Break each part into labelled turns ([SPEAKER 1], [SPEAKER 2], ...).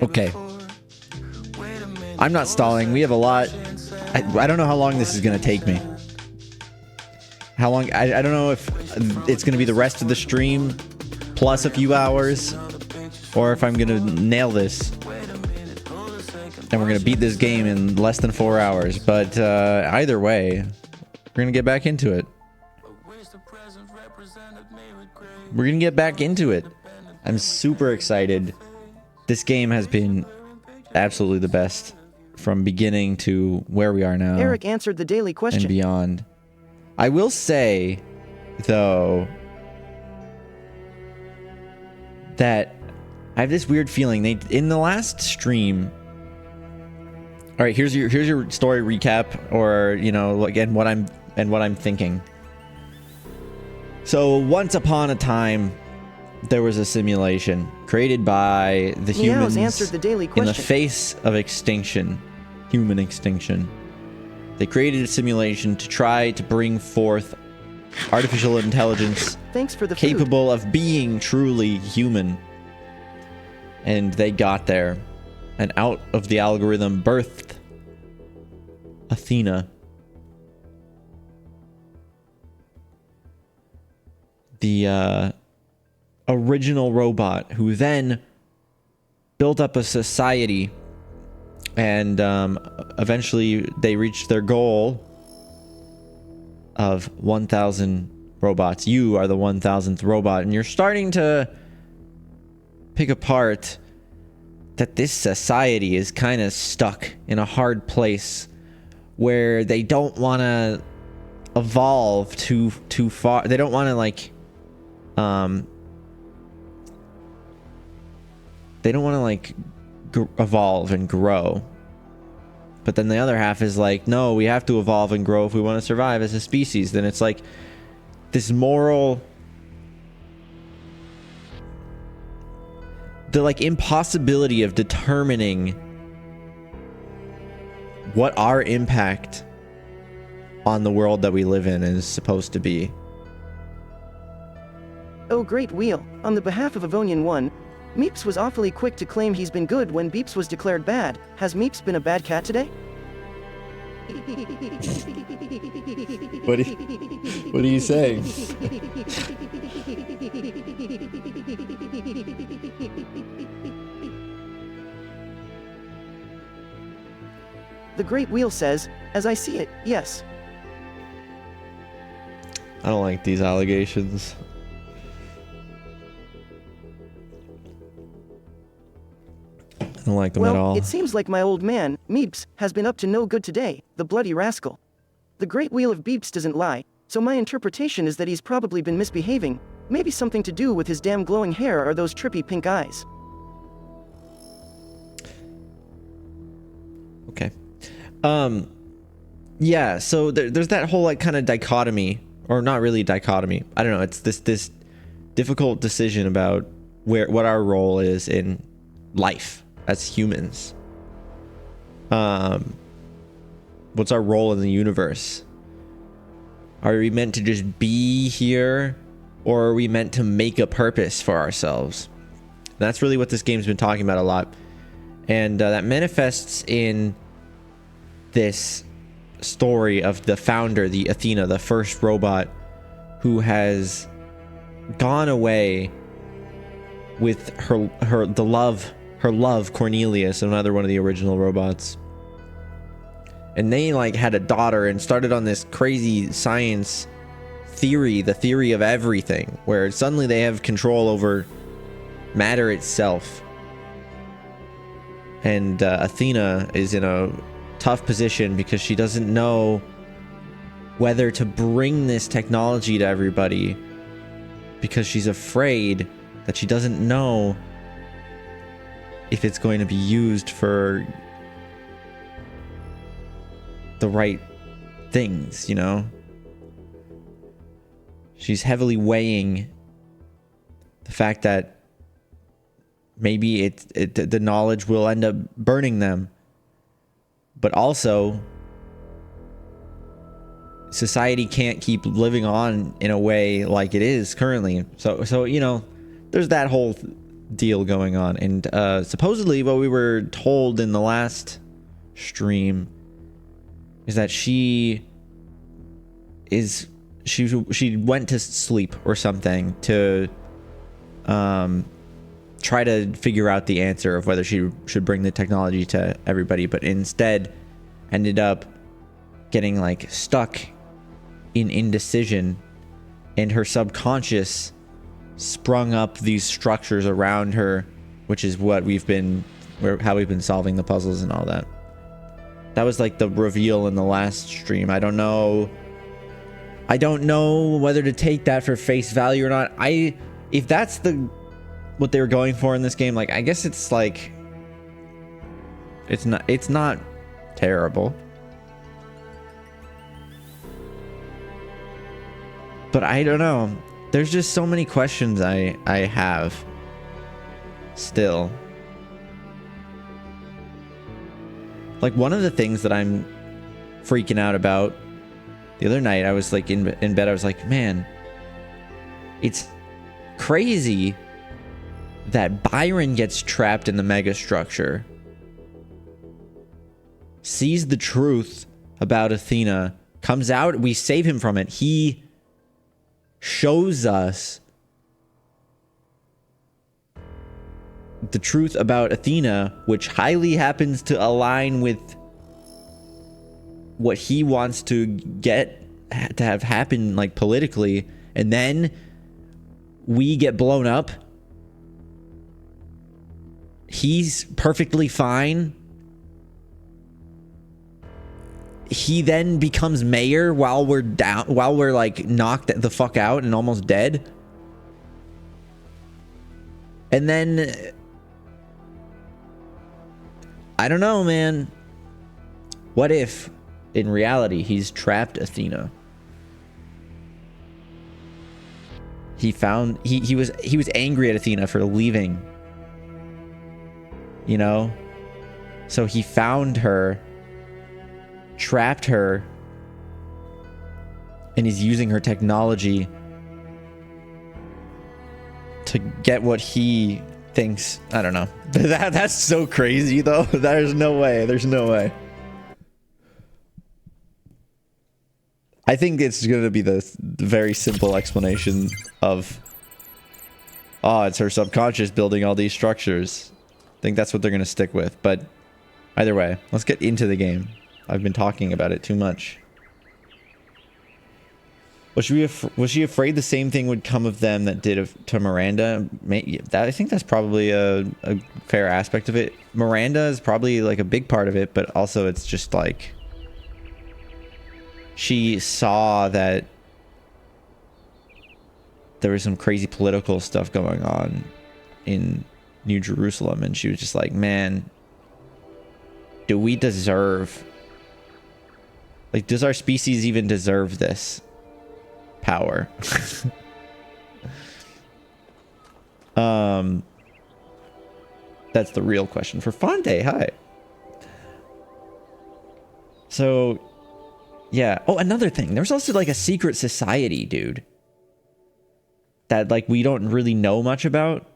[SPEAKER 1] Okay. I'm not stalling. We have a lot. I don't know how long this is going to take me. How long? I don't know if it's going to be the rest of the stream plus a few hours, or if I'm going to nail this and we're going to beat this game in less than 4 hours. But either way, we're going to get back into it. We're going to get back into it. I'm super excited. This game has been absolutely the best from beginning to where we are now.
[SPEAKER 2] Eric answered the daily question.
[SPEAKER 1] And beyond. I will say, though, that I have this weird feeling. They in the last stream. All right, here's your story recap, or again what I'm thinking. So once upon a time, there was a simulation created by the humans
[SPEAKER 2] answered the daily question.
[SPEAKER 1] In the face of extinction, human extinction. They created a simulation to try to bring forth artificial intelligence
[SPEAKER 2] Thanks for the
[SPEAKER 1] capable of being truly human. And they got there. And out of the algorithm birthed Athena. The original robot who then built up a society, and eventually they reached their goal of 1,000 robots. You are the 1,000th robot, and you're starting to pick apart that this society is kind of stuck in a hard place where they don't want to evolve too far. They don't want to they don't want to evolve and grow. But then the other half is like, no, we have to evolve and grow if we want to survive as a species. Then it's like this moral, the impossibility of determining what our impact on the world that we live in is supposed to be.
[SPEAKER 2] Oh, great wheel. On the behalf of Avonian 1, Meeps was awfully quick to claim he's been good when Beeps was declared bad. Has Meeps been a bad cat today?
[SPEAKER 1] What are you saying?
[SPEAKER 2] The Great Wheel says, as I see it, yes.
[SPEAKER 1] I don't like these allegations. I don't like them at all.
[SPEAKER 2] It seems like my old man, Meeps, has been up to no good today, the bloody rascal. The Great Wheel of Beeps doesn't lie, so my interpretation is that he's probably been misbehaving. Maybe something to do with his damn glowing hair or those trippy pink eyes.
[SPEAKER 1] Okay. Yeah, so there's that whole kind of dichotomy, or not really dichotomy. I don't know, it's this difficult decision about what our role is in life as humans. What's our role in the universe? Are we meant to just be here, or are we meant to make a purpose for ourselves? And that's really what this game's been talking about a lot, and that manifests in this story of the founder, the Athena, the first robot, who has gone away with her love Cornelius, another one of the original robots, and they had a daughter and started on this crazy science theory, the theory of everything, where suddenly they have control over matter itself. And Athena is in a tough position because she doesn't know whether to bring this technology to everybody, because she's afraid that she doesn't know if it's going to be used for the right things, She's heavily weighing the fact that maybe the knowledge will end up burning them, but also society can't keep living on in a way like it is currently. So there's that whole deal going on. And supposedly what we were told in the last stream is that she went to sleep or something to try to figure out the answer of whether she should bring the technology to everybody, but instead ended up getting like stuck in indecision, and her subconscious sprung up these structures around her, which is what how we've been solving the puzzles and all that. That was like the reveal in the last stream. I don't know whether to take that for face value or not. If that's what they were going for in this game, like, I guess it's like, it's not terrible. But I don't know. There's just so many questions I have still. Like, one of the things that I'm freaking out about, the other night I was like in bed, I was like, man, it's crazy that Byron gets trapped in the megastructure, sees the truth about Athena, comes out, we save him from it. He shows us the truth about Athena, which highly happens to align with what he wants to have happen, like, politically, and then we get blown up. He's perfectly fine. He then becomes mayor while we're like knocked the fuck out and almost dead. And then I don't know, man. What if in reality he's trapped Athena? He was angry at Athena for leaving. You know? So he found her, trapped her, and he's using her technology to get what he thinks. I don't know. That's so crazy, though. There's no way. There's no way. I think it's going to be the very simple explanation of, oh, it's her subconscious building all these structures. I think that's what they're going to stick with. But either way, let's get into the game. I've been talking about it too much. Was she afraid the same thing would come of them that did to Miranda? I think that's probably a fair aspect of it. Miranda is probably like a big part of it, but also it's just like she saw that there was some crazy political stuff going on in New Jerusalem, and she was just like, man, do we deserve, like, does our species even deserve this power? That's the real question. For Fonte, hi. So, yeah. Oh, another thing. There's also like a secret society, dude, that like we don't really know much about.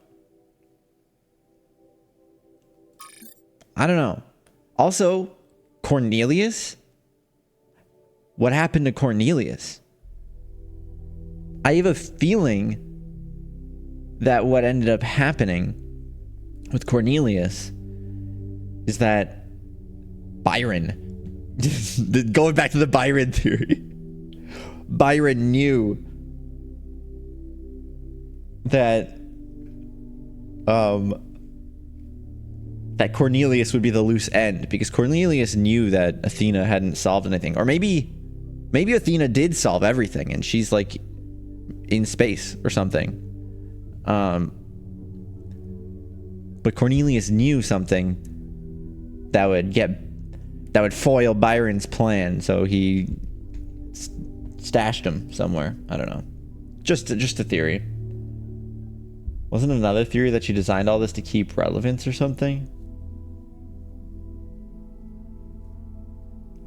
[SPEAKER 1] I don't know. Also, Cornelius. What happened to Cornelius? I have a feeling that what ended up happening with Cornelius is that Byron, going back to the Byron theory, Byron knew that that Cornelius would be the loose end, because Cornelius knew that Athena hadn't solved anything. Or maybe Athena did solve everything and she's like in space or something. But Cornelius knew something that would foil Byron's plan, so he stashed him somewhere. I don't know. Just a theory. Wasn't another theory that she designed all this to keep relevance or something?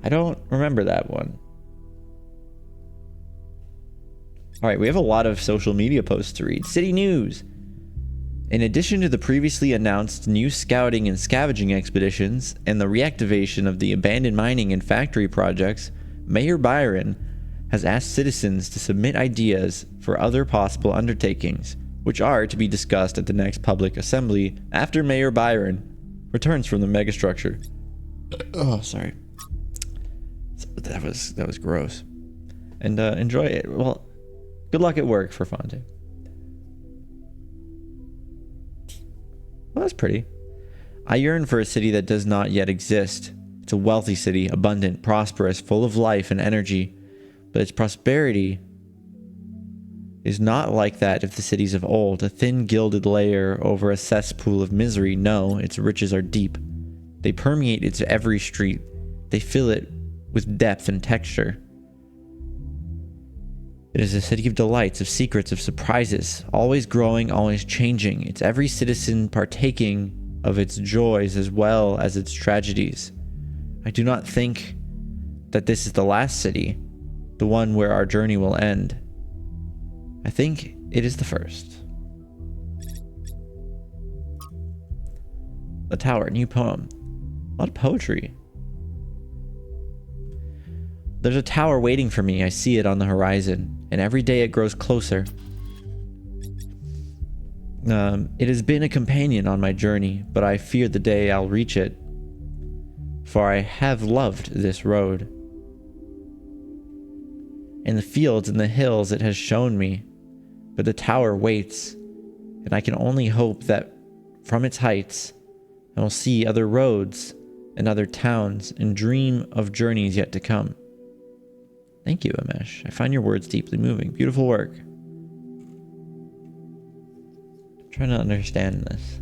[SPEAKER 1] I don't remember that one. All right, we have a lot of social media posts to read. City News. In addition to the previously announced new scouting and scavenging expeditions and the reactivation of the abandoned mining and factory projects, Mayor Byron has asked citizens to submit ideas for other possible undertakings, which are to be discussed at the next public assembly after Mayor Byron returns from the megastructure. Oh, sorry. That was gross. And enjoy it. Well, good luck at work for Fonte. Well, that's pretty. I yearn for a city that does not yet exist. It's a wealthy city, abundant, prosperous, full of life and energy. But its prosperity is not like that of the cities of old, a thin gilded layer over a cesspool of misery. No, its riches are deep. They permeate its every street. They fill it with depth and texture. It is a city of delights, of secrets, of surprises, always growing, always changing. It's every citizen partaking of its joys as well as its tragedies. I do not think that this is the last city, the one where our journey will end. I think it is the first. The Tower, new poem. A lot of poetry. There's a tower waiting for me. I see it on the horizon, and every day it grows closer. It has been a companion on my journey, but I fear the day I'll reach it, for I have loved this road. In the fields and the hills it has shown me, but the tower waits, and I can only hope that from its heights I will see other roads and other towns and dream of journeys yet to come. Thank you, Amesh. I find your words deeply moving. Beautiful work. I'm trying to understand this.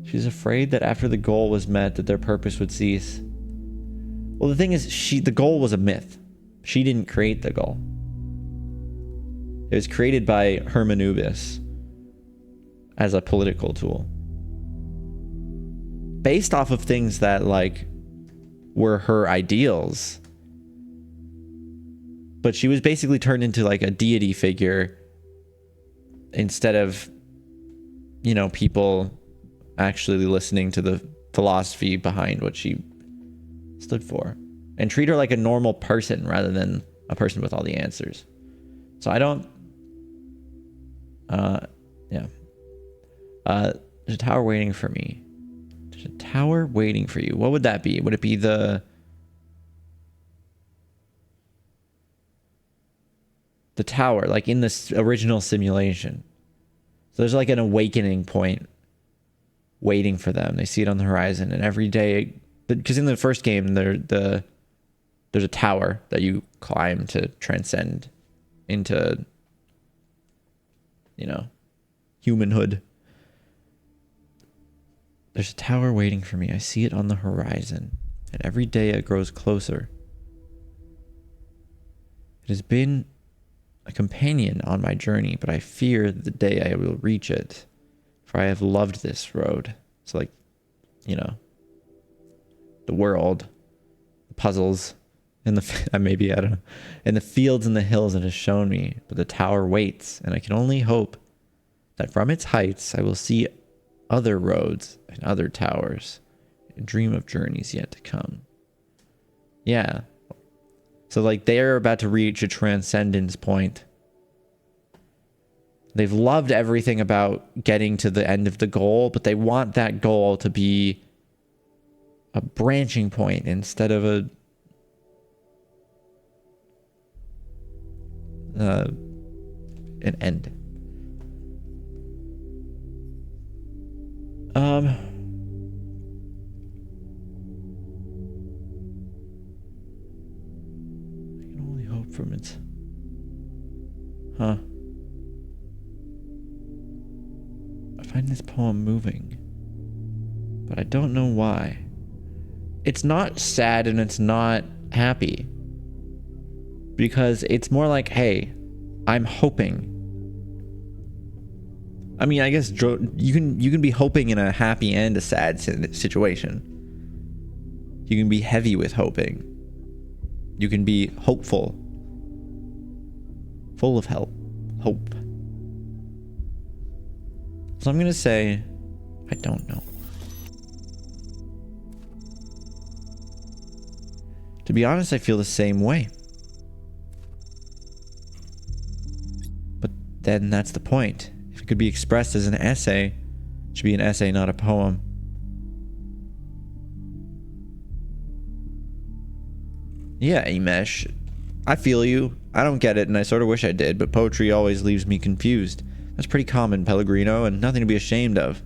[SPEAKER 1] She's afraid that after the goal was met, that their purpose would cease. Well, the thing is, the goal was a myth. She didn't create the goal. It was created by Hermanubis as a political tool. Based off of things that, like, were her ideals. But she was basically turned into like a deity figure instead of, you know, people actually listening to the philosophy behind what she stood for, and treat her like a normal person rather than a person with all the answers. So I don't, yeah. There's a tower waiting for me. There's a tower waiting for you. What would that be? Would it be the tower, like in this original simulation? So there's like an awakening point waiting for them. They see it on the horizon, and every day, because in the first game, there's a tower that you climb to transcend into, you know, humanhood. There's a tower waiting for me. I see it on the horizon, and every day it grows closer. It has been a companion on my journey, but I fear the day I will reach it, for I have loved this road. So, like, you know, the world, the puzzles, and the maybe, I don't know, and the fields and the hills it has shown me, but the tower waits, and I can only hope that from its heights I will see other roads and other towers, and dream of journeys yet to come. Yeah. So, like, they're about to reach a transcendence point. They've loved everything about getting to the end of the goal, but they want that goal to be a branching point instead of an end. I can only hope from it. Huh. I find this poem moving, but I don't know why. It's not sad and it's not happy, because it's more like, hey, I'm hoping. I mean, I guess you can be hoping in a happy and a sad situation. You can be heavy with hoping. You can be hopeful, full of hope. So I'm gonna say, I don't know. To be honest, I feel the same way. But then that's the point. If it could be expressed as an essay, it should be an essay, not a poem. Yeah, Amesh. I feel you. I don't get it, and I sort of wish I did, but poetry always leaves me confused. That's pretty common, Pellegrino, and nothing to be ashamed of.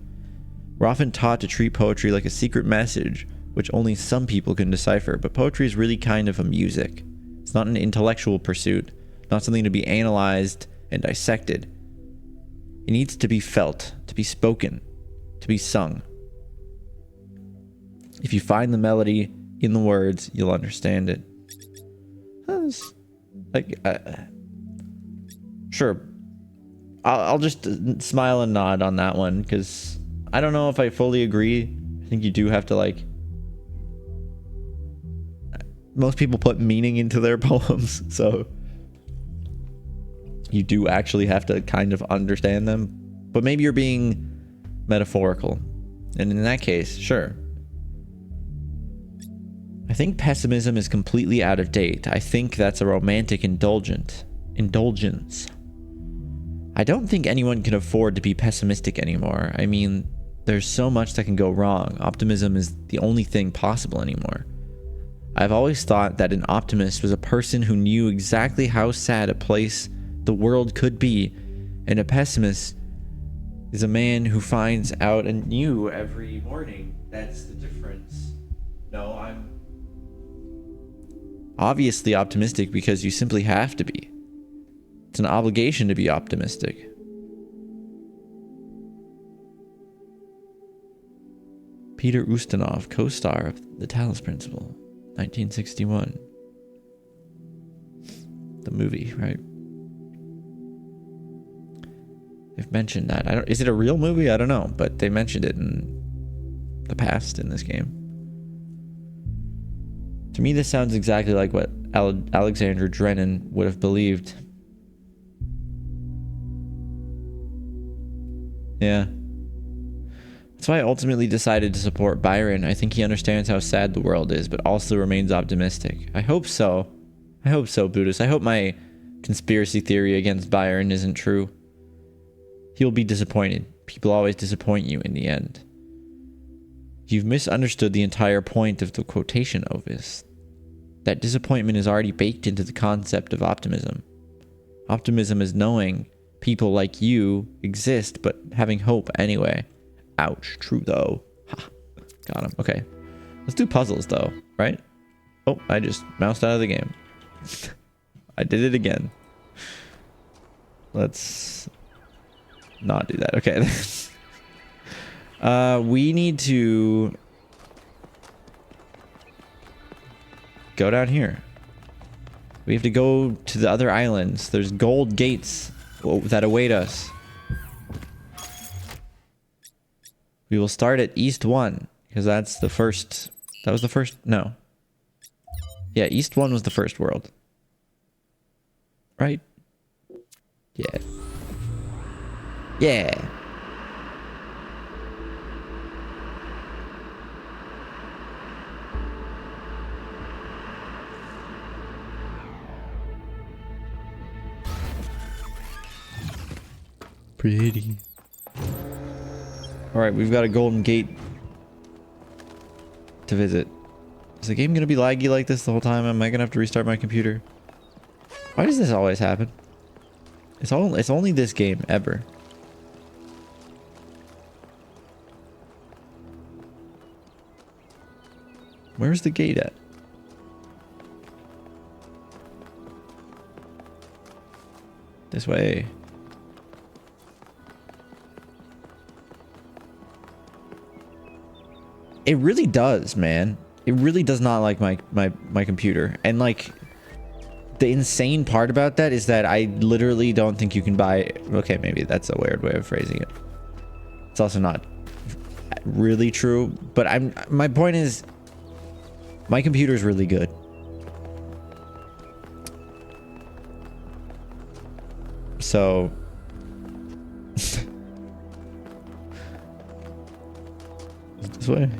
[SPEAKER 1] We're often taught to treat poetry like a secret message, which only some people can decipher, but poetry is really kind of a music. It's not an intellectual pursuit, not something to be analyzed and dissected. It needs to be felt, to be spoken, to be sung. If you find the melody in the words, you'll understand it. Sure. I'll just smile and nod on that one, because I don't know if I fully agree. I think you do have to, like... Most people put meaning into their poems, so... You do actually have to kind of understand them. But maybe you're being metaphorical. And in that case, sure. I think pessimism is completely out of date. I think that's a romantic indulgence. I don't think anyone can afford to be pessimistic anymore. I mean, there's so much that can go wrong. Optimism is the only thing possible anymore. I've always thought that an optimist was a person who knew exactly how sad a place the world could be, and a pessimist is a man who finds out anew every morning. That's the difference. No, I'm obviously optimistic because you simply have to be. It's an obligation to be optimistic. Peter Ustinov, co-star of The Talos Principle, 1961. The movie, right? They've mentioned that. Is it a real movie? I don't know, but they mentioned it in the past in this game. To me, this sounds exactly like what Alexander Drennan would have believed. Yeah. That's why I ultimately decided to support Byron. I think he understands how sad the world is, but also remains optimistic. I hope so. I hope so, Buddhist. I hope my conspiracy theory against Byron isn't true. He'll be disappointed. People always disappoint you in the end. You've misunderstood the entire point of the quotation, Ovis. That disappointment is already baked into the concept of optimism. Optimism is knowing people like you exist, but having hope anyway. Ouch. True, though. Ha. Got him. Okay. Let's do puzzles, though, right? Oh, I just moused out of the game. I did it again. Let's not do that. Okay. We need to go down here. We have to go to the other islands. There's gold gates that await us. We will start at East 1 because that's the first. That was the first. No. Yeah, East 1 was the first world. Right? Yeah. Yeah. Pretty. Alright, we've got a golden gate to visit. Is the game gonna be laggy like this the whole time? Am I gonna have to restart my computer? Why does this always happen? It's only this game ever. Where's the gate at? This way. It really does, man. It really does not like my computer. And like the insane part about that is that I literally don't think you can buy. Okay, maybe that's a weird way of phrasing it. It's also not really true, but my point is my computer is really good. So This way.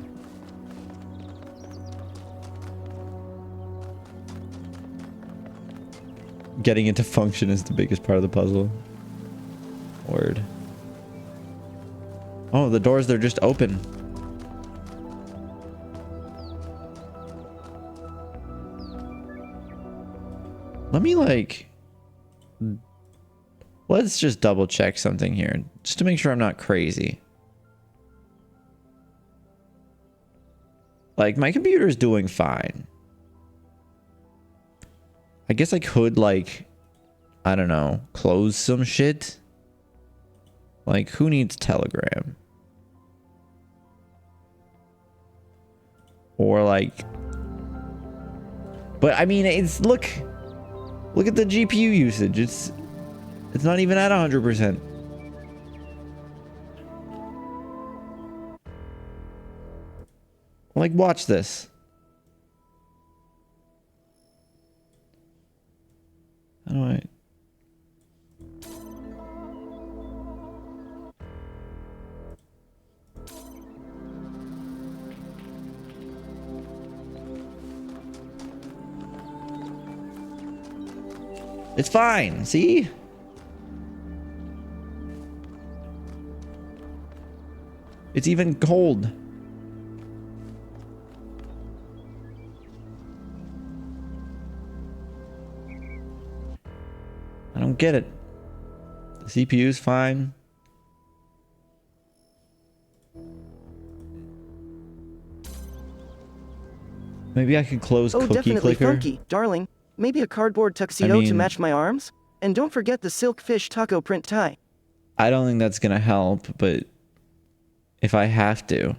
[SPEAKER 1] Getting into function is the biggest part of the puzzle. Word. Oh, the doors, they're just open. Let me like... Let's just double check something here. Just to make sure I'm not crazy. Like, my computer's doing fine. I guess I could, like, I don't know, close some shit. Like, who needs Telegram? Or, like... But, I mean, it's... Look at the GPU usage. It's not even at 100%. Like, watch this. How do I... It's fine, see? It's even cold. I don't get it. The CPU's fine. Maybe I could close cookie
[SPEAKER 2] definitely
[SPEAKER 1] clicker.
[SPEAKER 2] Funky, darling. Maybe a cardboard tuxedo to match my arms? And don't forget the silk fish taco print tie.
[SPEAKER 1] I don't think that's gonna help, but if I have to.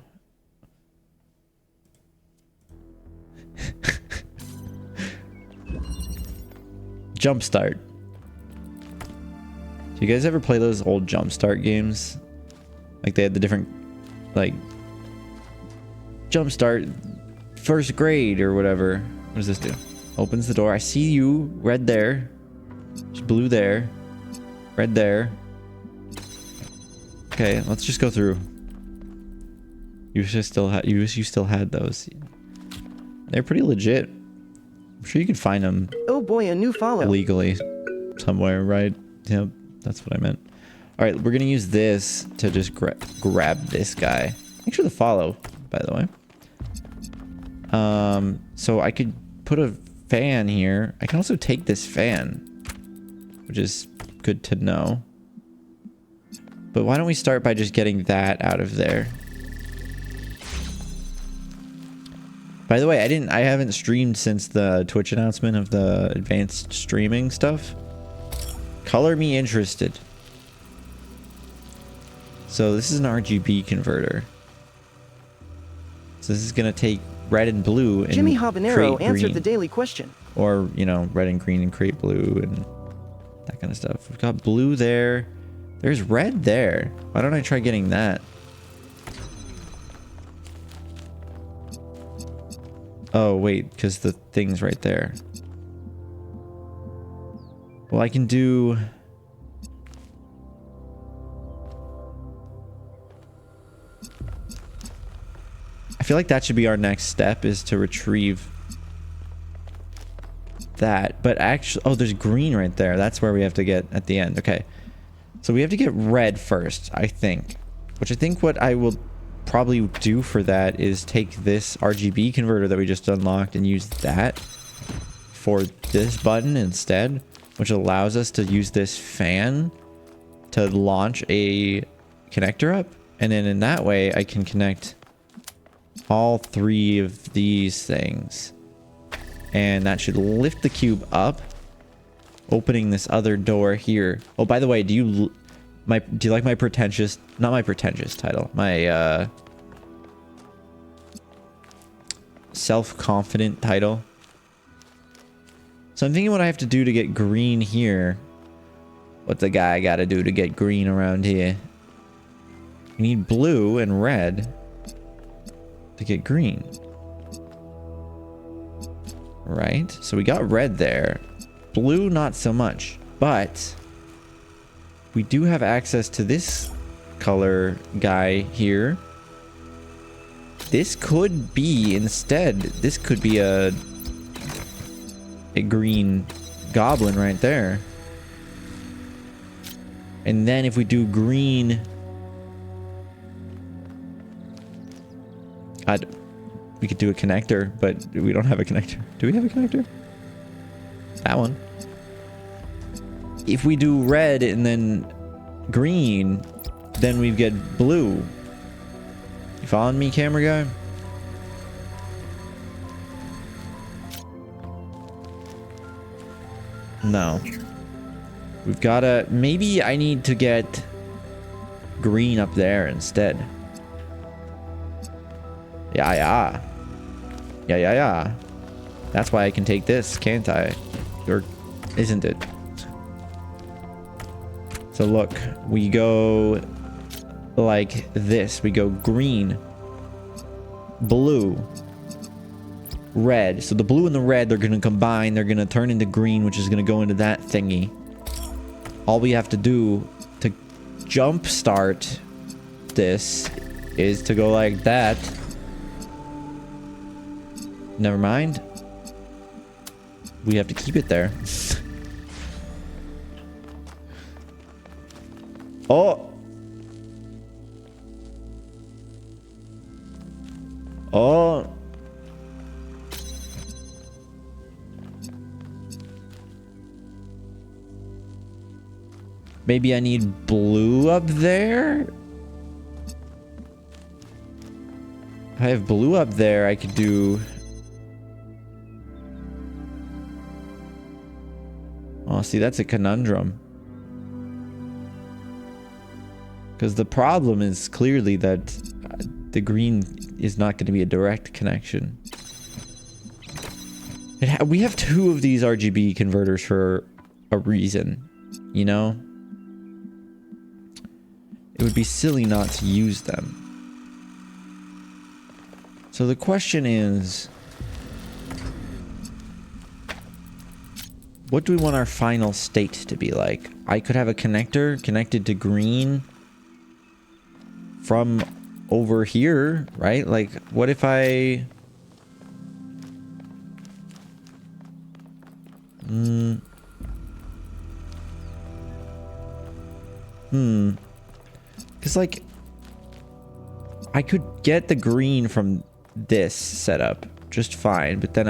[SPEAKER 1] Jumpstart. Do you guys ever play those old Jumpstart games? Like they had the different, like, Jumpstart first grade or whatever. What does this do? Opens the door. I see you. Red there. There's blue there. Red there. Okay, let's just go through. You wish you still had those. They're pretty legit. I'm sure you can find them.
[SPEAKER 2] Oh boy, a new follow.
[SPEAKER 1] Illegally somewhere, right? Yep, that's what I meant. All right, we're gonna use this to just grab this guy. Thanks for the follow, by the way. So I could put a fan here. I can also take this fan, which is good to know. But why don't we start by just getting that out of there? By the way, I haven't streamed since the Twitch announcement of the advanced streaming stuff. Color me interested. So this is an RGB converter. So this is gonna take red and blue and
[SPEAKER 2] Jimmy Habanero answered
[SPEAKER 1] green.
[SPEAKER 2] the daily question.
[SPEAKER 1] Or, you know, red and green and create blue and that kind of stuff. We've got blue there. There's red there. Why don't I try getting that? Oh, wait, because the thing's right there. Well, I can do... I feel like that should be our next step, is to retrieve that. But actually... Oh, there's green right there. That's where we have to get at the end. Okay. So we have to get red first, I think. Which I think what I will probably do for that is take this RGB converter that we just unlocked and use that for this button instead, which allows us to use this fan to launch a connector up. And then in that way, I can connect all three of these things. And that should lift the cube up, opening this other door here. Oh, by the way, do you like my pretentious, not my pretentious title, my self-confident title? So I'm thinking what I have to do to get green here. What's the guy got to do to get green around here? We need blue and red to get green. Right? So we got red there. Blue, not so much. But we do have access to this color guy here. This could be instead. This could be a green goblin right there. And then if we do green, we could do a connector, but we don't have a connector. Do we have a connector? That one. If we do red and then green, then we get blue. You following me, camera guy? No. We've gotta... Maybe I need to get green up there instead. Yeah. That's why I can take this, can't I? Or isn't it? So look, we go like this. We go green, blue, red. So the blue and the red, they're gonna combine. They're gonna turn into green, which is gonna go into that thingy. All we have to do to jump start this is to go like that. Never mind. We have to keep it there. Oh. Oh. Maybe I need blue up there? If I have blue up there, I could do... Oh, see, that's a conundrum. Because the problem is clearly that the green is not going to be a direct connection. We have 2 of these RGB converters for a reason, you know? It would be silly not to use them. So the question is... what do we want our final state to be like? I could have a connector connected to green from over here, right? Like, what if I... Because, like, I could get the green from this setup just fine, but then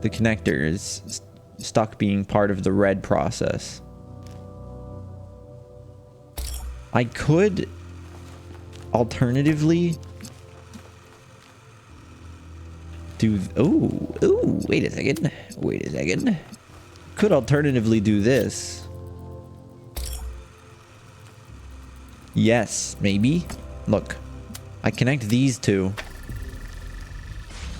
[SPEAKER 1] the connector is stuck being part of the red process. I could alternatively do... Ooh, wait a second. Could alternatively do this. Yes, maybe. Look, I connect these 2.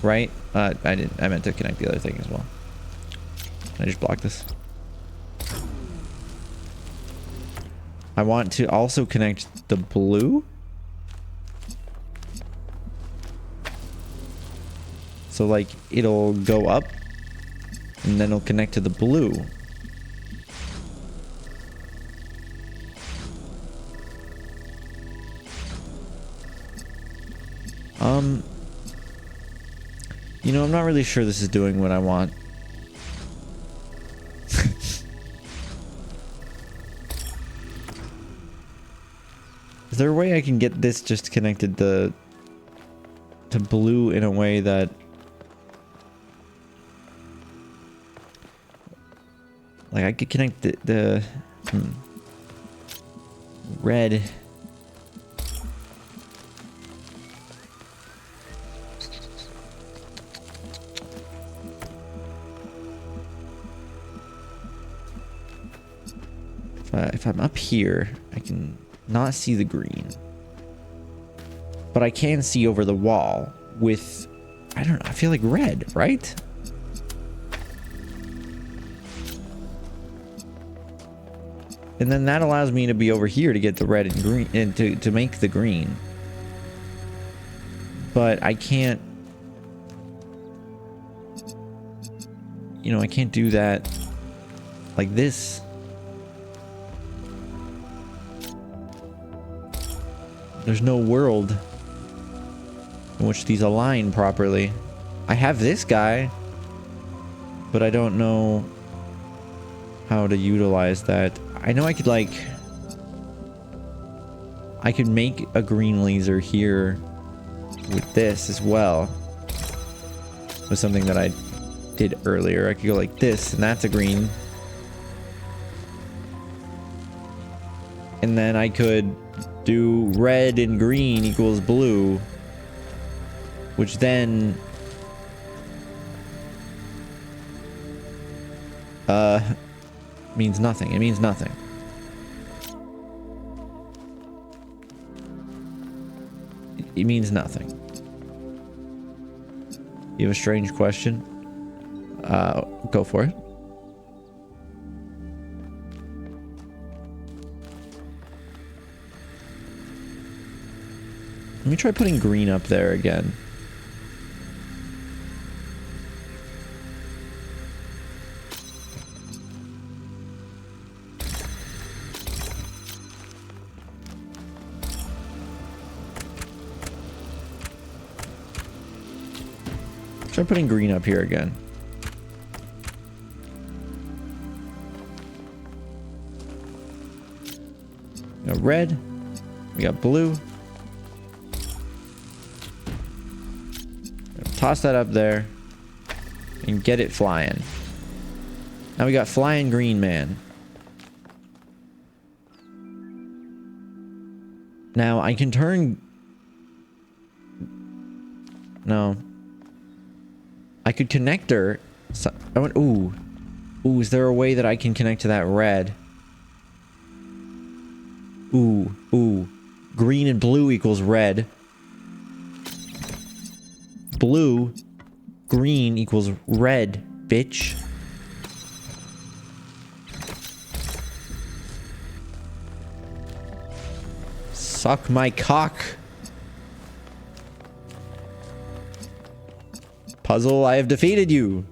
[SPEAKER 1] Right? I meant to connect the other thing as well. Can I just block this? I want to also connect the blue. So, like, it'll go up and then it'll connect to the blue. You know, I'm not really sure this is doing what I want. Is there a way I can get this just connected to blue in a way that... like, I could connect the red... If I'm up here, I can not see the green. But I can see over the wall with, I don't know, I feel like red, right? And then that allows me to be over here to get the red and green, and to make the green. But I can't, you know, I can't do that like this. There's no world in which these align properly. I have this guy, but I don't know how to utilize that. I know I could like... I could make a green laser here with this as well. Was something that I did earlier. I could go like this, and that's a green. And then I could do red and green equals blue, which then means nothing. It means nothing. It means nothing. You have a strange question? Go for it. Let me try putting green up there again. Try putting green up here again. We got red. We got blue. Toss that up there and get it flying. Now we got flying green man. Now I can turn... No. I could connect her. So I went, ooh. Ooh, is there a way that I can connect to that red? Ooh, ooh. Green and blue equals red. Blue, green equals red, bitch. Suck my cock. Puzzle, I have defeated you.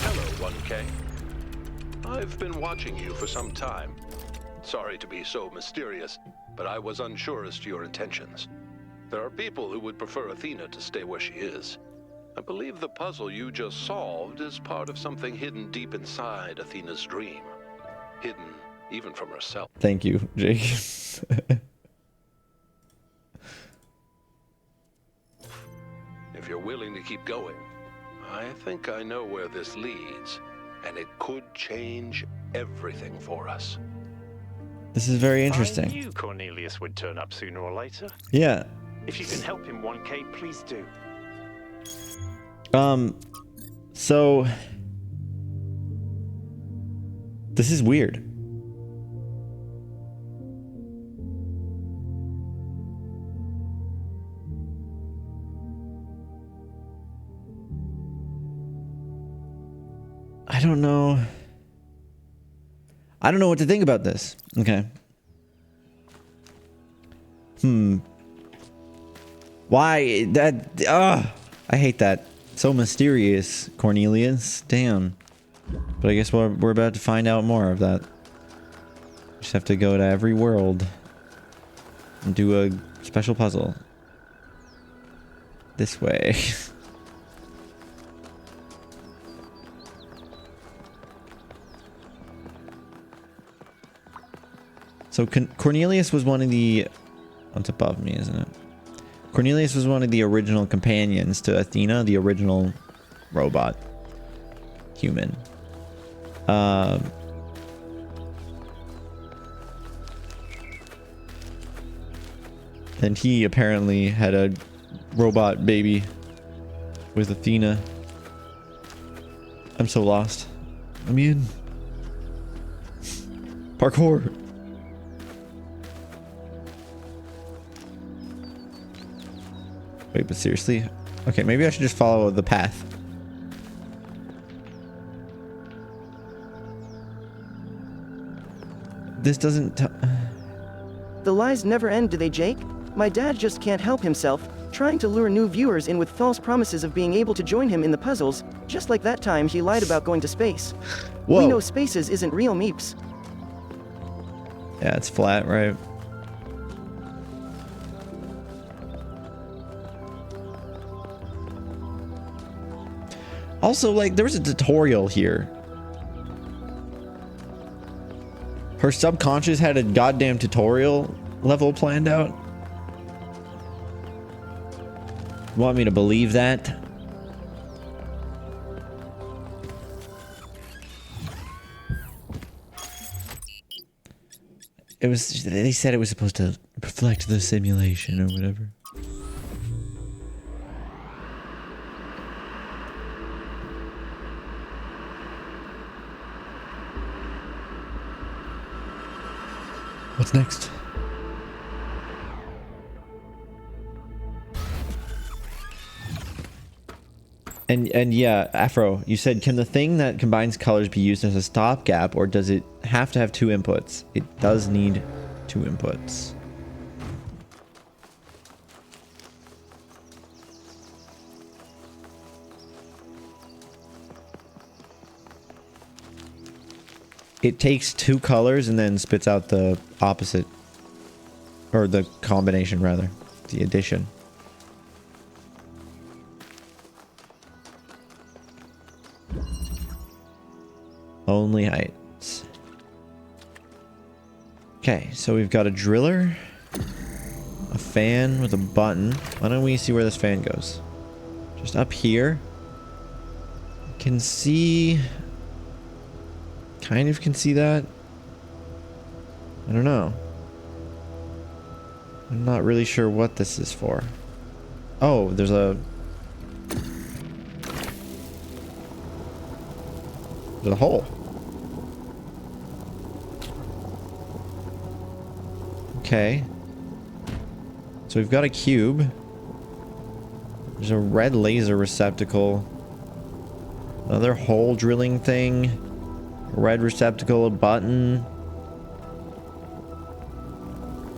[SPEAKER 3] Hello, 1K. I've been watching you for some time. Sorry to be so mysterious, but I was unsure as to your intentions. There are people who would prefer Athena to stay where she is. I believe the puzzle you just solved is part of something hidden deep inside Athena's dream. Hidden even from herself.
[SPEAKER 1] Thank you, Jake.
[SPEAKER 3] If you're willing to keep going, I think I know where this leads, and it could change everything for us.
[SPEAKER 1] This is very interesting.
[SPEAKER 4] I knew Cornelius would turn up sooner or later.
[SPEAKER 1] Yeah.
[SPEAKER 4] If you can help him, 1K, please do.
[SPEAKER 1] So this is weird. I don't know. I don't know what to think about this. Okay. Why that? I hate that. So mysterious, Cornelius. Damn. But I guess we're about to find out more of that. Just have to go to every world and do a special puzzle. This way. So Cornelius was one of the... Oh, it's above me, isn't it? Cornelius was one of the original companions to Athena, the original robot. Human. And he apparently had a robot baby with Athena. I'm so lost. I'm in. Parkour. Wait, but seriously? Okay, maybe I should just follow the path. This doesn't...
[SPEAKER 2] The lies never end, do they, Jake? My dad just can't help himself, trying to lure new viewers in with false promises of being able to join him in the puzzles, just like that time he lied about going to space.
[SPEAKER 1] Whoa.
[SPEAKER 2] We know spaces isn't real, meeps.
[SPEAKER 1] Yeah, it's flat, right? Also, like, there was a tutorial here. Her subconscious had a goddamn tutorial level planned out. Want me to believe that? It was, they said it was supposed to reflect the simulation or whatever. What's next? And yeah, Afro, you said, can the thing that combines colors be used as a stopgap, or does it have to have 2 inputs? It does need 2 inputs. It takes 2 colors and then spits out the opposite, or the combination rather, the addition. Only heights. Okay, so we've got a driller, a fan with a button. Why don't we see where this fan goes? Just up here. Can see... kind of can see that. I don't know. I'm not really sure what this is for. Oh, there's a hole. Okay. So we've got a cube. There's a red laser receptacle. Another hole drilling thing. A red receptacle, a button.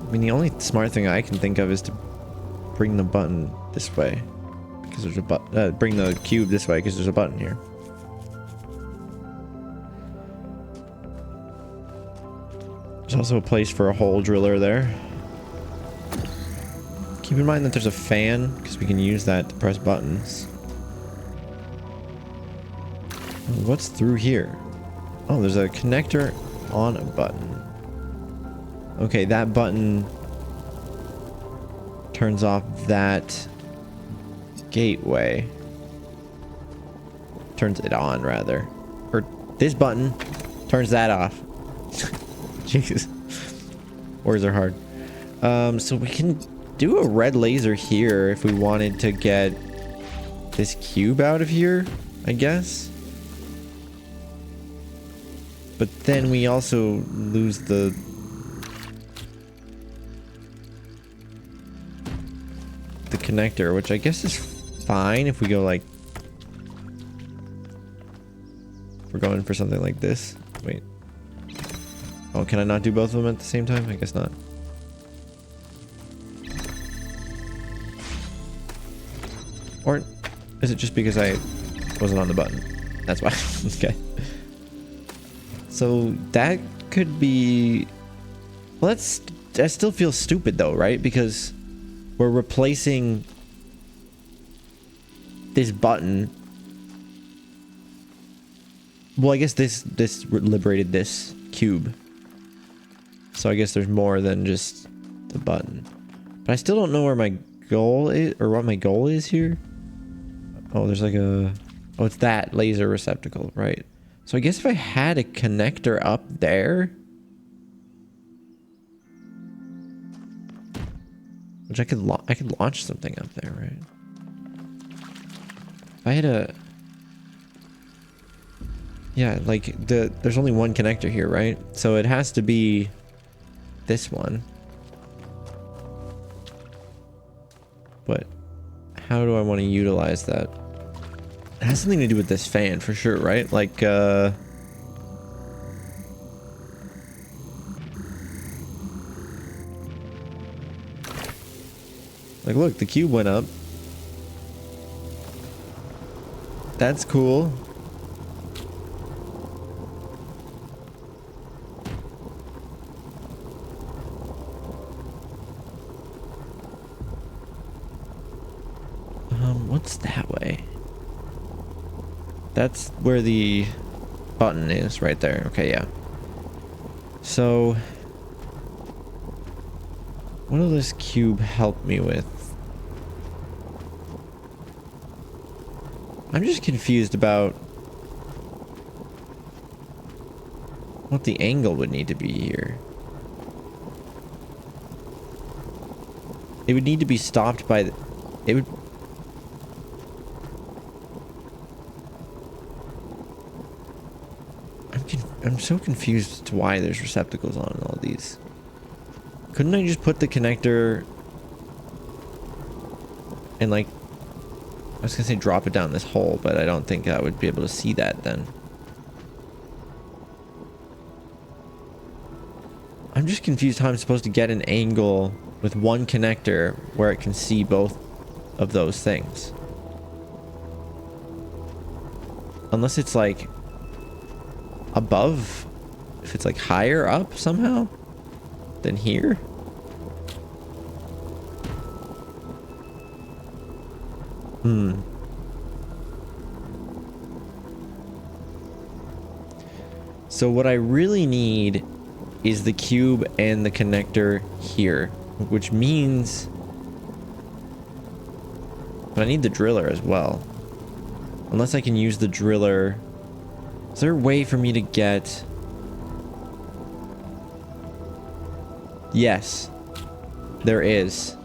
[SPEAKER 1] I mean, the only smart thing I can think of is to bring the button this way. Because there's a button. Bring the cube this way because there's a button here. There's also a place for a hole driller there. Keep in mind that there's a fan, because we can use that to press buttons. What's through here? Oh, there's a connector on a button. Okay, that button turns off that gateway. Turns it on, rather. Or this button turns that off. Jesus. Words are hard. So we can do a red laser here if we wanted to get this cube out of here, I guess. But then we also lose the connector, which I guess is fine if we go like... we're going for something like this. Wait. Oh, can I not do both of them at the same time? I guess not. Or is it just because I wasn't on the button? That's why. Okay. So that could be... well, that still feels stupid though, right? Because we're replacing this button. Well, I guess this liberated this cube. So I guess there's more than just the button. But I still don't know where my goal is, or what my goal is here. Oh, there's like a... oh, it's that laser receptacle, right? So I guess if I had a connector up there... which I could launch something up there, right? If I had a... yeah, like there's only one connector here, right? So it has to be this one. But how do I want to utilize that? It has something to do with this fan for sure, right? Like look, the cube went up. That's cool. What's that way? That's where the button is, right there. Okay, yeah. So, what will this cube help me with? I'm just confused about what the angle would need to be here. It would need to be stopped by the... It would... I'm so confused as to why there's receptacles on all these. Couldn't I just put the connector and, like... I was gonna say drop it down this hole, but I don't think I would be able to see that then. I'm just confused how I'm supposed to get an angle with one connector where it can see both of those things. Unless it's like above, if it's like higher up somehow than here. So what I really need is the cube and the connector here, which means... But I need the driller as well. Unless I can use the driller... Is there a way for me to get... Yes. There is.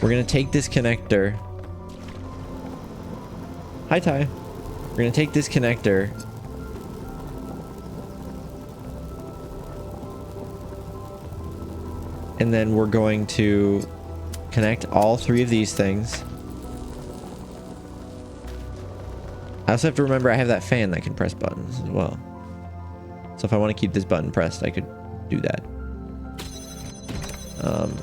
[SPEAKER 1] We're gonna take this connector. Hi, Ty. We're gonna take this connector. And then we're going to connect all three of these things. I also have to remember I have that fan that can press buttons as well. So if I want to keep this button pressed, I could do that. I'm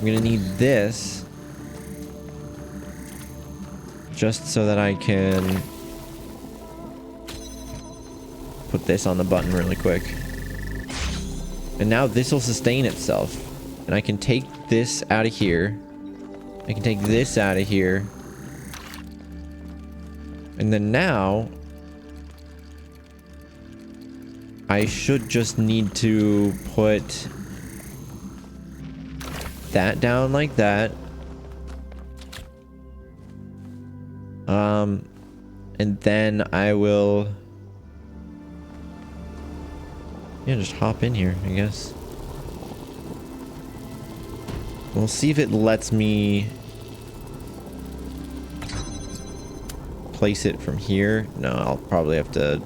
[SPEAKER 1] gonna need this just so that I can put this on the button really quick. And now this will sustain itself. And I can take this out of here. I can take this out of here. And then now I should just need to put that down like that. And then I will... Yeah, just hop in here, I guess. We'll see if it lets me place it from here. No, I'll probably have to...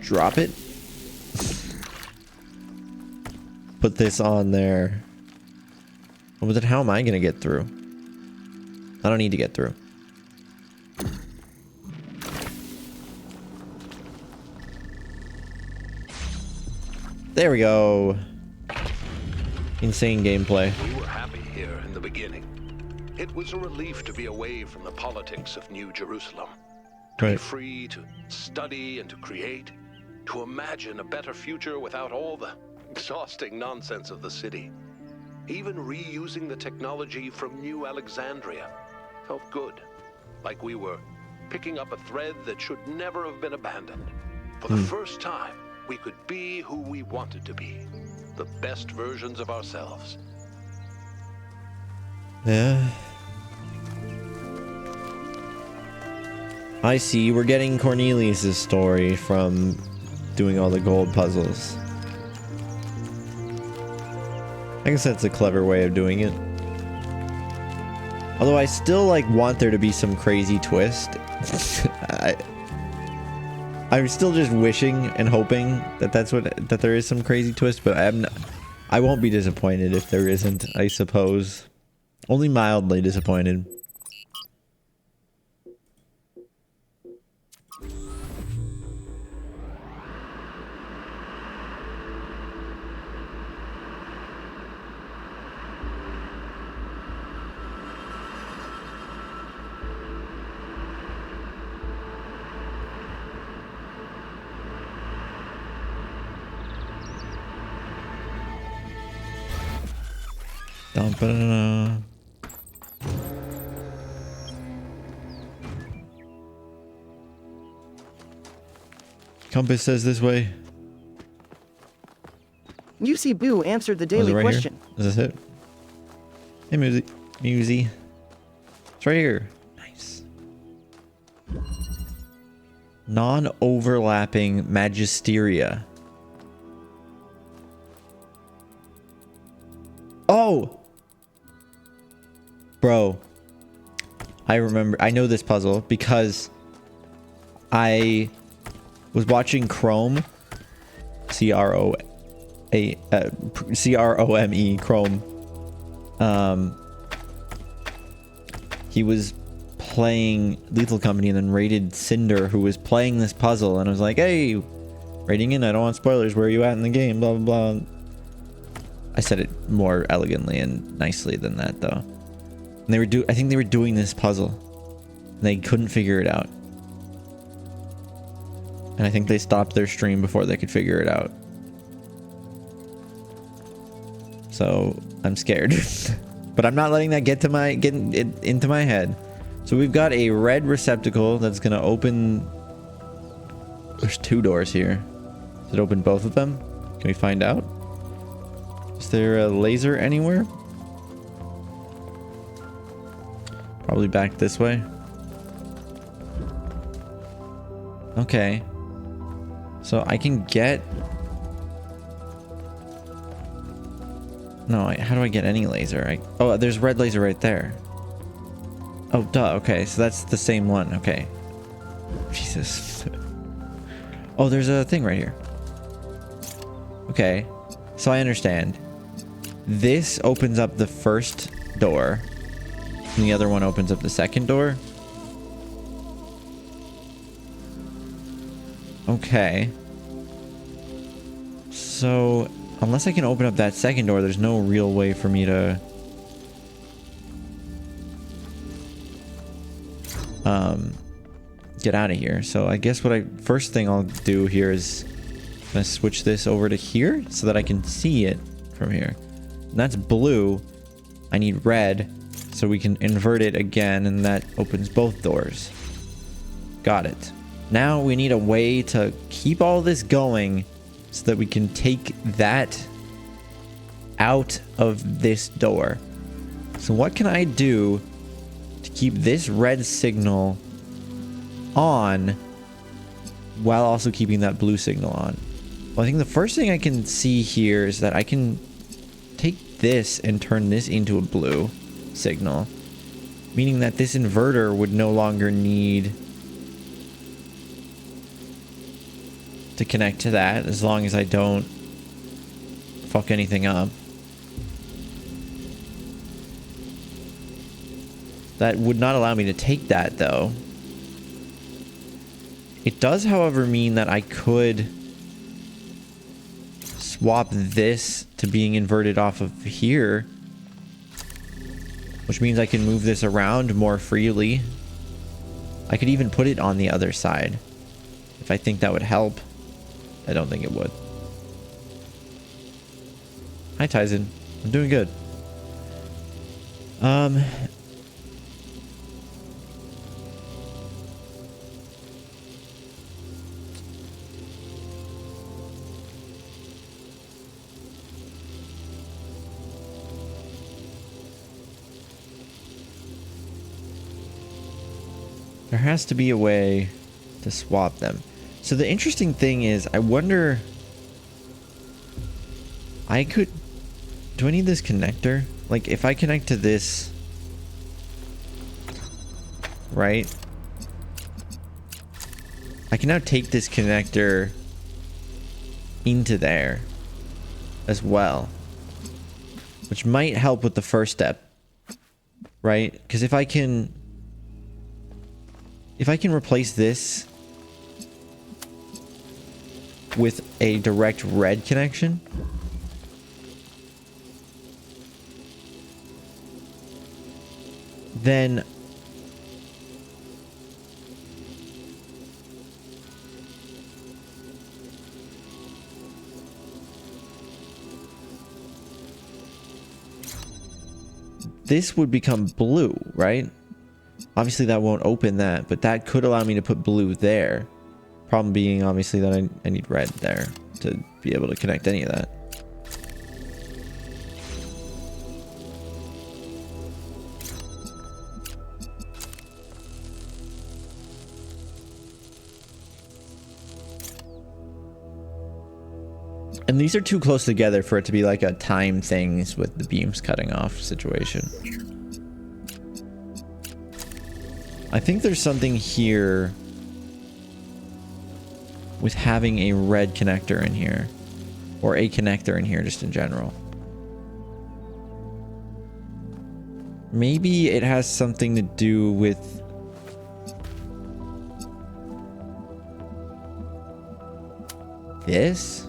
[SPEAKER 1] drop it. Put this on there. But then how am I gonna get through? I don't need to get through. There we go. Insane gameplay.
[SPEAKER 3] We were happy here in the beginning. It was a relief to be away from the politics of New Jerusalem. To be free to study and to create. To imagine a better future without all the exhausting nonsense of the city. Even reusing the technology from New Alexandria felt good. Like we were picking up a thread that should never have been abandoned. For the first time, we could be who we wanted to be. The best versions of ourselves.
[SPEAKER 1] Yeah. I see. We're getting Cornelius's story from doing all the gold puzzles. I guess that's a clever way of doing it. Although I still like want there to be some crazy twist. I'm still just wishing and hoping that that there is some crazy twist, but I won't be disappointed if there isn't, I suppose. Only mildly disappointed. Dum-ba-da-da. Compass says this way.
[SPEAKER 2] UC Boo answered the
[SPEAKER 1] Oh, is
[SPEAKER 2] daily
[SPEAKER 1] it right
[SPEAKER 2] question.
[SPEAKER 1] here? Is this it? Hey, Musy. It's right here. Nice. Non-overlapping magisteria. Oh! Bro. I know this puzzle because I was watching Chrome. C-R-O-M-E, Chrome. He was playing Lethal Company and then raided Cinder, who was playing this puzzle, and I was like, hey, raiding in, I don't want spoilers, where are you at in the game, blah blah blah. I said it more elegantly and nicely than that, though. And I think they were doing this puzzle and they couldn't figure it out, and I think they stopped their stream before they could figure it out. So I'm scared. But I'm not letting that get into my head. So we've got a red receptacle that's gonna open. There's 2 doors here. Does it open both of them? Can we find out? Is there a laser anywhere? Probably back this way. Okay. So I can get... No, how do I get any laser? Oh, there's red laser right there. Oh, duh. Okay, so that's the same one. Okay. Jesus. Oh, there's a thing right here. Okay. So I understand. This opens up the first door. And the other one opens up the second door. Okay. So... unless I can open up that second door, there's no real way for me to... get out of here. So I guess first thing I'll do here is I'm gonna switch this over to here so that I can see it from here. And that's blue. I need red so we can invert it again, and that opens both doors. Got it. Now we need a way to keep all this going so that we can take that out of this door. So what can I do to keep this red signal on while also keeping that blue signal on? Well, I think the first thing I can see here is that I can take this and turn this into a blue signal, meaning that this inverter would no longer need to connect to that, as long as I don't fuck anything up. That would not allow me to take that, though. It does, however, mean that I could swap this to being inverted off of here, which means I can move this around more freely. I could even put it on the other side if I think that would help. I don't think it would. Hi, Tyson. I'm doing good. There has to be a way to swap them. So the interesting thing is, I wonder... do I need this connector? Like, if I connect to this... right? I can now take this connector into there as well, which might help with the first step, right? Because if I can replace this with a direct red connection, then this would become blue, right? Obviously that won't open that, but that could allow me to put blue there. Problem being, obviously, that I need red there to be able to connect any of that. And these are too close together for it to be like a time things with the beams cutting off situation. I think there's something here with having a red connector in here, or a connector in here just in general. Maybe it has something to do with this.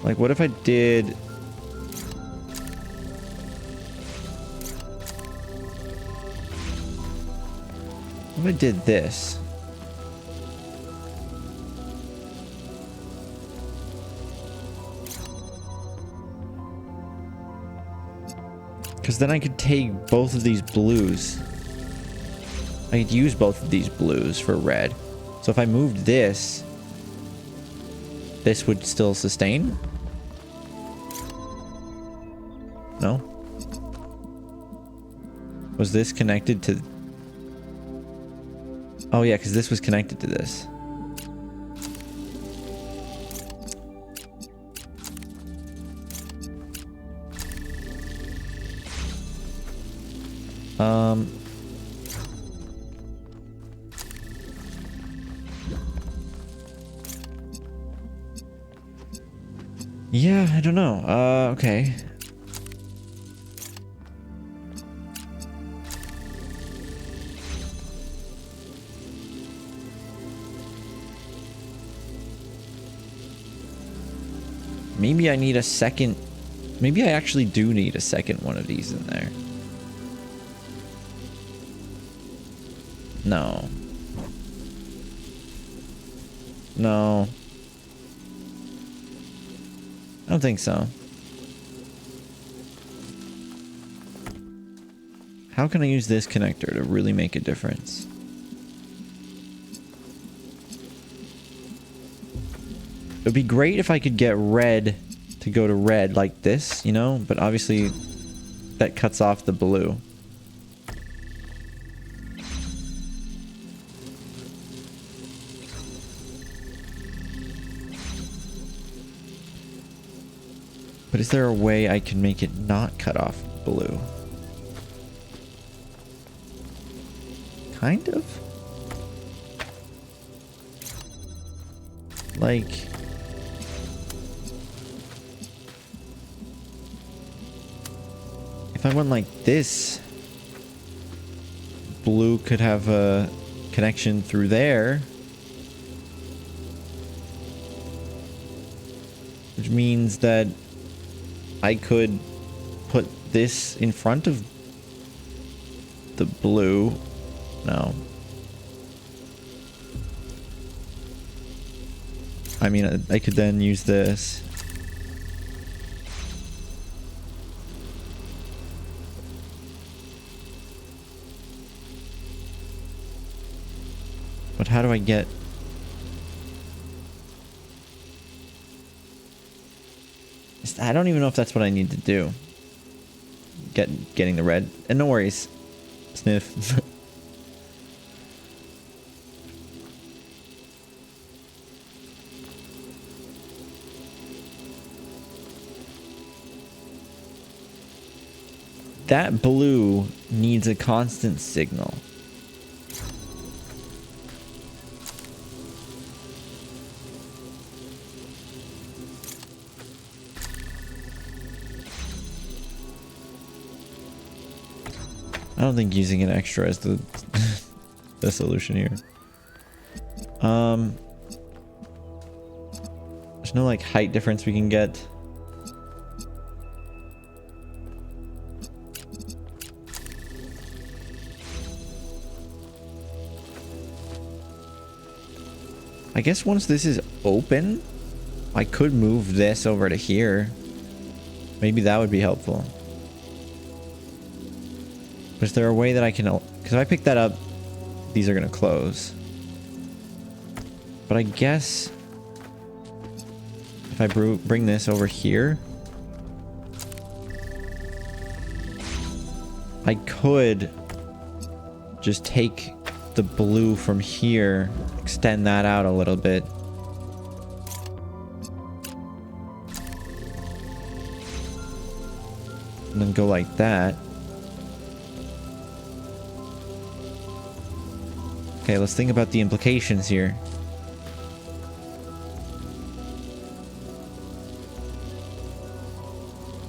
[SPEAKER 1] Like, what if I did... What if I did this? Because then I could take both of these blues. I could use both of these blues for red. So if I moved this, this would still sustain? No? Was this connected to... Oh yeah, because this was connected to this. Yeah, I don't know. Okay. Maybe I need a second... Maybe I actually do need a second one of these in there. No. No. I don't think so. How can I use this connector to really make a difference? It would be great if I could get red to go to red like this, you know? But obviously, that cuts off the blue. But is there a way I can make it not cut off blue? Kind of? Like... If I went like this, blue could have a connection through there. Which means that I could put this in front of the blue. No. I mean, I could then use this. But how do I get... I don't even know if that's what I need to do. Getting the red. And no worries. Sniff. That blue needs a constant signal. I don't think using an extra is the the solution here. There's no like height difference we can get. I guess once this is open, I could move this over to here. Maybe that would be helpful. But is there a way that I can... Because if I pick that up, these are going to close. But I guess... if I bring this over here... I could just take the blue from here, extend that out a little bit. And then go like that. Okay, let's think about the implications here.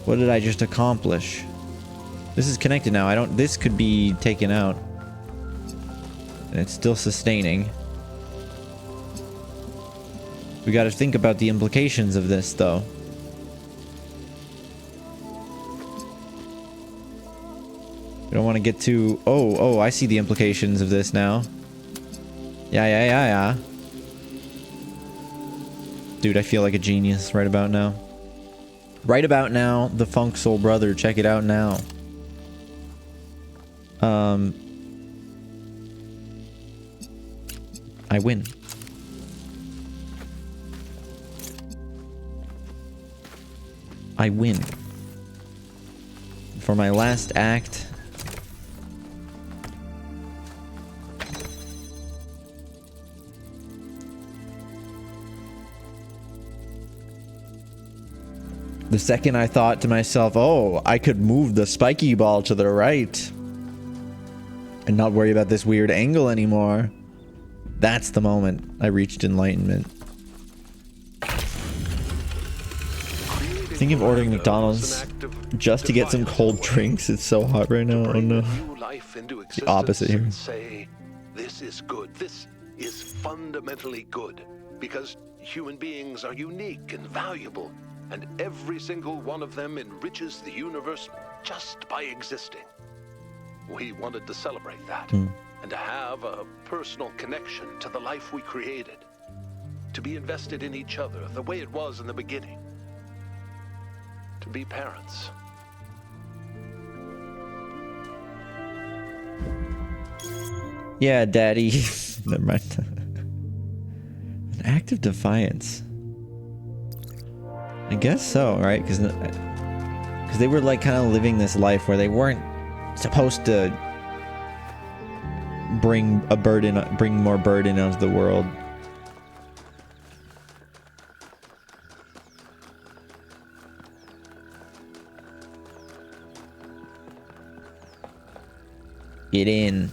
[SPEAKER 1] What did I just accomplish? This is connected now. This could be taken out. And it's still sustaining. We gotta think about the implications of this, though. We don't want to get too... Oh, I see the implications of this now. Yeah. Dude, I feel like a genius right about now. Right about now, the Funk Soul Brother. Check it out now. I win. I win. For my last act... the second I thought to myself, oh, I could move the spiky ball to the right and not worry about this weird angle anymore. That's the moment I reached enlightenment. Thinking of ordering McDonald's just to get some cold drinks. It's so hot right now. Oh no. The opposite here.
[SPEAKER 3] Say, this is good. This is fundamentally good because human beings are unique and valuable. And every single one of them enriches the universe just by existing. We wanted to celebrate that and to have a personal connection to the life we created. To be invested in each other the way it was in the beginning. To be parents.
[SPEAKER 1] Yeah, Daddy. Never mind. An act of defiance. I guess so, right? Because they were like kind of living this life where they weren't supposed to bring more burden into the world. Get in.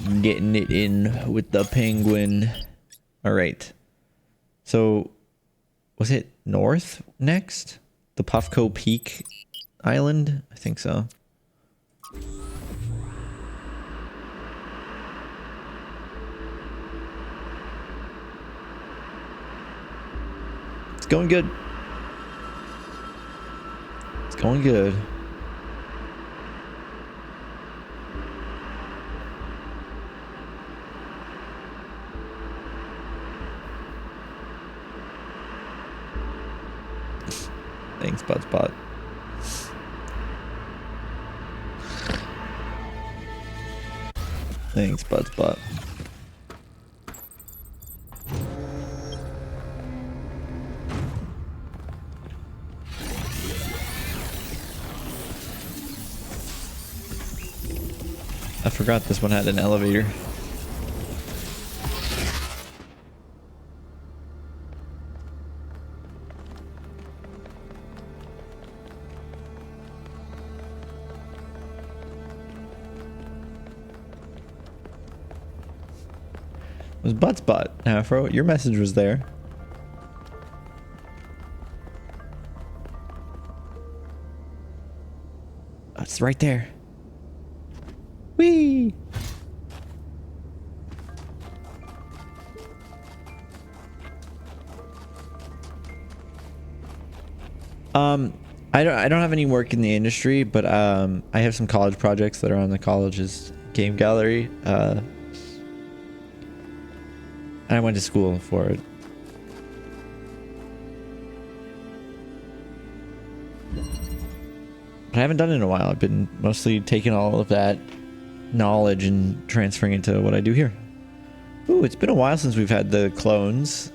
[SPEAKER 1] I'm getting it in with the penguin. All right. So, was it north next? The Puffco Peak Island? I think so. It's going good. It's going good. Thanks, Budspot. Thanks, Budspot. I forgot this one had an elevator. It was Buttspot, Afro. Your message was there. Oh, it's right there. Whee! I don't have any work in the industry, but I have some college projects that are on the college's game gallery. I went to school for it. But I haven't done it in a while. I've been mostly taking all of that knowledge and transferring it to what I do here. Ooh, it's been a while since we've had the clones.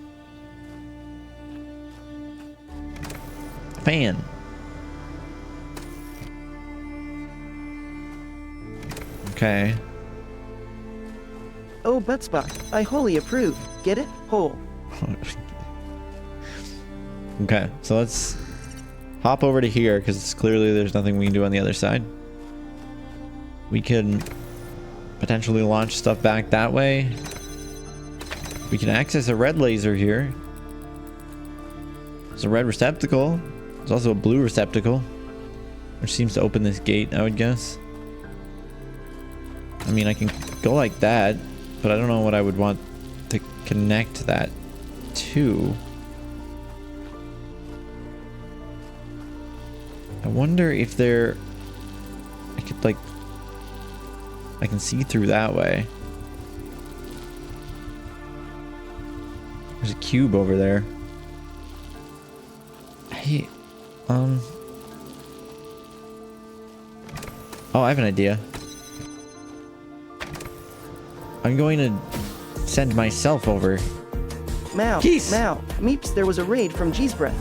[SPEAKER 1] Fan. Okay.
[SPEAKER 2] Oh, Buttspot, I wholly approve. Get it? Whole.
[SPEAKER 1] Okay, so let's hop over to here because clearly there's nothing we can do on the other side. We can potentially launch stuff back that way. We can access a red laser here. There's a red receptacle. There's also a blue receptacle, which seems to open this gate, I would guess. I mean, I can go like that, but I don't know what I would want to connect that to. I wonder if there... I could, like... I can see through that way. There's a cube over there. Hey, oh, I have an idea. I'm going to send myself over.
[SPEAKER 2] Mao,
[SPEAKER 1] Geese.
[SPEAKER 2] Mao, Meeps, there was a raid from G's Breath.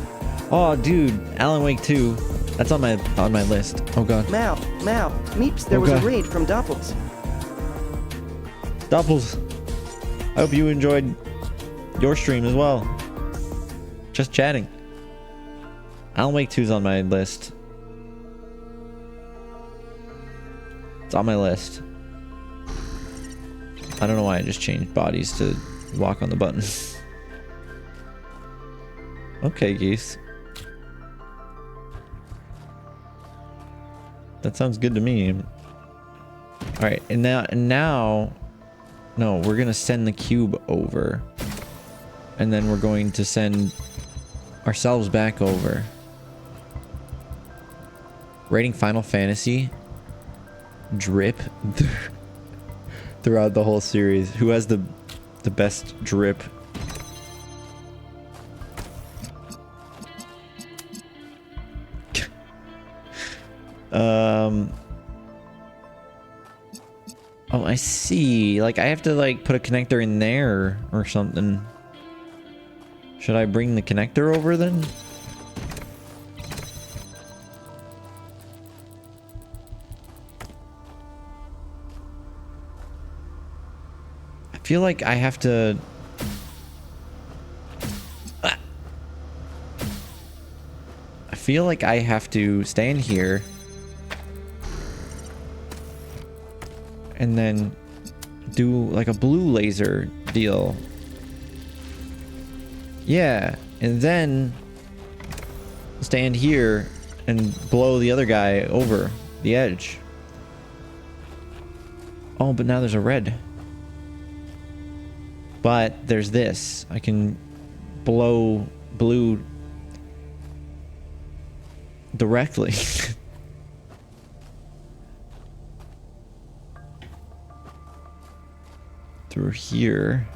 [SPEAKER 1] Oh, dude, Alan Wake 2. That's on my list. Oh god.
[SPEAKER 2] Mao, Meeps, there was
[SPEAKER 1] God.
[SPEAKER 2] a raid from Doppels.
[SPEAKER 1] Doppels. I hope you enjoyed your stream as well. Just chatting. Alan Wake 2's on my list. It's on my list. I don't know why I just changed bodies to walk on the button. Okay, geese. That sounds good to me. Alright, and now... No, we're gonna send the cube over. And then we're going to send ourselves back over. Rating Final Fantasy. Drip. Throughout the whole series. Who has the best drip? Oh, I see. Like, I have to, like, put a connector in there or something. Should I bring the connector over then? I feel like I have to... I feel like I have to stand here. And then do like a blue laser deal. Yeah, and then stand here and blow the other guy over the edge. Oh, but now there's a red. But there's this. I can blow blue directly. Through here.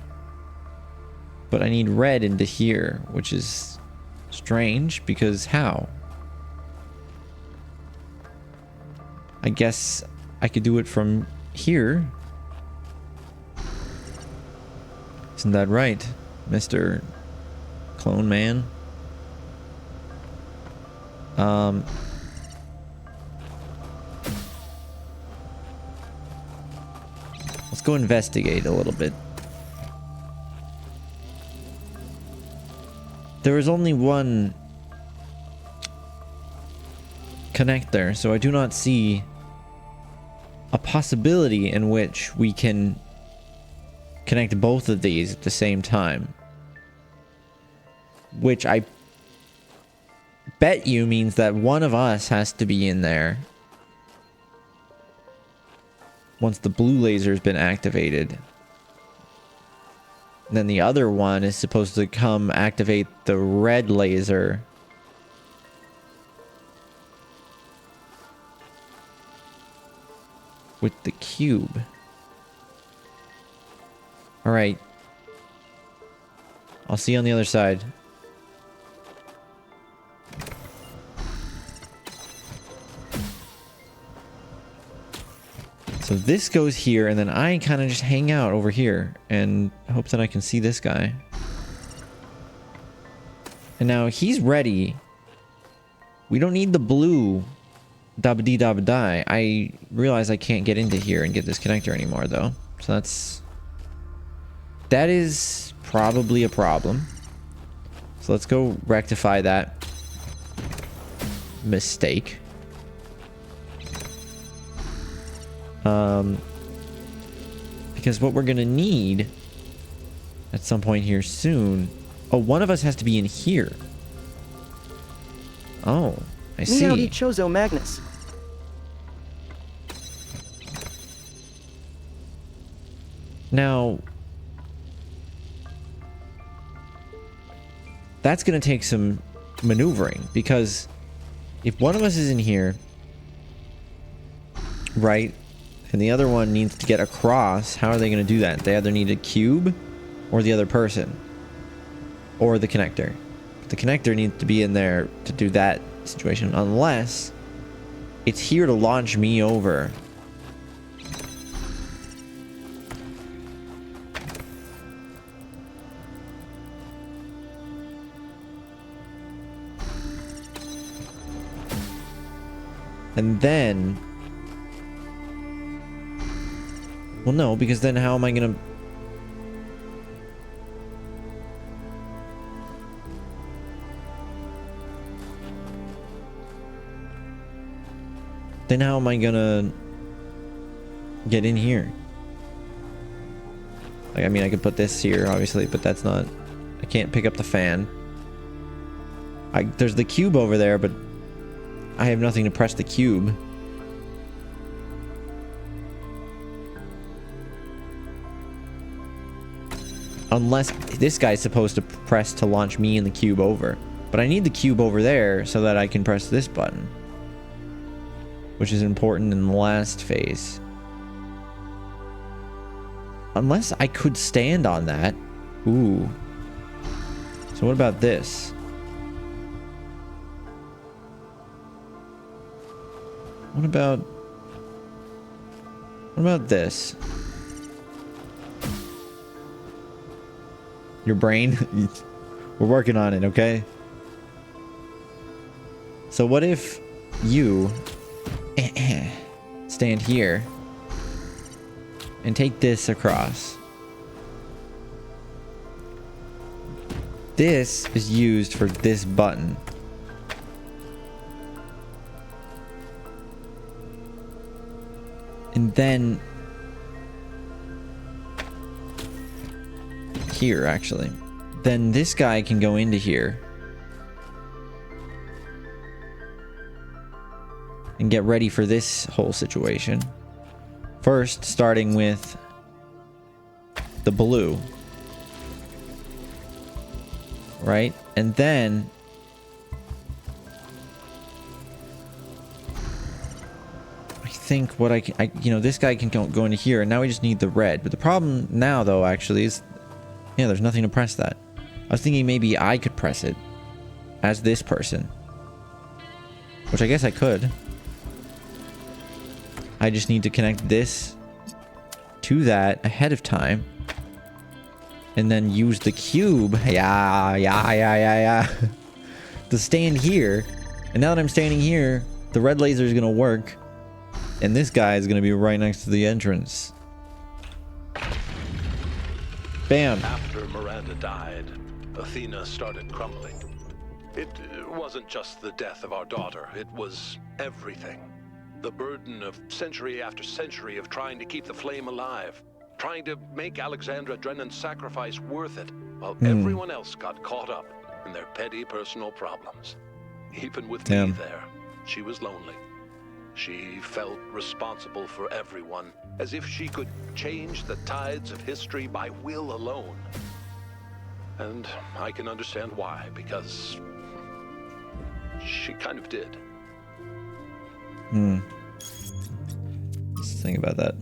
[SPEAKER 1] But I need red into here, which is strange because how? I guess I could do it from here. Isn't that right, Mr. Clone Man? Let's go investigate a little bit. There is only one connector, so I do not see a possibility in which we can connect both of these at the same time. Which I bet you means that one of us has to be in there once the blue laser's been activated. And then the other one is supposed to come activate the red laser. With the cube. Alright. I'll see you on the other side. So this goes here, and then I kind of just hang out over here and hope that I can see this guy. And now he's ready. We don't need the blue dabba-dee dabba-die. I realize I can't get into here and get this connector anymore, though. So that is probably a problem. So let's go rectify that mistake. Because what we're gonna need at some point here soon. Oh, one of us has to be in here. Oh, I see.
[SPEAKER 2] Meowdy Chozo Magnus.
[SPEAKER 1] Now, that's gonna take some maneuvering, because if one of us is in here, right, and the other one needs to get across, how are they going to do that? They either need a cube or the other person or the connector. The connector needs to be in there to do that situation, unless it's here to launch me over. And then... well, no, because then how am I gonna... then how am I gonna get in here? Like, I mean, I could put this here, obviously, but that's not... I can't pick up the fan. There's the cube over there, but I have nothing to press the cube. Unless this guy's supposed to press to launch me and the cube over. But I need the cube over there so that I can press this button, which is important in the last phase. Unless I could stand on that. Ooh. So what about this? What about this? Your brain? We're working on it, okay? So what if you stand here and take this across? This is used for this button. And then here, actually. Then this guy can go into here and get ready for this whole situation. First, starting with the blue. Right? And then I think what you know, this guy can go into here, and now we just need the red. But the problem now, though, actually, is, yeah, there's nothing to press that. I was thinking maybe I could press it as this person, which I guess I could. I just need to connect this to that ahead of time, and then use the cube, to stand here. And now that I'm standing here, the red laser is gonna work, and this guy is gonna be right next to the entrance. Bam.
[SPEAKER 3] After Miranda died, Athena started crumbling. It wasn't just the death of our daughter, it was everything. The burden of century after century of trying to keep the flame alive, trying to make Alexandra Drennan's sacrifice worth it, while everyone else got caught up in their petty personal problems. Even with me there, she was lonely. She felt responsible for everyone, as if she could change the tides of history by will alone. And I can understand why, because she kind of did.
[SPEAKER 1] Let's think about that.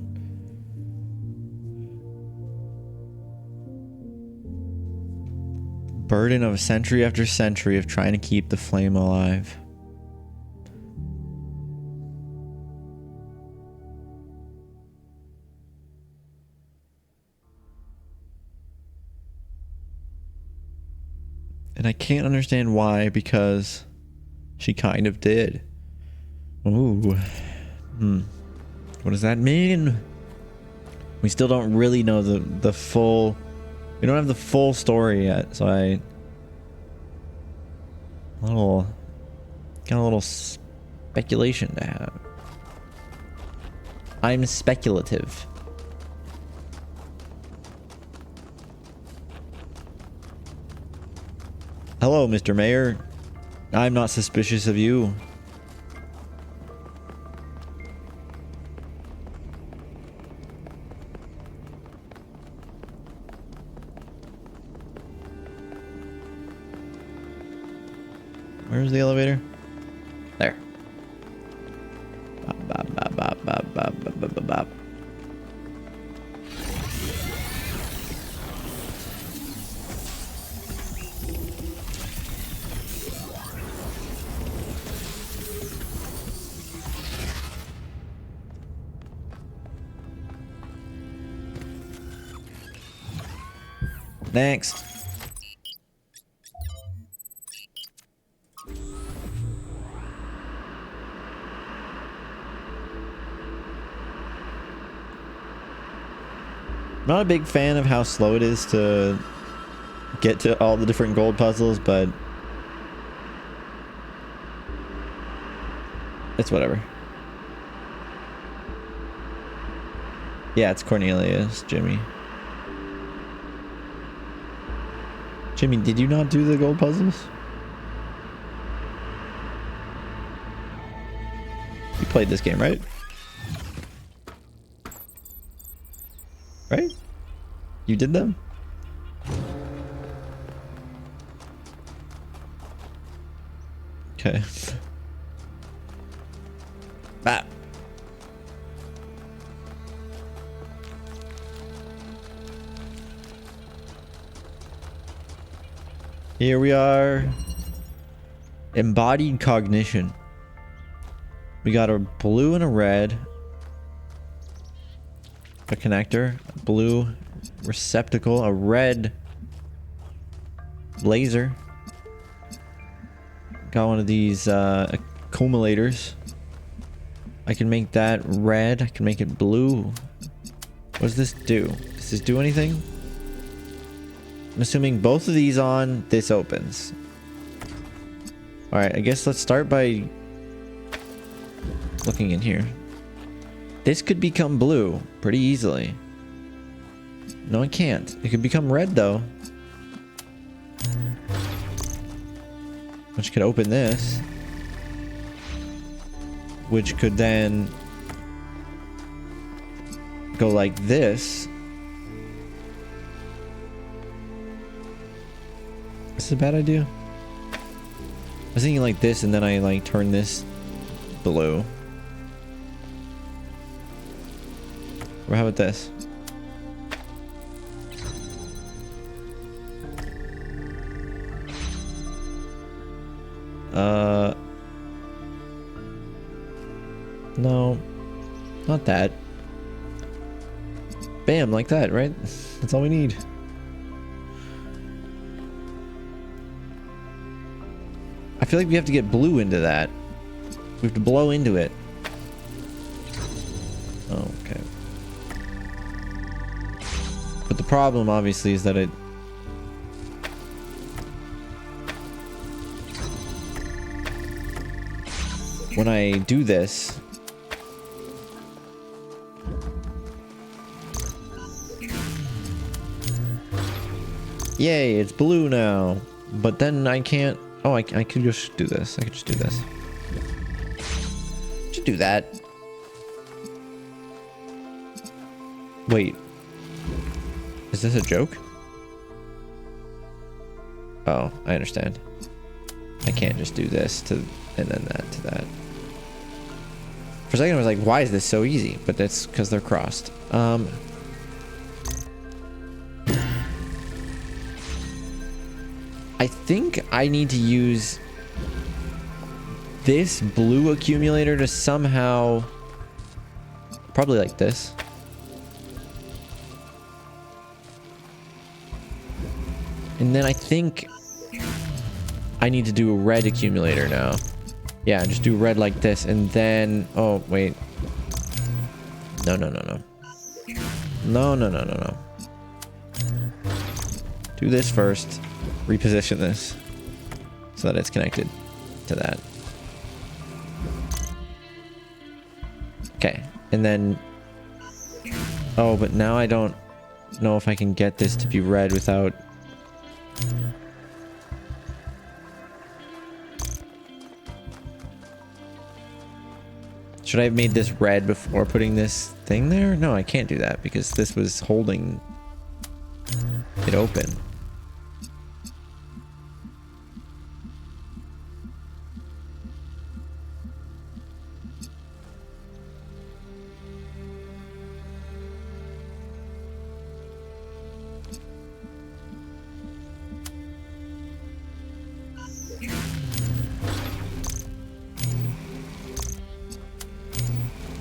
[SPEAKER 1] Burden of century after century of trying to keep the flame alive. And I can't understand why, because she kind of did. Ooh. What does that mean? We still don't really know the full... We don't have the full story yet, so got a little speculation to have. I'm speculative. Hello, Mr. Mayor. I'm not suspicious of you. Where's the elevator? There. Bop, bop, bop, bop, bop, bop, bop, bop, bop, bop. Next. I'm not a big fan of how slow it is to get to all the different gold puzzles, but it's whatever. Yeah, it's Cornelius, Jimmy. Jimmy, did you not do the gold puzzles? You played this game, right? Right? You did them? Okay. Bap. Here we are. Embodied cognition. We got a blue and a red. A connector. A blue receptacle. A red laser. Got one of these accumulators. I can make that red. I can make it blue. What does this do? Does this do anything? I'm assuming both of these on, this opens. Alright, I guess let's start by looking in here. This could become blue pretty easily. No, it can't. It could become red though. Which could open this. Which could then go like this. Is this a bad idea? I was thinking like this and then I like turn this blue. Or how about this? No, not that. Bam, like that, right? That's all we need. I feel like we have to get blue into that. We have to blow into it. Oh, okay. But the problem, obviously, is that it... When I do this... Yay, it's blue now. But then I can't... Oh, I could just do this. I could just do this. Just do that. Wait. Is this a joke? Oh, I understand. I can't just do this to... and then that to that. For a second I was like, why is this so easy? But that's because they're crossed. I think I need to use this blue accumulator to somehow... Probably like this. And then I think I need to do a red accumulator now. Yeah, just do red like this, and then... Oh, wait. No. No. Do this first. Reposition this. So that it's connected to that. Okay, and then... Oh, but now I don't know if I can get this to be red without... Should I have made this red before putting this thing there? No, I can't do that because this was holding it open.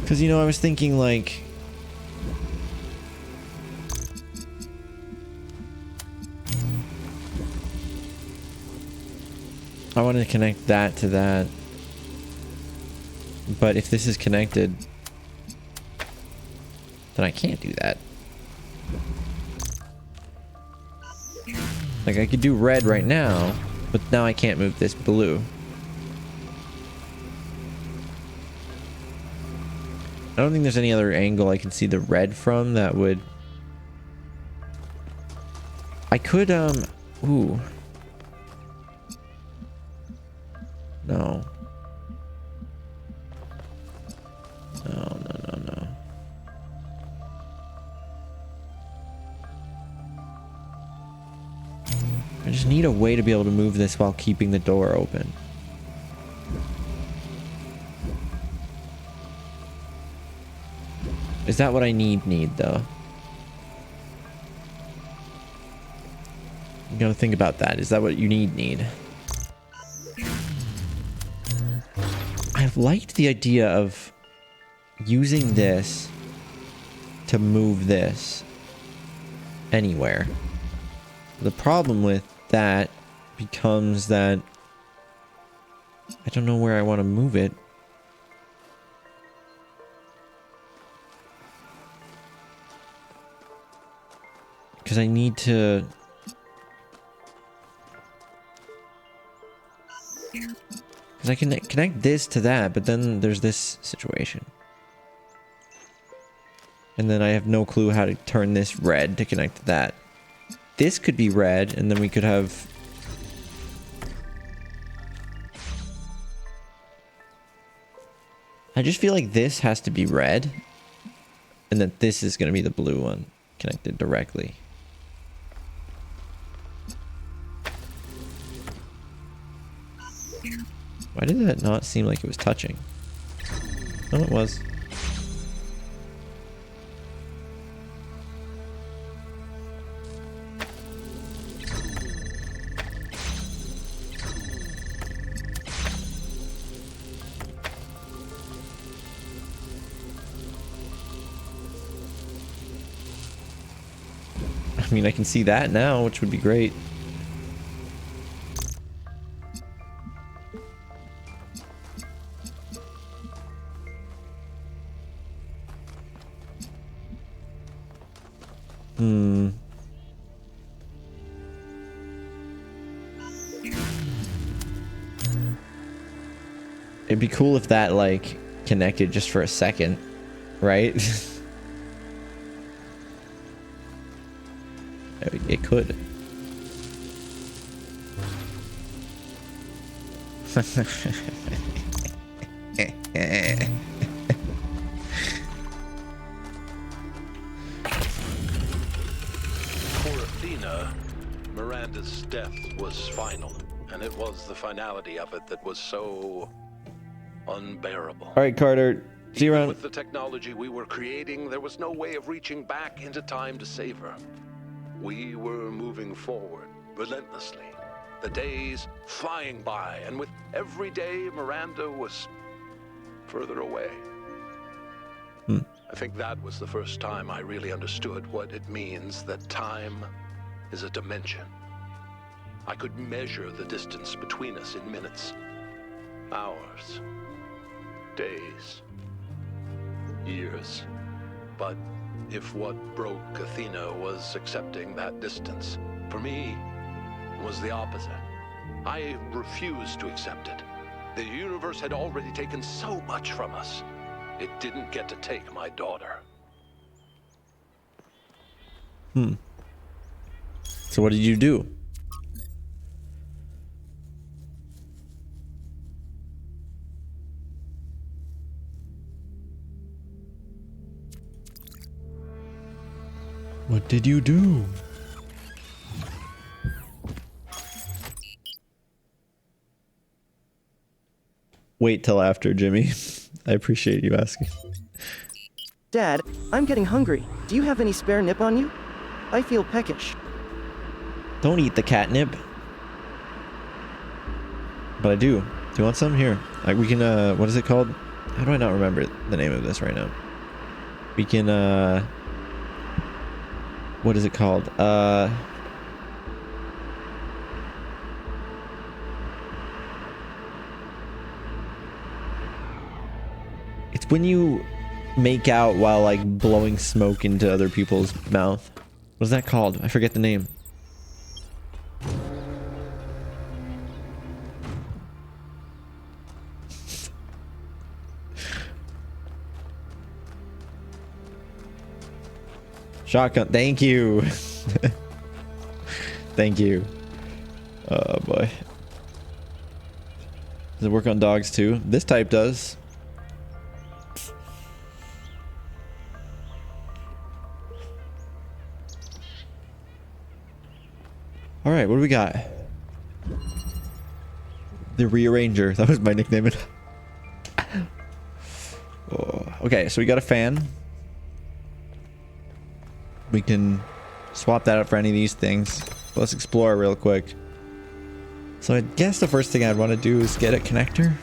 [SPEAKER 1] Because, you know, I was thinking, like... I want to connect that to that. But if this is connected... then I can't do that. Like, I could do red right now, but now I can't move this blue. I don't think there's any other angle I can see the red from that would... I could, ooh. No. No. I just need a way to be able to move this while keeping the door open. Is that what I need though? You gotta think about that. Is that what you need? I've liked the idea of using this to move this anywhere. The problem with that becomes that I don't know where I want to move it. Because I need to... Because I can connect this to that, but then there's this situation. And then I have no clue how to turn this red to connect to that. This could be red, and then we could have... I just feel like this has to be red, and that this is going to be the blue one connected directly. Why did that not seem like it was touching? Oh, it was. I mean, I can see that now, which would be great. It'd be cool if that, like, connected just for a second, right? It could.
[SPEAKER 3] Miranda's death was final, and it was the finality of it that was so unbearable.
[SPEAKER 1] All right, Carter. See you around.
[SPEAKER 3] With the technology we were creating, there was no way of reaching back into time to save her. We were moving forward relentlessly, the days flying by, and with every day, Miranda was further away. I think that was the first time I really understood what it means that time is a dimension. I could measure the distance between us in minutes, hours, days, years. But if what broke Athena was accepting that distance, for me, it was the opposite. I refused to accept it. The universe had already taken so much from us. It didn't get to take my daughter.
[SPEAKER 1] So what did you do? What did you do? Wait till after, Jimmy. I appreciate you asking.
[SPEAKER 2] Dad, I'm getting hungry. Do you have any spare nip on you? I feel peckish.
[SPEAKER 1] Don't eat the catnip. But I do. Do you want some? Here. We can, what is it called? How do I not remember the name of this right now? We can, what is it called? It's when you make out while like blowing smoke into other people's mouth. What is that called? I forget the name. Shotgun. Thank you. Thank you. Oh boy. Does it work on dogs too? This type does. All right, what do we got? The rearranger. That was my nickname. Oh, okay, so we got a fan. We can swap that out for any of these things. Let's explore real quick. So I guess the first thing I'd want to do is get a connector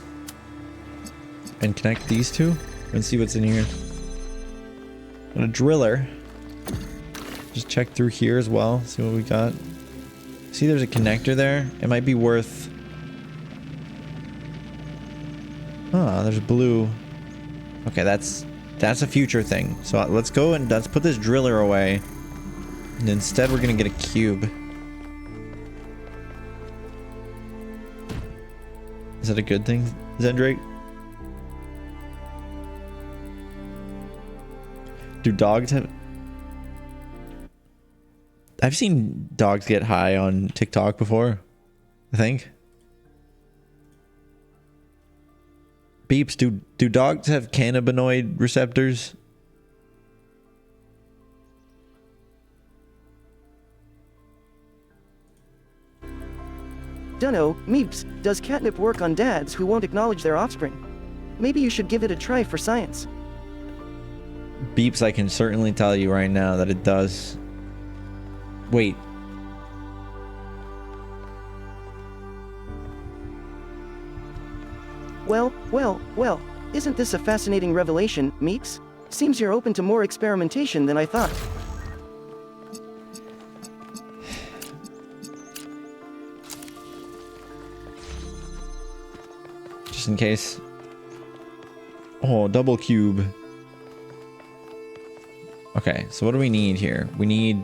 [SPEAKER 1] and connect these two and see what's in here. And a driller. Just check through here as well. See what we got. See, there's a connector there. It might be worth. Ah, there's blue. Okay, that's a future thing. So let's go and let's put this driller away. And instead, we're gonna get a cube. Is that a good thing, Zendrake? Do dogs have... I've seen dogs get high on TikTok before, I think. Beeps, do dogs have cannabinoid receptors?
[SPEAKER 2] Dunno, Meeps, does catnip work on dads who won't acknowledge their offspring? Maybe you should give it a try for science.
[SPEAKER 1] Beeps, I can certainly tell you right now that it does. Wait.
[SPEAKER 2] Well, isn't this a fascinating revelation, Meeps? Seems you're open to more experimentation than I thought.
[SPEAKER 1] Just in case. Oh, double cube. Okay, so what do we need here? We need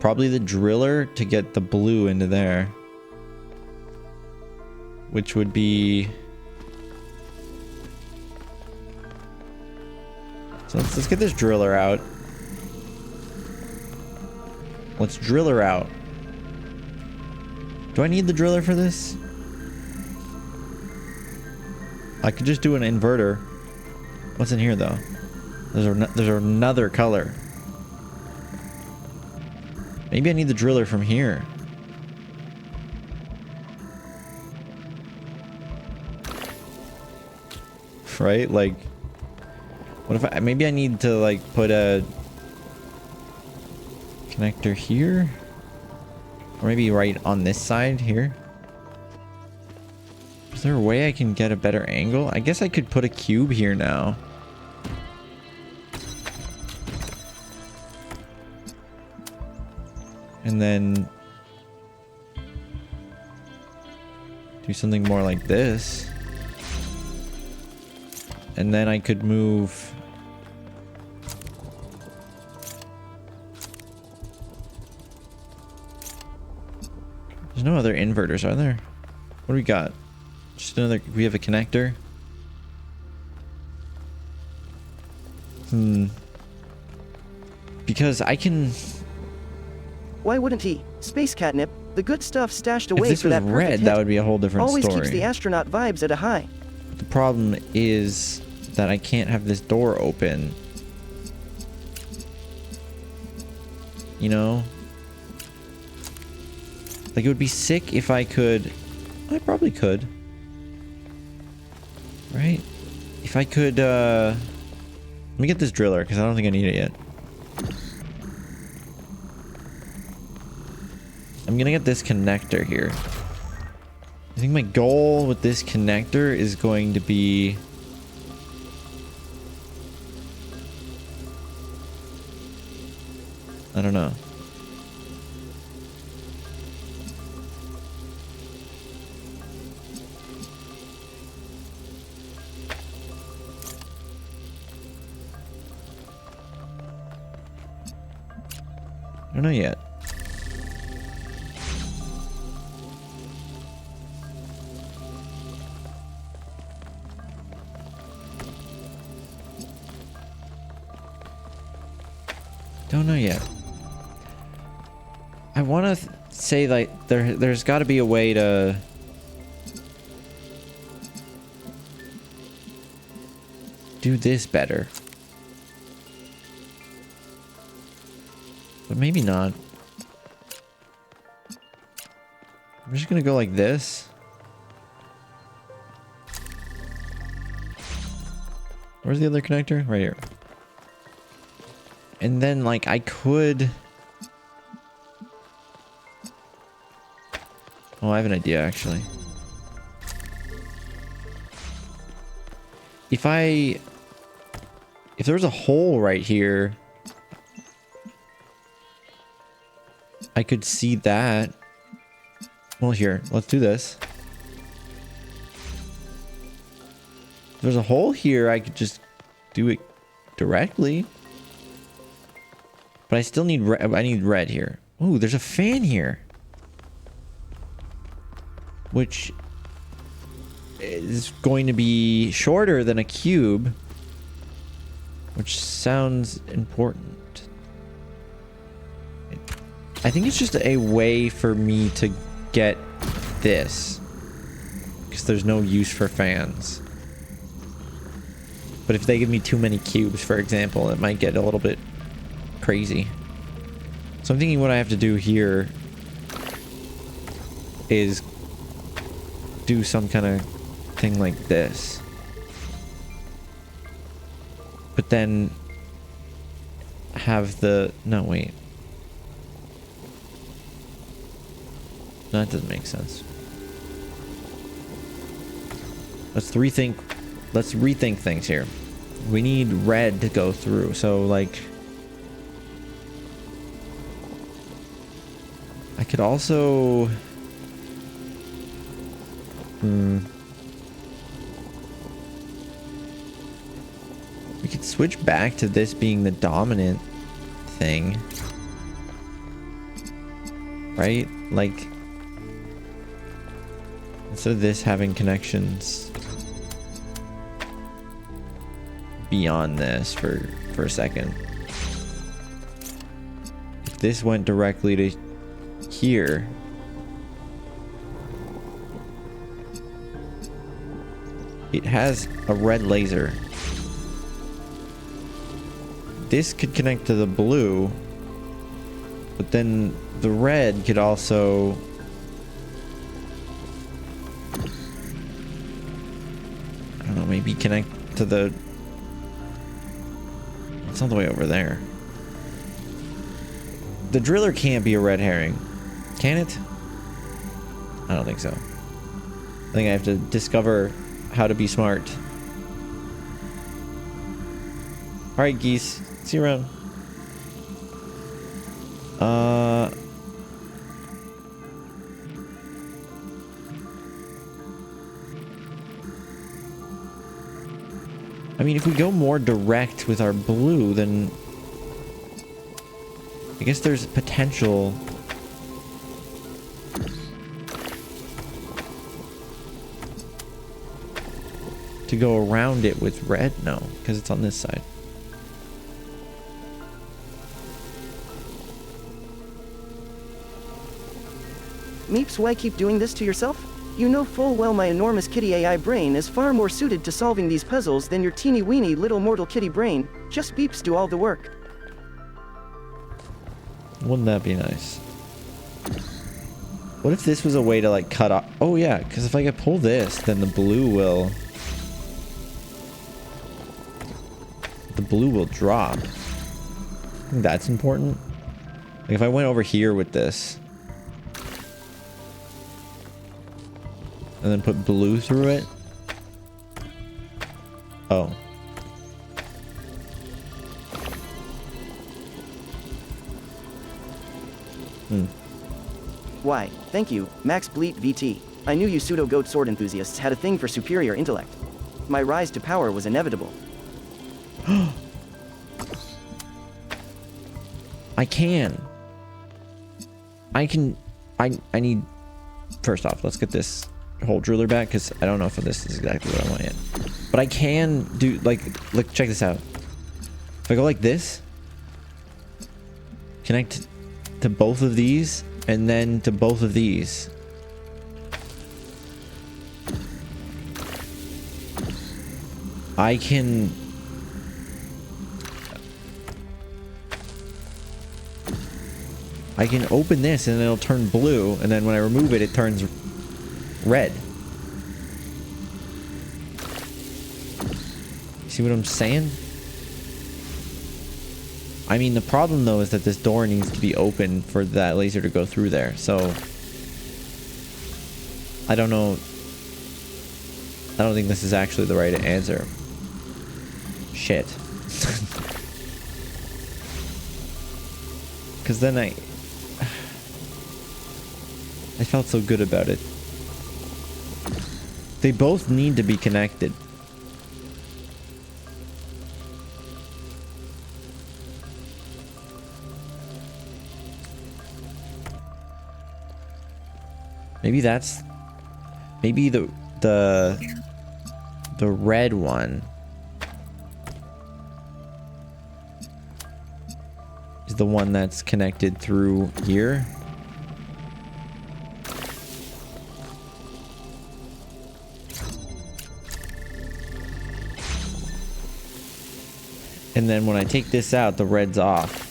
[SPEAKER 1] probably the driller to get the blue into there, which would be... So let's get this driller out. Let's driller out. Do I need the driller for this? I could just do an inverter. What's in here though? There's another color. Maybe I need the driller from here. Right? Like, what if maybe I need to like put a connector here? Or maybe right on this side here? Is there a way I can get a better angle? I guess I could put a cube here now. And then do something more like this. And then I could move... There's no other inverters, are there? What do we got? Just another... We have a connector. Because I can...
[SPEAKER 2] Why wouldn't he? Space catnip, the good stuff stashed
[SPEAKER 1] If
[SPEAKER 2] away
[SPEAKER 1] this
[SPEAKER 2] for
[SPEAKER 1] was
[SPEAKER 2] that perfect
[SPEAKER 1] red,
[SPEAKER 2] hit.
[SPEAKER 1] that would be a whole different
[SPEAKER 2] Always
[SPEAKER 1] story.
[SPEAKER 2] keeps the astronaut vibes at a high.
[SPEAKER 1] The problem is that I can't have this door open. You know? Like, it would be sick if I could... I probably could. Right? If I could, Let me get this driller, because I don't think I need it yet. I'm gonna get this connector here. I think my goal with this connector is going to be... I don't know. I don't know yet. Don't know yet. I want to say like there's got to be a way to do this better. But maybe not. I'm just gonna go like this. Where's the other connector? Right here. And then, like, I could... Oh, I have an idea, actually. If there was a hole right here, I could see that. Well, here, let's do this. If there's a hole here, I could just do it directly. But I still need red. I need red here. Ooh, there's a fan here. Which is going to be shorter than a cube. Which sounds important. I think it's just a way for me to get this. Because there's no use for fans. But if they give me too many cubes, for example, it might get a little bit crazy. So I'm thinking what I have to do here is do some kind of thing like this. But then have the... No, wait. No, that doesn't make sense. Let's rethink things here. We need red to go through. So, like... I could also... We could switch back to this being the dominant thing. Right? Like... Instead of this having connections beyond this for a second. If this went directly to here, it has a red laser. This could connect to the blue, but then the red could also... I don't know, maybe connect to the... It's all the way over there. The driller can't be a red herring. Can it? I don't think so. I think I have to discover how to be smart. Alright, geese. See you around. I mean, if we go more direct with our blue, then I guess there's potential to go around it with red. No, because it's on this side.
[SPEAKER 2] Meeps, why keep doing this to yourself? You know full well my enormous kitty AI brain is far more suited to solving these puzzles than your teeny weeny little mortal kitty brain. Just beeps do all the work.
[SPEAKER 1] Wouldn't that be nice? What if this was a way to like cut off? Oh yeah, because if I could pull this, then the blue will drop. I think that's important. Like if I went over here with this and then put blue through it. Oh.
[SPEAKER 2] Why, thank you, Max Bleat VT. I knew you pseudo-goat sword enthusiasts had a thing for superior intellect. My rise to power was inevitable.
[SPEAKER 1] I need, first off, let's get this whole driller back, because I don't know if this is exactly what I want yet. But I can do, like, look, check this out. If I go like this, connect to both of these, and then to both of these. I can open this and it'll turn blue, and then when I remove it, it turns red. See what I'm saying? I mean, the problem though is that this door needs to be open for that laser to go through there. So I don't know. I don't think this is actually the right answer. Shit. Because then I felt so good about it. They both need to be connected. Maybe that's... Maybe the red one is the one that's connected through here. And then when I take this out, the red's off.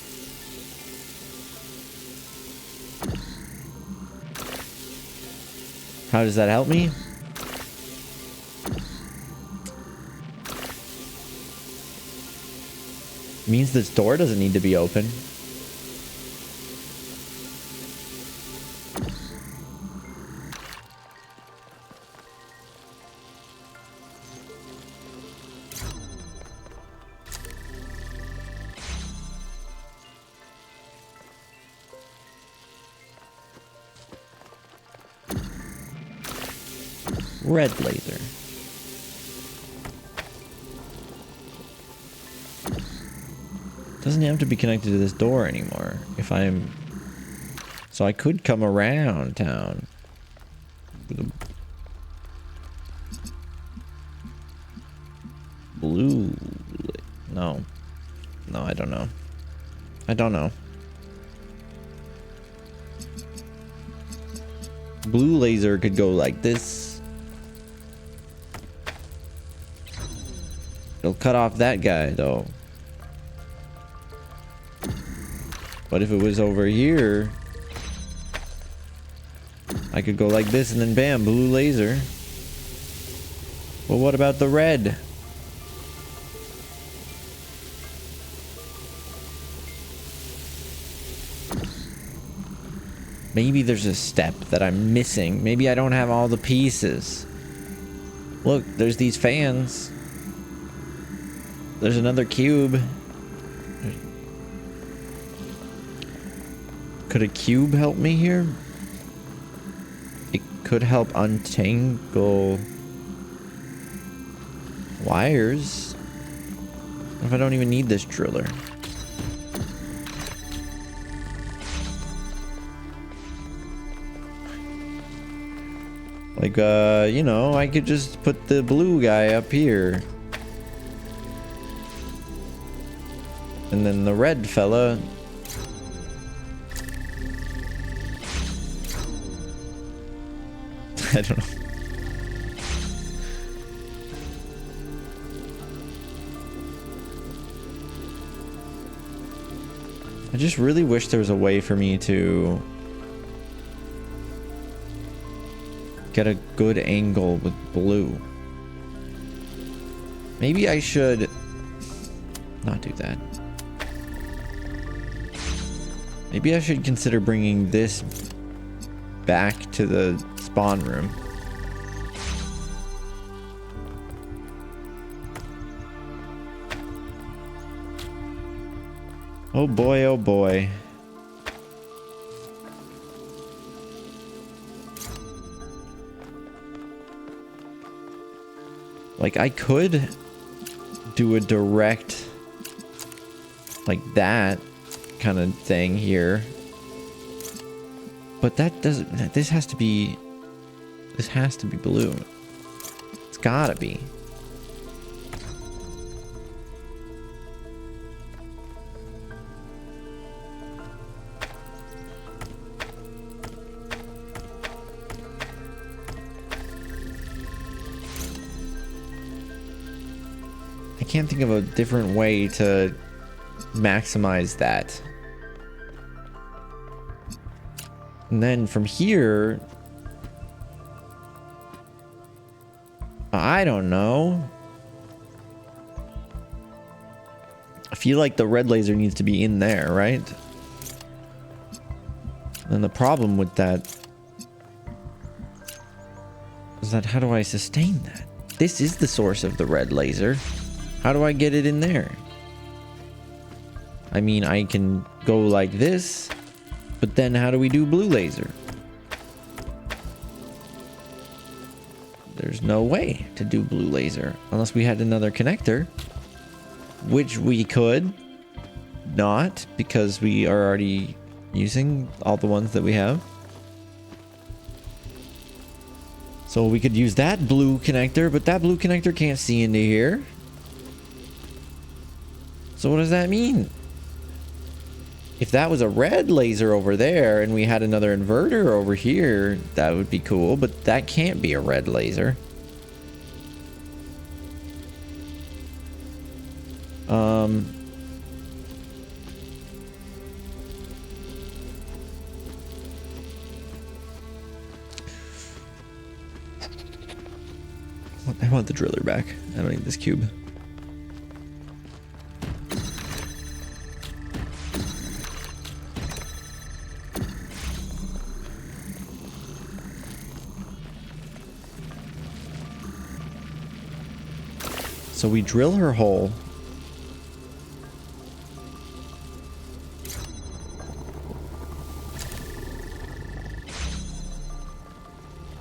[SPEAKER 1] How does that help me? Means this door doesn't need to be open. Red laser. Doesn't have to be connected to this door anymore if I'm... So I could come around town. With a blue... No. No, I don't know. I don't know. Blue laser could go like this. It'll cut off that guy, though. But if it was over here, I could go like this and then bam, blue laser. Well, what about the red? Maybe there's a step that I'm missing. Maybe I don't have all the pieces. Look, there's these fans. There's another cube. Could a cube help me here? It could help untangle wires. If I don't even need this driller? Like, you know, I could just put the blue guy up here. And then the red fella. I don't know. I just really wish there was a way for me to get a good angle with blue. Maybe I should not do that. Maybe I should consider bringing this back to the spawn room. Oh boy, oh boy. Like, I could do a direct, like that kind of thing here. But that doesn't, this has to be blue. It's gotta be. I can't think of a different way to maximize that. And then from here, I don't know. I feel like the red laser needs to be in there, right? And the problem with that is that how do I sustain that? This is the source of the red laser. How do I get it in there? I mean, I can go like this, but then how do we do blue laser? There's no way to do blue laser unless we had another connector, which we could not because we are already using all the ones that we have. So we could use that blue connector, but that blue connector can't see into here. So what does that mean? If that was a red laser over there and we had another inverter over here, that would be cool, but that can't be a red laser. I want the driller back. I don't need this cube. So we drill her hole.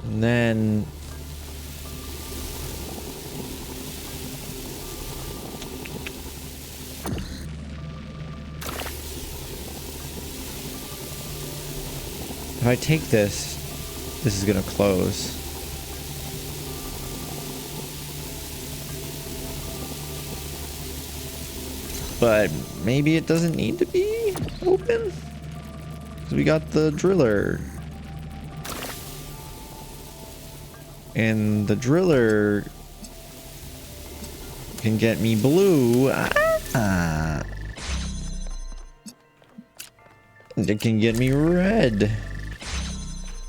[SPEAKER 1] And then if I take this, this is gonna close. But maybe it doesn't need to be open because we got the driller. And the driller can get me blue. It can get me red.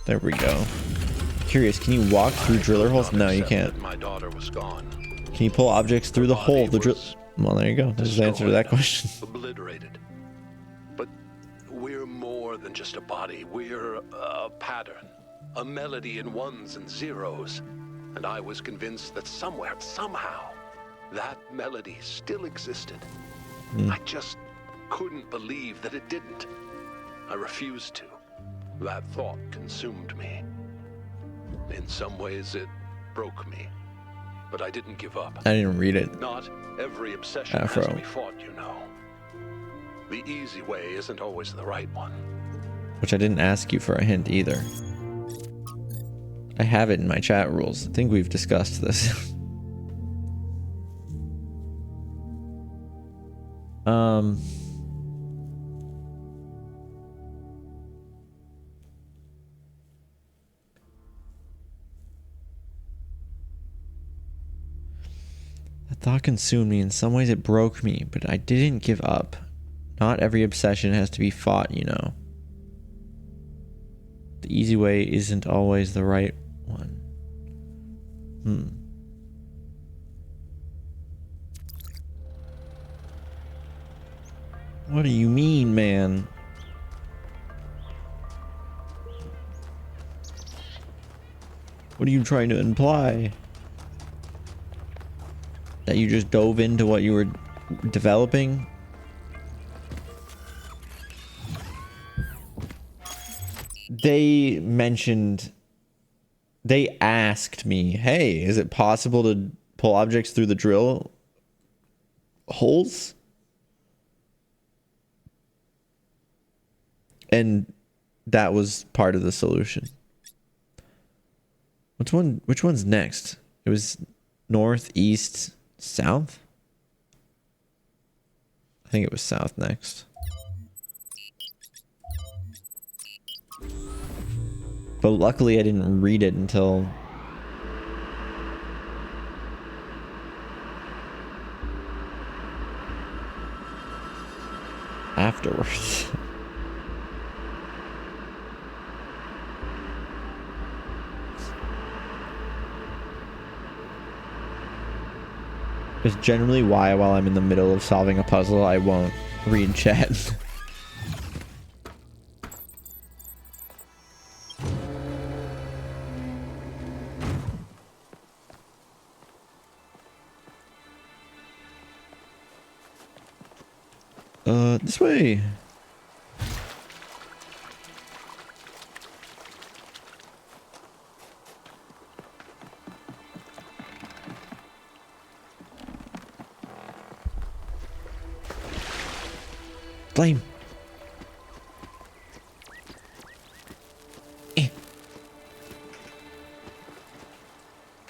[SPEAKER 1] There we go. Curious, can you walk through driller holes? No, you can't.
[SPEAKER 3] My daughter was gone.
[SPEAKER 1] Can you pull objects through the hole of the drill? Well, there you go. There's the answer to that question.
[SPEAKER 3] Obliterated. But we're more than just a body. We're a pattern. A melody in ones and zeros. And I was convinced that somewhere, somehow, that melody still existed. I just couldn't believe that it didn't. I refused to. That thought consumed me. In some ways, it broke me. but I didn't give up.
[SPEAKER 1] I didn't read it.
[SPEAKER 3] Not every obsession has to be fought, you know. The easy way isn't always the right one.
[SPEAKER 1] Which I didn't ask you for a hint either. I have it in my chat rules. I think we've discussed this. The thought consumed me. In some ways it broke me, but I didn't give up. Not every obsession has to be fought, you know. The easy way isn't always the right one. What do you mean, man? What are you trying to imply? That you just dove into what you were developing? They asked me, hey, is it possible to pull objects through the drill holes? And that was part of the solution. Which one's next? It was north, east, south? I think it was south next. But luckily I didn't read it until afterwards. It's generally why while I'm in the middle of solving a puzzle, I won't read chat. This way. Flame.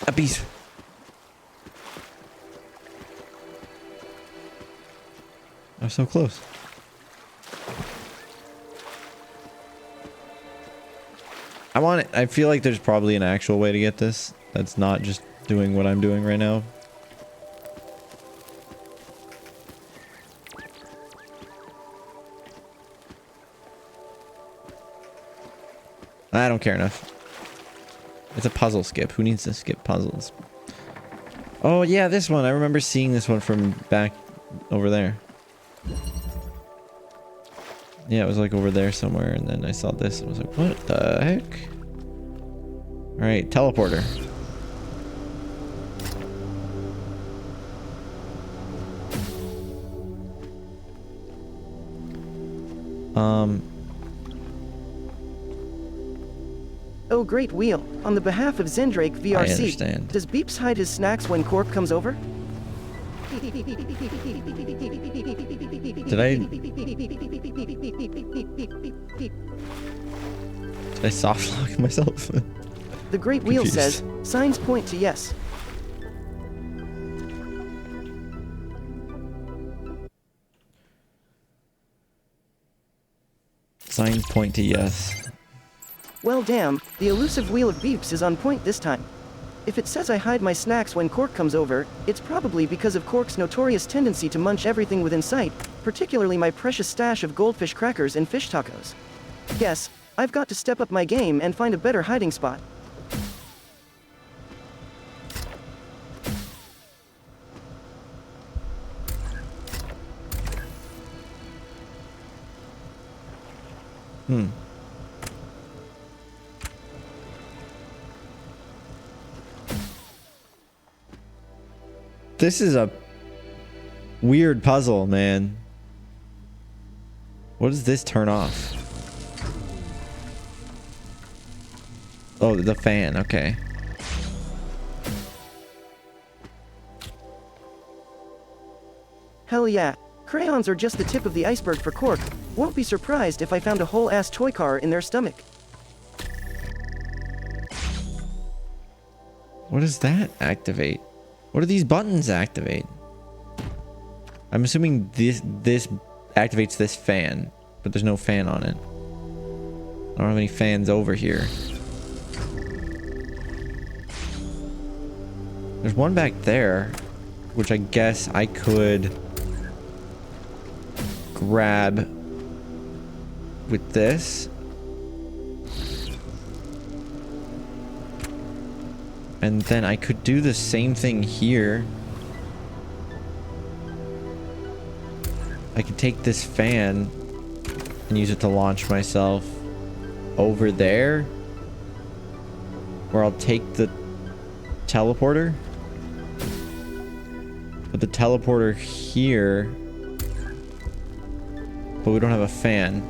[SPEAKER 1] A beast. I'm so close. I want it. I feel like there's probably an actual way to get this. That's not just doing what I'm doing right now. I don't care enough. It's a puzzle skip. Who needs to skip puzzles? Oh yeah, this one. I remember seeing this one from back over there. Yeah, it was like over there somewhere, and then I saw this and I was like, what the heck? Alright, teleporter.
[SPEAKER 2] Oh, great wheel. On the behalf of Zendrake VRC,
[SPEAKER 1] I understand.
[SPEAKER 2] Does Beeps hide his snacks when Corp comes over?
[SPEAKER 1] Did I soft lock myself?
[SPEAKER 2] The great wheel says, signs point to yes.
[SPEAKER 1] Signs point to yes.
[SPEAKER 2] Well damn, the elusive wheel of Beeps is on point this time. If it says I hide my snacks when Cork comes over, it's probably because of Cork's notorious tendency to munch everything within sight, particularly my precious stash of goldfish crackers and fish tacos. Yes, I've got to step up my game and find a better hiding spot.
[SPEAKER 1] This is a weird puzzle, man. What does this turn off? Oh, the fan, okay.
[SPEAKER 2] Hell yeah. Crayons are just the tip of the iceberg for Cork. Won't be surprised if I found a whole-ass toy car in their stomach.
[SPEAKER 1] What does that activate? What do these buttons activate? I'm assuming this activates this fan, but there's no fan on it. I don't have any fans over here. There's one back there, which I guess I could grab with this. And then I could do the same thing here. I could take this fan and use it to launch myself over there. Where I'll take the teleporter. Put the teleporter here. But we don't have a fan.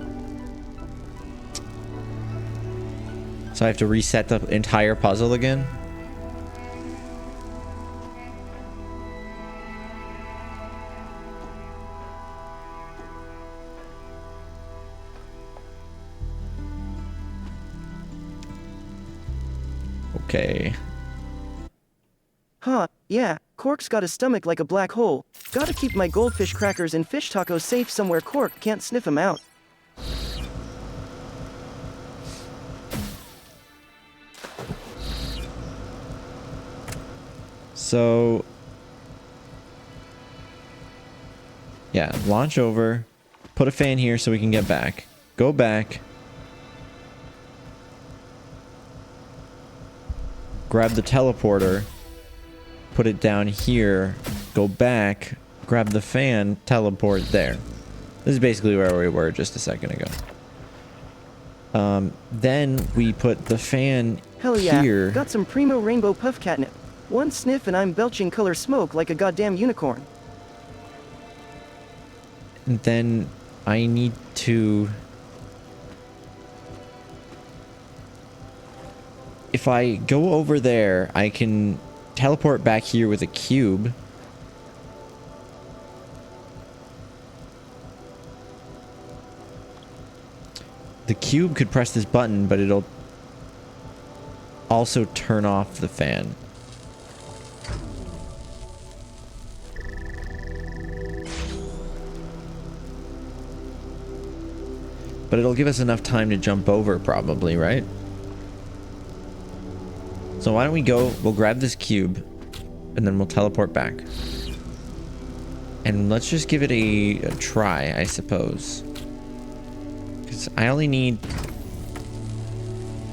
[SPEAKER 1] So I have to reset the entire puzzle again. Okay.
[SPEAKER 2] Huh, yeah, Cork's got a stomach like a black hole. Gotta keep my goldfish crackers and fish tacos safe somewhere Cork can't sniff them out.
[SPEAKER 1] So... yeah, launch over. Put a fan here so we can get back. Go back. Grab the teleporter. Put it down here. Go back. Grab the fan. Teleport there. This is basically where we were just a second ago. Then we put the fan
[SPEAKER 2] Hell yeah,
[SPEAKER 1] here.
[SPEAKER 2] got some primo rainbow puff catnip. One sniff and I'm belching color smoke like a goddamn unicorn.
[SPEAKER 1] And then I need to... if I go over there, I can teleport back here with a cube. The cube could press this button, but it'll also turn off the fan. But it'll give us enough time to jump over, probably, right? So why don't we go, we'll grab this cube, and then we'll teleport back. And let's just give it a try, I suppose. Because I only need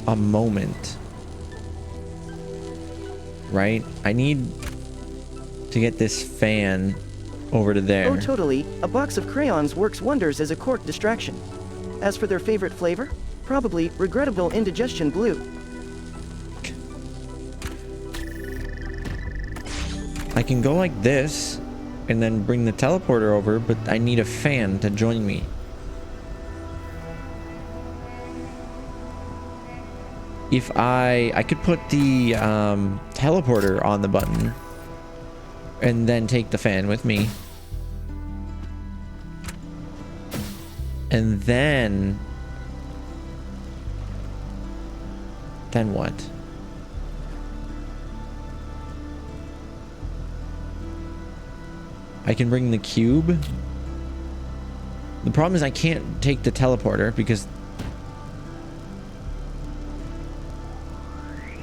[SPEAKER 1] a moment. Right? I need to get this fan over to there.
[SPEAKER 2] Oh totally, a box of crayons works wonders as a Cork distraction. As for their favorite flavor? Probably regrettable indigestion blue.
[SPEAKER 1] I can go like this and then bring the teleporter over, but I need a fan to join me. If I could put the teleporter on the button and then take the fan with me. And then what? I can bring the cube. The problem is I can't take the teleporter because...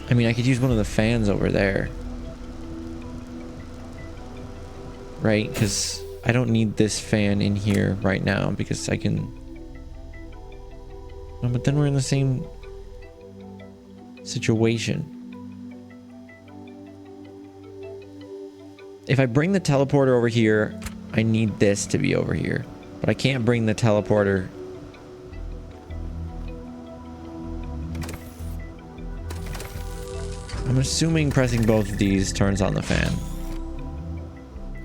[SPEAKER 1] I mean, I could use one of the fans over there. Right? Because I don't need this fan in here right now because I can... No, but then we're in the same situation. If I bring the teleporter over here, I need this to be over here. But I can't bring the teleporter. I'm assuming pressing both of these turns on the fan.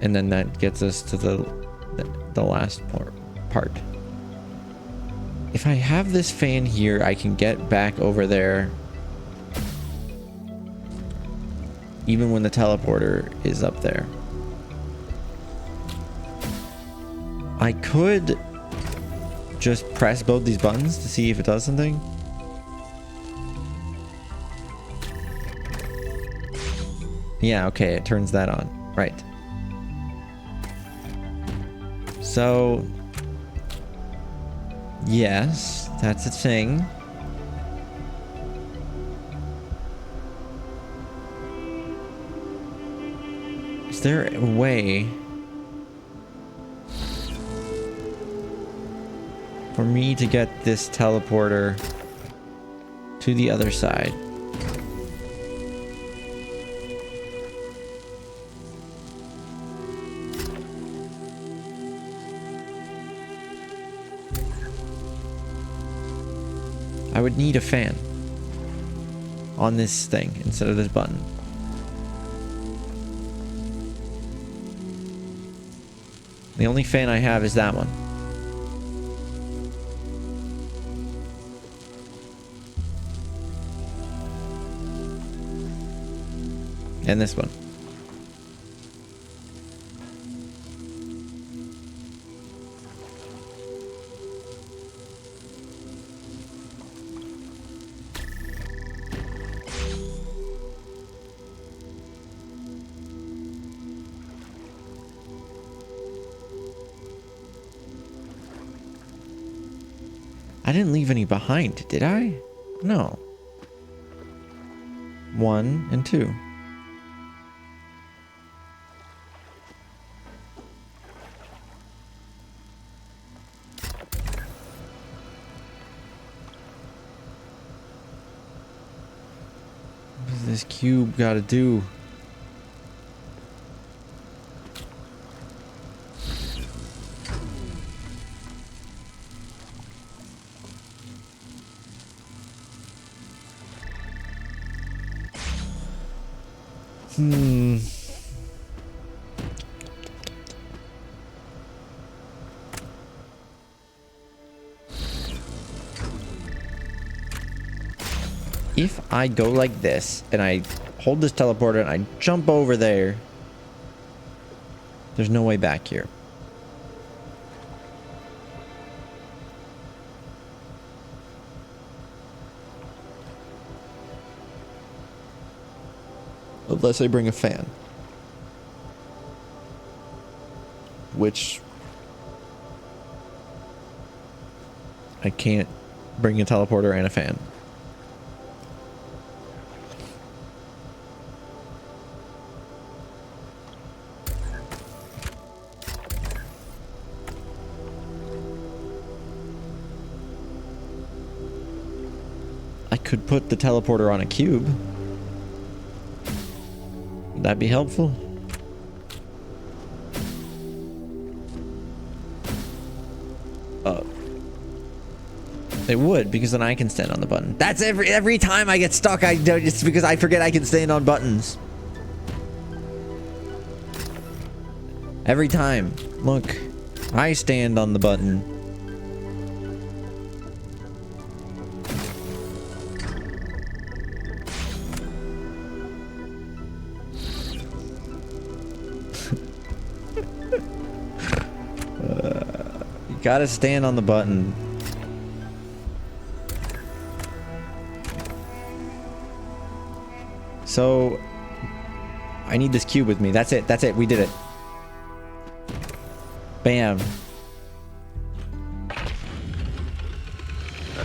[SPEAKER 1] And then that gets us to the last part. If I have this fan here, I can get back over there. Even when the teleporter is up there. I could just press both these buttons to see if it does something. Yeah, okay, it turns that on. Right. So, yes, that's a thing. Is there a way for me to get this teleporter to the other side? I would need a fan on this thing instead of this button. The only fan I have is that one. And this one. I didn't leave any behind, did I? No. 1 and 2. What does this cube gotta do? If I go like this and I hold this teleporter and I jump over there, there's no way back here. Unless I bring a fan. Which I can't bring a teleporter and a fan. I could put the teleporter on a cube. Would that be helpful? It would, because then I can stand on the button. That's every time I get stuck, it's because I forget I can stand on buttons. Every time. Look, I stand on the button. You gotta stand on the button. So, I need this cube with me. That's it. That's it. We did it. Bam.
[SPEAKER 3] At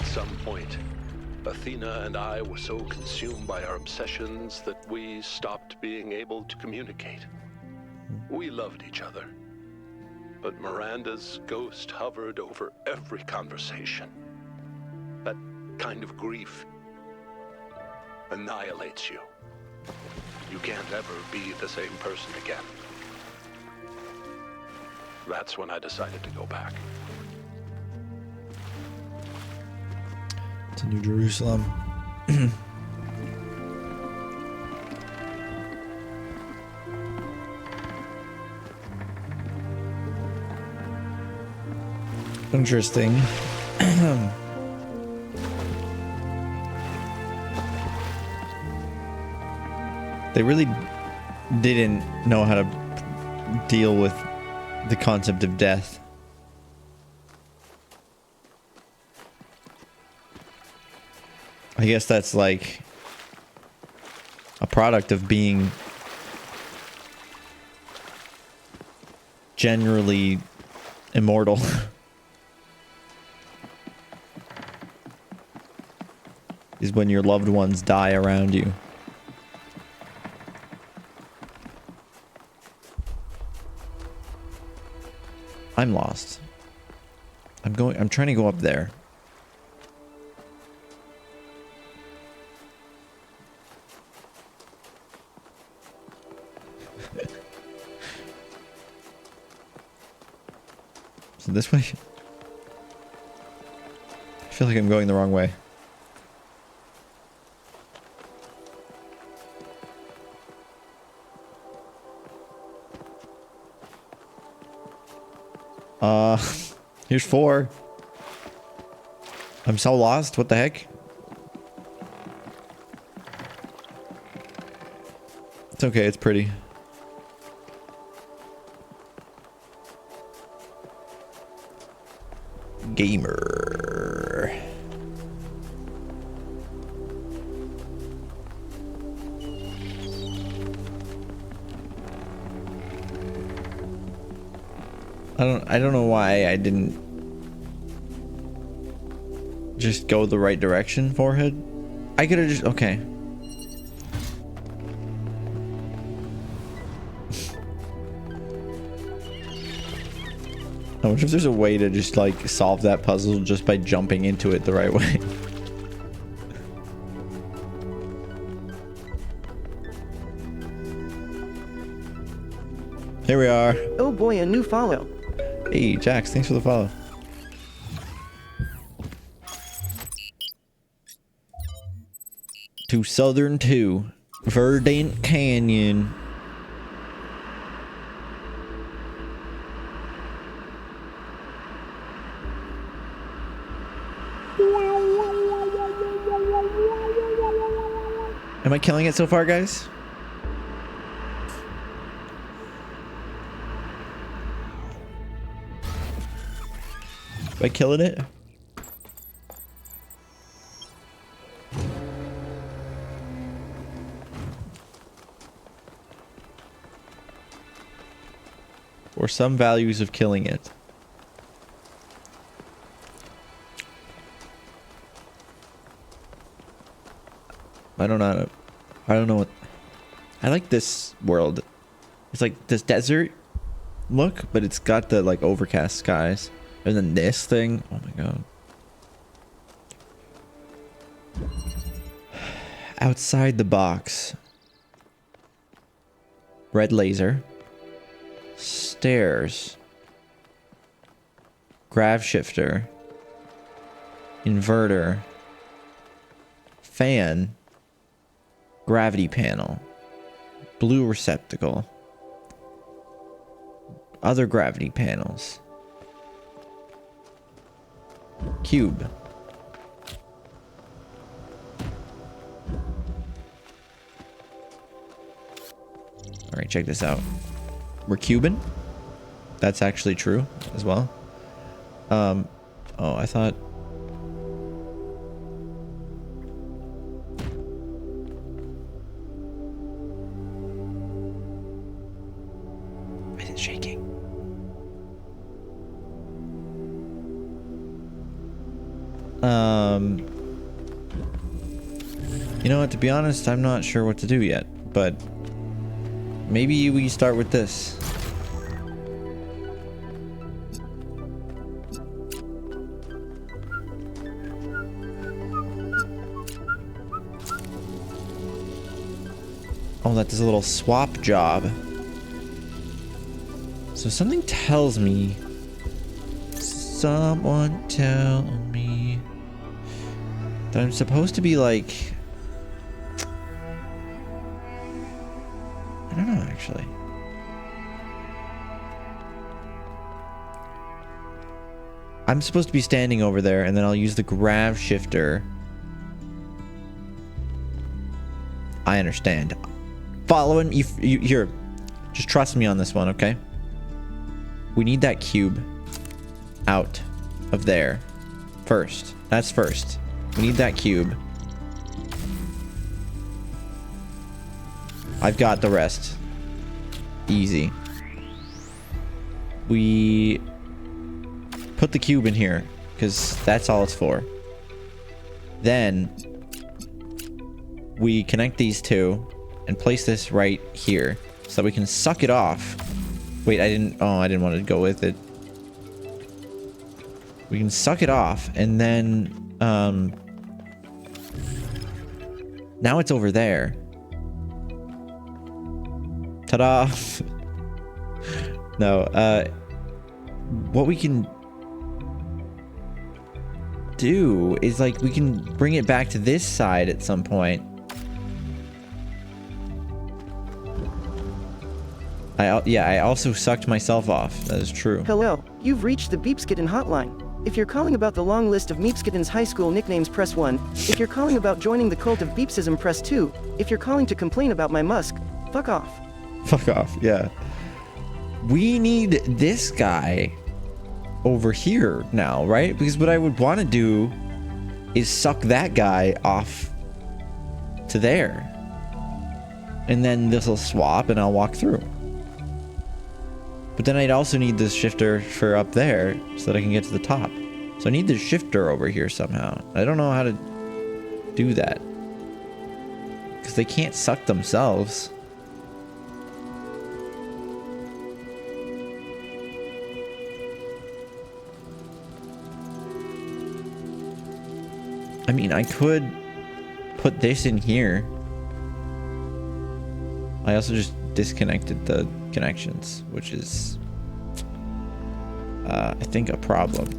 [SPEAKER 3] some point, Athena and I were so consumed by our obsessions that we stopped being able to communicate. We loved each other, but Miranda's ghost hovered over every conversation. That kind of grief annihilates you. You can't ever be the same person again. That's when I decided to go back.
[SPEAKER 1] To New Jerusalem. Interesting. They really didn't know how to deal with the concept of death I guess that's like a product of being generally immortal. Is when your loved ones die around you. I'm lost. I'm trying to go up there. So this way? I feel like I'm going the wrong way. Here's 4. I'm so lost. What the heck? It's okay. It's pretty. Gamer. I don't know why I didn't just go the right direction, forehead. I could have just, okay. I wonder if there's a way to just like solve that puzzle just by jumping into it the right way. Here we are.
[SPEAKER 2] Oh boy, a new follow.
[SPEAKER 1] Hey, Jax, thanks for the follow. To Southern 2, Verdant Canyon. Am I killing it so far, guys? Am I killing it? Or some values of killing it. I don't know what. I like this world. It's like this desert look, but it's got the like overcast skies. And then this thing, oh my god. Outside the box. Red laser. Stairs. Grav shifter. Inverter. Fan. Gravity panel. Blue receptacle. Other gravity panels. Cube. Alright, check this out. We're Cuban. That's actually true as well. Oh, I thought... Why is it shaking? You know what, to be honest, I'm not sure what to do yet, but maybe we start with this. Oh, that does a little swap job. So something tells me... Someone tell me... that I'm supposed to be like... I don't know, actually. I'm supposed to be standing over there, and then I'll use the grav shifter. I understand. Following you here. Just trust me on this one, okay? We need that cube out of there first. That's first. We need that cube I've got the rest. Easy. We put the cube in here because that's all it's for. Then we connect these two and place this right here so that we can suck it off. Wait, I didn't want to go with it. We can suck it off and then now it's over there. Ta-da! No, what we can do is like we can bring it back to this side at some point. I also sucked myself off. That is true.
[SPEAKER 2] Hello, you've reached the Beepskitten hotline. If you're calling about the long list of Meepskitten's high school nicknames, press 1. If you're calling about joining the cult of Beepsism, press 2. If you're calling to complain about my musk, fuck off.
[SPEAKER 1] Fuck off, yeah. We need this guy over here now, right? Because what I would want to do is suck that guy off to there. And then this will swap and I'll walk through. But then I'd also need this shifter for up there so that I can get to the top. So I need the shifter over here somehow. I don't know how to do that. Because they can't suck themselves. I mean, I could put this in here. I also just disconnected the connections, which is I think a problem.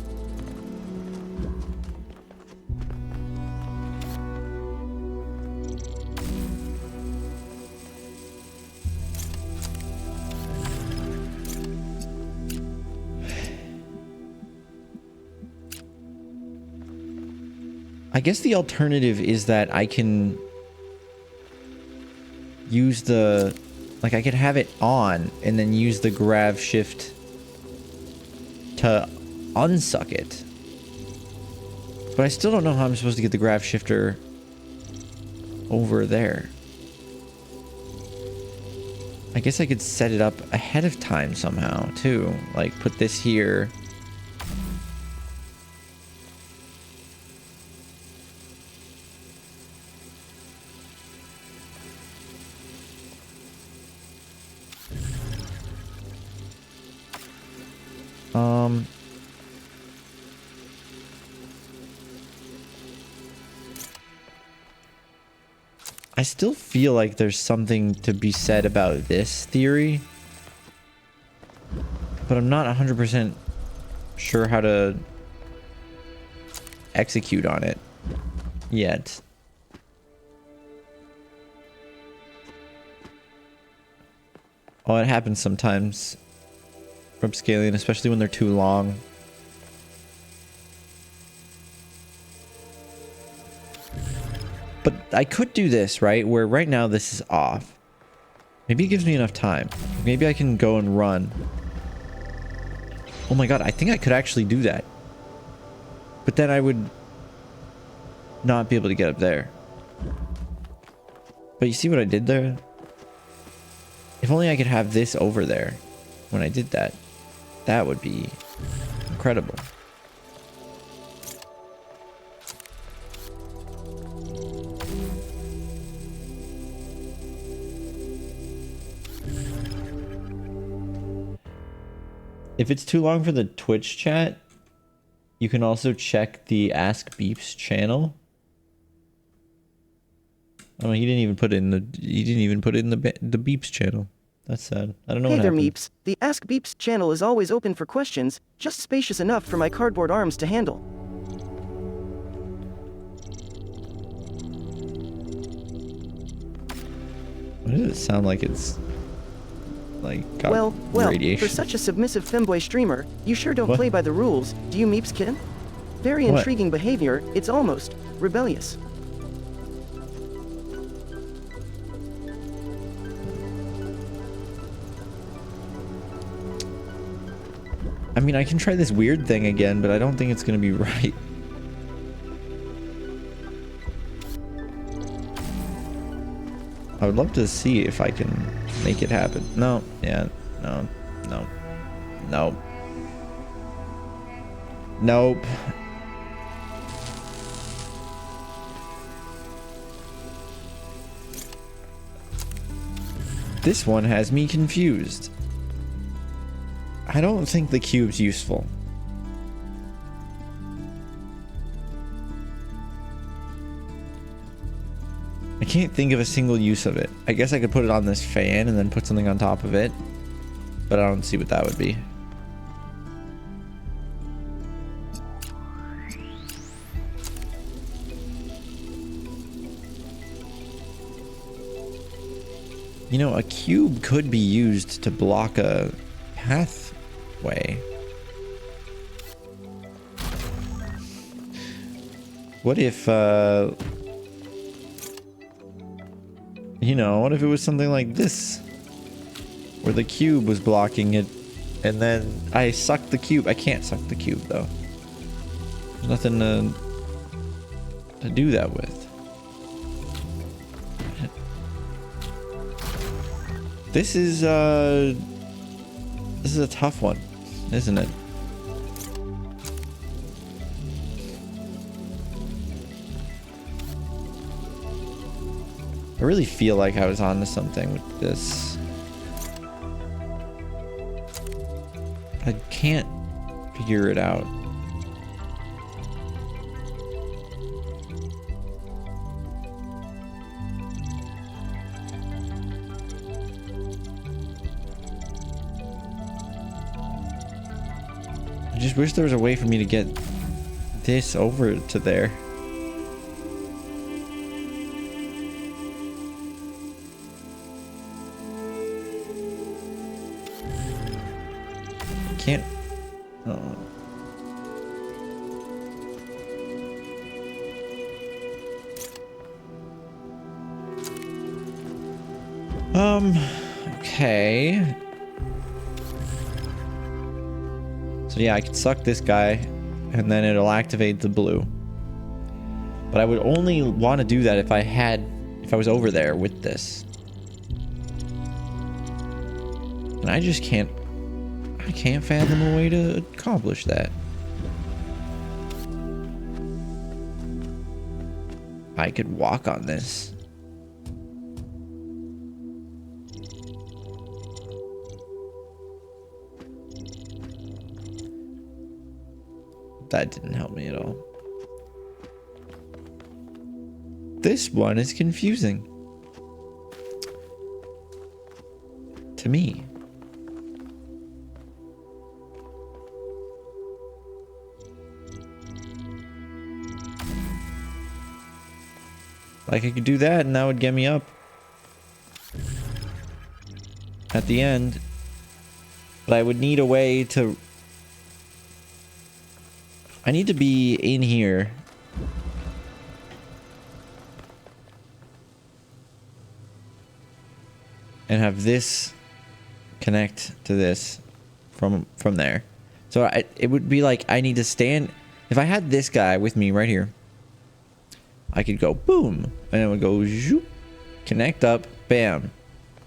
[SPEAKER 1] I guess the alternative is that I can use the, like, I could have it on and then use the grav shift to unsuck it. But I still don't know how I'm supposed to get the grav shifter over there. I guess I could set it up ahead of time somehow too. Like put this here. I still feel like there's something to be said about this theory, but I'm not 100% sure how to execute on it yet. Oh, it happens sometimes from scaling, especially when they're too long. But I could do this, right? Where right now this is off. Maybe it gives me enough time. Maybe I can go and run. Oh my god, I think I could actually do that. But then I would not be able to get up there. But you see what I did there? If only I could have this over there when I did that. That would be incredible. If it's too long for the Twitch chat, you can also check the Ask Beeps channel. Oh, he didn't even put it in the the Beeps channel. That's sad. I don't know
[SPEAKER 2] hey
[SPEAKER 1] what
[SPEAKER 2] there,
[SPEAKER 1] happened.
[SPEAKER 2] Meeps. The Ask Beeps channel is always open for questions, just spacious enough for my cardboard arms to handle.
[SPEAKER 1] Why does it sound like it's like got
[SPEAKER 2] Well,
[SPEAKER 1] radiation?
[SPEAKER 2] for such a submissive femboy streamer, you sure don't
[SPEAKER 1] What?
[SPEAKER 2] play by the rules, do you, Meeps kitten? Very
[SPEAKER 1] What?
[SPEAKER 2] intriguing behavior, it's almost rebellious.
[SPEAKER 1] I mean, I can try this weird thing again, but I don't think it's gonna be right. I would love to see if I can make it happen. No, yeah, no, no, nope. Nope. This one has me confused. I don't think the cube's useful. I can't think of a single use of it. I guess I could put it on this fan and then put something on top of it, but I don't see what that would be. You know, a cube could be used to block a pathway. What if, you know, what if it was something like this? Where the cube was blocking it, and then I sucked the cube. I can't suck the cube, though. There's nothing to do that with. This is a tough one, isn't it? I really feel like I was onto something with this. I can't figure it out. I just wish there was a way for me to get this over to there. Can't. Oh. Okay. So yeah, I could suck this guy and then it'll activate the blue. But I would only want to do that if I was over there with this. And I just can't fathom a way to accomplish that. I could walk on this. That didn't help me at all. This one is confusing. To me. Like I could do that and that would get me up at the end. But I would need a way to... I need to be in here. And have this connect to this from there. So it would be like I need to stand... If I had this guy with me right here, I could go boom, and it would go zoop, connect up, bam,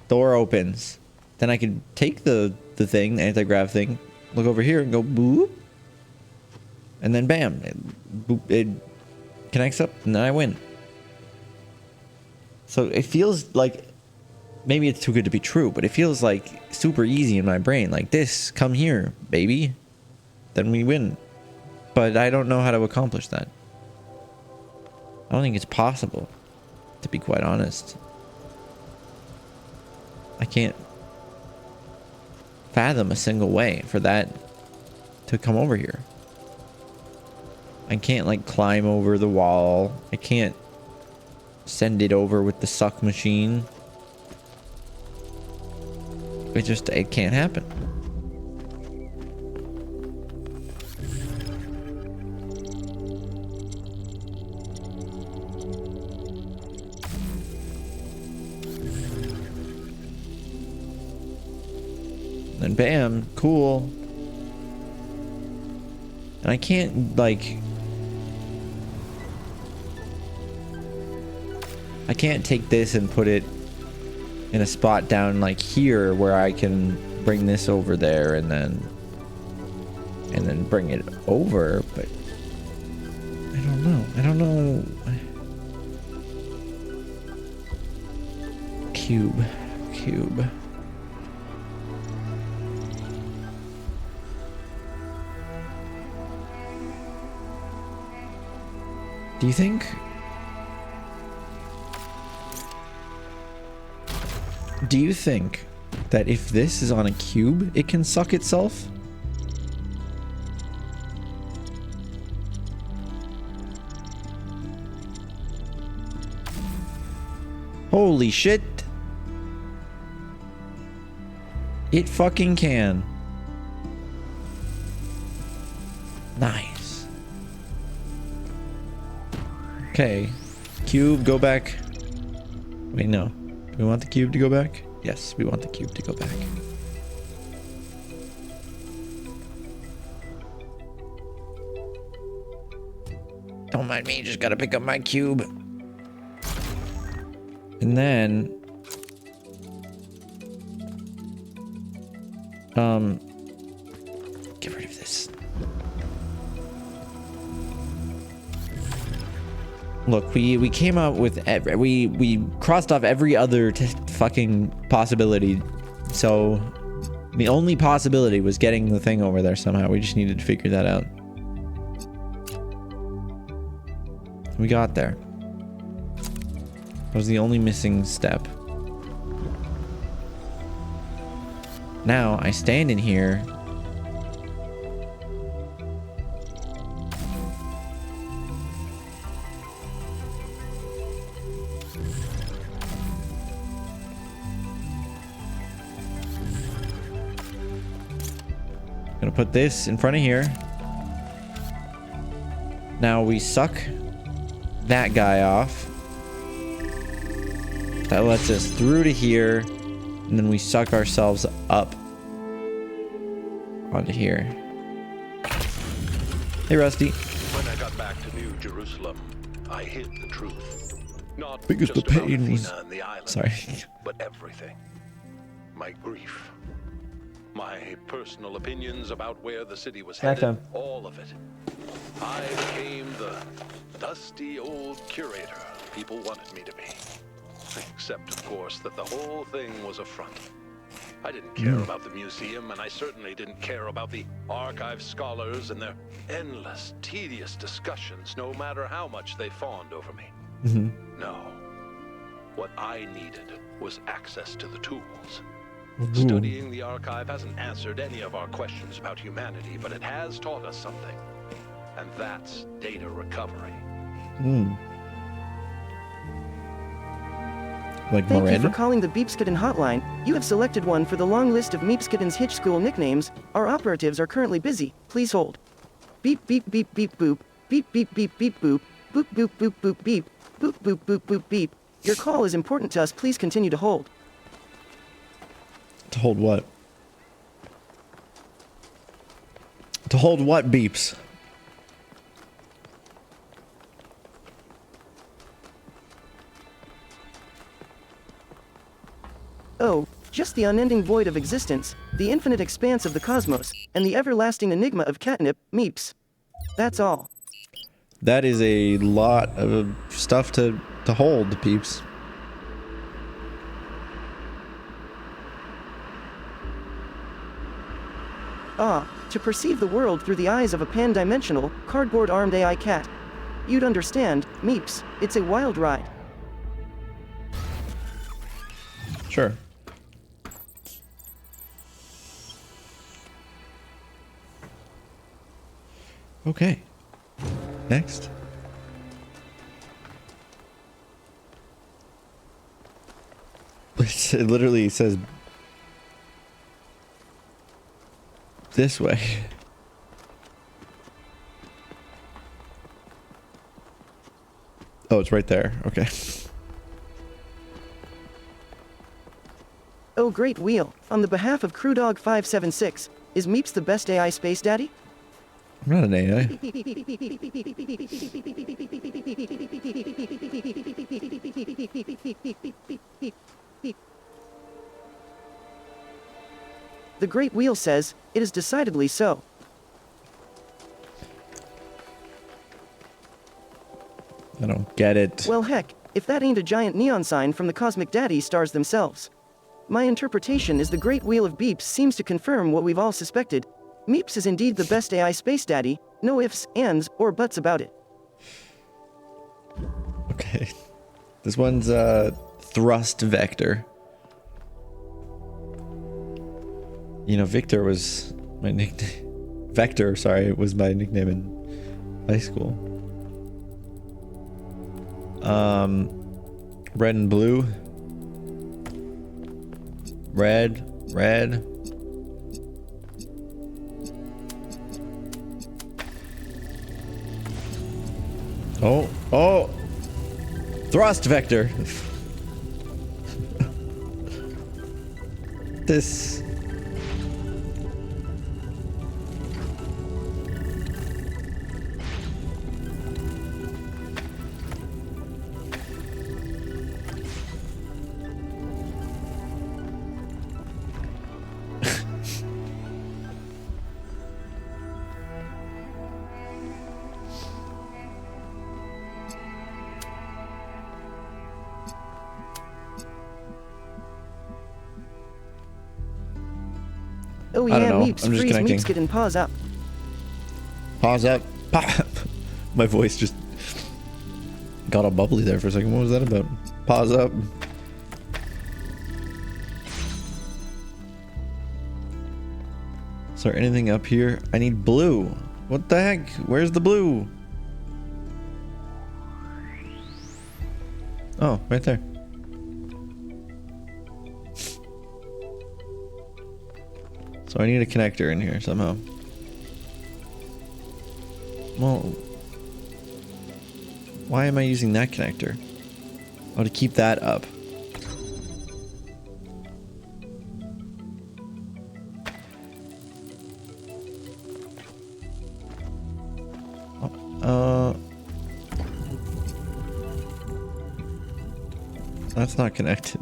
[SPEAKER 1] door opens. Then I could take the thing, the anti-grav thing, look over here and go boop, and then bam, it connects up, and then I win. So it feels like, maybe it's too good to be true, but it feels like super easy in my brain. Like this, come here, baby, then we win. But I don't know how to accomplish that. I don't think it's possible, to be quite honest. I can't fathom a single way for that to come over here. I can't like climb over the wall. I can't send it over with the suck machine. It can't happen. And bam, cool. And I can't like... I can't take this and put it in a spot down like here where I can bring this over there and then bring it over, but I don't know. I don't know. Cube. Do you think? Do you think that if this is on a cube, it can suck itself? Holy shit. It fucking can. Nice. Okay. Cube, go back. Wait, no. Do we want the cube to go back? Yes, we want the cube to go back. Don't mind me, just gotta pick up my cube. And then... get rid of this. Look, we came up with we crossed off every other fucking possibility. So the only possibility was getting the thing over there somehow. We just needed to figure that out. We got there. That was the only missing step. Now I stand in here. Gonna put this in front of here. Now we suck that guy off. That lets us through to here, and then we suck ourselves up onto here. Hey, Rusty.
[SPEAKER 3] When I got back to New Jerusalem, I hid the truth. Not
[SPEAKER 1] Because
[SPEAKER 3] just
[SPEAKER 1] the
[SPEAKER 3] about
[SPEAKER 1] pain was...
[SPEAKER 3] Athena and the island,
[SPEAKER 1] Sorry.
[SPEAKER 3] but everything. My grief. My personal opinions about where the city was
[SPEAKER 1] Snack
[SPEAKER 3] headed.
[SPEAKER 1] time.
[SPEAKER 3] All of it. I became the dusty old curator people wanted me to be. Except, of course, that the whole thing was a front. I didn't care about the museum, and I certainly didn't care about the archive scholars and their endless, tedious discussions, no matter how much they fawned over me. No. What I needed was access to the tools. Studying the archive hasn't answered any of our questions about humanity, but it has taught us something. And that's data recovery.
[SPEAKER 1] Like
[SPEAKER 2] Thank
[SPEAKER 1] Miranda?
[SPEAKER 2] you for calling the Beepskitten hotline. You have selected one for the long list of Meepskitten's Hitch School nicknames. Our operatives are currently busy. Please hold. Beep beep beep beep boop. Beep beep beep beep boop. Boop boop boop boop beep. Boop boop boop boop beep. Your call is important to us. Please continue to hold.
[SPEAKER 1] To hold what? To hold what beeps?
[SPEAKER 2] Oh, just the unending void of existence, the infinite expanse of the cosmos, and the everlasting enigma of catnip, Meeps. That's all.
[SPEAKER 1] That is a lot of stuff to hold, peeps.
[SPEAKER 2] Ah, to perceive the world through the eyes of a pan-dimensional, cardboard-armed AI cat. You'd understand, Meeps, it's a wild ride.
[SPEAKER 1] Sure. Okay. Next. It literally says this way. Oh, it's right there. Okay.
[SPEAKER 2] Oh great wheel, on the behalf of Crewdog 576, is Meeps the best AI space daddy?
[SPEAKER 1] I'm not an AI.
[SPEAKER 2] The Great Wheel says, it is decidedly so.
[SPEAKER 1] I don't get it.
[SPEAKER 2] Well heck, if that ain't a giant neon sign from the Cosmic Daddy stars themselves. My interpretation is the Great Wheel of Beeps seems to confirm what we've all suspected. Meeps is indeed the best AI space daddy, no ifs, ands, or buts about it.
[SPEAKER 1] Okay. This one's thrust vector. You know, Victor was my nickname. Vector, sorry, was my nickname in high school. Red and blue. Red. Oh. Thrust vector. This.
[SPEAKER 2] Oh
[SPEAKER 1] I
[SPEAKER 2] yeah,
[SPEAKER 1] don't know.
[SPEAKER 2] Meeps,
[SPEAKER 1] I'm just
[SPEAKER 2] freeze,
[SPEAKER 1] connecting.
[SPEAKER 2] Meeps, get in, pause up.
[SPEAKER 1] Pause up. Pop. My voice just got all bubbly there for a second. What was that about? Pause up. Is there anything up here? I need blue. What the heck? Where's the blue? Oh, right there. So I need a connector in here somehow. Well, why am I using that connector? Oh, to keep that up. That's not connected.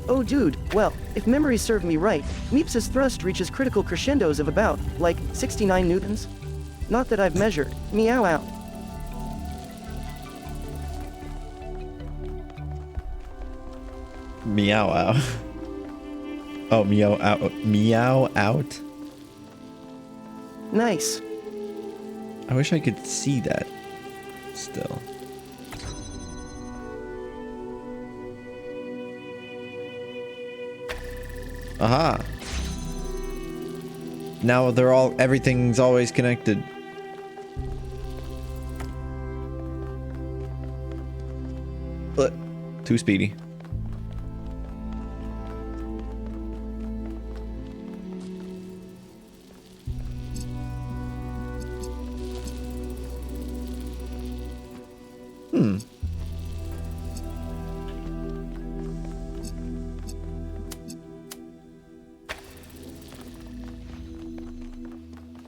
[SPEAKER 2] Oh dude, well, if memory served me right, Meeps' thrust reaches critical crescendos of about, like, 69 newtons? Not that I've measured. Meow out.
[SPEAKER 1] Meow out. Oh, meow out. Meow out.
[SPEAKER 2] Nice.
[SPEAKER 1] I wish I could see that still. Aha. Now everything's always connected. But too speedy.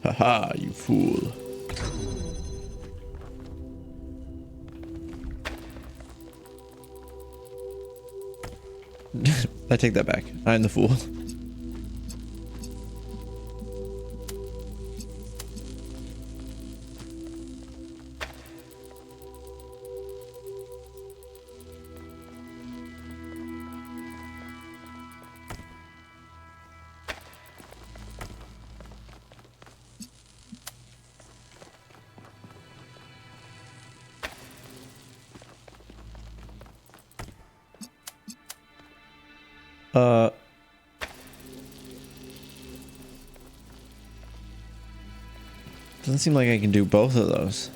[SPEAKER 1] Haha, you fool. I take that back. I'm the fool. Doesn't seem like I can do both of those.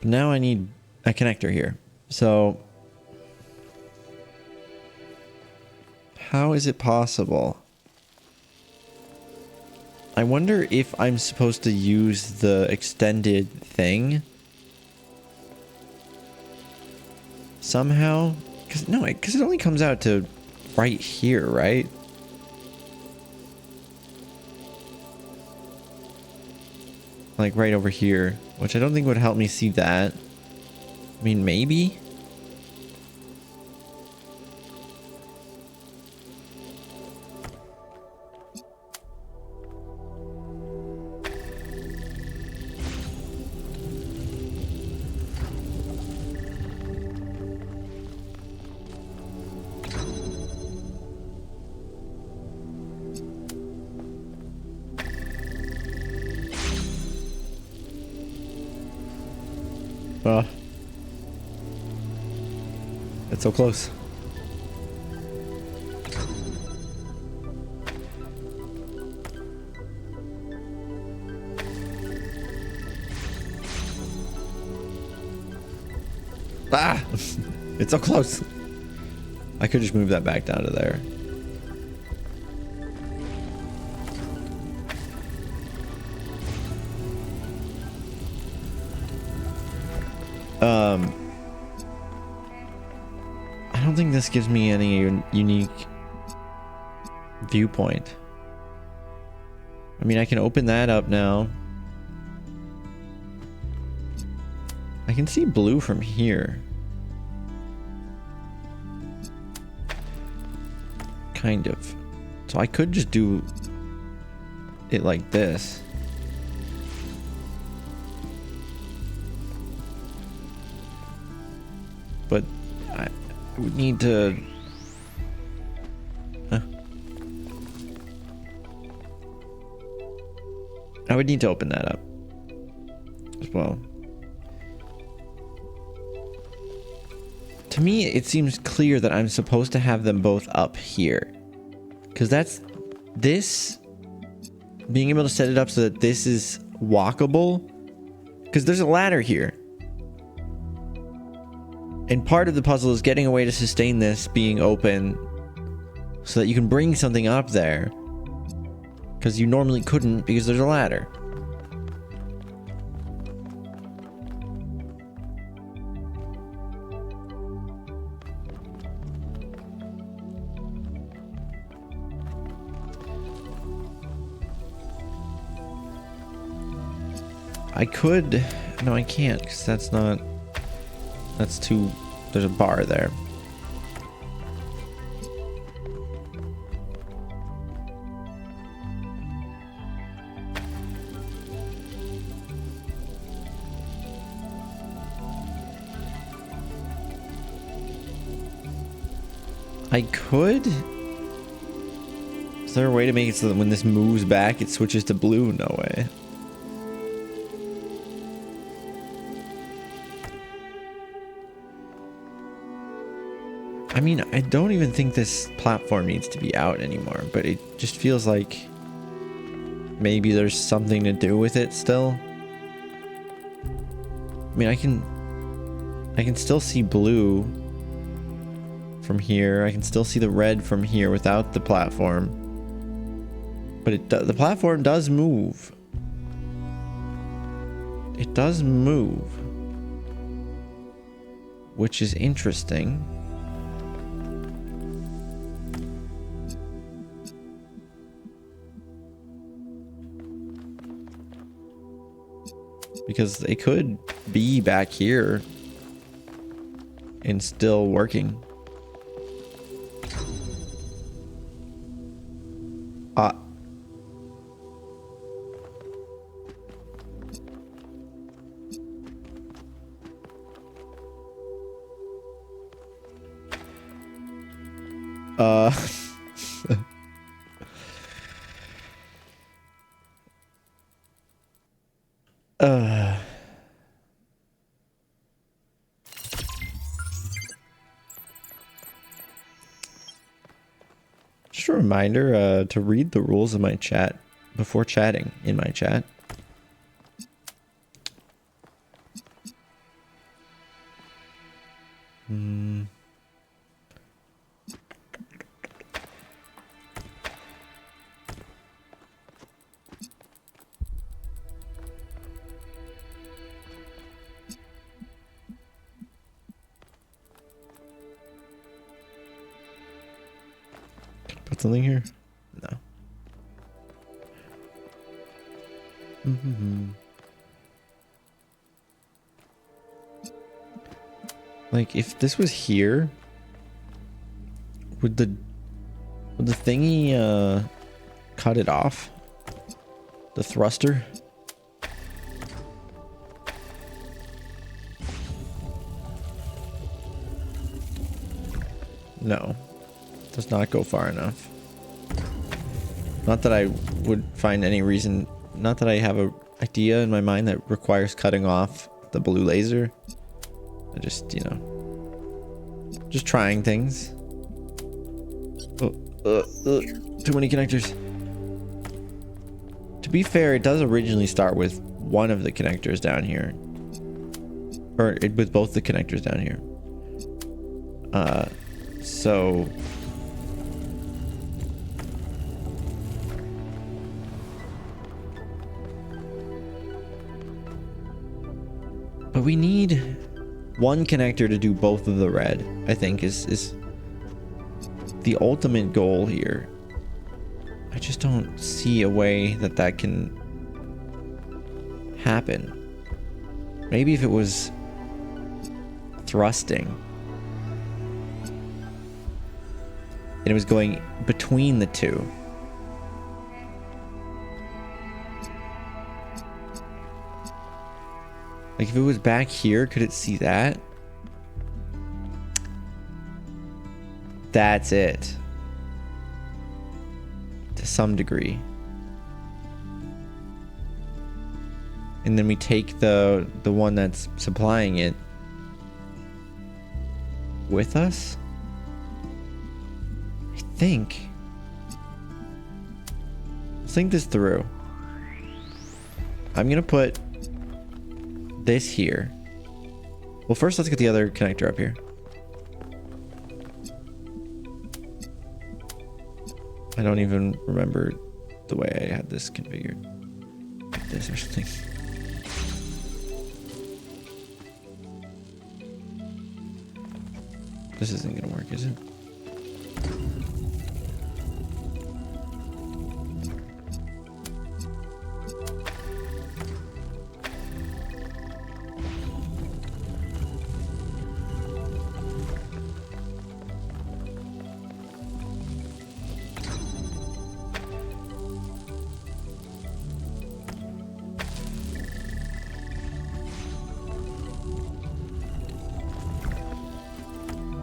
[SPEAKER 1] But now I need a connector here. So how is it possible? I wonder if I'm supposed to use the extended thing somehow. Because it only comes out to right here, right? Like right over here, which I don't think would help me see that. I mean, maybe. It's so close. Ah! It's so close. I could just move that back down to there. I don't think this gives me any unique viewpoint. I mean, I can open that up now. I can see blue from here. Kind of. So I could just do it like this. But I would need to... I would need to open that up as well. To me, it seems clear that I'm supposed to have them both up here. Because that's... This... Being able to set it up so that this is walkable. Because there's a ladder here. And part of the puzzle is getting a way to sustain this being open so that you can bring something up there. Because you normally couldn't because there's a ladder. I could... No, I can't because that's not... That's too... There's a bar there. I could... Is there a way to make it so that when this moves back, it switches to blue? No way. I mean, I don't even think this platform needs to be out anymore, but it just feels like maybe there's something to do with it still. I mean, I can still see blue from here. I can still see the red from here without the platform. But the platform does move. It does move. Which is interesting. Because it could be back here and still working. Just a reminder to read the rules of my chat before chatting in my chat. Put something here? No. Like, if this was here, would the thingy cut it off? The thruster? No. Does not go far enough. Not that I would find any reason, not that I have a idea in my mind that requires cutting off the blue laser. I just, you know, just trying things. Too many connectors. To be fair, it does originally start with one of the connectors down here. Or with both the connectors down here. So... But we need one connector to do both of the red, I think is the ultimate goal here. I just don't see a way that that can happen. Maybe if it was thrusting and it was going between the two. Like if it was back here, could it see that? That's it. To some degree. And then we take the one that's supplying it with us? I think. Let's think this through. I'm gonna put this here. Well, first let's get the other connector up here. I don't even remember the way I had this configured. This or something. This isn't gonna work, is it?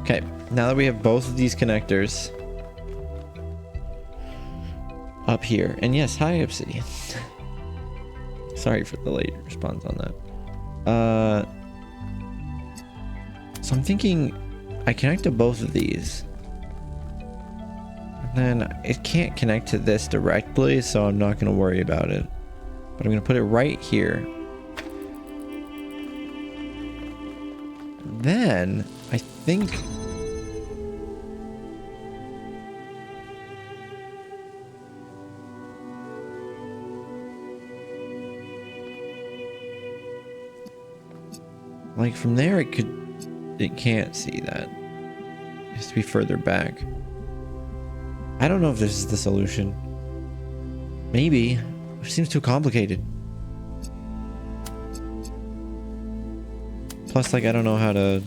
[SPEAKER 1] Okay, now that we have both of these connectors up here, and yes, hi Obsidian. Sorry for the late response on that. So I'm thinking I connect to both of these. And then it can't connect to this directly, so I'm not going to worry about it. But I'm going to put it right here. Then I think like from there it can't see that. It has to be further back. I don't know if this is the solution. Maybe. It seems too complicated. Plus, like, I don't know how to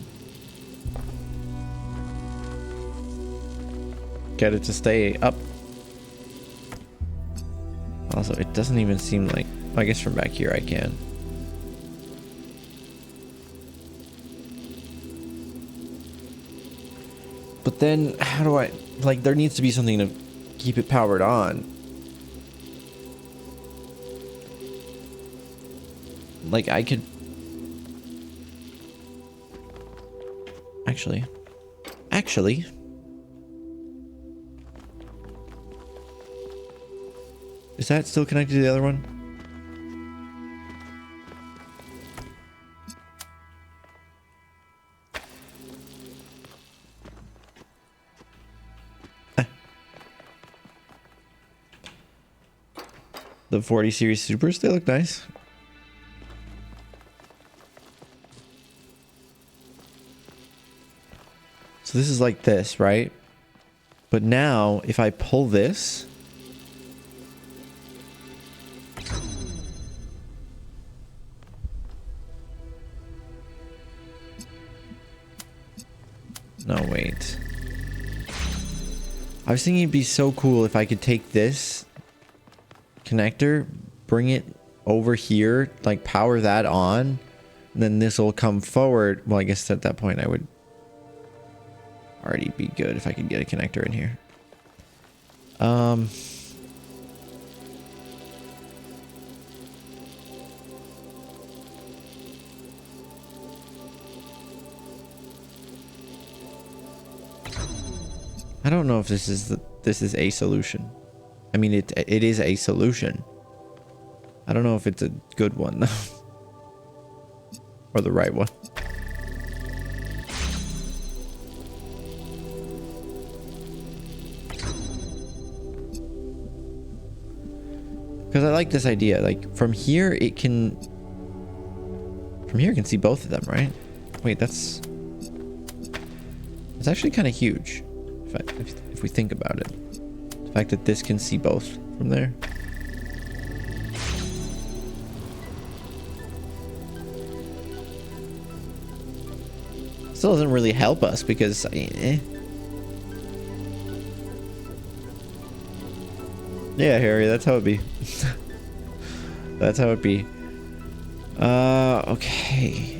[SPEAKER 1] get it to stay up. Also, it doesn't even seem like... I guess from back here I can. But then, how do I... Like, there needs to be something to keep it powered on. Like, I could... Actually... Is that still connected to the other one? The 40 series supers, they look nice. So this is like this, right? But now if I pull this, no, wait. I was thinking it'd be so cool if I could take this connector, bring it over here, like power that on, and then this will come forward. Well, I guess at that point I would already be good if I could get a connector in here. I don't know if this is a solution. I mean, it is a solution. I don't know if it's a good one though, or the right one. Because I like this idea. Like from here, it can see both of them, right? Wait, that's actually kind of huge. If we think about it, the fact that this can see both from there. Still doesn't really help us because yeah, Harry, that's how it be. That's how it be. Okay.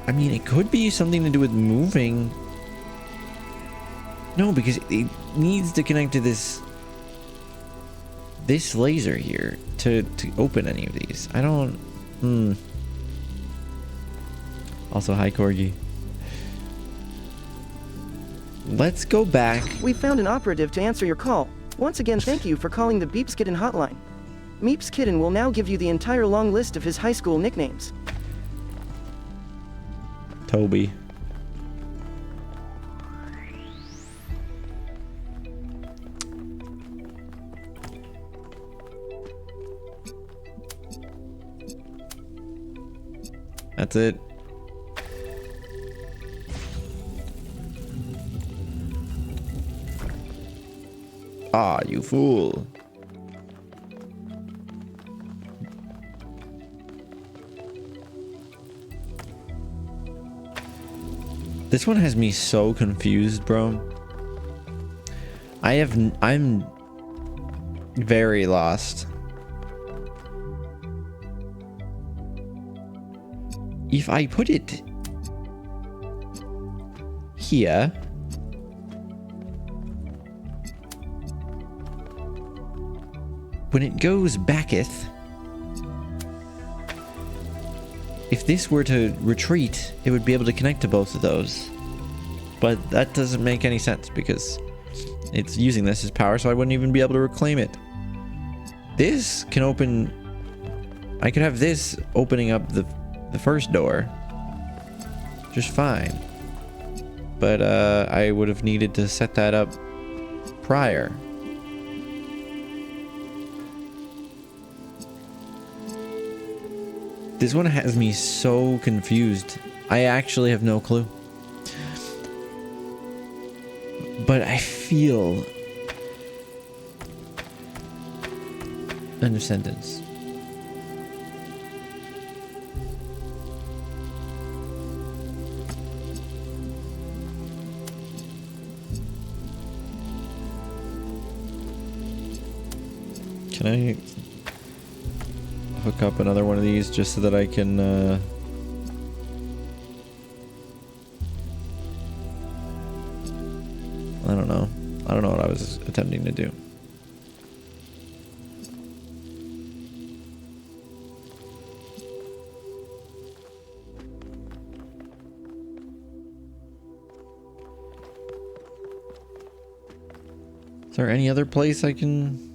[SPEAKER 1] I mean, it could be something to do with moving. No, because it needs to connect to this laser here to open any of these. I don't. Also, hi Corgi. Let's go back.
[SPEAKER 2] We found an operative to answer your call. Once again, thank you for calling the Beeps Kitten hotline. Meeps Kitten will now give you the entire long list of his high school nicknames.
[SPEAKER 1] Toby. That's it. Ah, you fool. This one has me so confused, bro. I'm very lost. If I put it here, when it goes backeth, if this were to retreat, it would be able to connect to both of those. But that doesn't make any sense because it's using this as power, so I wouldn't even be able to reclaim it. This can open... I could have this opening up the first door just fine. But I would have needed to set that up prior. This one has me so confused. I actually have no clue. But I feel end of sentence. Can I hook up another one of these just so that I can I don't know. I don't know what I was attempting to do. Is there any other place I can...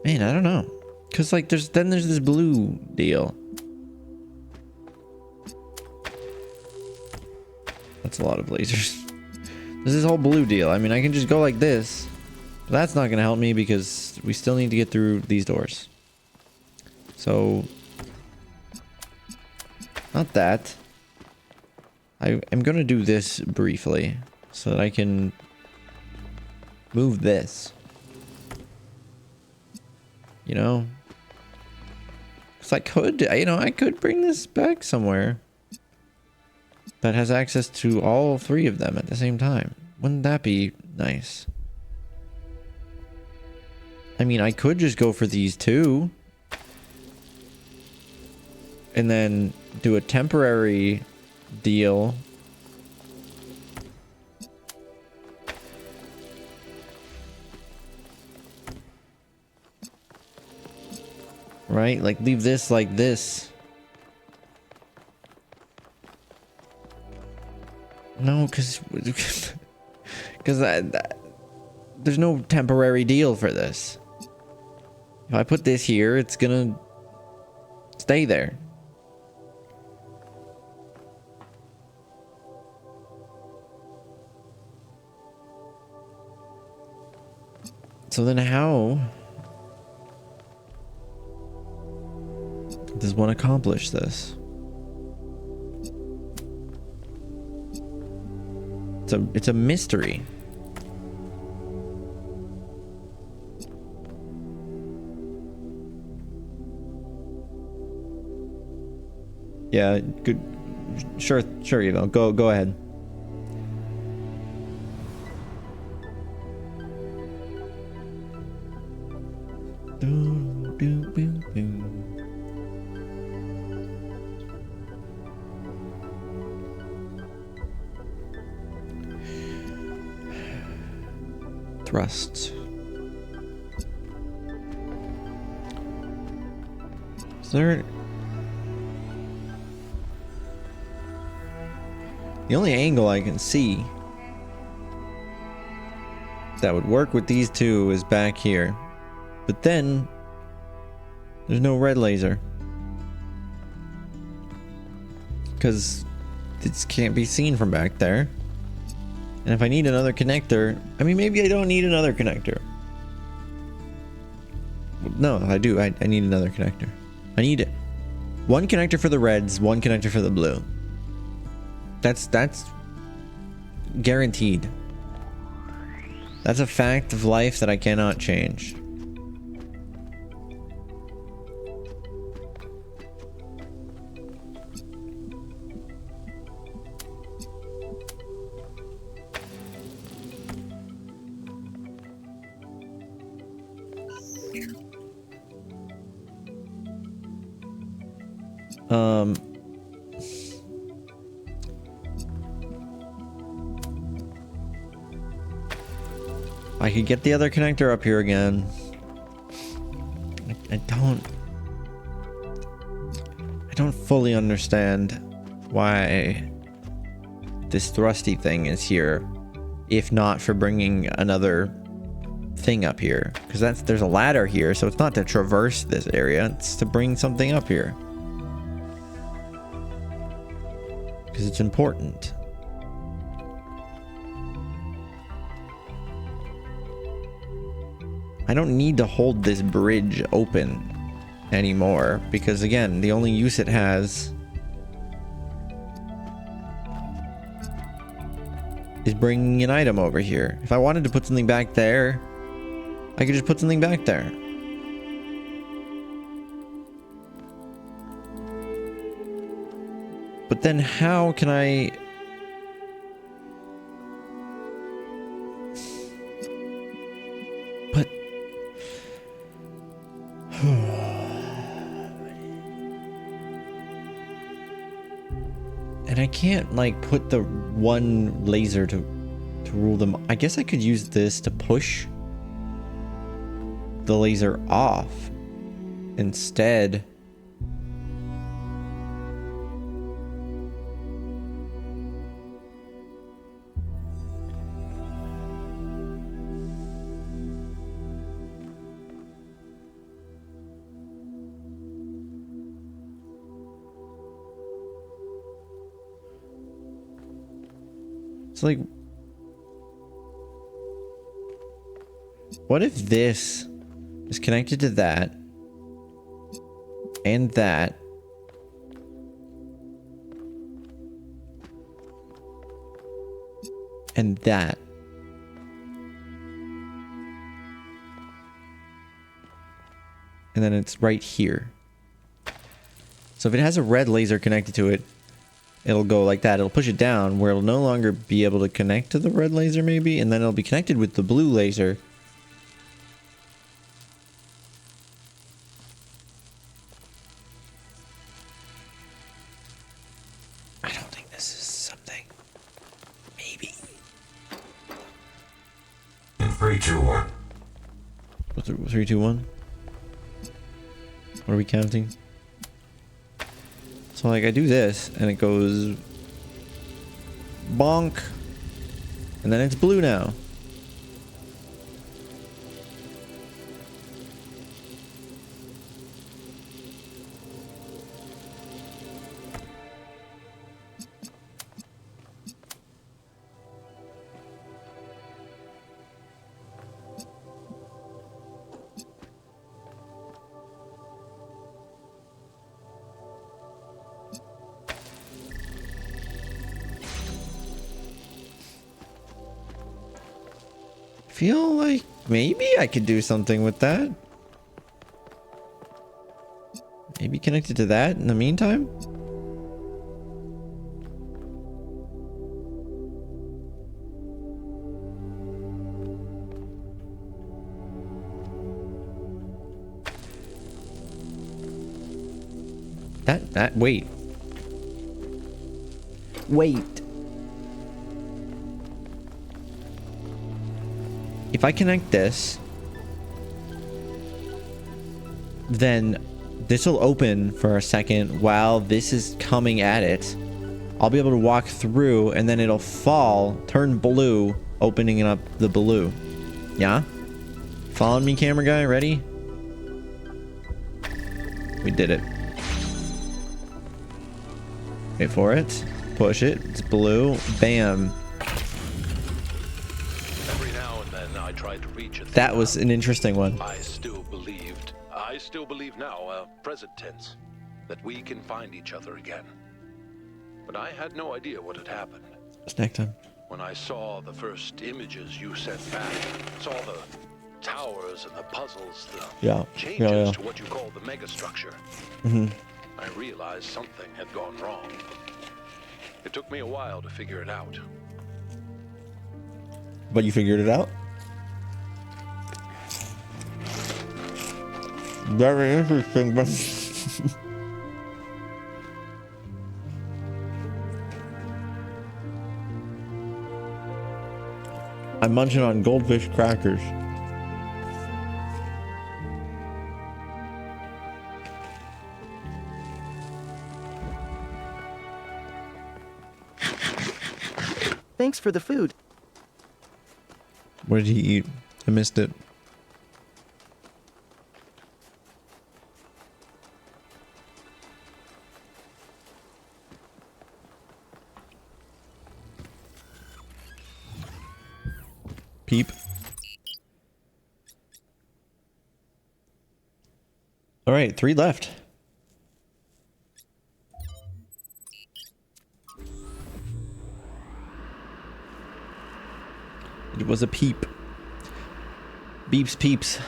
[SPEAKER 1] Man, I don't know. Cause like there's this blue deal. That's a lot of lasers. There's this whole blue deal. I mean, I can just go like this. But that's not going to help me because we still need to get through these doors. So... not that. I am going to do this briefly so that I can move this. You know? Because I could, you know, I could bring this back somewhere that has access to all three of them at the same time. Wouldn't that be nice? I mean, I could just go for these two. And then do a temporary deal. Right? Like, leave this like this. No, because... because there's no temporary deal for this. If I put this here, it's gonna stay there. So then how does one accomplish this? It's a mystery. Yeah, good. Sure, you know. Go ahead. Thrusts. Is there... the only angle I can see that would work with these two is back here. But then there's no red laser. Because this can't be seen from back there. And if I need another connector, I mean, maybe I don't need another connector. No, I do. I need another connector. I need one connector for the reds, one connector for the blue. That's guaranteed. That's a fact of life that I cannot change. I could get the other connector up here again. I don't fully understand why this thrusty thing is here, if not for bringing another thing up here. Because there's a ladder here, so it's not to traverse this area, it's to bring something up here. Because it's important. I don't need to hold this bridge open anymore, because again, the only use it has is bringing an item over here. If I wanted to put something back there, I could just put something back there. But then how can I... But... And I can't, like, put the one laser to rule them. I guess I could use this to push the laser off instead. like... What if this is connected to that? And that? And that? And then it's right here. So if it has a red laser connected to it, it'll go like that. It'll push it down where it'll no longer be able to connect to the red laser maybe. And then it'll be connected with the blue laser. I don't think this is something. Maybe.
[SPEAKER 5] In 3, 2, 1.
[SPEAKER 1] What's it? 3, 2, 1? What are we counting? So like I do this and it goes bonk and then it's blue now. Feel like maybe I could do something with that. Maybe connected to that in the meantime. Wait. If I connect this, then this will open for a second while this is coming at it. I'll be able to walk through and then it'll fall, turn blue, opening up the blue. Yeah? Following me, camera guy? Ready? We did it. Wait for it. Push it. It's blue. Bam.
[SPEAKER 3] Every now and then I tried to reach it.
[SPEAKER 1] That was an interesting one.
[SPEAKER 3] I still believe now, present tense, that we can find each other again. But I had no idea what had happened.
[SPEAKER 1] Snack time.
[SPEAKER 3] When I saw the first images you sent back, saw the towers and the puzzles, the changes to what you call the megastructure, I realized something had gone wrong. It took me a while to figure it out.
[SPEAKER 1] But you figured it out? Very interesting, but... I'm munching on goldfish crackers.
[SPEAKER 2] Thanks for the food.
[SPEAKER 1] What did he eat? I missed it. Peep. All right, 3 left. It was a peep. Beeps peeps.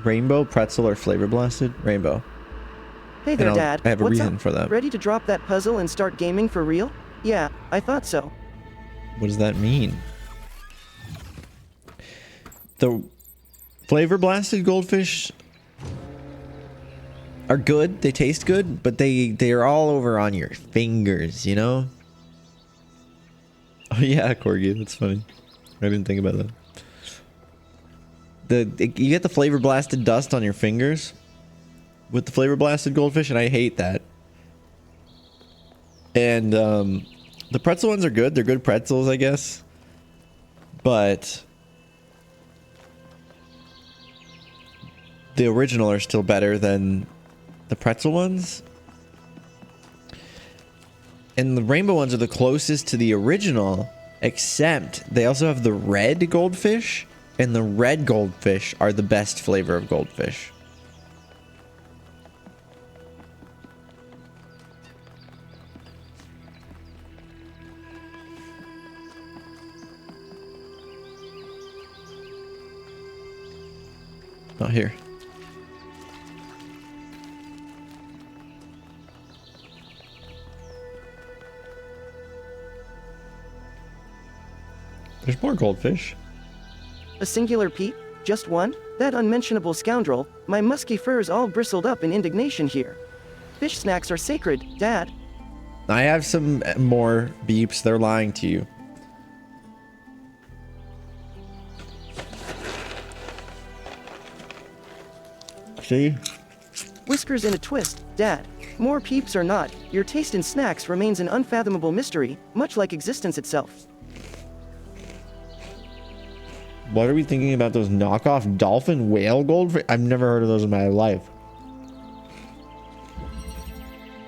[SPEAKER 1] Rainbow, pretzel, or flavor blasted? Rainbow.
[SPEAKER 2] Hey there, Dad.
[SPEAKER 1] I have a
[SPEAKER 2] What's
[SPEAKER 1] reason
[SPEAKER 2] up?
[SPEAKER 1] for that.
[SPEAKER 2] Ready to drop that puzzle and start gaming for real? Yeah, I thought so.
[SPEAKER 1] What does that mean? The flavor blasted goldfish are good. They taste good, but they're all over on your fingers, you know? Oh yeah, Corgi, that's funny. I didn't think about that. You get the flavor blasted dust on your fingers with the flavor blasted goldfish, and I hate that. And the pretzel ones are good. They're good pretzels, I guess. But the original are still better than the pretzel ones. And the rainbow ones are the closest to the original, except they also have the red goldfish, and the red goldfish are the best flavor of goldfish. Not here. There's more goldfish.
[SPEAKER 2] A singular peep? Just one? That unmentionable scoundrel, my musky furs all bristled up in indignation here. Fish snacks are sacred, Dad.
[SPEAKER 1] I have some more beeps. They're lying to you. See?
[SPEAKER 2] Whiskers in a twist, Dad. More peeps or not, your taste in snacks remains an unfathomable mystery, much like existence itself.
[SPEAKER 1] What are we thinking about those knockoff dolphin whale goldfish? I've never heard of those in my life.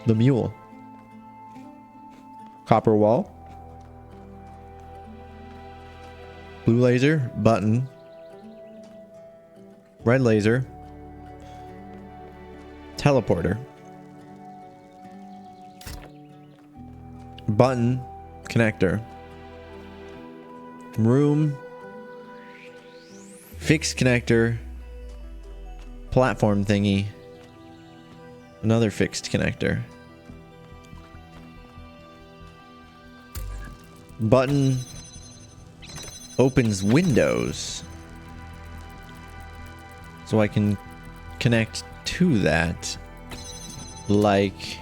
[SPEAKER 1] The mule. Copper wall. Blue laser. Button. Red laser. Teleporter. Button. Connector. Room. Fixed connector. Platform thingy. Another fixed connector. Button opens windows. So I can connect to that like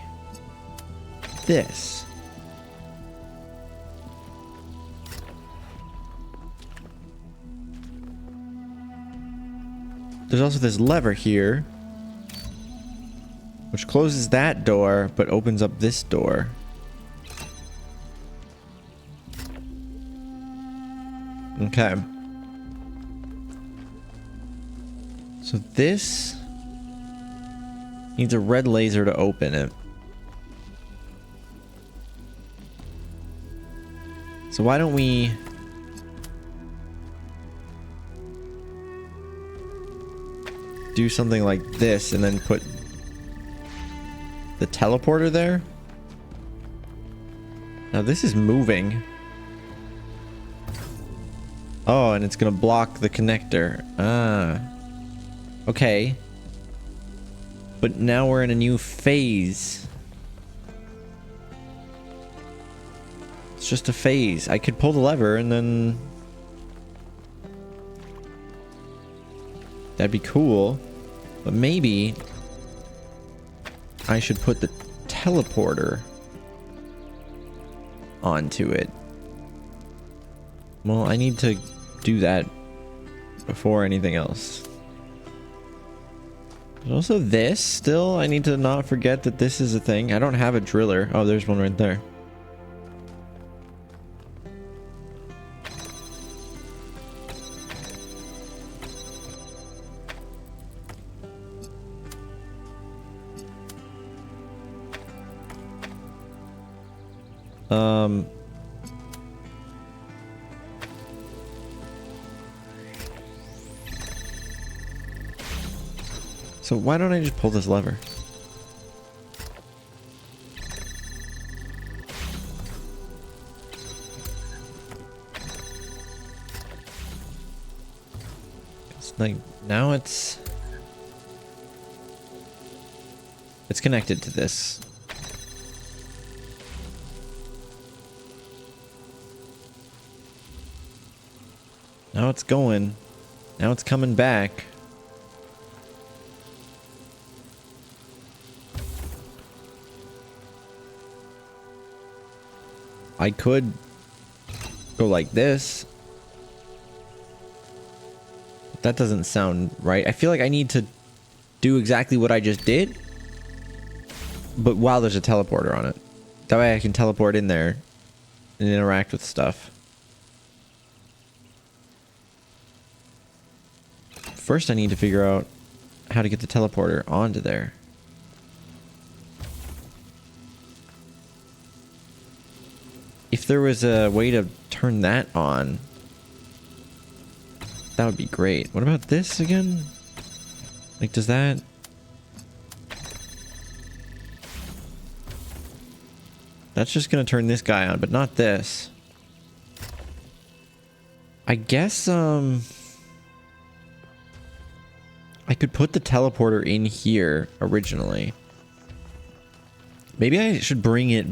[SPEAKER 1] this. There's also this lever here, which closes that door, but opens up this door. Okay. So this needs a red laser to open it. So why don't we do something like this and then put the teleporter there? Now this is moving. Oh, and it's gonna block the connector. Ah. Okay. But now we're in a new phase. It's just a phase. I could pull the lever and then that'd be cool. But maybe I should put the teleporter onto it. Well, I need to do that before anything else. There's also this still. I need to not forget that this is a thing. I don't have a driller. Oh, there's one right there. So why don't I just pull this lever? It's like now it's connected to this. Now it's going. Now it's coming back. I could go like this. That doesn't sound right. I feel like I need to do exactly what I just did, but while there's a teleporter on it. That way I can teleport in there and interact with stuff. First I need to figure out how to get the teleporter onto there. if there was a way to turn that on, that would be great. What about this again? Like, does that... That's just gonna turn this guy on, but not this. I guess, I could put the teleporter in here originally. Maybe I should bring it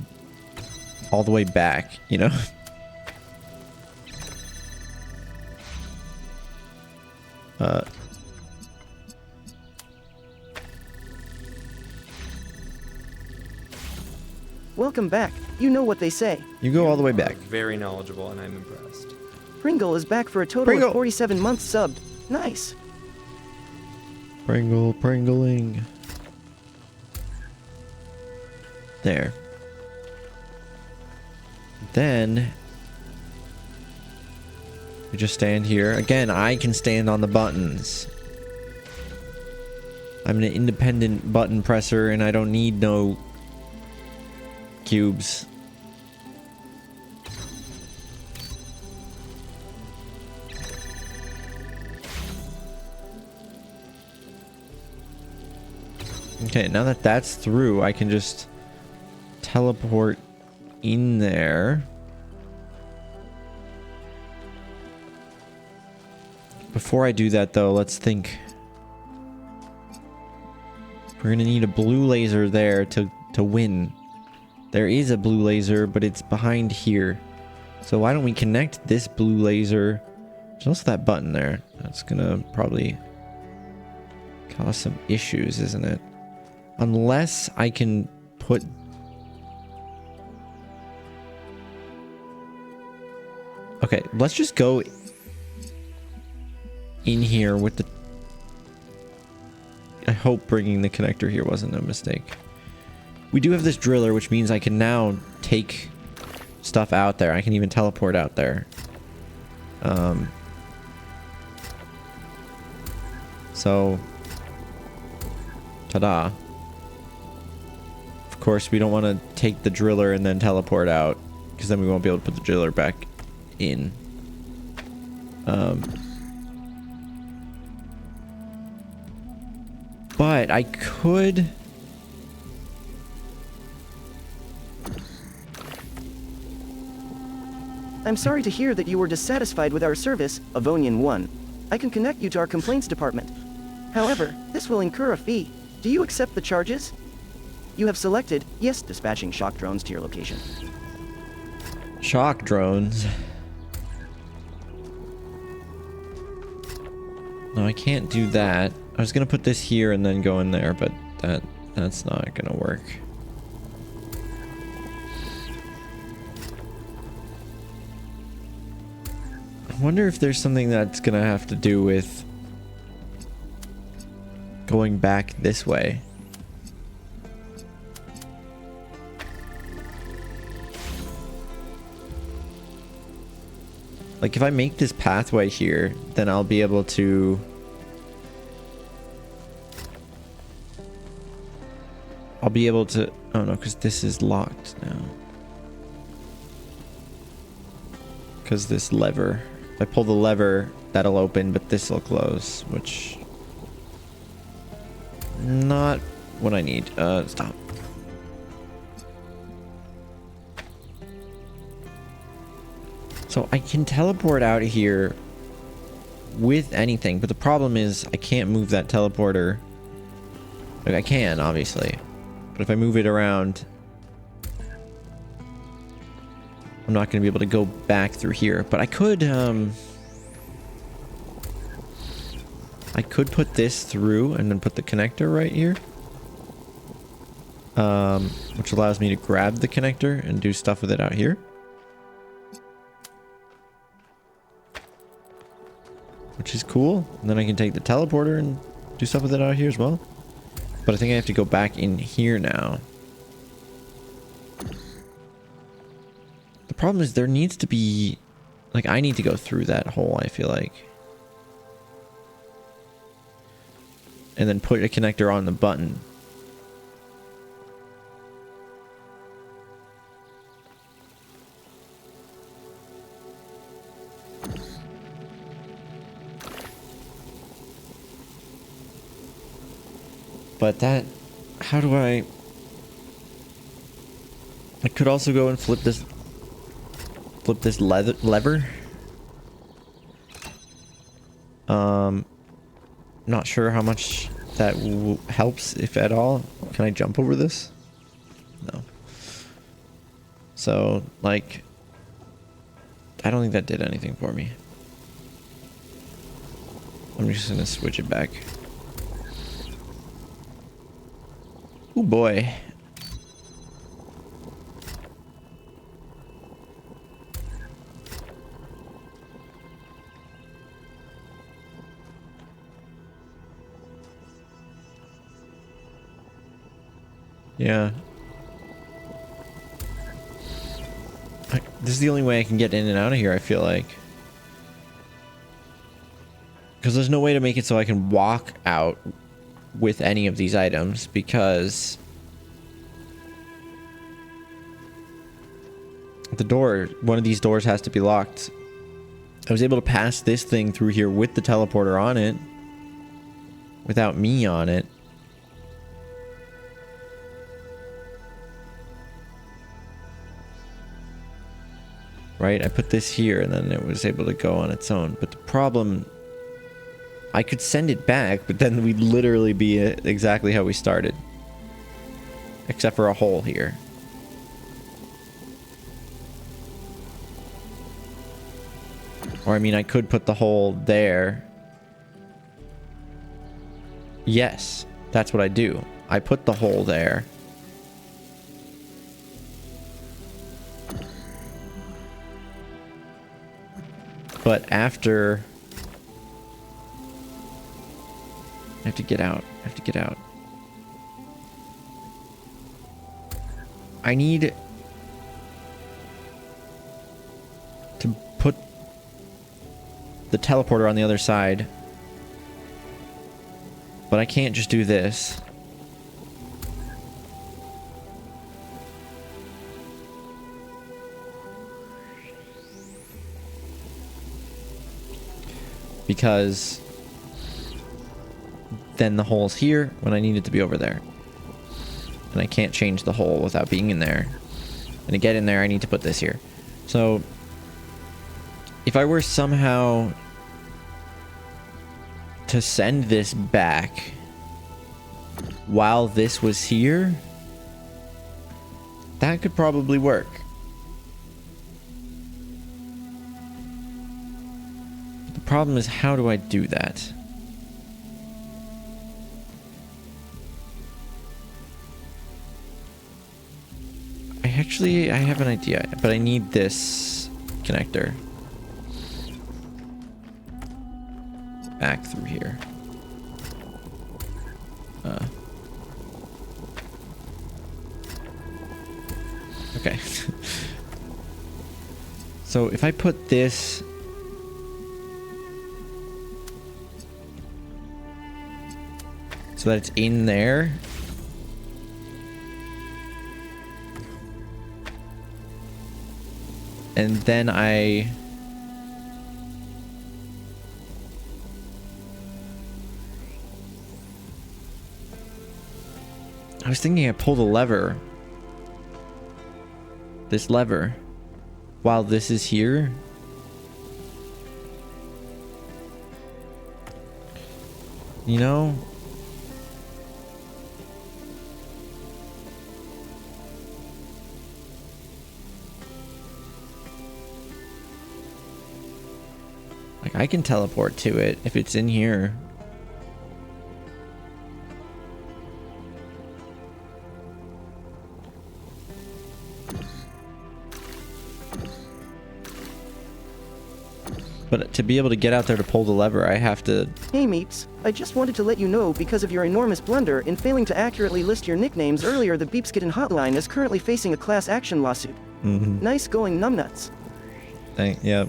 [SPEAKER 1] all the way back, you know?
[SPEAKER 2] Welcome back. You know what they say.
[SPEAKER 1] You go all the way back.
[SPEAKER 6] Very knowledgeable, and I'm impressed.
[SPEAKER 2] Pringle is back for a total
[SPEAKER 1] Pringle.
[SPEAKER 2] of 47 months subbed. Nice.
[SPEAKER 1] Pringling. There. Then we just stand here. Again, I can stand on the buttons. I'm an independent button presser and I don't need no cubes. Okay, now that that's through, I can just teleport in there. Before I do that though, let's think. We're gonna need a blue laser there to win. There is a blue laser, but it's behind here. So why don't we connect this blue laser? There's also that button there. That's gonna probably cause some issues, isn't it? Unless I can put... Okay, let's just go in here with the... I hope bringing the connector here wasn't a mistake. We do have this driller, which means I can now take stuff out there. I can even teleport out there. So... Ta-da. Of course, we don't want to take the driller and then teleport out, because then we won't be able to put the driller back in. But I could...
[SPEAKER 2] I'm sorry to hear that you were dissatisfied with our service, Avonian 1. I can connect you to our complaints department. However, this will incur a fee. Do you accept the charges? You have selected, yes, dispatching shock drones to your location.
[SPEAKER 1] Shock drones? No, I can't do that. I was gonna put this here and then go in there, but that's not gonna work. I wonder if there's something that's gonna have to do with going back this way. Like if I make this pathway here, then I'll be able to... Oh no, because this is locked now. Because this lever. If I pull the lever, that'll open, but this will close, which... Not what I need. Stop. So I can teleport out here with anything, but the problem is I can't move that teleporter. Like I can, obviously. But if I move it around, I'm not going to be able to go back through here. But I could put this through and then put the connector right here. Which allows me to grab the connector and do stuff with it out here. Which is cool. And then I can take the teleporter and do stuff with it out here as well. But I think I have to go back in here now. The problem is there needs to be... Like, I need to go through that hole, I feel like. And then put a connector on the button. But that, how do I could also go and flip this lever. Not sure how much that helps, if at all. Can I jump over this? No. So, like, I don't think that did anything for me. I'm just gonna switch it back. Oh boy. Yeah. This is the only way I can get in and out of here, I feel like. Because there's no way to make it so I can walk out with any of these items, because the door, one of these doors has to be locked. I was able to pass this thing through here with the teleporter on it, without me on it. Right, I put this here and then it was able to go on its own. But the problem, I could send it back, but then we'd literally be exactly how we started. Except for a hole here. Or I mean, I could put the hole there. Yes, that's what I do. I put the hole there. But after... I have to get out. I have to get out. I need to put the teleporter on the other side. But I can't just do this. Because then the hole's here when I need it to be over there. And I can't change the hole without being in there. And to get in there, I need to put this here. So, if I were somehow to send this back while this was here, that could probably work. The problem is, how do I do that? I have an idea, but I need this connector back through here. Okay. So if I put this so that it's in there, and then I was thinking I pull the lever, this lever, while this is here. You know? Like, I can teleport to it if it's in here. But to be able to get out there to pull the lever, I have to...
[SPEAKER 2] Hey Meeps, I just wanted to let you know, because of your enormous blunder in failing to accurately list your nicknames earlier, the Beepskitten hotline is currently facing a class action lawsuit. Nice going, numbnuts.
[SPEAKER 1] Yeah,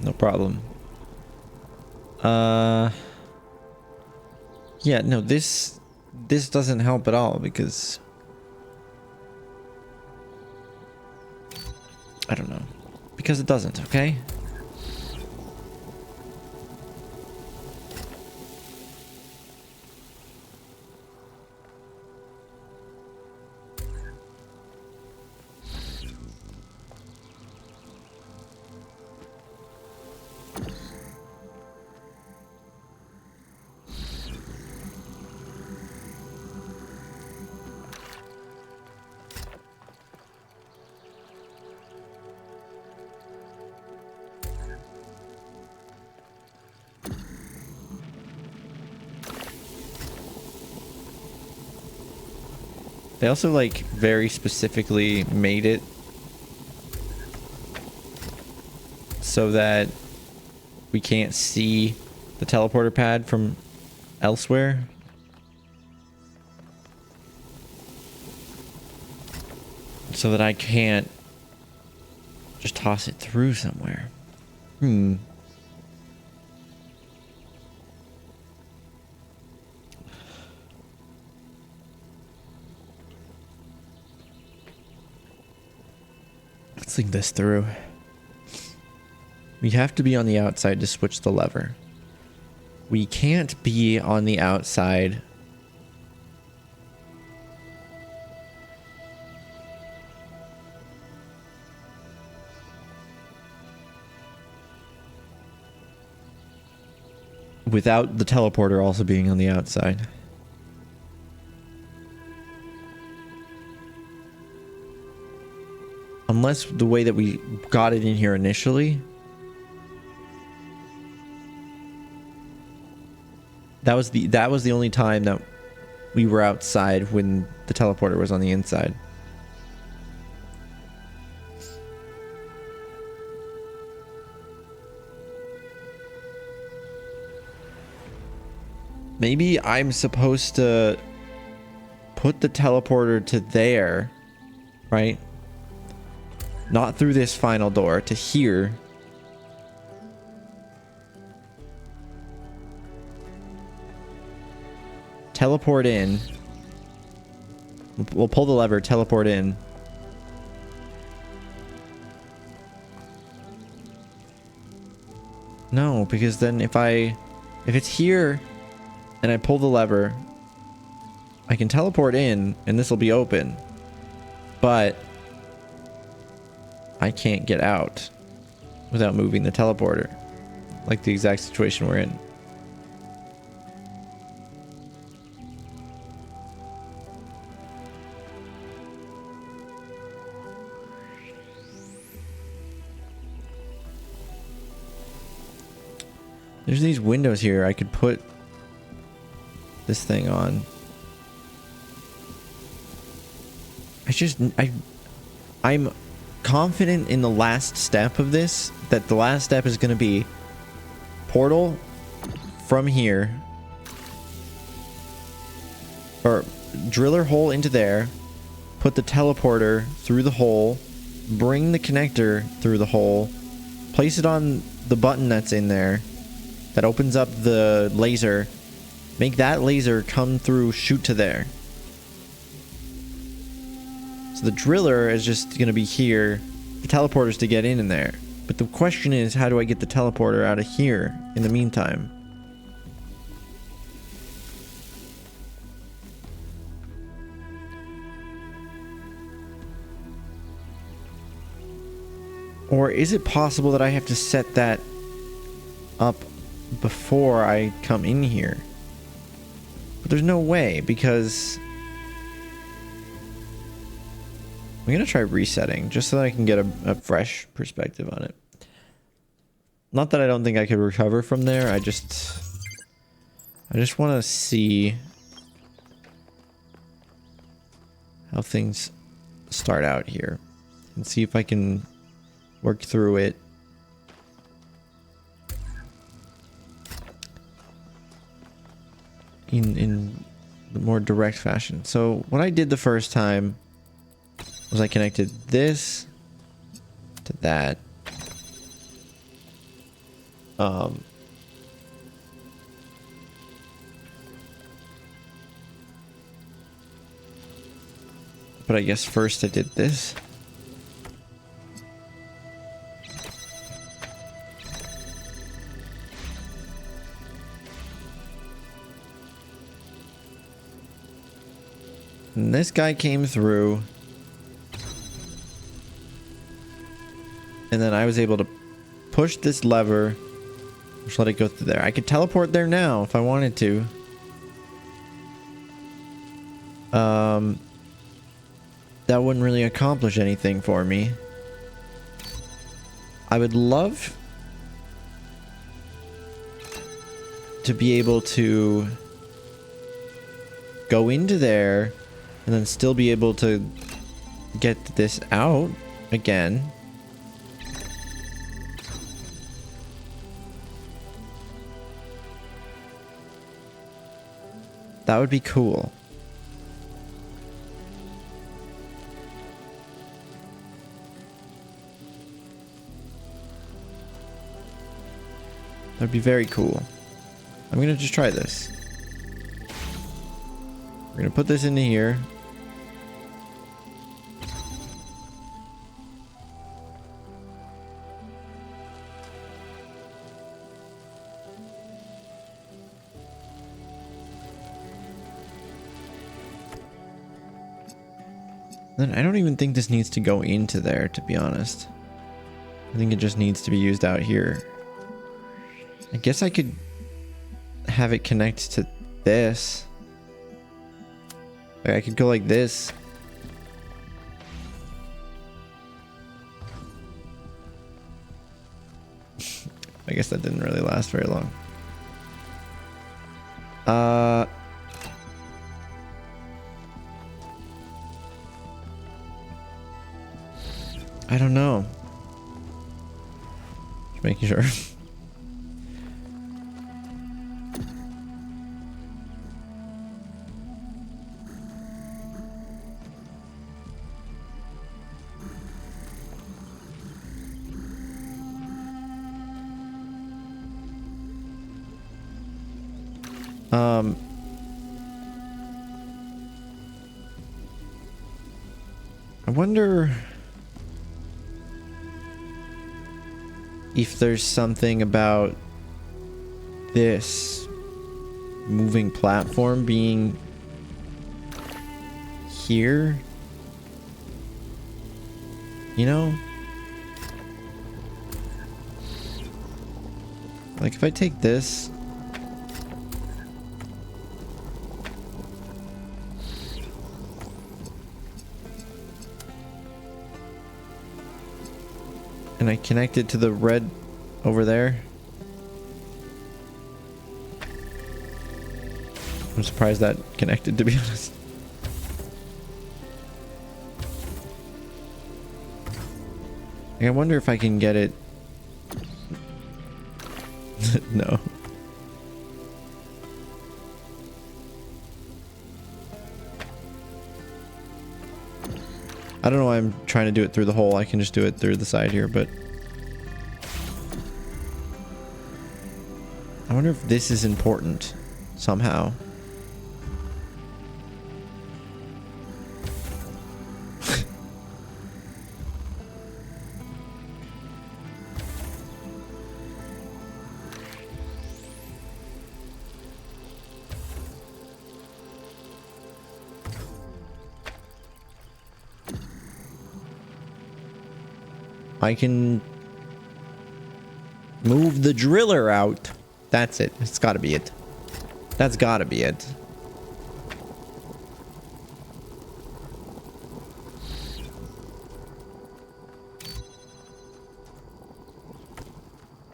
[SPEAKER 1] no problem. Yeah, no, this doesn't help at all, because I don't know. Because it doesn't, okay? They also like very specifically made it so that we can't see the teleporter pad from elsewhere. So that I can't just toss it through somewhere. Let's think this through. We have to be on the outside to switch the lever. We can't be on the outside without the teleporter also being on the outside. Unless the way that we got it in here initially, that was the only time that we were outside when the teleporter was on the inside. Maybe I'm supposed to put the teleporter to there, right? Not through this final door, to here. Teleport in. We'll pull the lever, teleport in. No, because then if it's here and I pull the lever, I can teleport in and this will be open. But I can't get out without moving the teleporter. Like the exact situation we're in. There's these windows here. I could put this thing on. I'm confident in the last step of this, that the last step is going to be portal from here, or driller hole into there, put the teleporter through the hole, bring the connector through the hole, place it on the button that's in there that opens up the laser, make that laser come through, shoot to there. So the driller is just going to be here. The teleporter's to get in there. But the question is, how do I get the teleporter out of here in the meantime? Or is it possible that I have to set that up before I come in here? But there's no way, because I'm going to try resetting just so that I can get a fresh perspective on it. Not that I don't think I could recover from there. I just want to see how things start out here and see if I can work through it in the more direct fashion. So what I did the first time was I connected this to that. But I guess first I did this. And this guy came through. And then I was able to push this lever, just let it go through there. I could teleport there now if I wanted to. That wouldn't really accomplish anything for me. I would love to be able to go into there, and then still be able to get this out again. That would be cool. That'd be very cool. I'm gonna just try this. We're gonna put this into here. Then I don't even think this needs to go into there, to be honest. I think it just needs to be used out here. I guess I could have it connect to this. Like I could go like this. I guess that didn't really last very long. I don't know. Just making sure. I wonder if there's something about this moving platform being here, you know? Like if I take this and I connect it to the red over there. I'm surprised that connected, to be honest. Like, I wonder if I can get it. No. I don't know why I'm trying to do it through the hole. I can just do it through the side here, but I wonder if this is important somehow. I can move the driller out. That's it. It's gotta be it. That's gotta be it.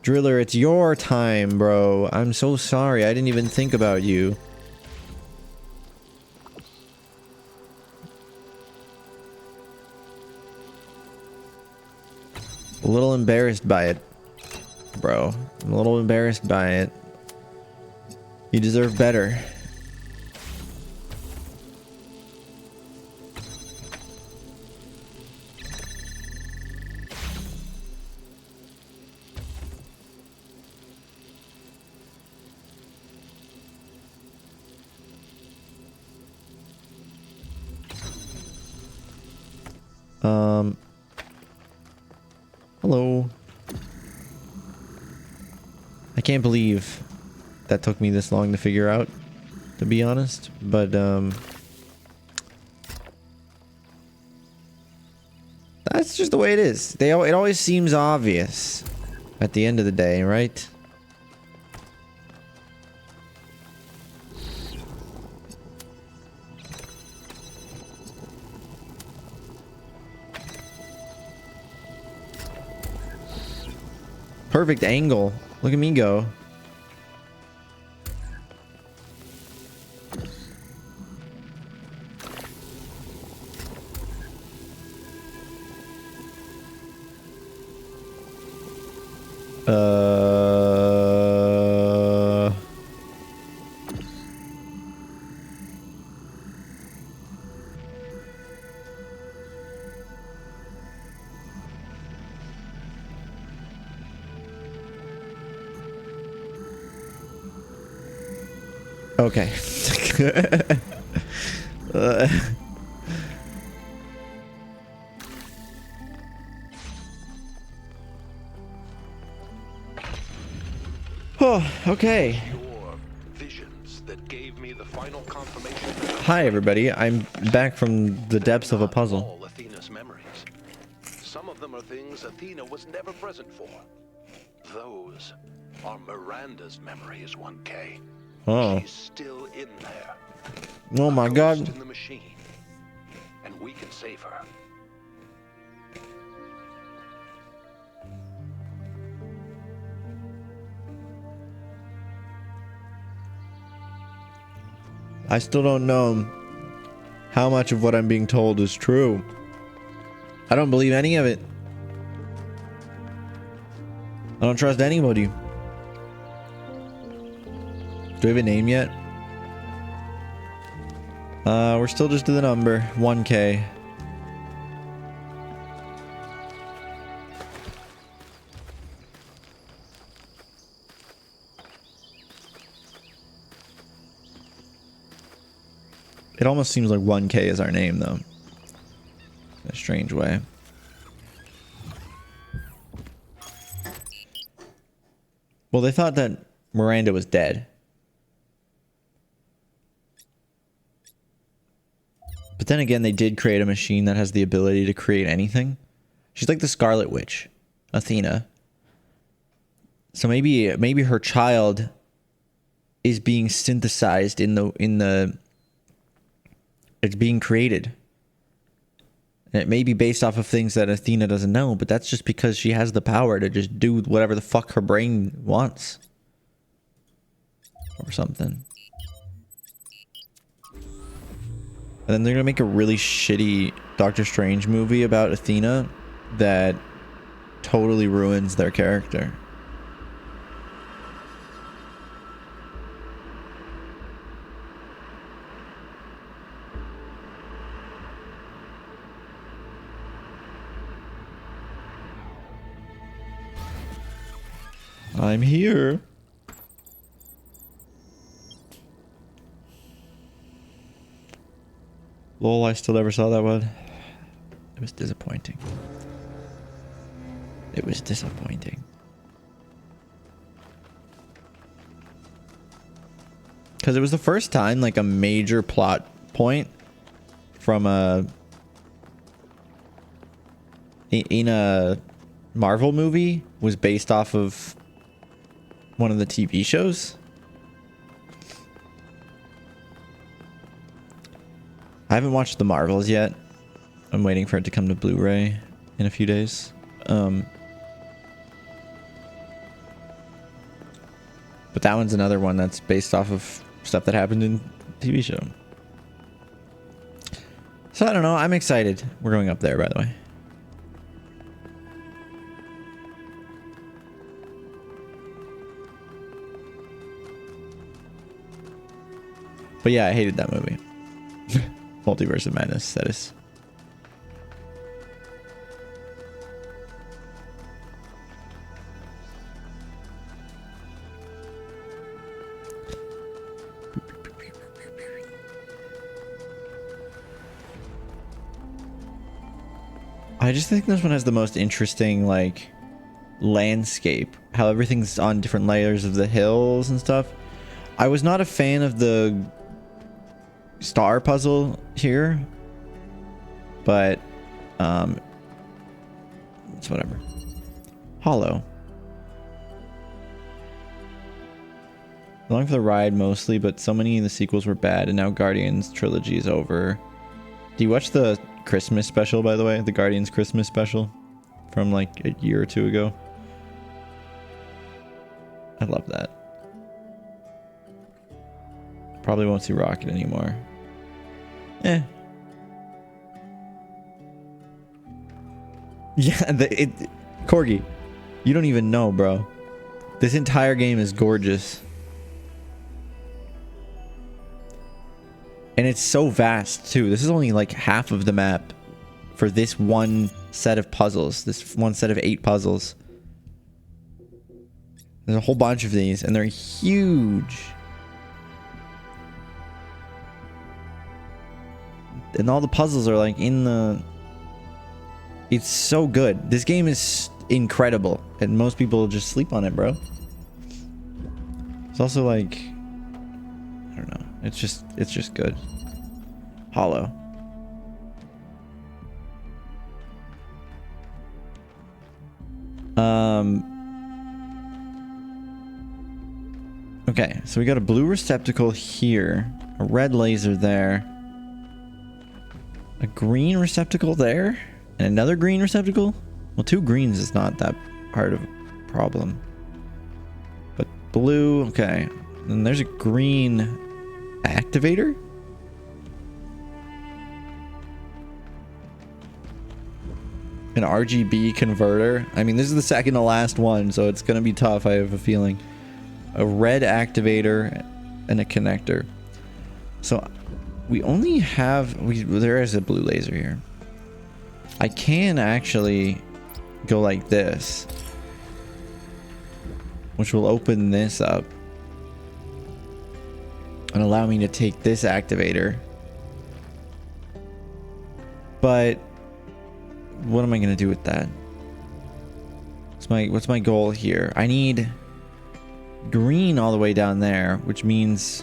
[SPEAKER 1] Driller, it's your time, bro. I'm so sorry. I didn't even think about you. A little embarrassed by it, bro. I'm a little embarrassed by it. You deserve better. Hello. I can't believe that took me this long to figure out, to be honest, but that's just the way it is. It always seems obvious at the end of the day, right? Perfect angle. Look at me go. Uh... Okay. uh... Oh, okay.
[SPEAKER 3] Your visions that gave me the final confirmation.
[SPEAKER 1] Hi, everybody. I'm back from the depths of a puzzle.
[SPEAKER 3] All Athena's memories. Some of them are things Athena was never present for. Those are Miranda's memories, 1K.
[SPEAKER 1] Oh.
[SPEAKER 3] She's still in there.
[SPEAKER 1] Oh my God.
[SPEAKER 3] Ghost in the machine. And we can save her.
[SPEAKER 1] I still don't know how much of what I'm being told is true. I don't believe any of it. I don't trust anybody. Do we have a name yet? We're still just to the number 1K. It almost seems like 1K is our name, though. In a strange way. Well, they thought that Miranda was dead. But then again, they did create a machine that has the ability to create anything. She's like the Scarlet Witch, Athena. So maybe her child is being synthesized in the it's being created. And it may be based off of things that Athena doesn't know, but that's just because she has the power to just do whatever the fuck her brain wants. Or something. And then they're gonna make a really shitty Doctor Strange movie about Athena that totally ruins their character. I'm here. Lol, I still never saw that one. It was disappointing. It was disappointing. Because it was the first time, like, a major plot point from in a Marvel movie was based off of one of the TV shows. I haven't watched The Marvels yet. I'm waiting for it to come to Blu-ray in a few days. But that one's another one that's based off of stuff that happened in the TV show. So I don't know. I'm excited. We're going up there, by the way. But yeah, I hated that movie. Multiverse of Madness status. I just think this one has the most interesting, like, landscape. How everything's on different layers of the hills and stuff. I was not a fan of the star puzzle here, but it's whatever. Hollow. Along for the ride mostly, but so many of the sequels were bad, and now Guardians trilogy is over. Do you watch the Christmas special, by the way? The Guardians Christmas special from like a year or two ago? I love that. Probably won't see Rocket anymore. Yeah, Corgi, you don't even know, bro. This entire game is gorgeous. And it's so vast too. This is only like half of the map for this one set of puzzles. This one set of 8 puzzles. There's a whole bunch of these and they're huge. And all the puzzles are like in the... It's so good. This game is incredible. And most people just sleep on it, bro. It's also like... I don't know. It's just good. Hollow. Okay, so we got a blue receptacle here. A red laser there. A green receptacle there. And another green receptacle? Well, 2 greens is not that hard of a problem. But blue, okay. And there's a green activator? An RGB converter? I mean, this is the second to last one, so it's going to be tough, I have a feeling. A red activator and a connector. So we only have... there is a blue laser here. I can actually go like this, which will open this up and allow me to take this activator. But what am I going to do with that? What's my goal here? I need green all the way down there, which means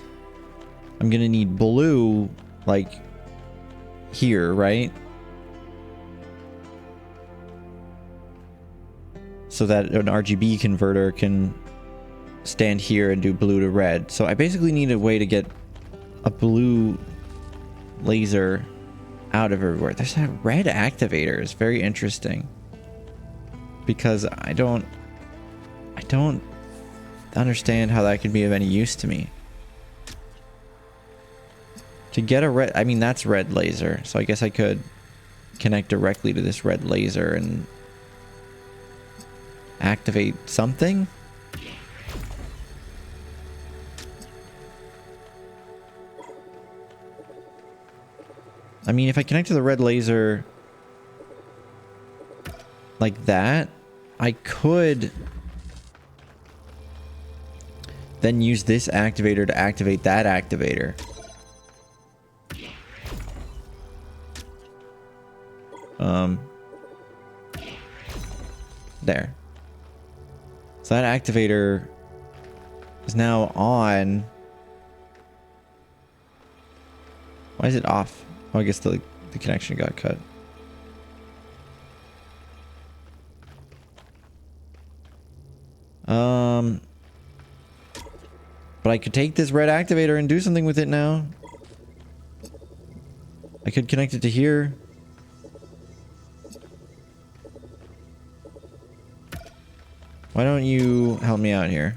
[SPEAKER 1] I'm going to need blue like here, right? So that an RGB converter can stand here and do blue to red. So I basically need a way to get a blue laser out of everywhere. There's that red activator. It's very interesting because I don't understand how that could be of any use to me. To get a red, I mean, that's red laser. So I guess I could connect directly to this red laser and activate something. I mean, if I connect to the red laser like that, I could then use this activator to activate that activator. There. So that activator is now on. Why is it off? Oh, I guess the connection got cut. But I could take this red activator and do something with it now. I could connect it to here. Why don't you help me out here?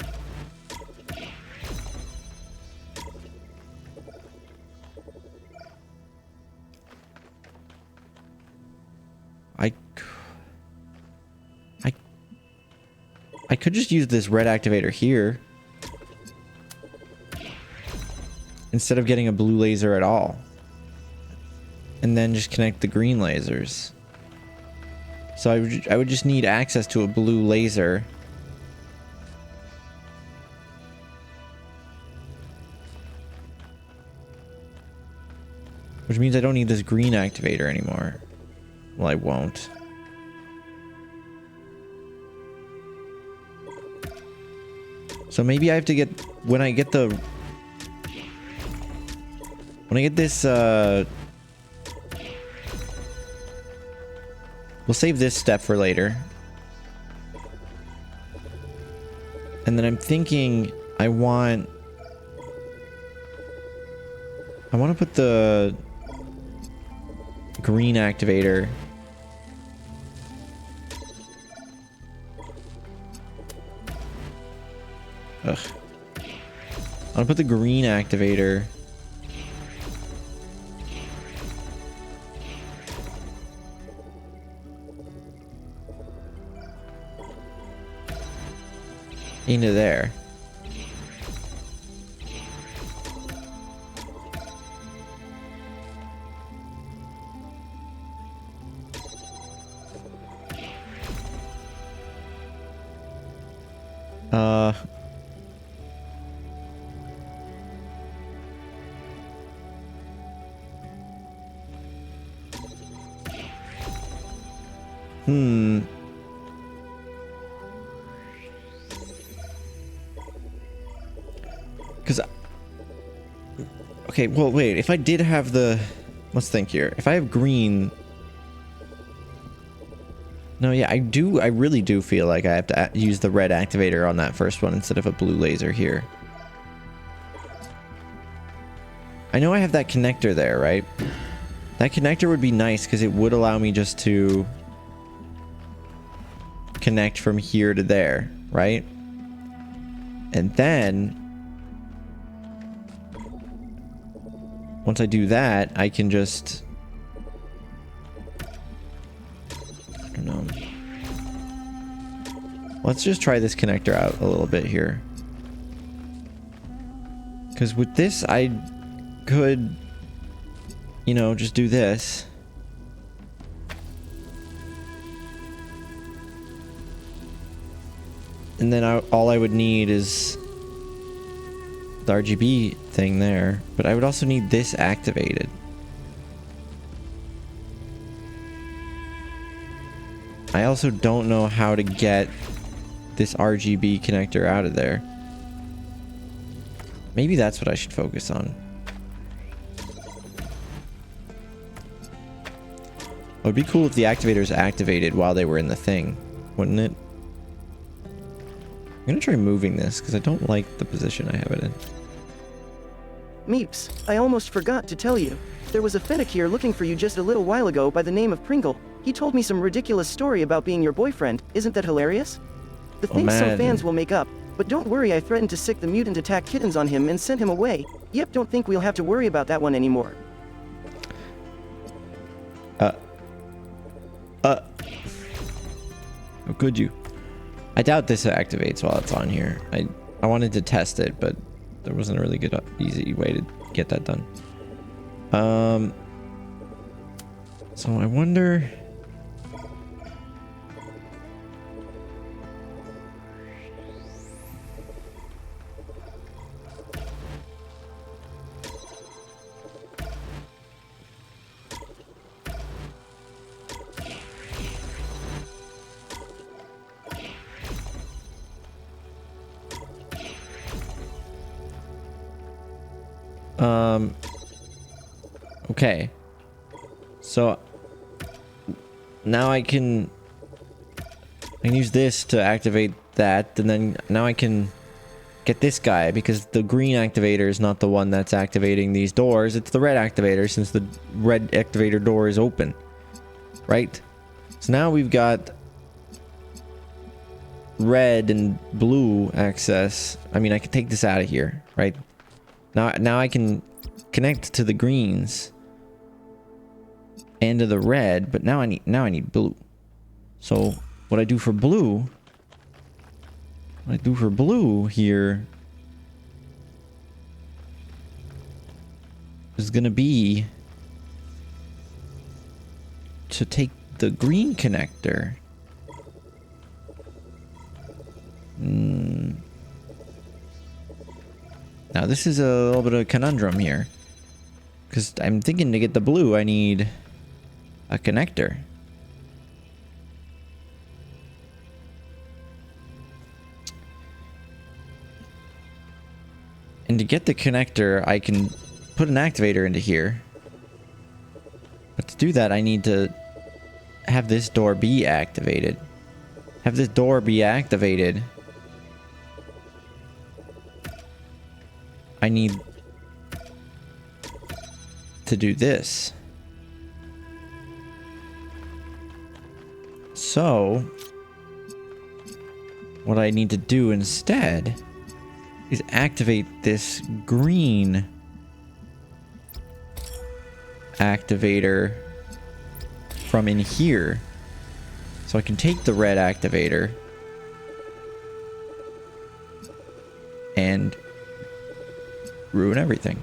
[SPEAKER 1] I could just use this red activator here instead of getting a blue laser at all, and then just connect the green lasers. So I would just need access to a blue laser. Which means I don't need this green activator anymore. Well, I won't. So maybe I have to get... When I get this... We'll save this step for later. And then I'm thinking I want to put the green activator I'm gonna put the green activator into there. Because, okay, well, wait, if I did have the, let's think here. If I have green, no, yeah, I really do feel like I have to use the red activator on that first one instead of a blue laser here. I know I have that connector there, right? That connector would be nice because it would allow me just to connect from here to there, right? And then once I do that, I can just, I don't know. Let's just try this connector out a little bit here. Because with this, I could, you know, just do this. And then all I would need is the RGB thing there. But I would also need this activated. I also don't know how to get this RGB connector out of there. Maybe that's what I should focus on. It would be cool if the activators activated while they were in the thing, wouldn't it? I'm gonna try moving this because I don't like the position I have it in.
[SPEAKER 2] Meeps, I almost forgot to tell you. There was a fennec here looking for you just a little while ago by the name of Pringle. He told me some ridiculous story about being your boyfriend. Isn't that hilarious? The things some fans will make up. But don't worry, I threatened to sick the mutant attack kittens on him and sent him away. Yep, don't think we'll have to worry about that one anymore.
[SPEAKER 1] How could you? I doubt this activates while it's on here. I wanted to test it, but there wasn't a really good, easy way to get that done. So I wonder. Okay. So now I can use this to activate that, and then now I can get this guy because the green activator is not the one that's activating these doors. It's the red activator since the red activator door is open. Right? So now we've got red and blue access. I mean, I can take this out of here, right? Now I can connect to the greens and to the red, but now I need blue. So what I do for blue here is gonna be to take the green connector. Now this is a little bit of a conundrum here, because I'm thinking to get the blue I need a connector. And to get the connector, I can put an activator into here. But to do that, I need to have this door be activated. Have this door be activated. I need to do this. So, what I need to do instead is activate this green activator from in here. So I can take the red activator and ruin everything.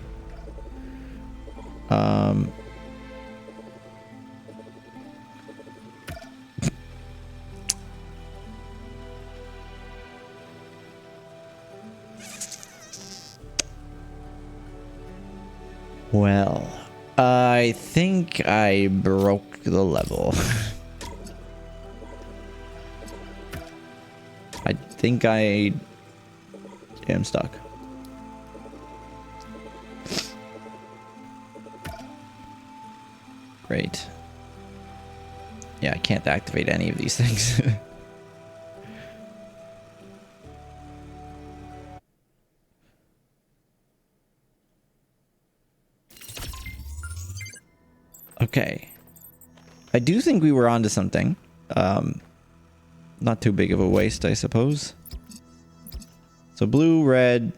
[SPEAKER 1] Well, I think I broke the level. I think I am stuck. Great. Yeah, I can't activate any of these things. Okay. I do think we were onto something. Not too big of a waste, I suppose. So blue, red,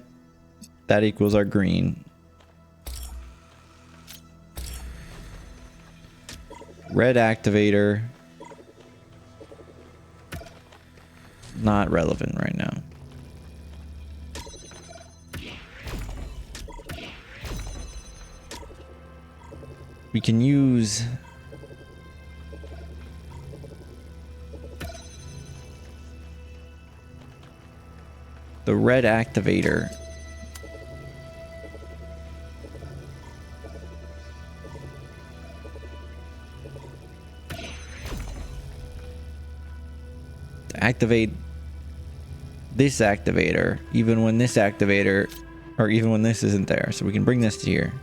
[SPEAKER 1] that equals our green. Red activator. Not relevant right now. We can use the red activator. To activate this activator, even when this activator, or even when this isn't there. So we can bring this to here.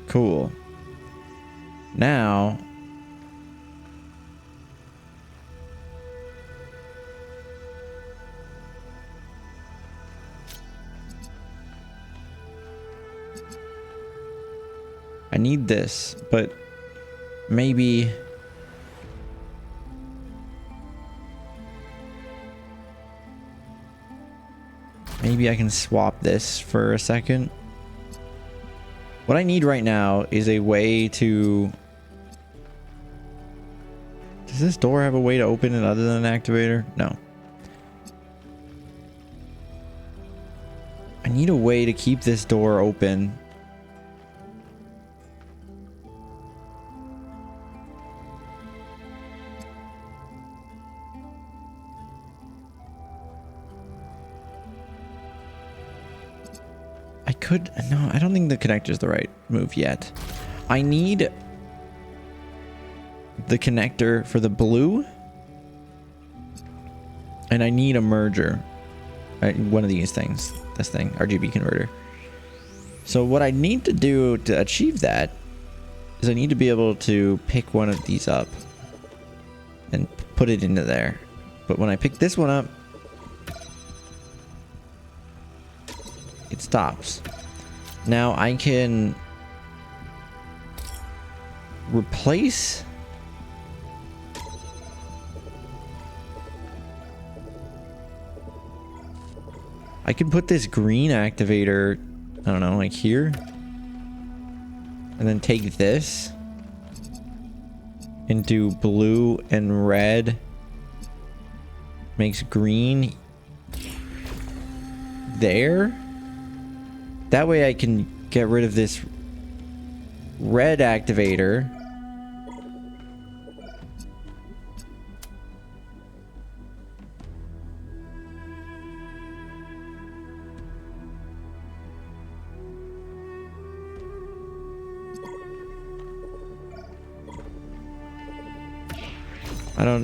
[SPEAKER 1] Cool. Now I need this, but maybe I can swap this for a second. What I need right now is a way to... Does this door have a way to open it other than an activator? No. I need a way to keep this door open. No, I don't think the connector is the right move yet. I need the connector for the blue, and I need a merger. One of these things. This thing, RGB converter. So what I need to do to achieve that is I need to be able to pick one of these up and put it into there. But when I pick this one up, it stops. Now I can replace I can put this green activator, I don't know, like here, and then take this into blue and red, makes green there. That way I can get rid of this red activator.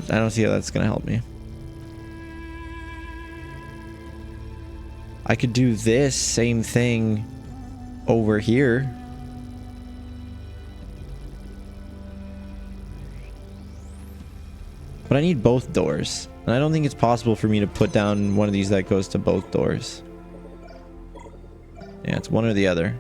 [SPEAKER 1] I don't see how that's gonna help me. I could do this same thing over here. But I need both doors. And I don't think it's possible for me to put down one of these that goes to both doors. Yeah, it's one or the other.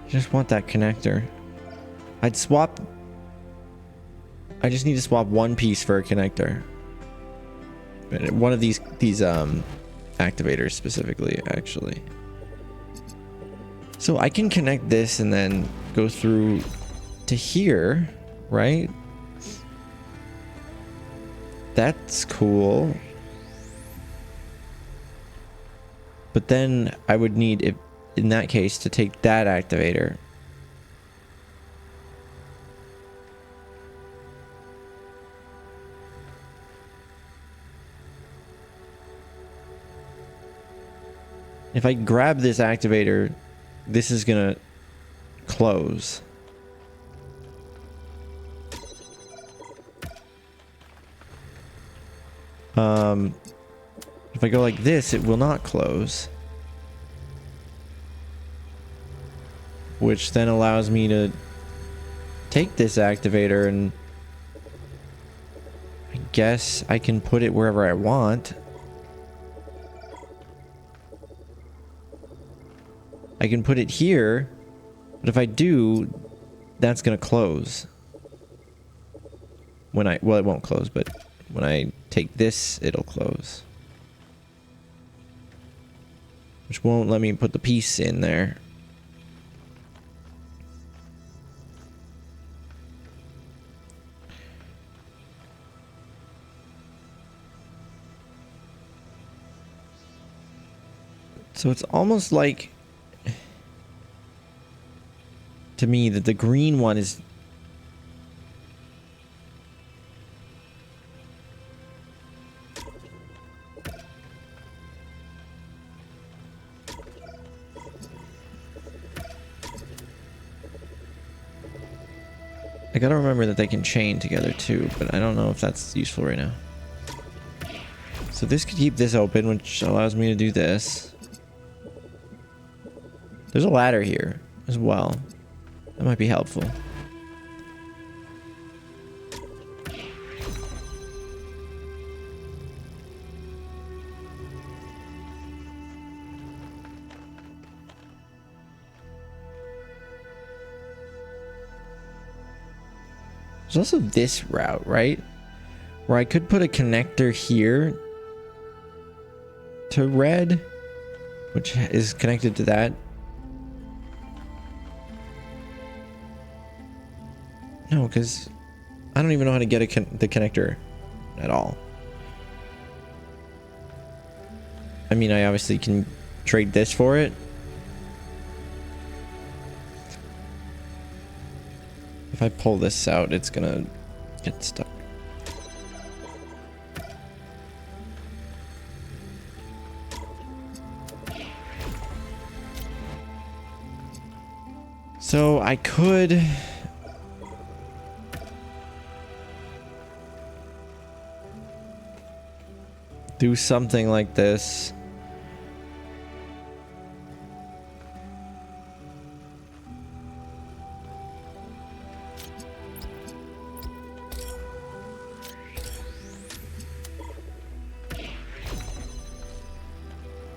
[SPEAKER 1] Just want that connector. I'd swap I just need to swap one piece for a connector. One of these activators specifically, actually. So I can connect this and then go through to here, right? That's cool. But then I would need, if, in that case, to take that activator. If I grab this activator, this is gonna close. If I go like this, it will not close. Which then allows me to take this activator and I guess I can put it wherever I want. I can put it here, but if I do, that's gonna close. When I, well, it won't close, but when I take this, it'll close. Which won't let me put the piece in there. So it's almost like, to me, that the green one is I gotta remember that they can chain together too, but I don't know if that's useful right now. So this could keep this open, which allows me to do this. There's a ladder here as well. That might be helpful. There's also this route, right? Where I could put a connector here to red, which is connected to that. No, because I don't even know how to get the connector at all. I mean, I obviously can trade this for it. If I pull this out, it's gonna get stuck. So I could do something like this.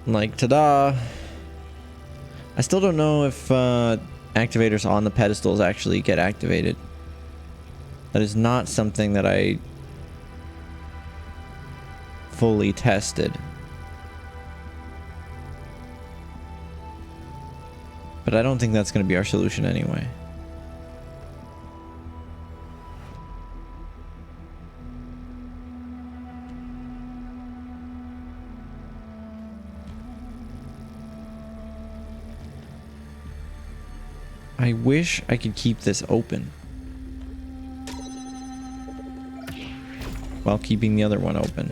[SPEAKER 1] Like, ta-da! I still don't know if activators on the pedestals actually get activated. That is not something that I fully tested. But I don't think that's going to be our solution anyway. I wish I could keep this open while keeping the other one open.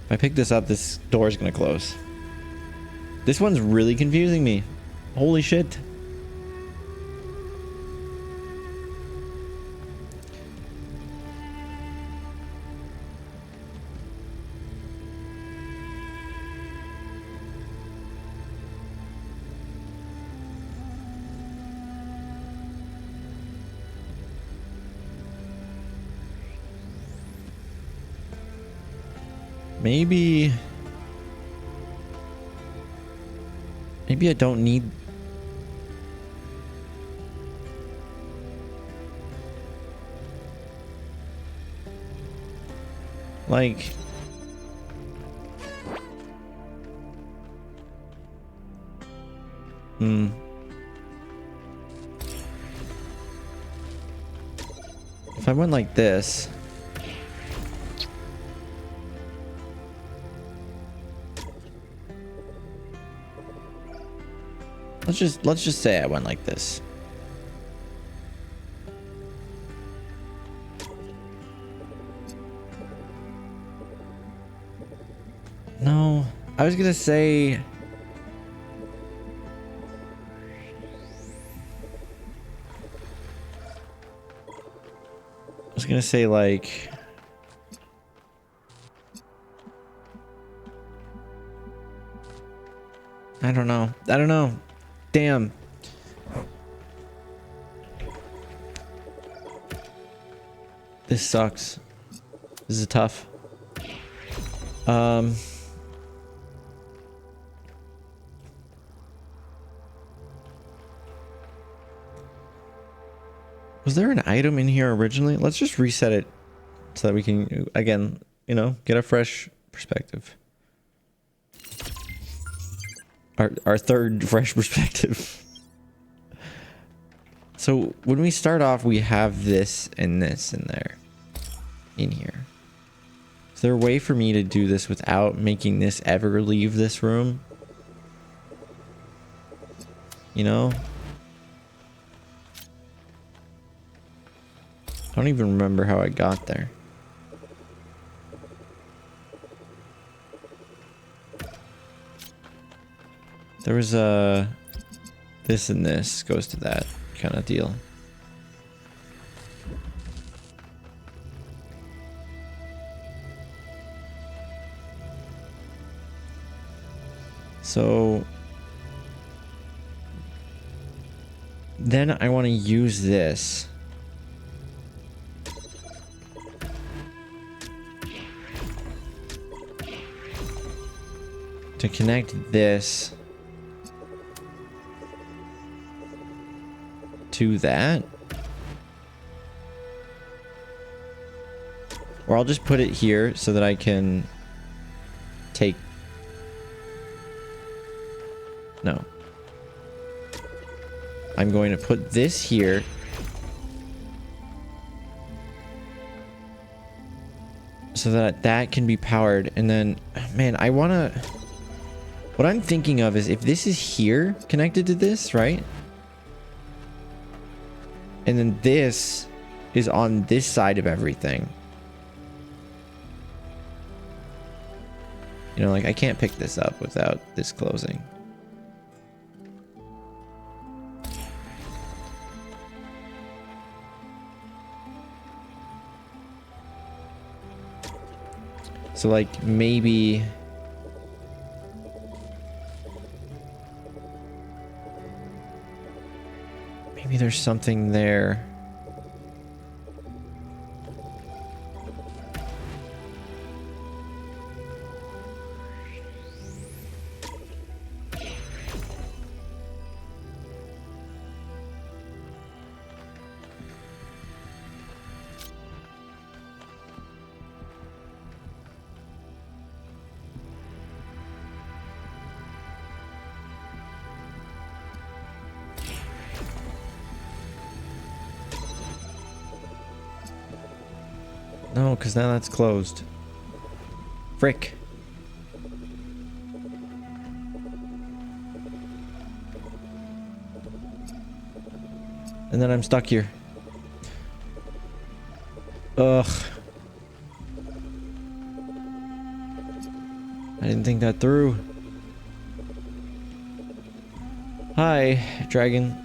[SPEAKER 1] If I pick this up, this door is going to close. This one's really confusing me. Holy shit. Maybe I don't need... Like... If I went like this... Let's just say I went like this. No, I was gonna say... I was gonna say like... I don't know. Damn. This sucks. This is tough. Was there an item in here originally? Let's just reset it so that we can, again, you know, get a fresh perspective. Our third fresh perspective. So when we start off, we have this and this in there. In here. Is there a way for me to do this without making this ever leave this room? You know? I don't even remember how I got there. There was a... This and this goes to that kind of deal. So... Then I want to use this. To connect this to that, or I'll just put it here so that I can take... No, I'm going to put this here so that that can be powered. And then, man, I want to... What I'm thinking of is if this is here connected to this, right? And then this is on this side of everything. You know, like I can't pick this up without this closing. So like maybe... Maybe there's something there. No, because now that's closed. Frick. And then I'm stuck here. Ugh. I didn't think that through. Hi, dragon.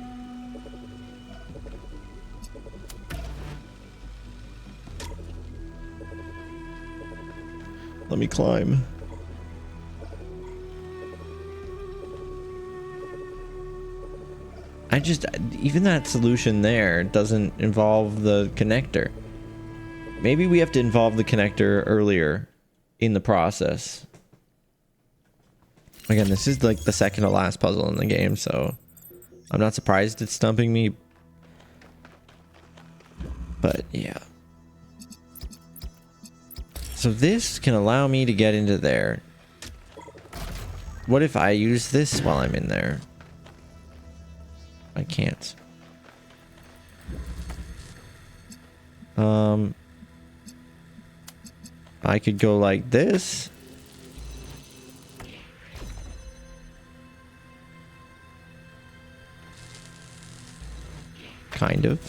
[SPEAKER 1] Let me climb. Even that solution there doesn't involve the connector. Maybe we have to involve the connector earlier in the process. Again, this is like the second to last puzzle in the game, so I'm not surprised it's stumping me. But yeah. So this can allow me to get into there. What if I use this while I'm in there? I can't. I could go like this. Kind of.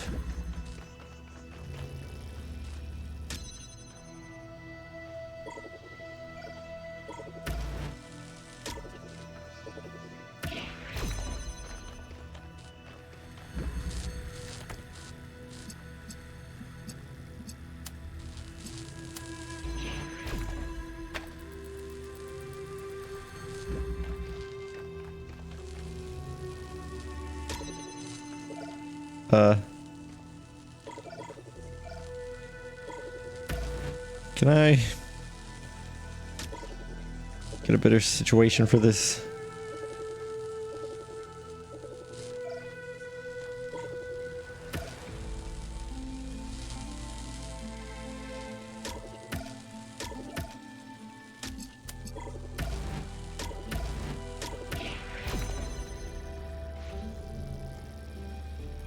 [SPEAKER 1] Can I get a better situation for this?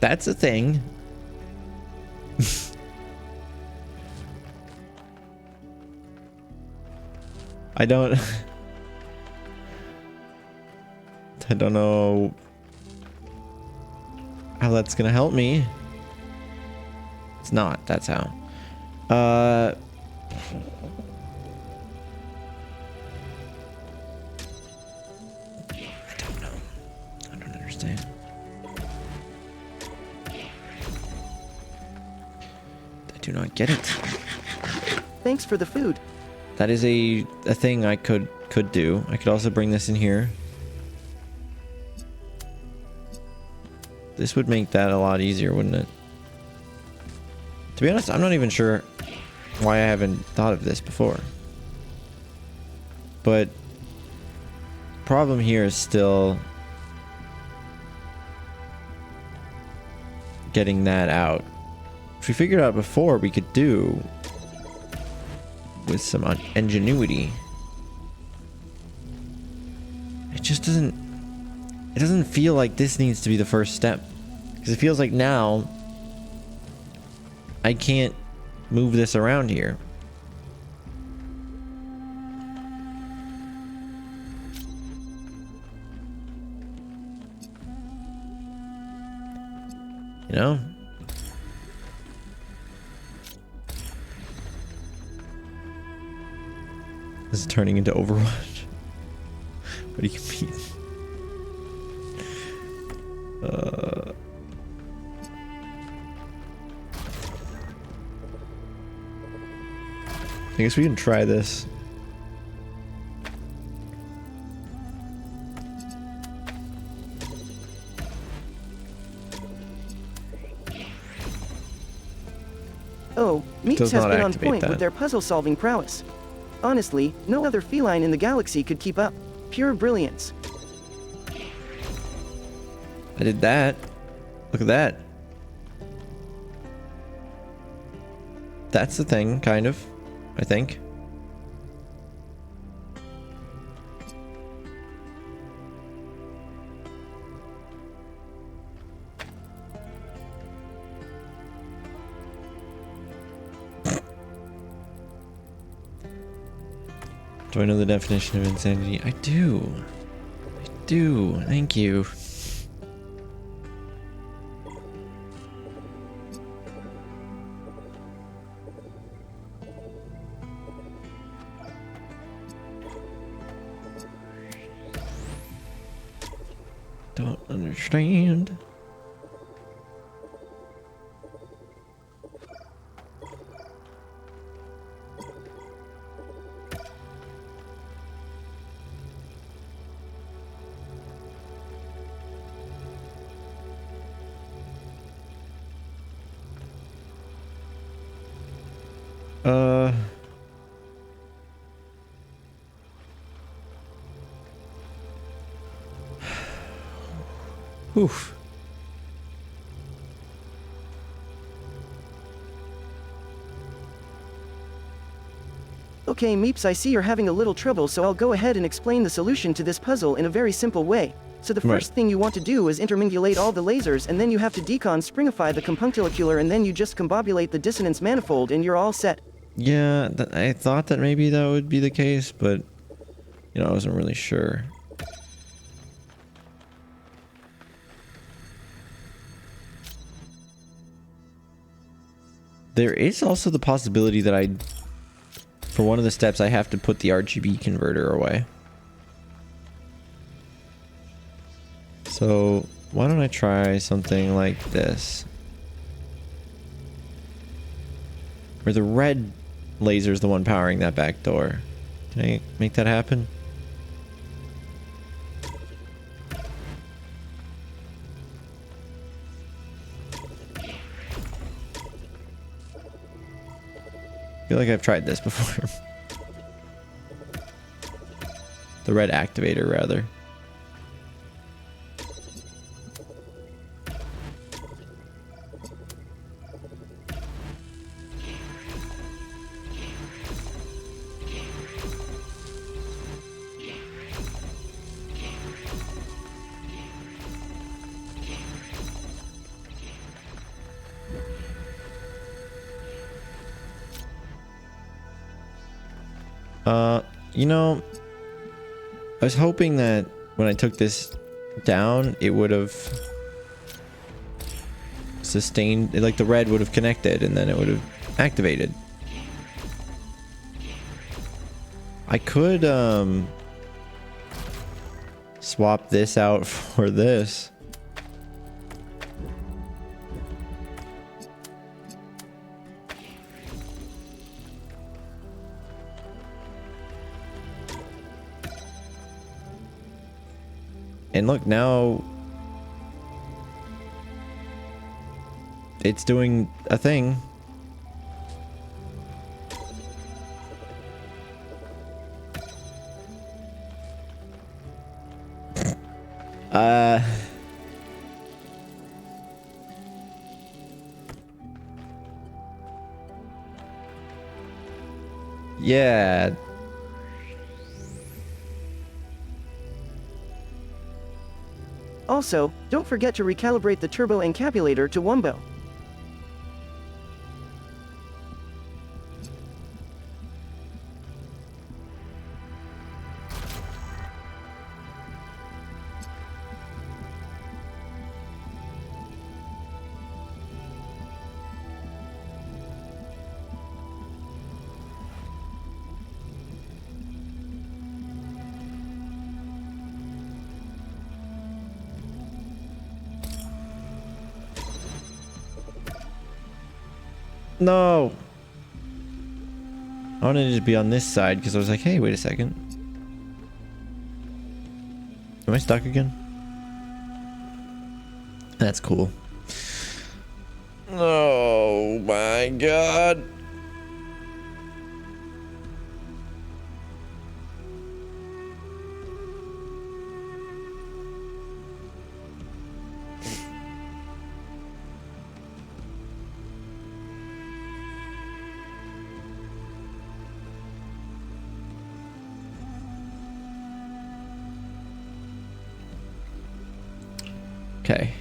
[SPEAKER 1] That's a thing. I don't know how that's gonna help me. It's not, that's how. I don't know. I don't understand. I do not get it.
[SPEAKER 2] Thanks for the food.
[SPEAKER 1] That is a thing I could do. I could also bring this in here. This would make that a lot easier, wouldn't it? To be honest, I'm not even sure why I haven't thought of this before. But problem here is still getting that out. Which we figured out before we could do with some ingenuity. It just doesn't feel like this needs to be the first step, because it feels like now I can't move this around here. You know? This is turning into Overwatch. What do you mean? I guess we can try this.
[SPEAKER 2] Oh, Meeps
[SPEAKER 1] Does
[SPEAKER 2] has
[SPEAKER 1] not
[SPEAKER 2] been on
[SPEAKER 1] activate
[SPEAKER 2] point
[SPEAKER 1] that.
[SPEAKER 2] with their puzzle-solving prowess. Honestly, no other feline in the galaxy could keep up. Pure brilliance.
[SPEAKER 1] I did that. Look at that. That's the thing, kind of, I think. Do I know the definition of insanity? I do. I do. Thank you. Don't understand. Oof.
[SPEAKER 2] Okay, Meeps, I see you're having a little trouble, so I'll go ahead and explain the solution to this puzzle in a very simple way. So the first thing you want to do is intermingulate all the lasers, and then you have to deconspringify the compunctilocular, and then you just combobulate the dissonance manifold, and you're all set.
[SPEAKER 1] Yeah, I thought that maybe that would be the case, but, you know, I wasn't really sure. There is also the possibility that for one of the steps, I have to put the RGB converter away. So why don't I try something like this? Where the red laser is the one powering that back door. Can I make that happen? I feel like I've tried this before. The red activator, rather. You know, I was hoping that when I took this down, it would have sustained, like the red would have connected and then it would have activated. I could swap this out for this. And look, now it's doing a thing. Yeah.
[SPEAKER 2] Also, don't forget to recalibrate the turbo encapulator to Wumbo.
[SPEAKER 1] No. I wanted to just be on this side because I was like, hey, wait a second. Am I stuck again? That's cool. Oh my god. Okay.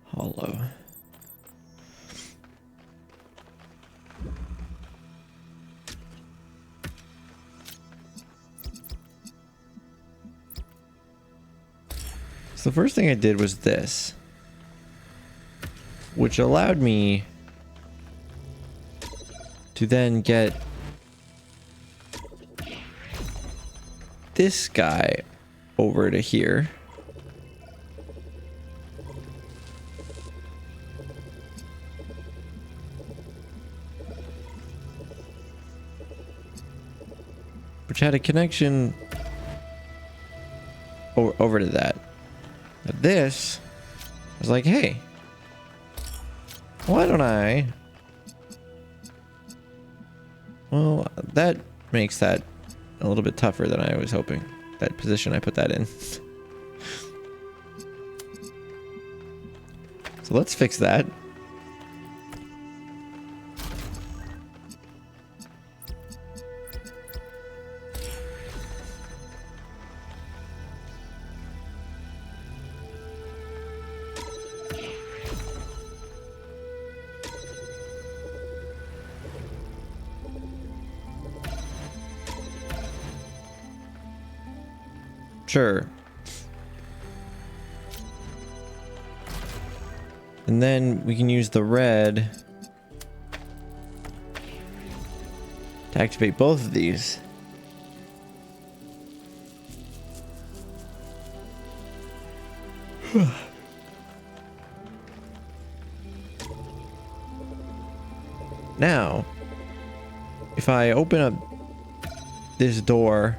[SPEAKER 1] Hollow. So the first thing I did was this, which allowed me to then get this guy over to here. Which had a connection over to that. Now this was like, hey, why don't I? Well, that makes that a little bit tougher than I was hoping. That position I put that in. So let's fix that. Sure. And then we can use the red to activate both of these. Now, if I open up this door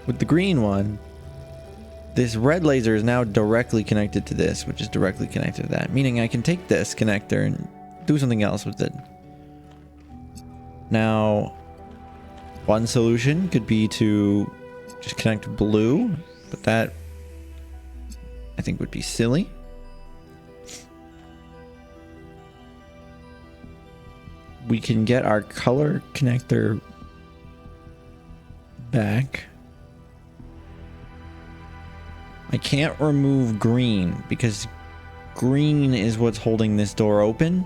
[SPEAKER 1] with the green one, this red laser is now directly connected to this, which is directly connected to that, meaning I can take this connector and do something else with it. Now, one solution could be to just connect blue, but that I think would be silly. We can get our color connector back. I can't remove green because green is what's holding this door open.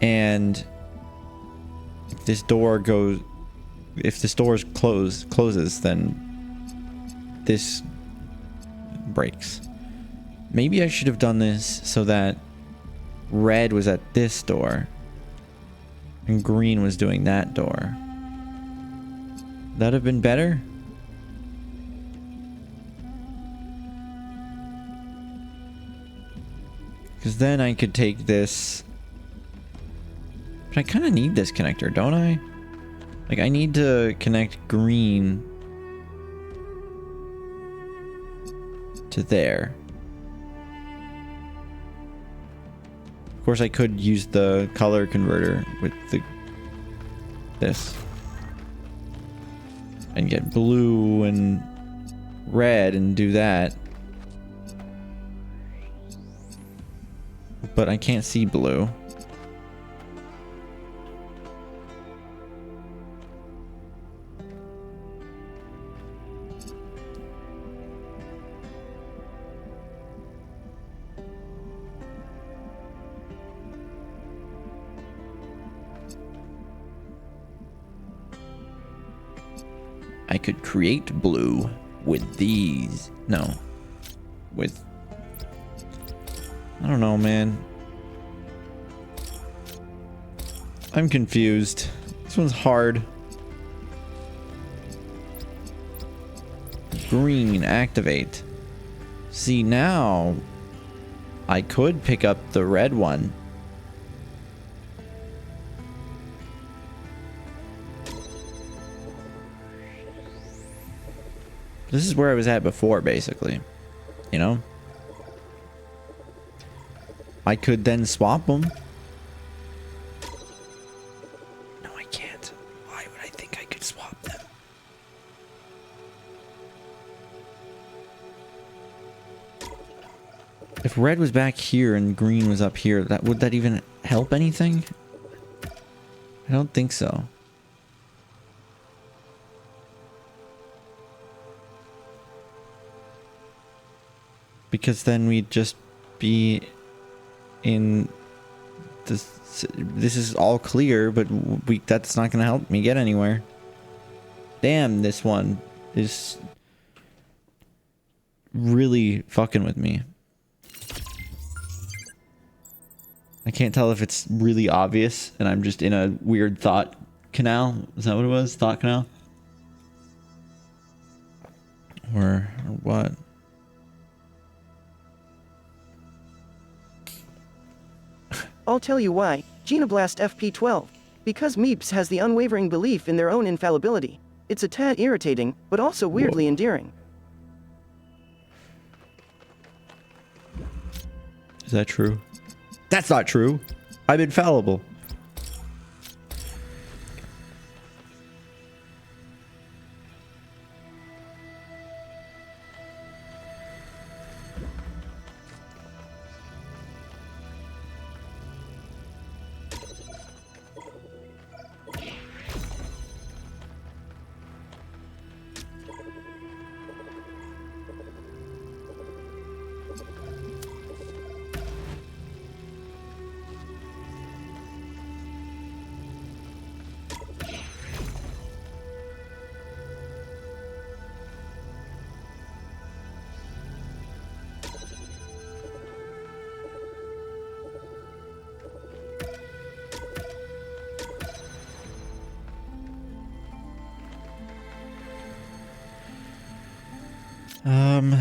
[SPEAKER 1] And if this door closes, then this breaks. Maybe I should have done this so that red was at this door and green was doing that door. That'd have been better. Because then I could take this. But I kind of need this connector, don't I? Like, I need to connect green to there. Of course, I could use the color converter with this. And get blue and red and do that. But I can't see blue. I could create blue with these. No. With... I don't know, man. I'm confused. This one's hard. Green, activate. See, now I could pick up the red one. This is where I was at before, basically. You know? I could then swap them. No, I can't. Why would I think I could swap them? If red was back here and green was up here, would that even help anything? I don't think so. Because then we'd just be in this. This is all clear, but that's not going to help me get anywhere. Damn, this one is really fucking with me. I can't tell if it's really obvious and I'm just in a weird thought canal. Is that what it was? Thought canal? Or what?
[SPEAKER 2] I'll tell you why. Genoblast FP12. Because Meeps has the unwavering belief in their own infallibility. It's a tad irritating, but also weirdly endearing.
[SPEAKER 1] Is that true? That's not true. I'm infallible. Um.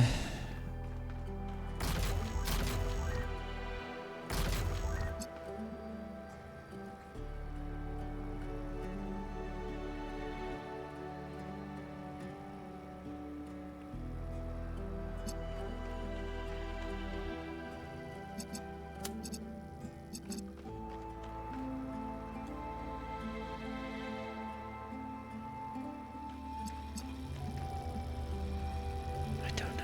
[SPEAKER 1] I don't know.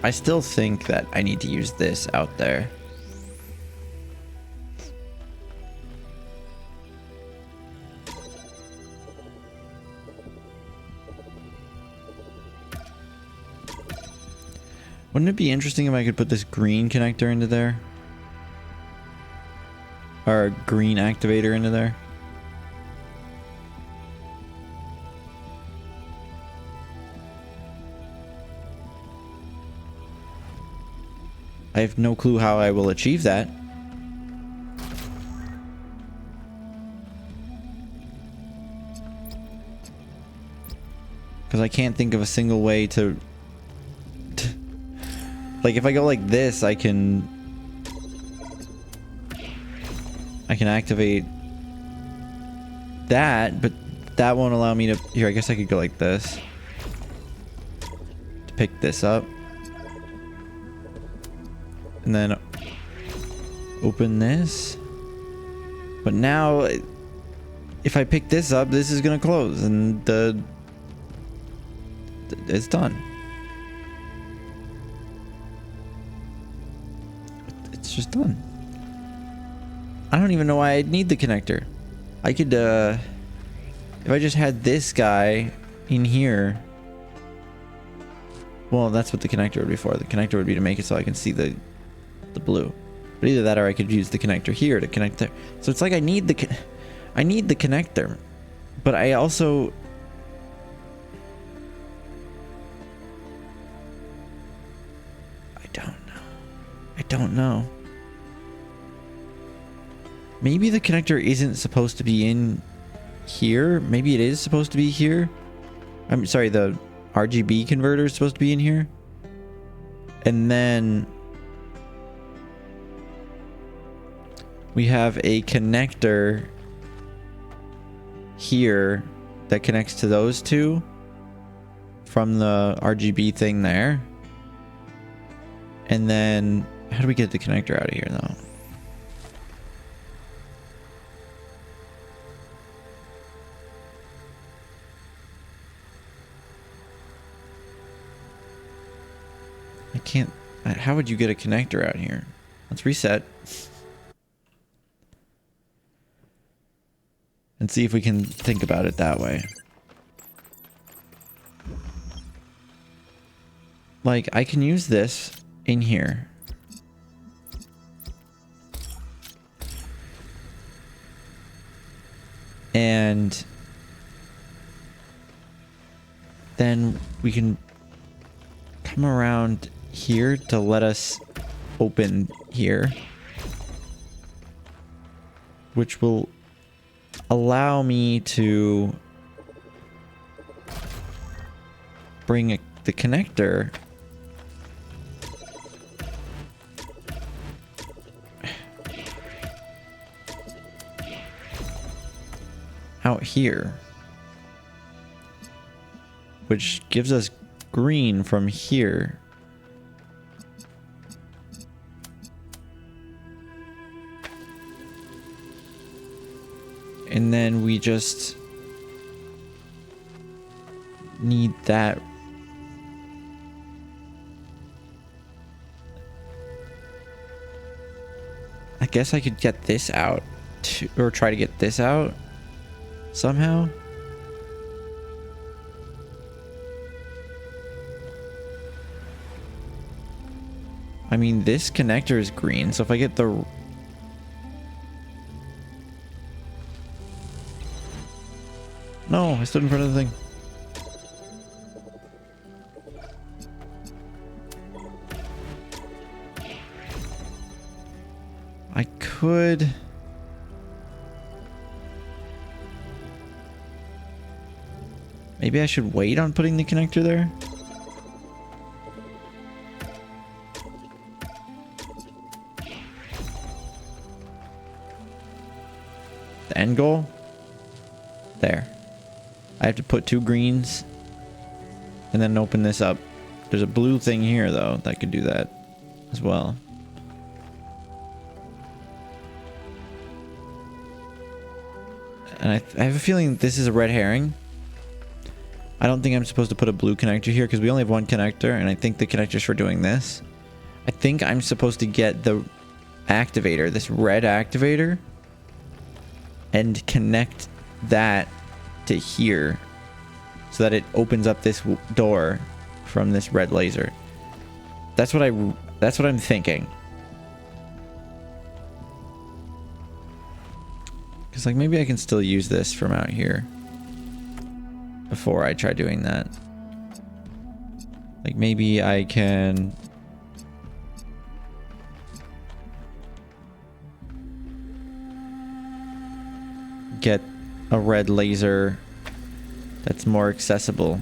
[SPEAKER 1] I still think that I need to use this out there. Wouldn't it be interesting if I could put this green connector into there? Or a green activator into there? I have no clue how I will achieve that. Because I can't think of a single way to... Like, if I go like this, I can activate that, but that won't allow me to... Here, I guess I could go like this. To pick this up. And then open this. But now, if I pick this up, this is gonna close, and it's done. It's just done. I don't even know why I'd need the connector. I could, if I just had this guy in here. Well, that's what the connector would be for. The connector would be to make it so I can see the blue. But either that or I could use the connector here to connect there. So it's like I need the connector, but I also... I don't know. Maybe the connector isn't supposed to be in here. Maybe it is supposed to be here. I'm sorry, the RGB converter is supposed to be in here. And then we have a connector here that connects to those two from the RGB thing there. And then how do we get the connector out of here though? I can't. How would you get a connector out here? Let's reset. And see if we can think about it that way. Like, I can use this in here. And then we can come around here to let us open here, which will allow me to bring the connector out here, which gives us green from here. And then we just need that. I guess I could get this out or try to get this out somehow. I mean, this connector is green, so if I get the... No, I stood in front of the thing. could... Maybe I should wait on putting the connector there? The end goal? There. I have to put 2 greens and then open this up. There's a blue thing here though that could do that as well. And I have a feeling this is a red herring. I don't think I'm supposed to put a blue connector here because we only have 1 connector, and I think the connector's for doing this. I think I'm supposed to get the activator, this red activator, and connect that to here so that it opens up this door from this red laser. That's what I'm thinking. Because like maybe I can still use this from out here before I try doing that. Like maybe I can get a red laser that's more accessible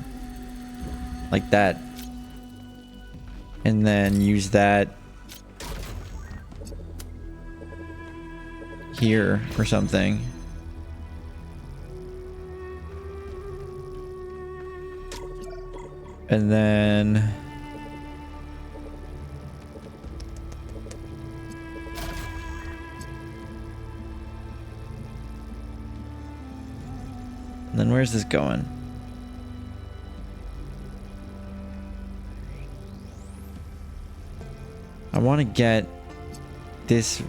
[SPEAKER 1] like that, and then use that here or something. And then where's this going? I want to get this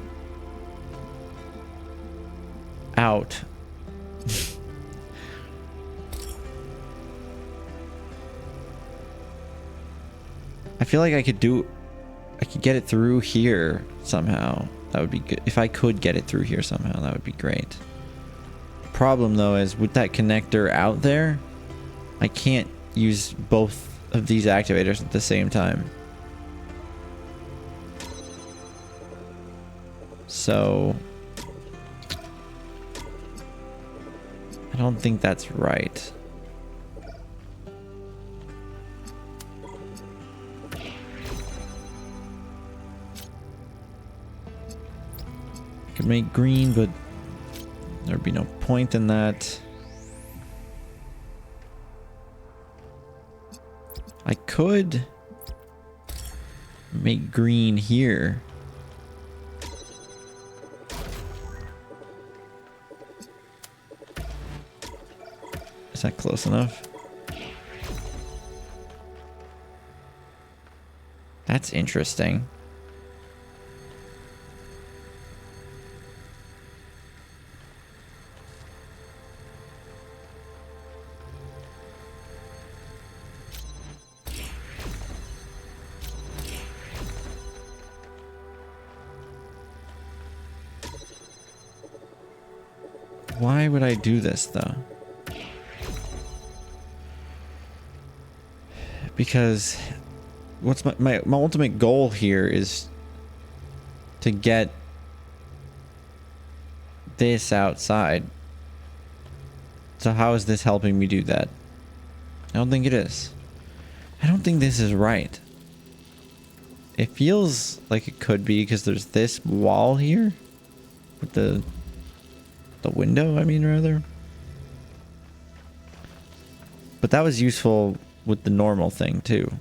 [SPEAKER 1] out. I feel like I could get it through here somehow. That would be good. If I could get it through here somehow, that would be great. Problem though is with that connector out there, I can't use both of these activators at the same time. So I don't think that's right. I could make green, but there'd be no point in that. I could make green here. Is that close enough? That's interesting. Why would I do this though? Because what's my ultimate goal here is to get this outside. So how is this helping me do that? I don't think it is. I don't think this is right. It feels like it could be because there's this wall here with the window, I mean, rather. But that was useful with the normal thing too.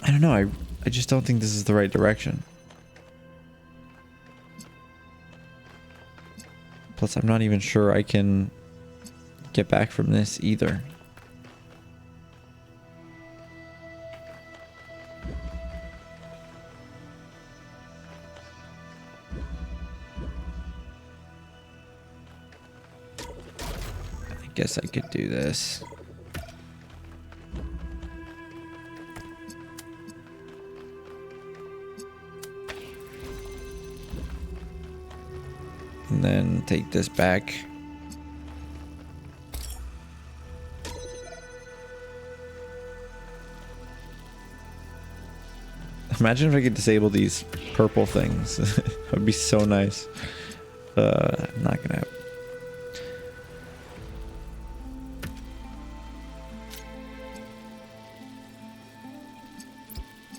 [SPEAKER 1] I don't know, I just don't think this is the right direction. Plus I'm not even sure I can get back from this either. Guess I could do this. And then take this back. Imagine if I could disable these purple things. That would be so nice. Not gonna happen.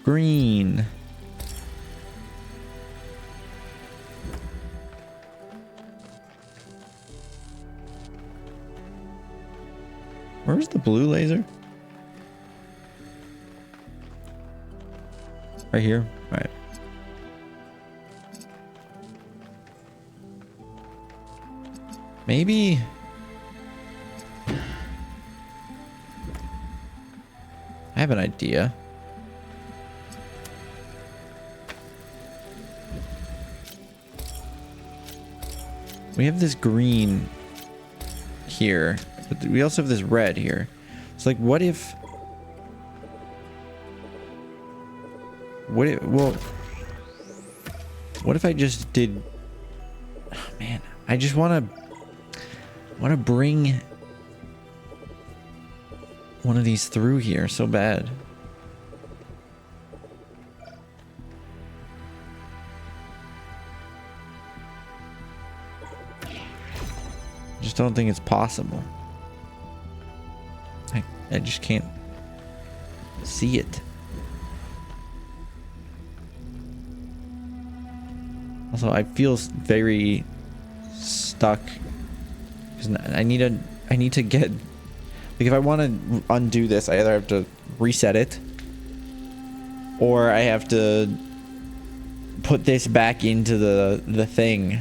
[SPEAKER 1] Green. Where's the blue laser? Right here? All right. Maybe. I have an idea. We have this green here, but we also have this red here. It's like, what if... well, what if I just did... Oh, man, I just want to bring one of these through here so bad. I just don't think it's possible. I just can't see it. Also, I feel very stuck because I need to get, like, if I want to undo this, I either have to reset it or I have to put this back into the thing.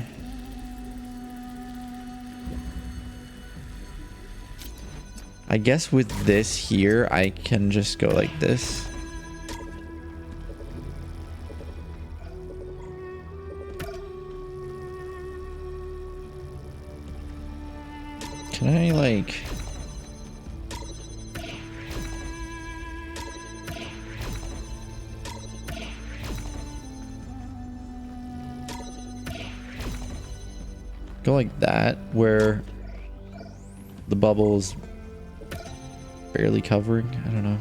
[SPEAKER 1] I guess with this here, I can just go like this. Can I, like... go like that, where the bubble's barely covering? I don't know.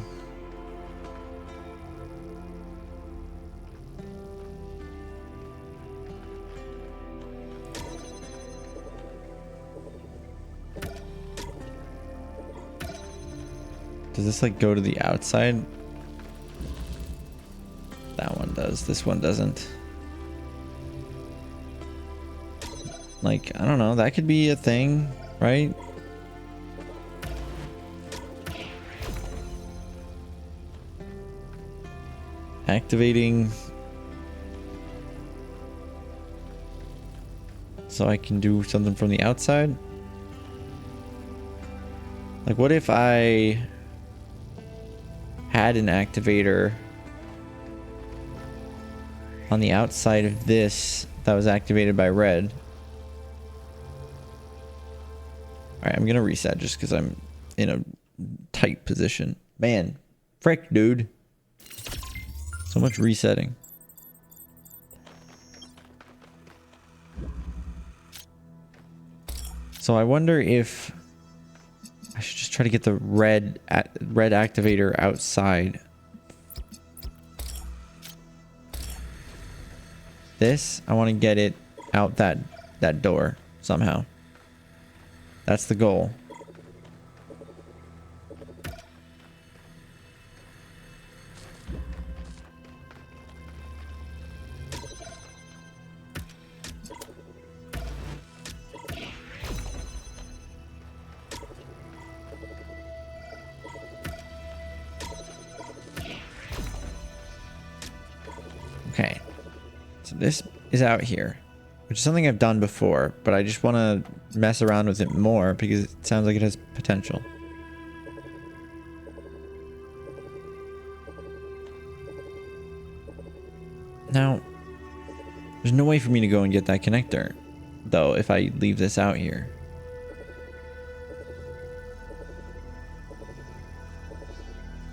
[SPEAKER 1] Does this like go to the outside? That one does. This one doesn't. Like, I don't know. That could be a thing, right? Activating so I can do something from the outside. Like, what if I had an activator on the outside of this that was activated by red? Alright, I'm gonna reset just because I'm in a tight position. Man, frick, dude. So much resetting. So I wonder if I should just try to get the red activator outside. This, I want to get it out that door somehow. That's the goal. Okay, so this is out here, which is something I've done before, but I just want to mess around with it more because it sounds like it has potential. Now, there's no way for me to go and get that connector, though, if I leave this out here.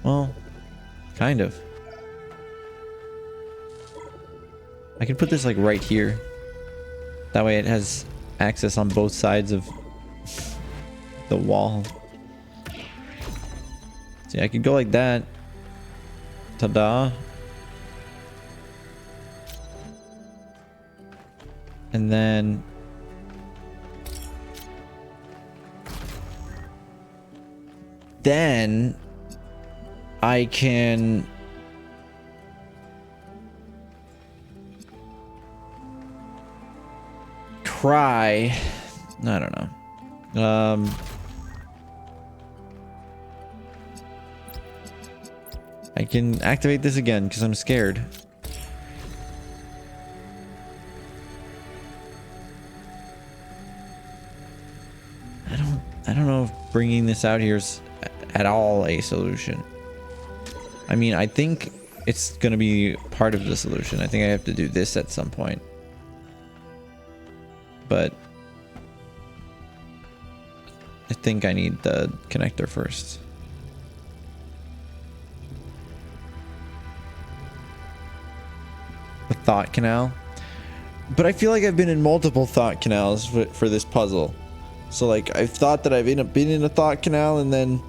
[SPEAKER 1] Well, kind of. I can put this like right here. That way it has access on both sides of the wall. See, I could go like that. Ta-da. And then I can cry. I don't know. I can activate this again because I'm scared. I don't know if bringing this out here is at all a solution. I mean, I think it's gonna be part of the solution. I think I have to do this at some point. But I think I need the connector first. The thought canal. But I feel like I've been in multiple thought canals for this puzzle. So like I've thought that I've been in a thought canal, and then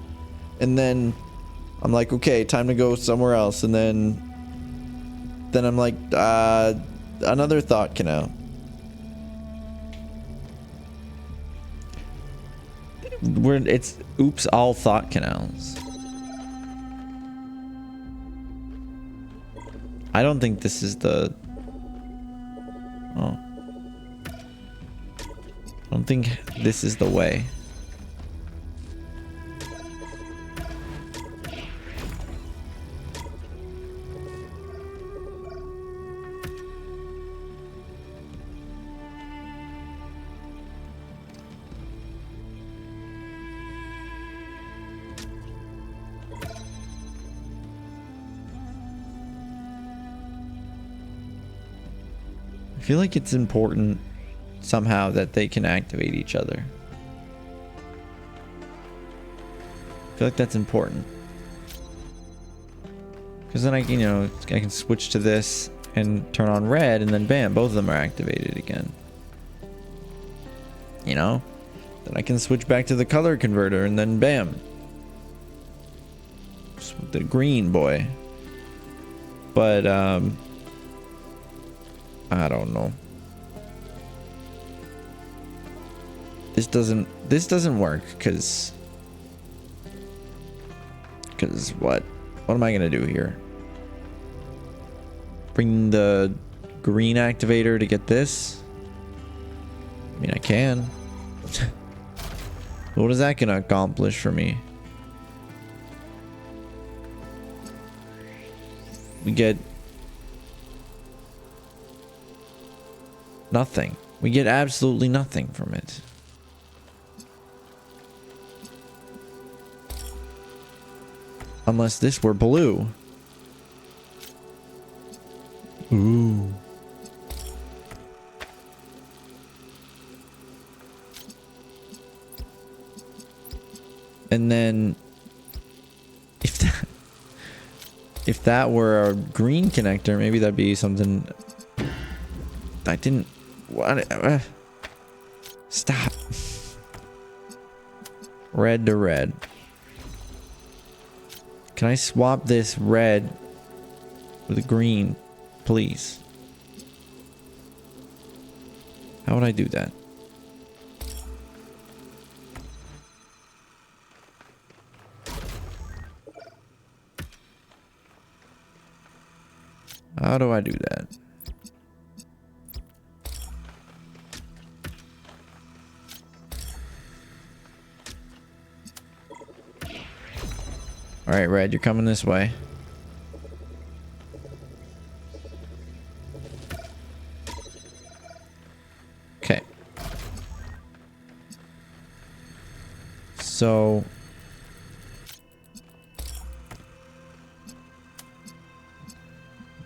[SPEAKER 1] I'm like, okay, time to go somewhere else, and then I'm like, another thought canal. It's oops, all thought canals. I don't think this is the... Oh. I don't think this is the way. I feel like it's important somehow that they can activate each other. I feel like that's important. Because then I can switch to this and turn on red, and then bam, both of them are activated again. You know? Then I can switch back to the color converter, and then bam. The green boy. But, I don't know. This doesn't work because what? What am I gonna do here? Bring the green activator to get this? I mean, I can. What is that gonna accomplish for me? We get nothing. We get absolutely nothing from it. Unless this were blue. Ooh. And then if that were a green connector, maybe that'd be something. I didn't. What? Stop. Red to red. Can I swap this red with a green, please? How would I do that? How do I do that? All right, red, you're coming this way. Okay. So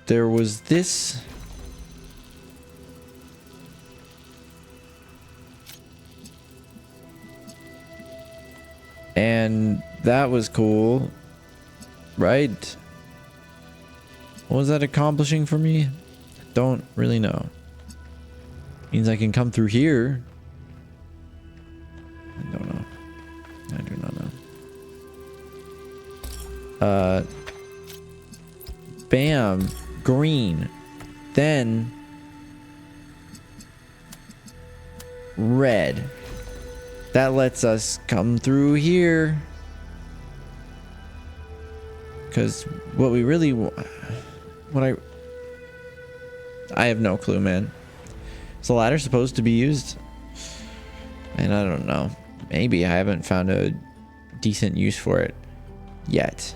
[SPEAKER 1] there was this. And that was cool. Right? What was that accomplishing for me? Don't really know. Means I can come through here. I don't know. I do not know. Bam. Green. Then red. That lets us come through here. Because what we really want... I have no clue, man. Is the ladder supposed to be used? And I don't know. Maybe. I haven't found a decent use for it yet.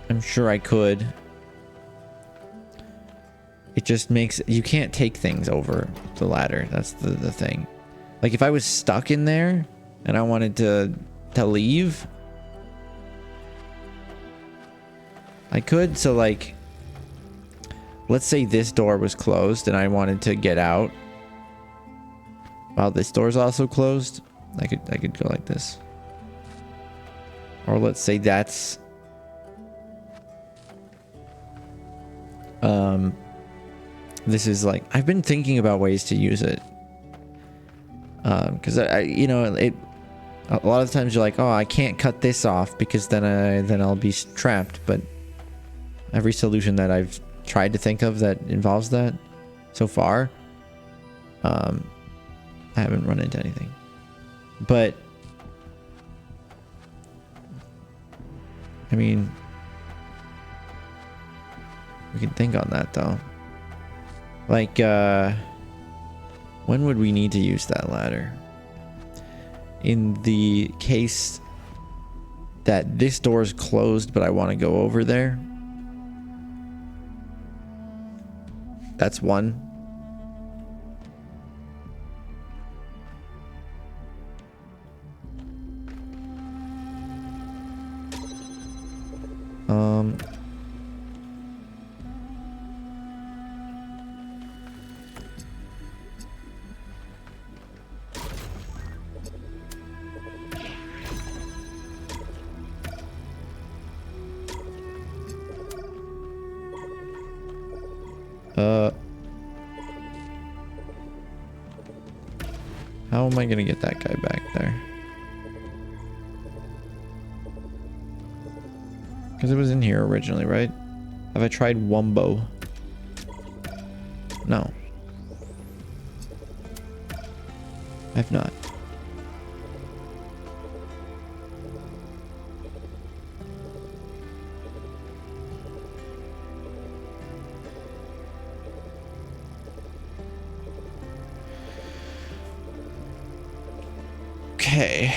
[SPEAKER 1] I'm sure I could. It just makes... You can't take things over the ladder. That's the thing. Like, if I was stuck in there and I wanted to leave, I could. So, like, let's say this door was closed and I wanted to get out while this door's also closed. I could go like this. Or let's say that's this is like, I've been thinking about ways to use it. Because I you know, a lot of times you're like, oh, I can't cut this off because then I'll be trapped. But every solution that I've tried to think of that involves that so far, I haven't run into anything. But I mean, we can think on that though. Like, when would we need to use that ladder? In the case that this door is closed, but I want to go over there. That's one. How am I gonna get that guy back there? Because it was in here originally, right? Have I tried Wumbo? No. I've not. Okay.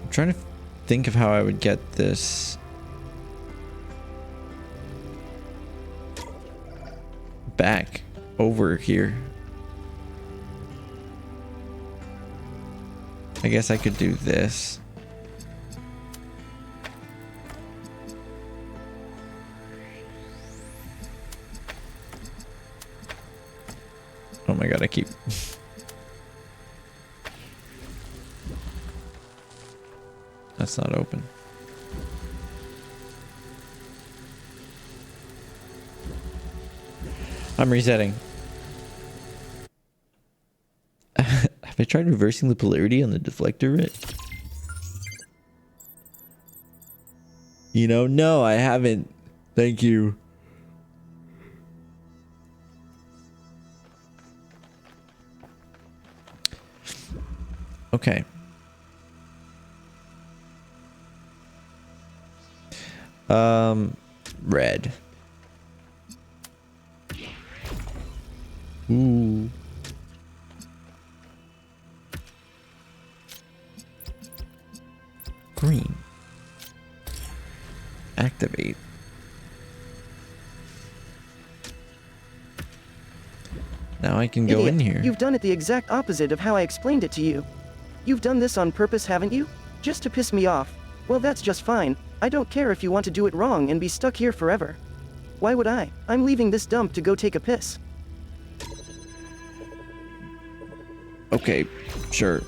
[SPEAKER 1] I'm trying to think of how I would get this back over here. I guess I could do this. Oh my god, I keep... That's not open. I'm resetting. Have I tried reversing the polarity on the deflector bit? You know, no, I haven't. Thank you. Okay. Red. Ooh. Green. Activate. Now I can go in here.
[SPEAKER 2] You've done it the exact opposite of how I explained it to you. You've done this on purpose, haven't you? Just to piss me off. Well, that's just fine. I don't care if you want to do it wrong and be stuck here forever. Why would I? I'm leaving this dump to go take a piss.
[SPEAKER 1] Okay, sure.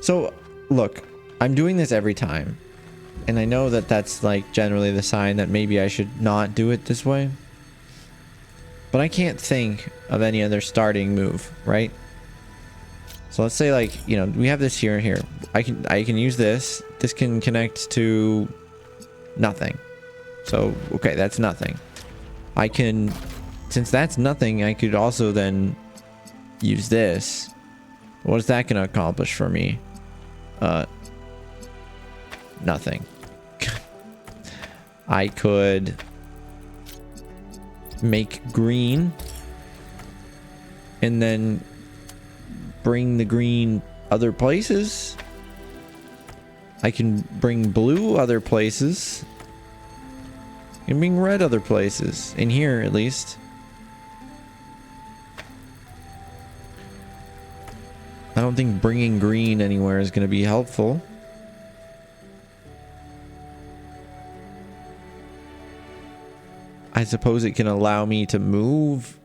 [SPEAKER 1] So, look, I'm doing this every time. And I know that that's like generally the sign that maybe I should not do it this way. But I can't think of any other starting move, right? So let's say, like, you know, we have this here and here. I can use this. This can connect to nothing. So, okay, that's nothing. I can, since that's nothing, I could also then use this. What is that going to accomplish for me? Nothing. I could make green and then bring the green other places. I can bring blue other places. I can bring red other places. In here, at least. I don't think bringing green anywhere is going to be helpful. I suppose it can allow me to move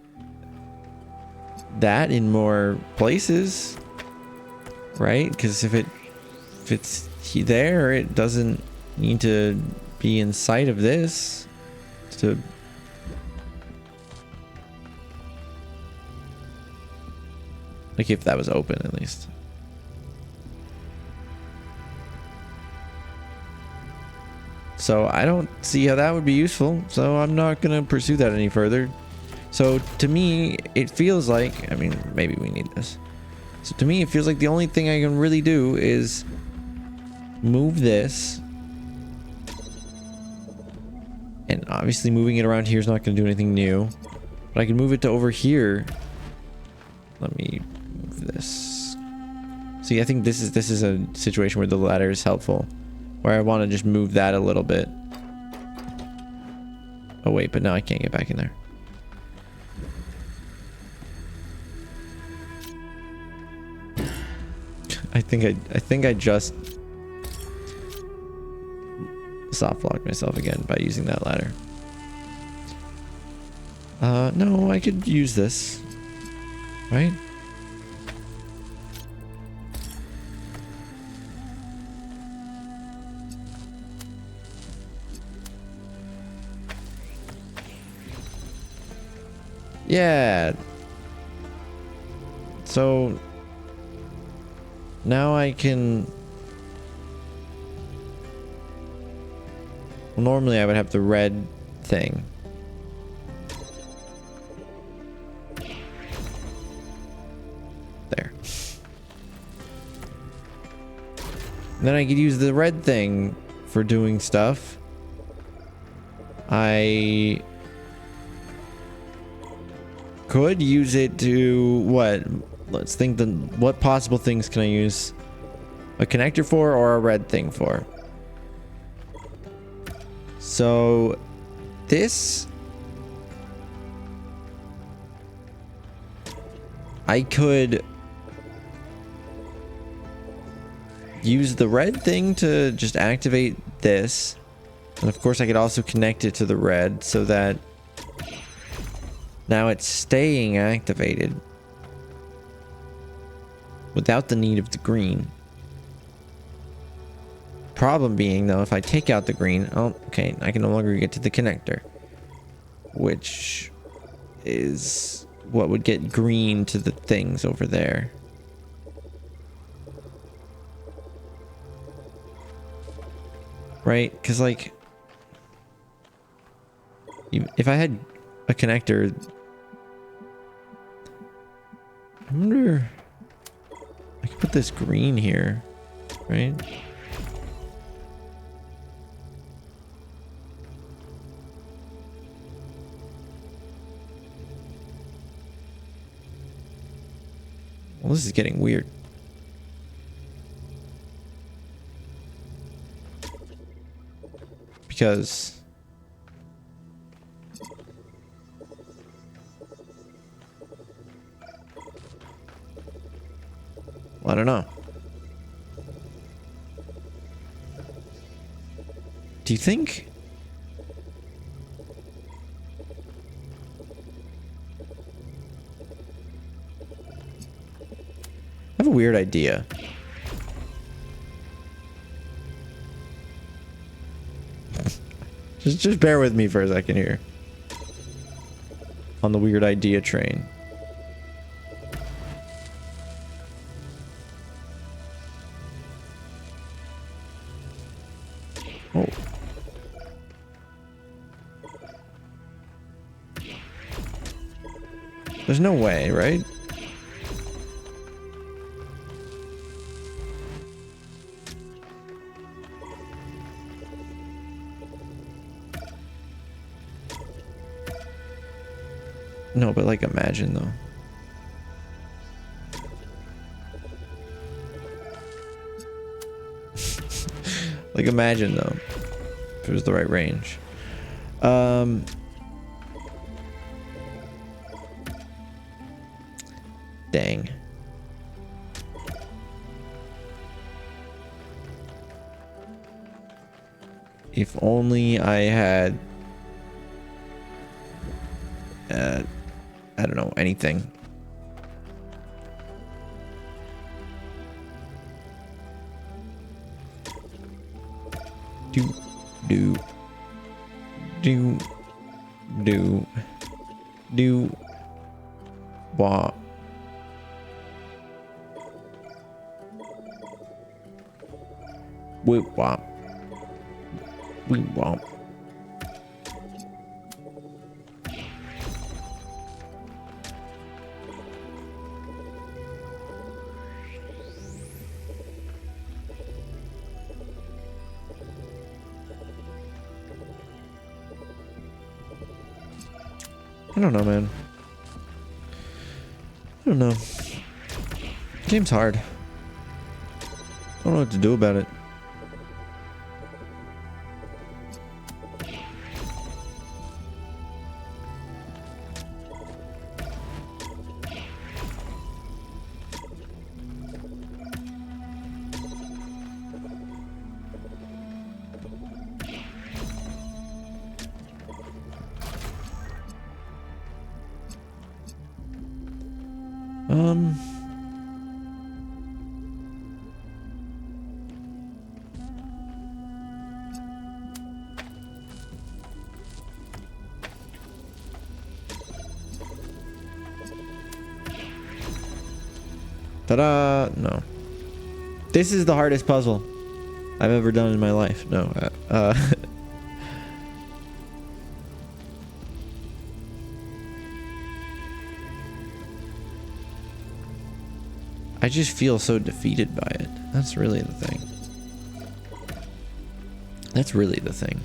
[SPEAKER 1] that in more places, right? Because if it's there, it doesn't need to be in sight of this to like, if that was open at least. So I don't see how that would be useful, so I'm not gonna pursue that any further. So to me, it feels like, I mean, maybe we need this. So to me, it feels like the only thing I can really do is move this. And obviously moving it around here is not going to do anything new. But I can move it to over here. Let me move this. See, I think this is a situation where the ladder is helpful. Where I want to just move that a little bit. Oh wait, but now I can't get back in there. I think I just soft locked myself again by using that ladder. No, I could use this, right? Yeah. So now I can... Well, normally I would have the red thing. There. And then I could use the red thing for doing stuff. I could use it to what? Let's think, what possible things can I use a connector for or a red thing for? So this, I could use the red thing to just activate this. And of course I could also connect it to the red so that now it's staying activated without the need of the green. Problem being, though, if I take out the green, oh, okay, I can no longer get to the connector, which is what would get green to the things over there. Right? Because, like, if I had a connector, I wonder, I could put this green here, right? Well, this is getting weird. Because well, I don't know. Do you think I have a weird idea. Just bear with me for a second here. On the weird idea train. There's no way, right? No, but like imagine though. Like imagine though, if it was the right range. Dang. If only I had I don't know, anything. Do wah. Whoop wop. We womp. I don't know, man. I don't know. Game's hard. I don't know what to do about it. Ta-da! No. This is the hardest puzzle I've ever done in my life. No. I just feel so defeated by it. That's really the thing. That's really the thing.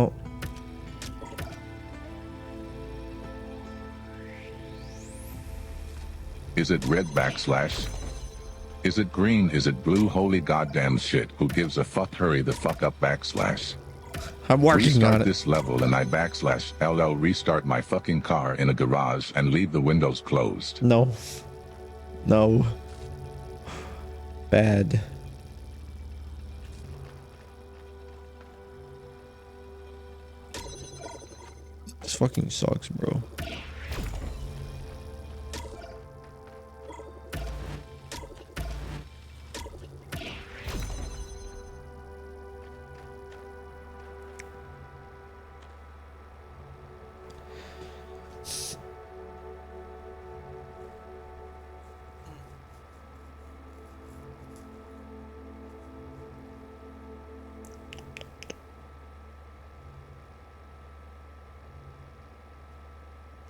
[SPEAKER 1] Oh.
[SPEAKER 7] Is it red backslash? Is it green? Is it blue? Holy goddamn shit. Who gives a fuck? Hurry the fuck up backslash.
[SPEAKER 1] I'm working
[SPEAKER 7] Restart
[SPEAKER 1] on it.
[SPEAKER 7] this level and I backslash LL restart my fucking car in a garage and leave the windows closed.
[SPEAKER 1] No. No. Bad. This fucking sucks, bro.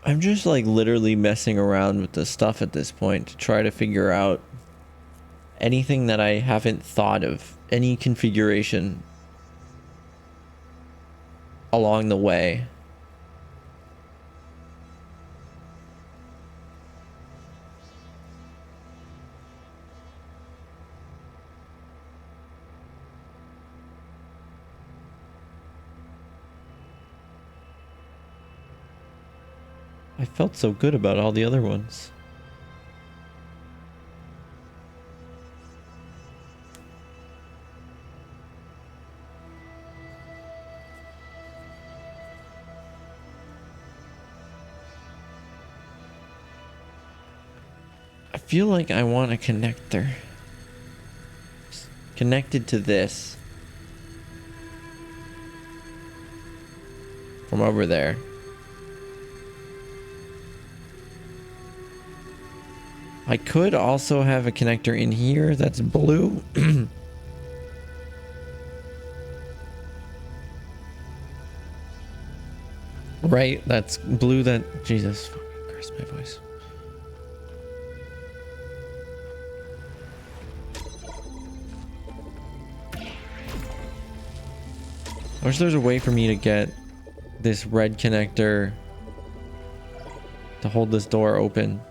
[SPEAKER 1] I'm just like literally messing around with the stuff at this point to try to figure out anything that I haven't thought of, any configuration along the way. I felt so good about all the other ones. I feel like I want a connector connected to this from over there. I could also have a connector in here that's blue. Right, that's blue. That Jesus fucking Christ, my voice. I wish there was a way for me to get this red connector to hold this door open.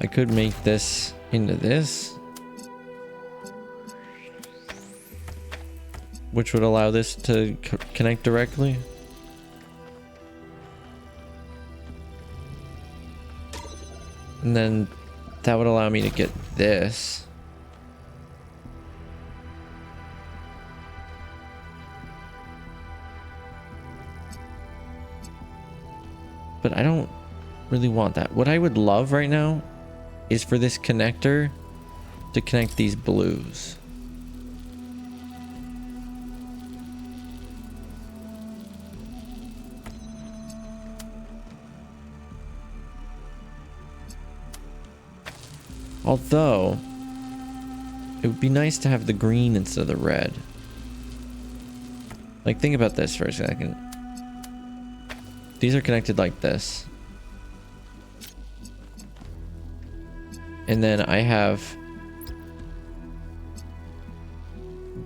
[SPEAKER 1] I could make this into this, which would allow this to connect directly. And then that would allow me to get this. But I don't really want that. What I would love right now is for this connector to connect these blues. Although, it would be nice to have the green instead of the red. Like, think about this for a second. These are connected like this. And then I have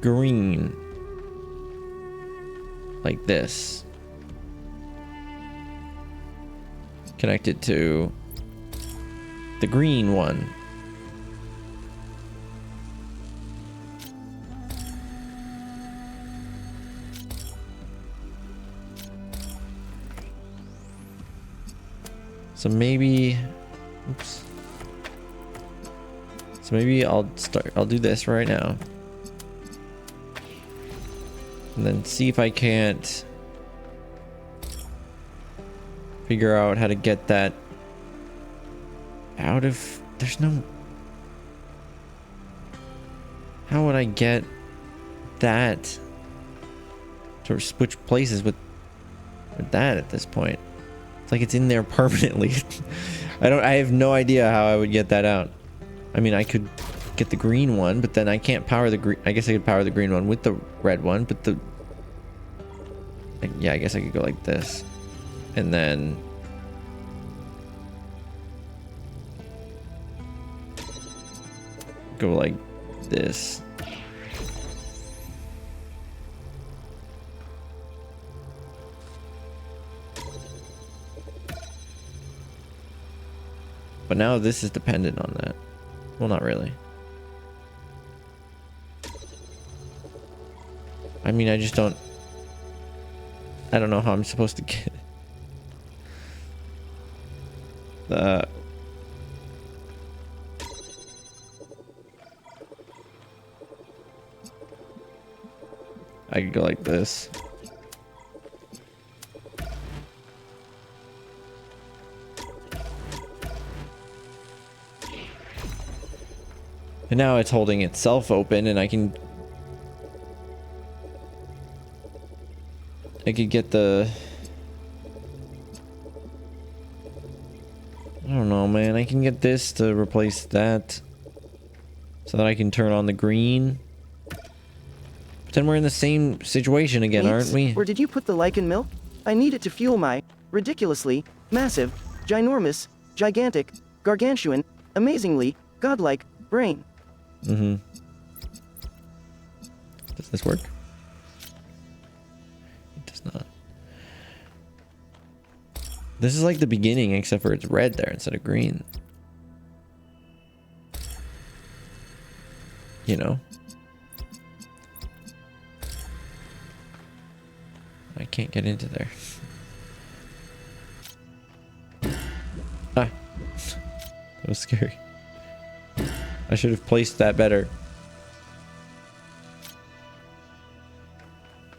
[SPEAKER 1] green like this. Connected to the green one. So maybe, oops. So maybe I'll do this right now. And then see if I can't figure out how to get that out of, there's no, how would I get that to switch places with that at this point? It's like it's in there permanently. I have no idea how I would get that out. I mean, I could get the green one, but then I can't power the green. I guess I could power the green one with the red one, but the, yeah, I guess I could go like this. And then go like this. But now this is dependent on that. Well, not really. I mean, I just don't... I don't know how I'm supposed to get... I could go like this. And now it's holding itself open, and I could get the, I don't know, man. I can get this to replace that so that I can turn on the green. But Then we're in the same situation again, aren't we?
[SPEAKER 2] Or did you put the lichen milk? I need it to fuel my ridiculously massive, ginormous, gigantic, gargantuan, amazingly godlike brain.
[SPEAKER 1] Mm-hmm. Does this work? It does not. This is like the beginning, except for it's red there instead of green. You know? I can't get into there. Ah. That was scary. I should have placed that better.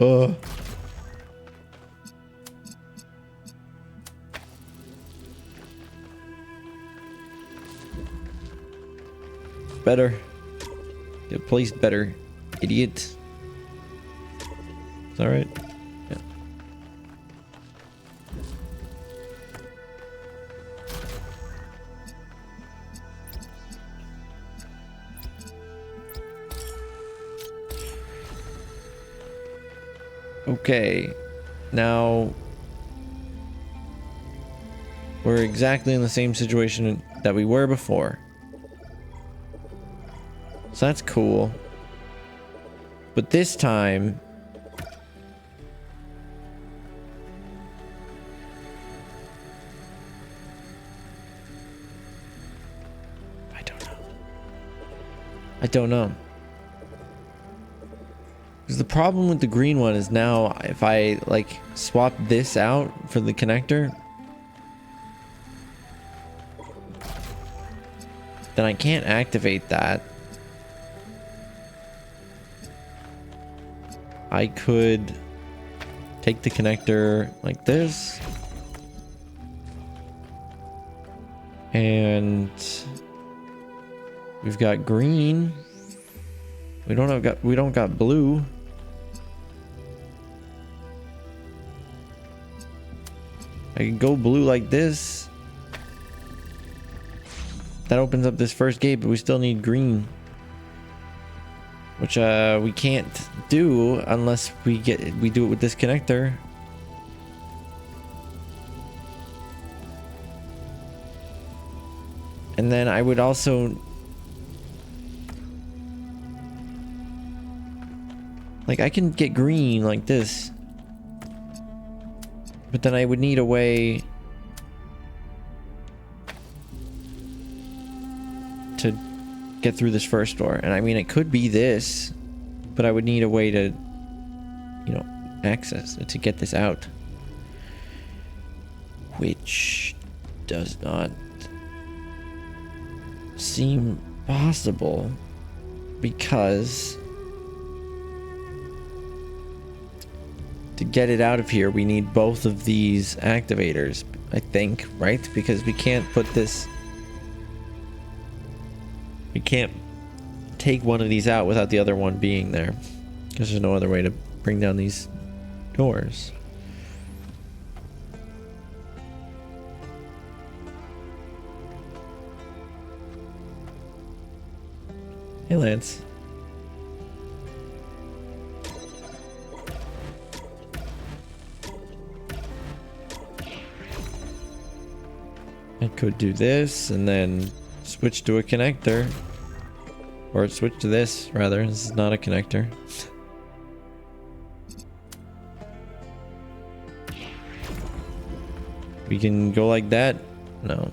[SPEAKER 1] Oh. Better. Get placed better, idiot. It's alright. Yeah. Okay. Now we're exactly in the same situation that we were before. So that's cool. But this time, I don't know. Because the problem with the green one is now if I like swap this out for the connector, then I can't activate that. I could take the connector like this and we've got green. We don't got blue. I can go blue like this. That opens up this first gate, but we still need green. Which we can't do unless we do it with this connector. And then I would also like I can get green like this. But then I would need a way to get through this first door. And I mean, it could be this, but I would need a way to, you know, access it to get this out. Which does not seem possible because to get it out of here, we need both of these activators, I think, right? Because we can't put this... We can't take one of these out without the other one being there. Because there's no other way to bring down these doors. Hey, Lance. I could do this and then switch to a connector. Or switch to this, rather. This is not a connector. We can go like that? No.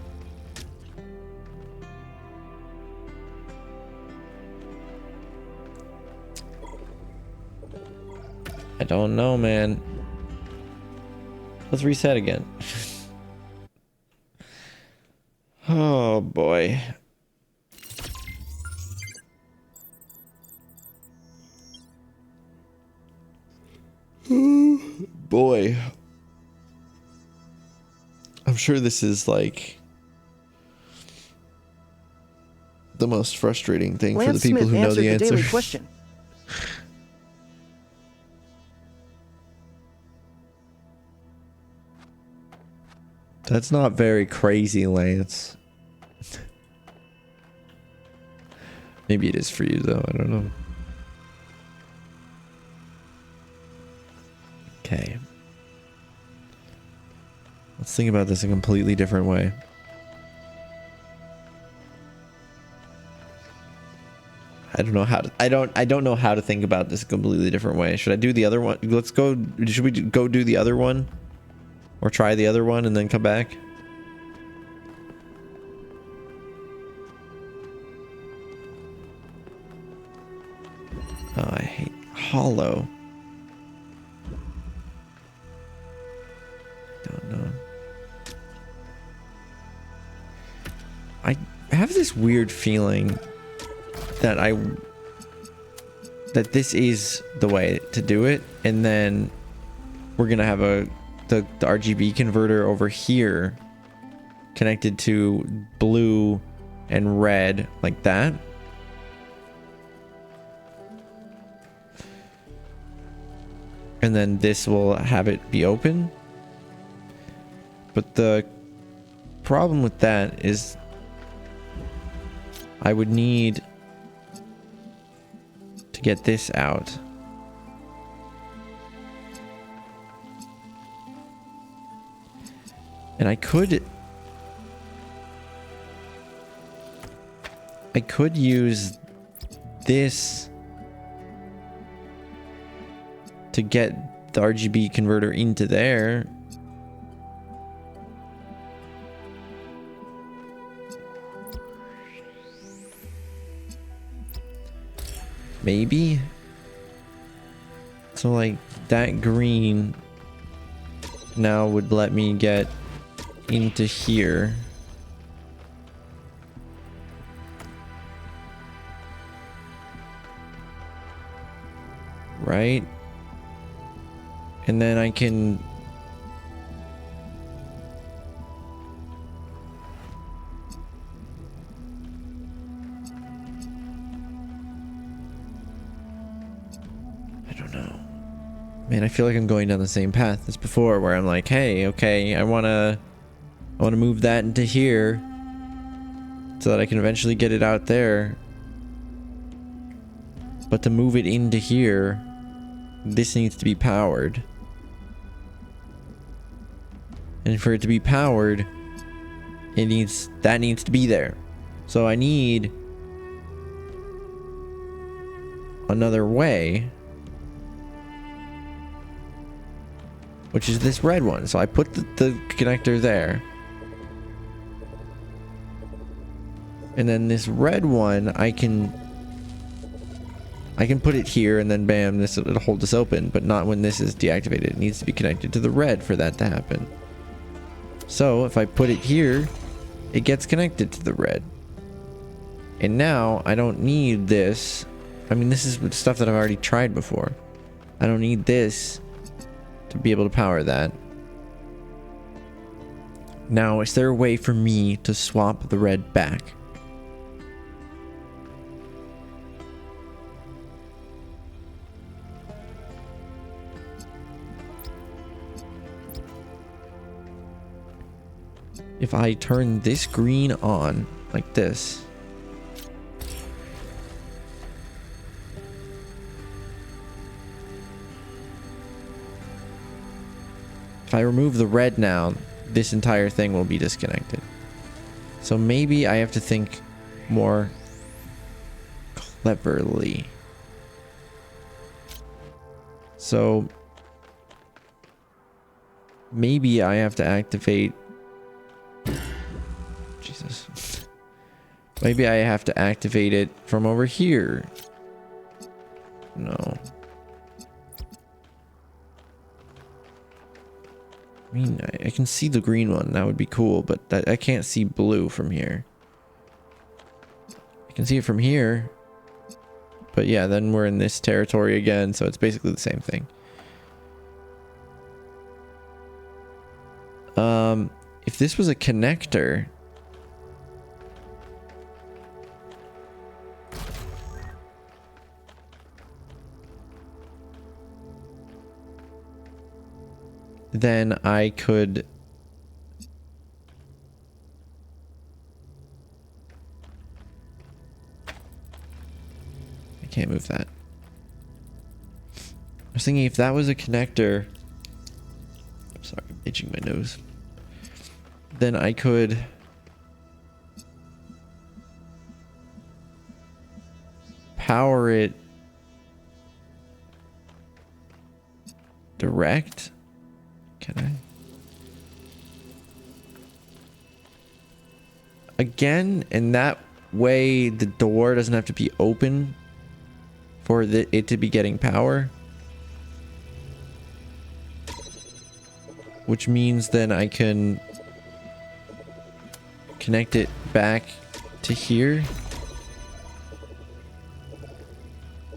[SPEAKER 1] I don't know, man. Let's reset again. Oh boy. Boy. I'm sure this is like the most frustrating thing for the people who know the answer.
[SPEAKER 2] Daily question.
[SPEAKER 1] That's not very crazy, Lance. Maybe it is for you, though. I don't know. Let's think about this a completely different way. I don't know how to, I don't know how to think about this a completely different way. Should I do the other one? Should we go do the other one? Or try the other one and then come back? Oh, I hate hollow. Don't know. I have this weird feeling that this is the way to do it, and then we're gonna have the RGB converter over here connected to blue and red like that. And then this will have it be open. But the problem with that is I would need to get this out. And I could use this to get the RGB converter into there. Maybe. So like that green now would let me get into here. Right? And then I can I don't know. Man, I feel like I'm going down the same path as before where I'm like, hey, okay, I wanna move that into here so that I can eventually get it out there. But to move it into here, this needs to be powered. And for it to be powered, that needs to be there. So I need another way, which is this red one. So I put the connector there. And then this red one, I can put it here, and then bam, it'll hold this open, but not when this is deactivated. It needs to be connected to the red for that to happen. So if I put it here, it gets connected to the red. And now I don't need this. I mean, this is stuff that I've already tried before. I don't need this to be able to power that. Now, is there a way for me to swap the red back? If I turn this green on like this, if I remove the red now, this entire thing will be disconnected. So maybe I have to think more cleverly. So maybe I have to activate... Jesus. Maybe I have to activate it from over here. No. I mean, I can see the green one. That would be cool, but I can't see blue from here. I can see it from here. But yeah, then we're in this territory again, so it's basically the same thing. If this was a connector... then I could... I can't move that. I was thinking if that was a connector... I'm sorry, I'm itching my nose. then I could power it direct. Can I? Again, and that way the door doesn't have to be open for it to be getting power. Which means then I can connect it back to here.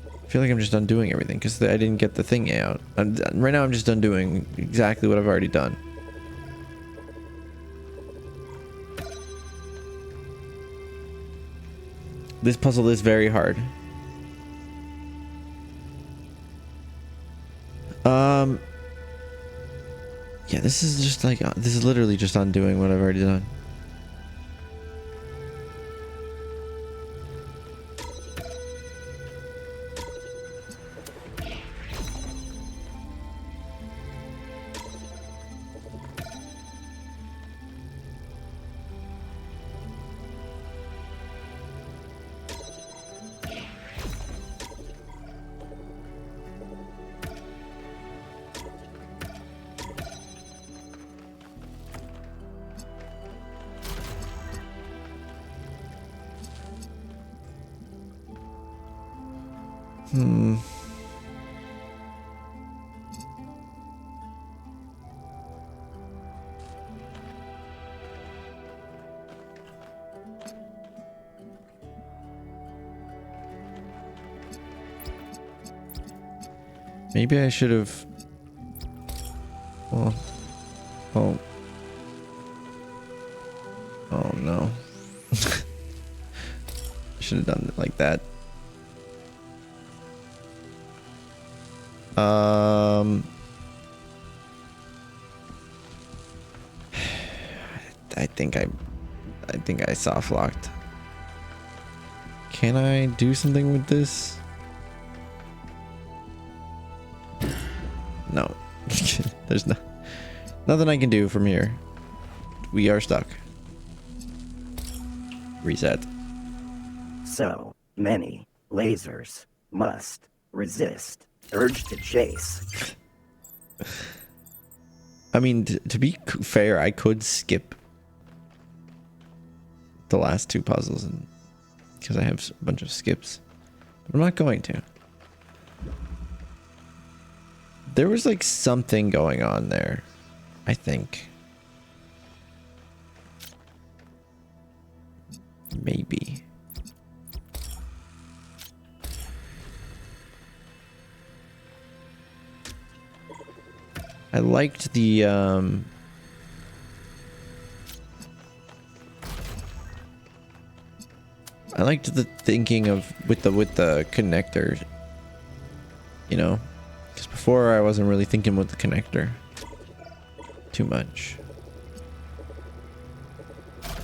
[SPEAKER 1] I feel like I'm just undoing everything because I didn't get the thing out. Right now I'm just undoing exactly what I've already done. This puzzle is very hard. Yeah, this is just like, this is literally just undoing what I've already done. Maybe I should have... Well... Oh. Oh no. Should have done it like that. I think I soft locked. Can I do something with this? No. There's nothing I can do from here. We are stuck. Reset.
[SPEAKER 8] So many lasers must resist urge to chase.
[SPEAKER 1] I mean, to be fair, I could skip the last two puzzles and because I have a bunch of skips, but I'm not going to. There was like something going on there, I think. Maybe. I liked the I liked the thinking of with the connector, you know, because before I wasn't really thinking with the connector too much.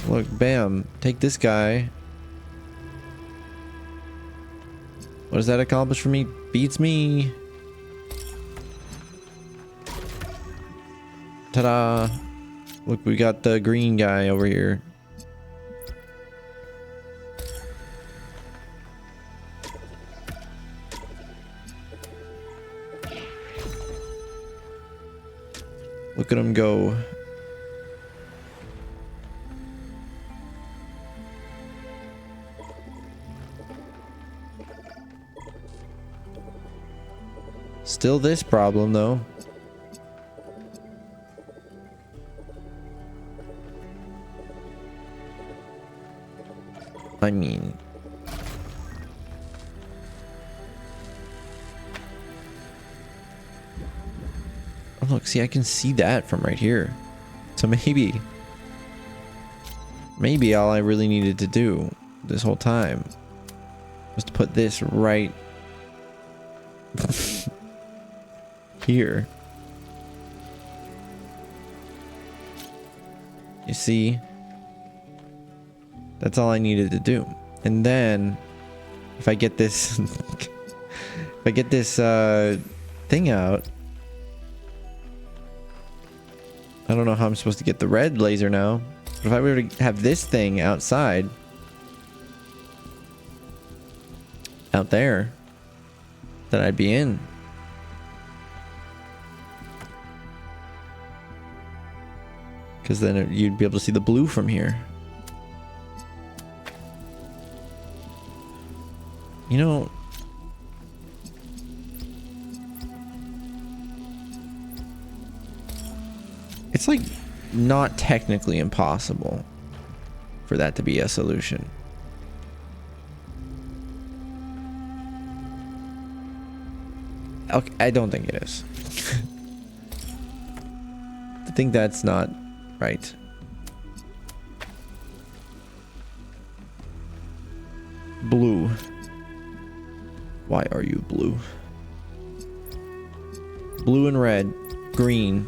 [SPEAKER 1] Look, bam, take this guy. What does that accomplish for me? Beats me. Ta-da. Look, we got the green guy over here. Look at him go. Still this problem, though. I mean... Oh, look, see, I can see that from right here. So maybe all I really needed to do this whole time was to put this right here. You see? That's all I needed to do. And then if I get this if I get this thing out. I don't know how I'm supposed to get the red laser now. But if I were to have this thing outside, out there, then I'd be in. Because then you'd be able to see the blue from here. You know, it's like not technically impossible for that to be a solution. Okay, I don't think it is. I think that's not right. Blue. Why are you blue? Blue and red. Green.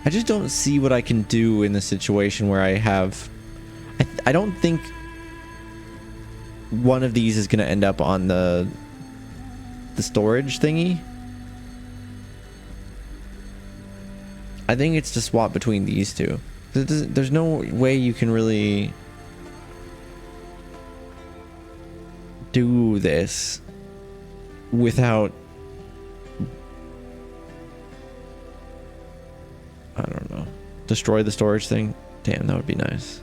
[SPEAKER 1] I just don't see what I can do in the situation where I have... I don't think one of these is going to end up on the storage thingy. I think it's to swap between these two. There's no way you can really do this without... I don't know. Destroy the storage thing? Damn, that would be nice.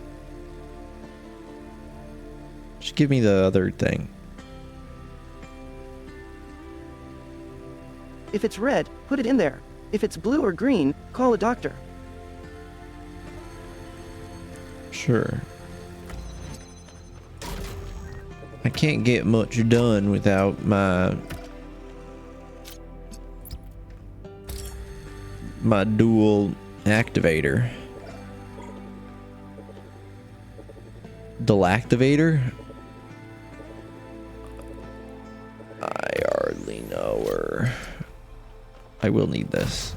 [SPEAKER 1] Just give me the other thing.
[SPEAKER 2] If it's red, put it in there. If it's blue or green, call a doctor.
[SPEAKER 1] Sure. I can't get much done without my dual activator. Delactivator? I hardly know her. I will need this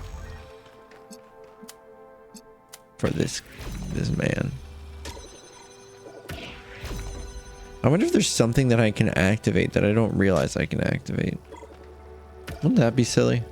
[SPEAKER 1] for this man. I wonder if there's something that I can activate that I don't realize I can activate. Wouldn't that be silly?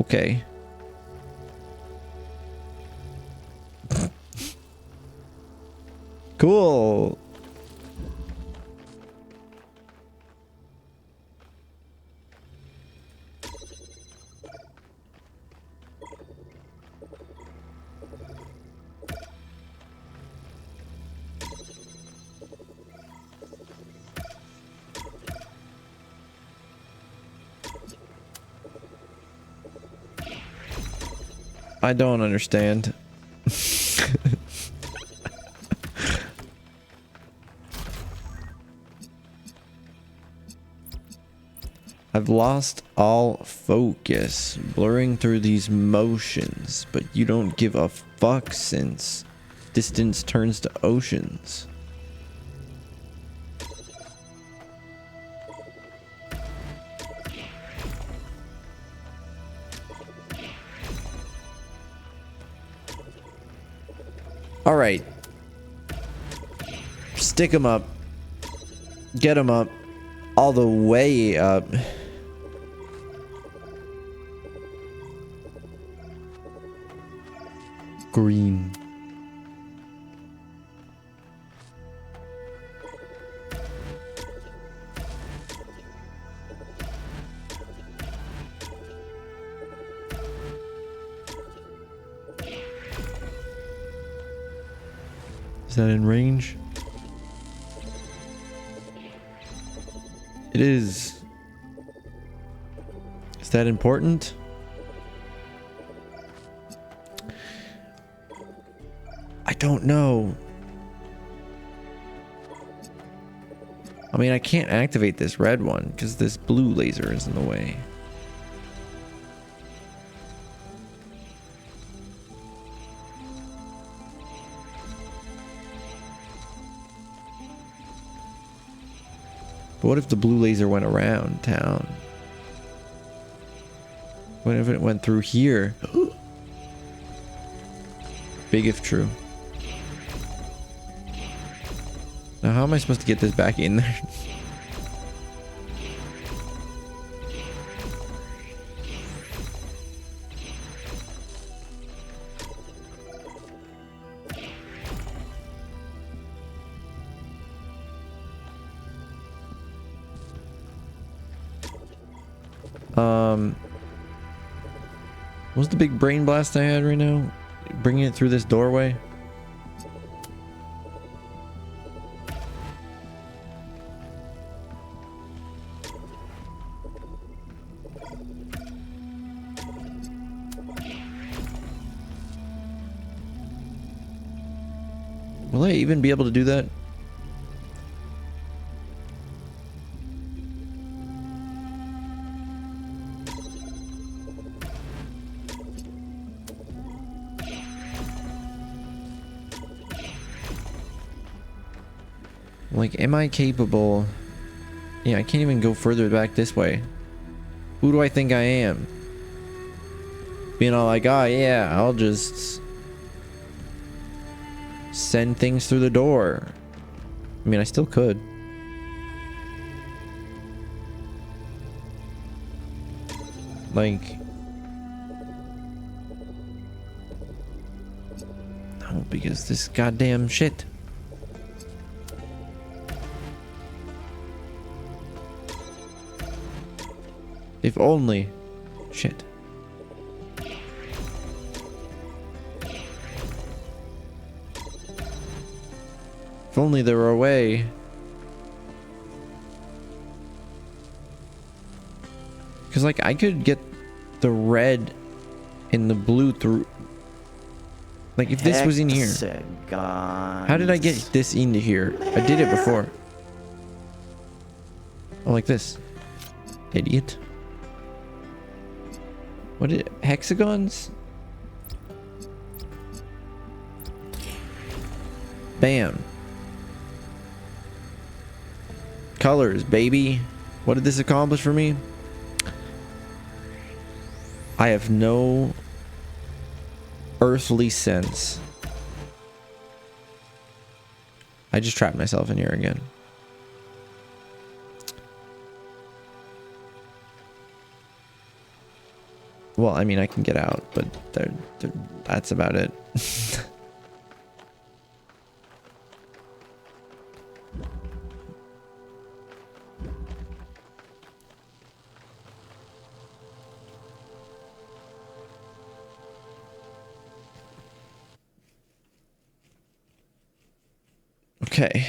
[SPEAKER 1] Okay. Cool. I don't understand. I've lost all focus, blurring through these motions, but you don't give a fuck since distance turns to oceans. All right. Stick them up. Get them up. All the way up. Green. Is that in range? It is. Is that important? I don't know. I mean, I can't activate this red one because this blue laser is in the way. But what if the blue laser went around town? What if it went through here? Big if true. Now how am I supposed to get this back in there? What's the big brain blast I had right now? Bringing it through this doorway? Will I even be able to do that? Like, am I capable? Yeah, I can't even go further back this way. Who do I think I am? Being all like, oh yeah, I'll just send things through the door. I mean, I still could. Like, no, because this goddamn shit. If only. Shit. If only there were a way. Because, like, I could get the red and the blue through. Like, if this was in here. How did I get this into here? I did it before. Oh, like this. Idiot. What is it? Hexagons? Bam. Colors, baby. What did this accomplish for me? I have no earthly sense. I just trapped myself in here again. Well, I mean, I can get out, but that's about it. Okay.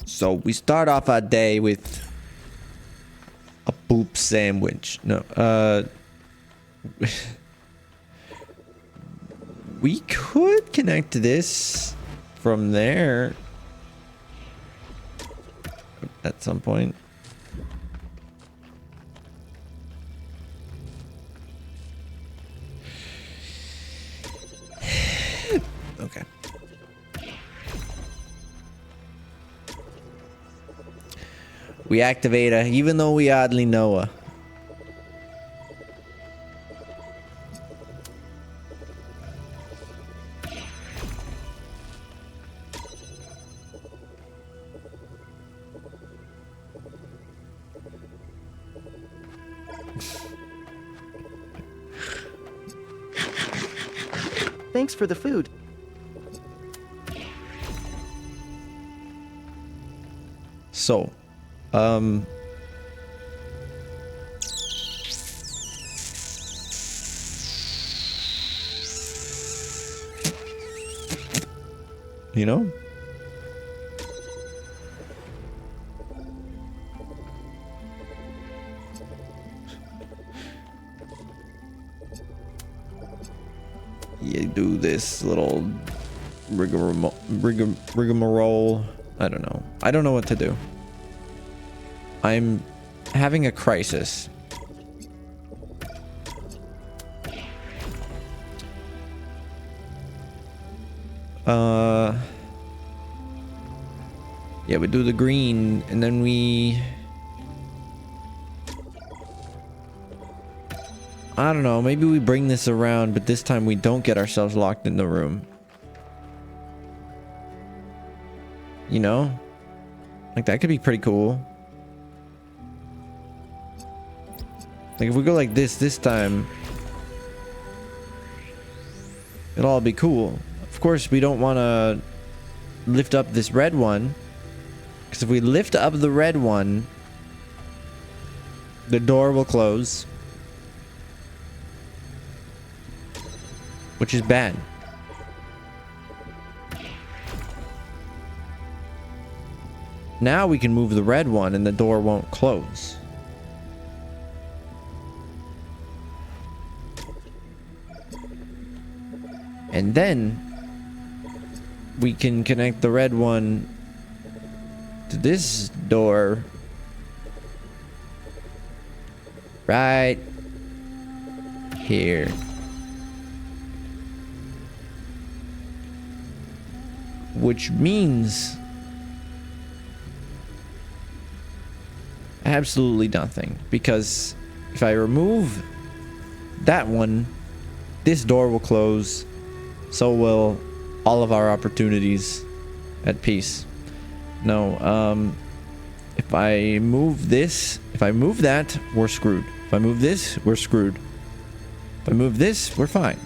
[SPEAKER 1] So we start off our day with a poop sandwich. No, we could connect to this from there at some point. Okay. We activate her, even though we hardly know her.
[SPEAKER 2] Thanks for the food.
[SPEAKER 1] So, you know? You do this little rigmarole. I don't know. I don't know what to do. I'm having a crisis. Yeah, we do the green, and then we... I don't know, maybe we bring this around, but this time we don't get ourselves locked in the room. You know? Like, that could be pretty cool. Like, if we go like this time, it'll all be cool. Of course, we don't want to lift up this red one, because if we lift up the red one, the door will close, which is bad. Now we can move the red one and the door won't close. And then we can connect the red one to this door right here. Which means absolutely nothing, because if I remove that one, this door will close, so will all of our opportunities at peace. No, if I move this, if I move that, we're screwed. If I move this, we're screwed. If I move this, we're fine.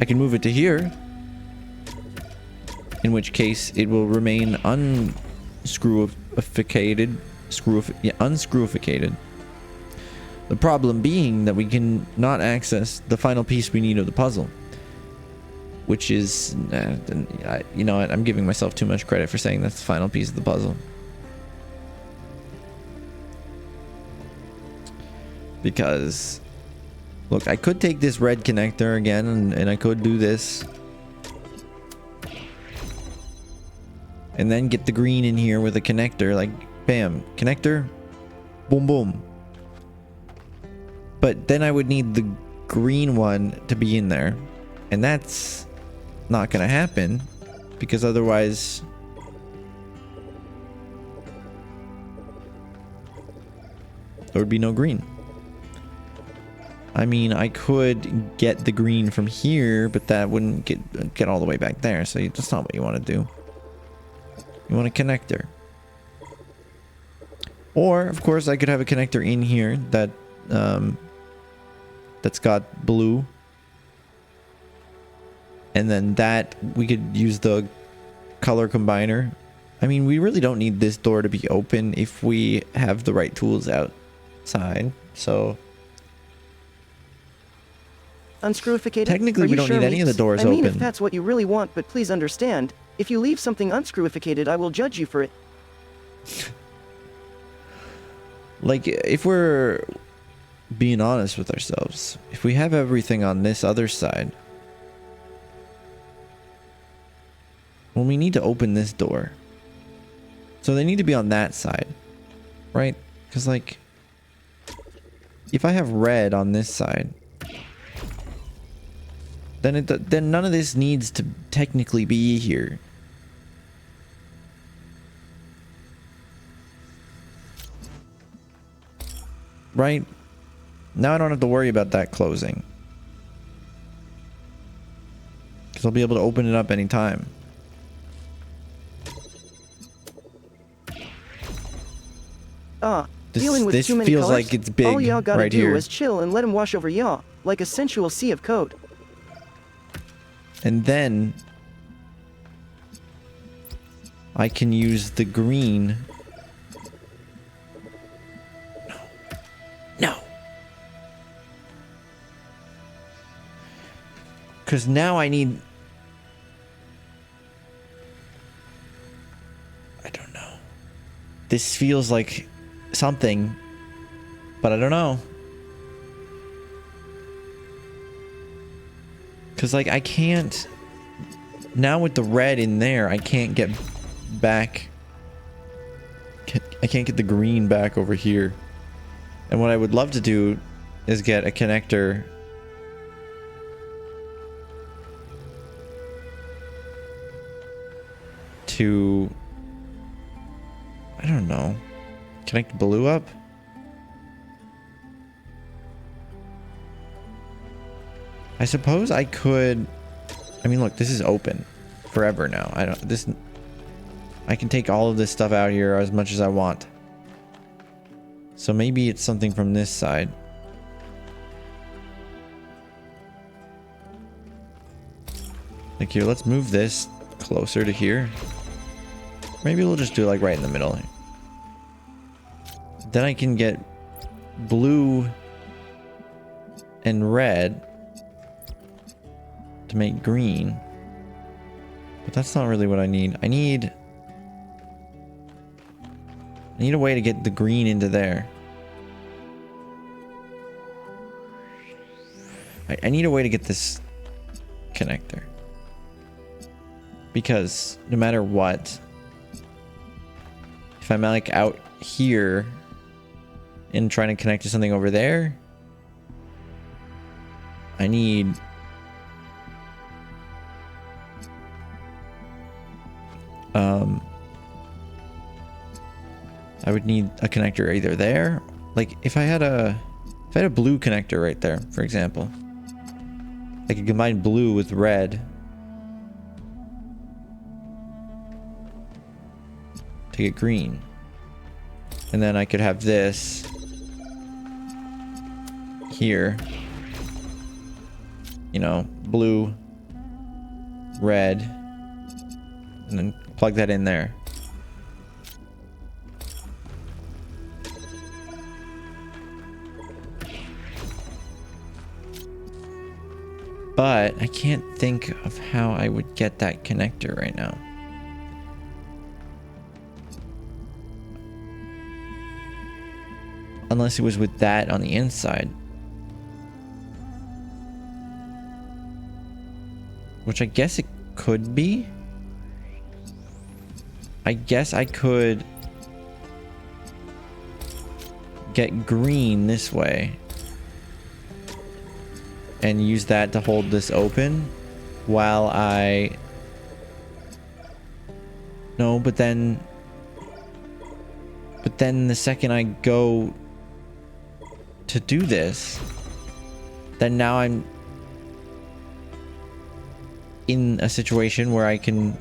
[SPEAKER 1] I can move it to here, in which case it will remain unscrewificated. Unscrewificated. The problem being that we can not access the final piece we need of the puzzle, which is, you know what, I'm giving myself too much credit for saying that's the final piece of the puzzle. Because, look, I could take this red connector again, and I could do this. And then get the green in here with a connector, like, bam, connector, boom, boom. But then I would need the green one to be in there. And that's not gonna happen, because otherwise there would be no green. I mean, I could get the green from here, but that wouldn't get all the way back there, so that's not what you want to do. You want a connector. Or, of course, I could have a connector in here that that's got blue. And then that, we could use the color combiner. I mean, we really don't need this door to be open if we have the right tools outside. So
[SPEAKER 2] Unscrewificated?
[SPEAKER 1] technically, we don't need any of the doors
[SPEAKER 2] open. I mean,
[SPEAKER 1] open.
[SPEAKER 2] if that's what you really want, but please understand, if you leave something unscrewificated, I will judge you for it.
[SPEAKER 1] Like, if we're being honest with ourselves, if we have everything on this other side, well, we need to open this door. So they need to be on that side, right? Because, like, if I have red on this side, then none of this needs to technically be here. Right? Now I don't have to worry about that closing, because I'll be able to open it up anytime.
[SPEAKER 2] Dealing with
[SPEAKER 1] This
[SPEAKER 2] too many
[SPEAKER 1] feels
[SPEAKER 2] colors?
[SPEAKER 1] like it's big
[SPEAKER 2] All y'all gotta
[SPEAKER 1] right
[SPEAKER 2] do
[SPEAKER 1] here.
[SPEAKER 2] is chill and let him wash over y'all, like a sensual sea of code.
[SPEAKER 1] And then I can use the green. No. Because now I need... I don't know. This feels like something, but I don't know. Because, like, I can't... Now with the red in there, I can't get back... I can't get the green back over here. And what I would love to do is get a connector to, I don't know, connect blue up? I suppose I could, I mean, look, this is open forever now. I can take all of this stuff out here as much as I want. So maybe it's something from this side. Like here, let's move this closer to here. Maybe we'll just do it like right in the middle. Then I can get blue and red to make green. But that's not really what I need. I need a way to get the green into there. I need a way to get this connector. Because no matter what, if I'm like out here and trying to connect to something over there, I need I would need a connector either there, like if I had a blue connector right there, for example, I could combine blue with red to get green, and then I could have this here, you know, blue, red, and then plug that in there. But I can't think of how I would get that connector right now. Unless it was with that on the inside. Which I guess it could be. I guess I could get green this way and use that to hold this open while I... No, but then the second I go to do this, then now I'm in a situation where I can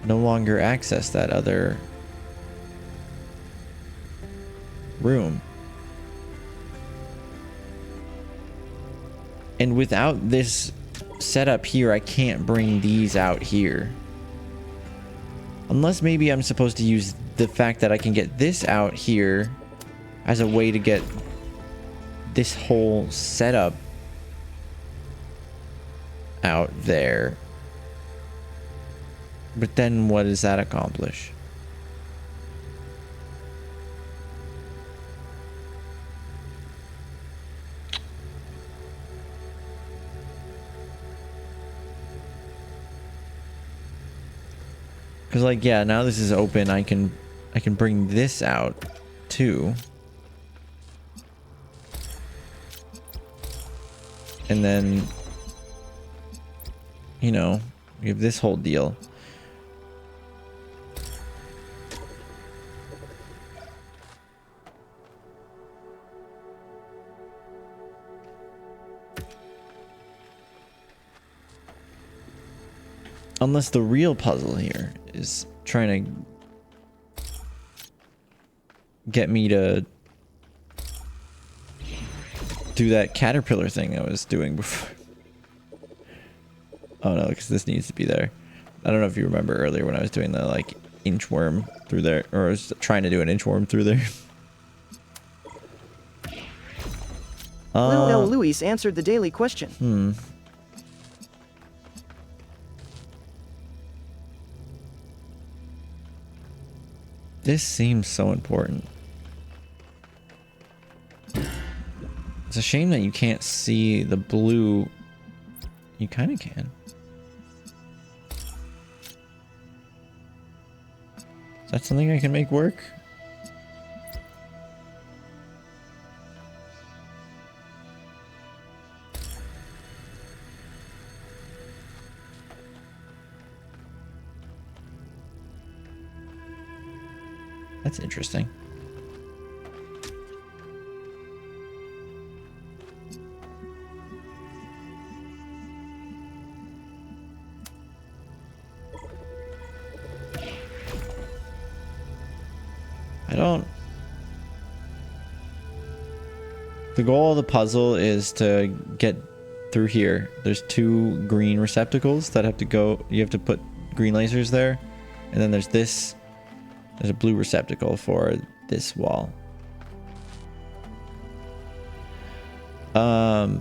[SPEAKER 1] no longer access that other room. And without this setup here, I can't bring these out here. Unless maybe I'm supposed to use the fact that I can get this out here as a way to get this whole setup out there. But then what does that accomplish? Because like, yeah, now this is open, I can bring this out too. And then, you know, we have this whole deal. Unless the real puzzle here is trying to get me to do that caterpillar thing I was doing before. Oh no, because this needs to be there. I don't know if you remember earlier when I was doing the like inchworm through there, or I was trying to do an inchworm through there.
[SPEAKER 2] Lil L. Luis answered the daily question.
[SPEAKER 1] This seems so important. It's a shame that you can't see the blue. You kind of can. Is that something I can make work? That's interesting. I don't... The goal of the puzzle is to get through here. There's 2 green receptacles that have to go... You have to put green lasers there. And then there's this... There's a blue receptacle for this wall. I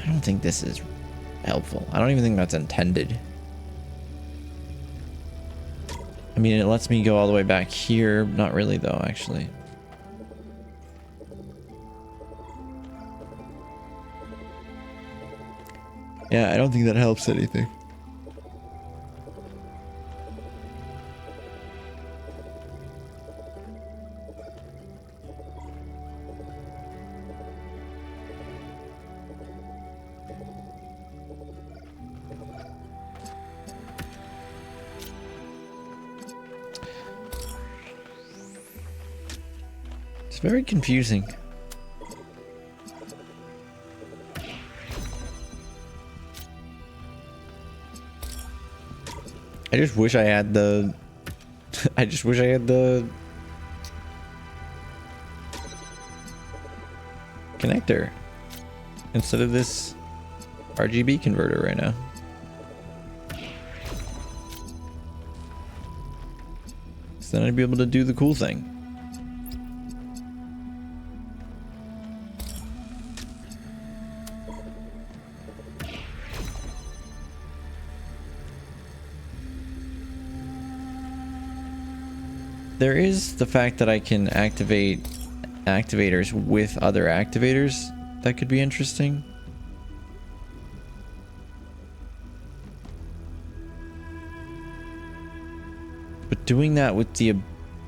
[SPEAKER 1] don't think this is helpful. I don't even think that's intended. I mean, it lets me go all the way back here. Not really, though, actually. Yeah, I don't think that helps anything. It's very confusing. I just wish I had the... I just wish I had the... connector instead of this RGB converter right now. So then I'd be able to do the cool thing. There is the fact that I can activate activators with other activators. That could be interesting. But doing that with the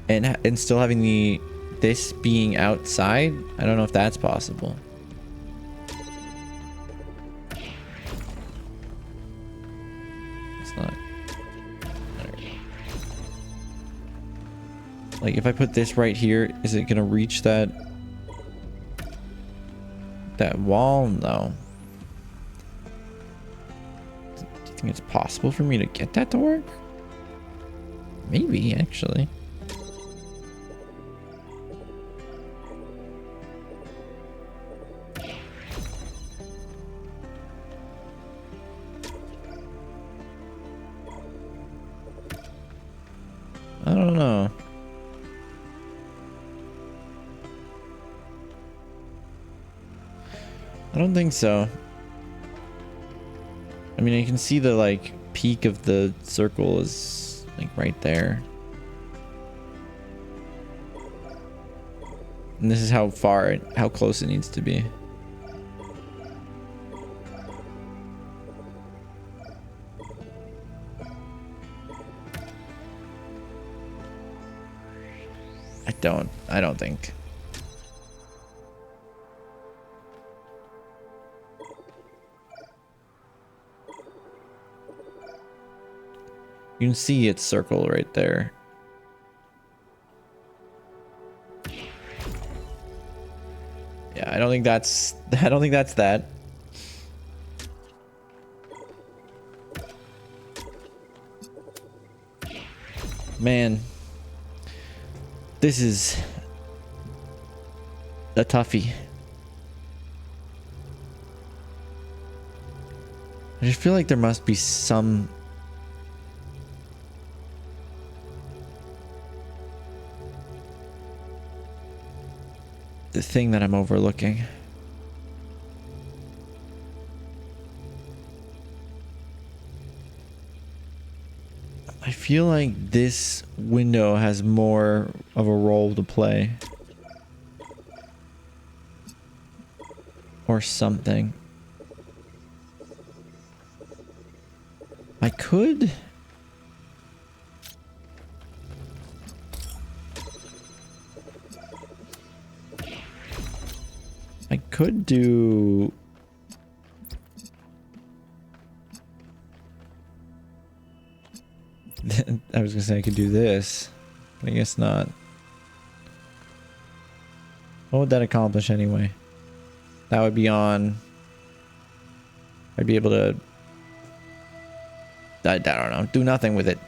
[SPEAKER 1] and still having this being outside, I don't know if that's possible. It's not. Like, if I put this right here, is it gonna reach that wall? No. Do you think it's possible for me to get that to work? Maybe, actually. I don't know. I don't think so. I mean, you can see the, like, peak of the circle is, like, right there. And this is how close it needs to be. I don't think. You can see its circle right there. Yeah, I don't think that's that. Man, this is a toughie. I just feel like there must be some the thing that I'm overlooking. I feel like this window has more of a role to play. Or something. I could... do... I was gonna say I could do this, but I guess not. What would that accomplish anyway? That would be on... I'd be able to... I don't know. Do nothing with it.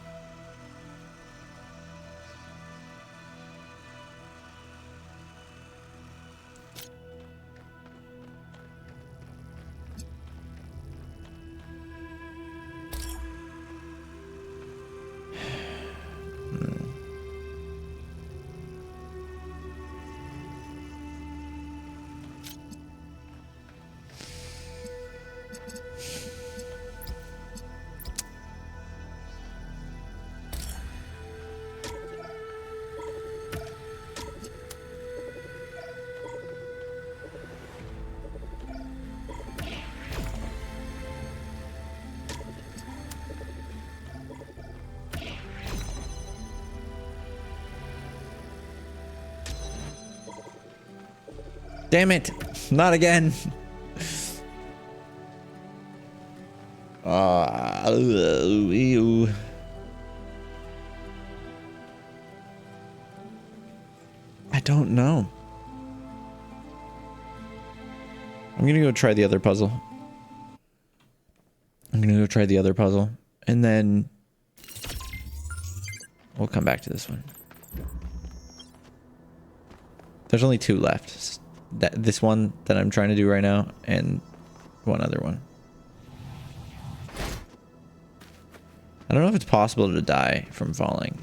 [SPEAKER 1] Damn it! Not again! Ew. I don't know. I'm gonna go try the other puzzle. And then we'll come back to this one. There's only 2 left. This one that I'm trying to do right now, and one other one. I don't know if it's possible to die from falling.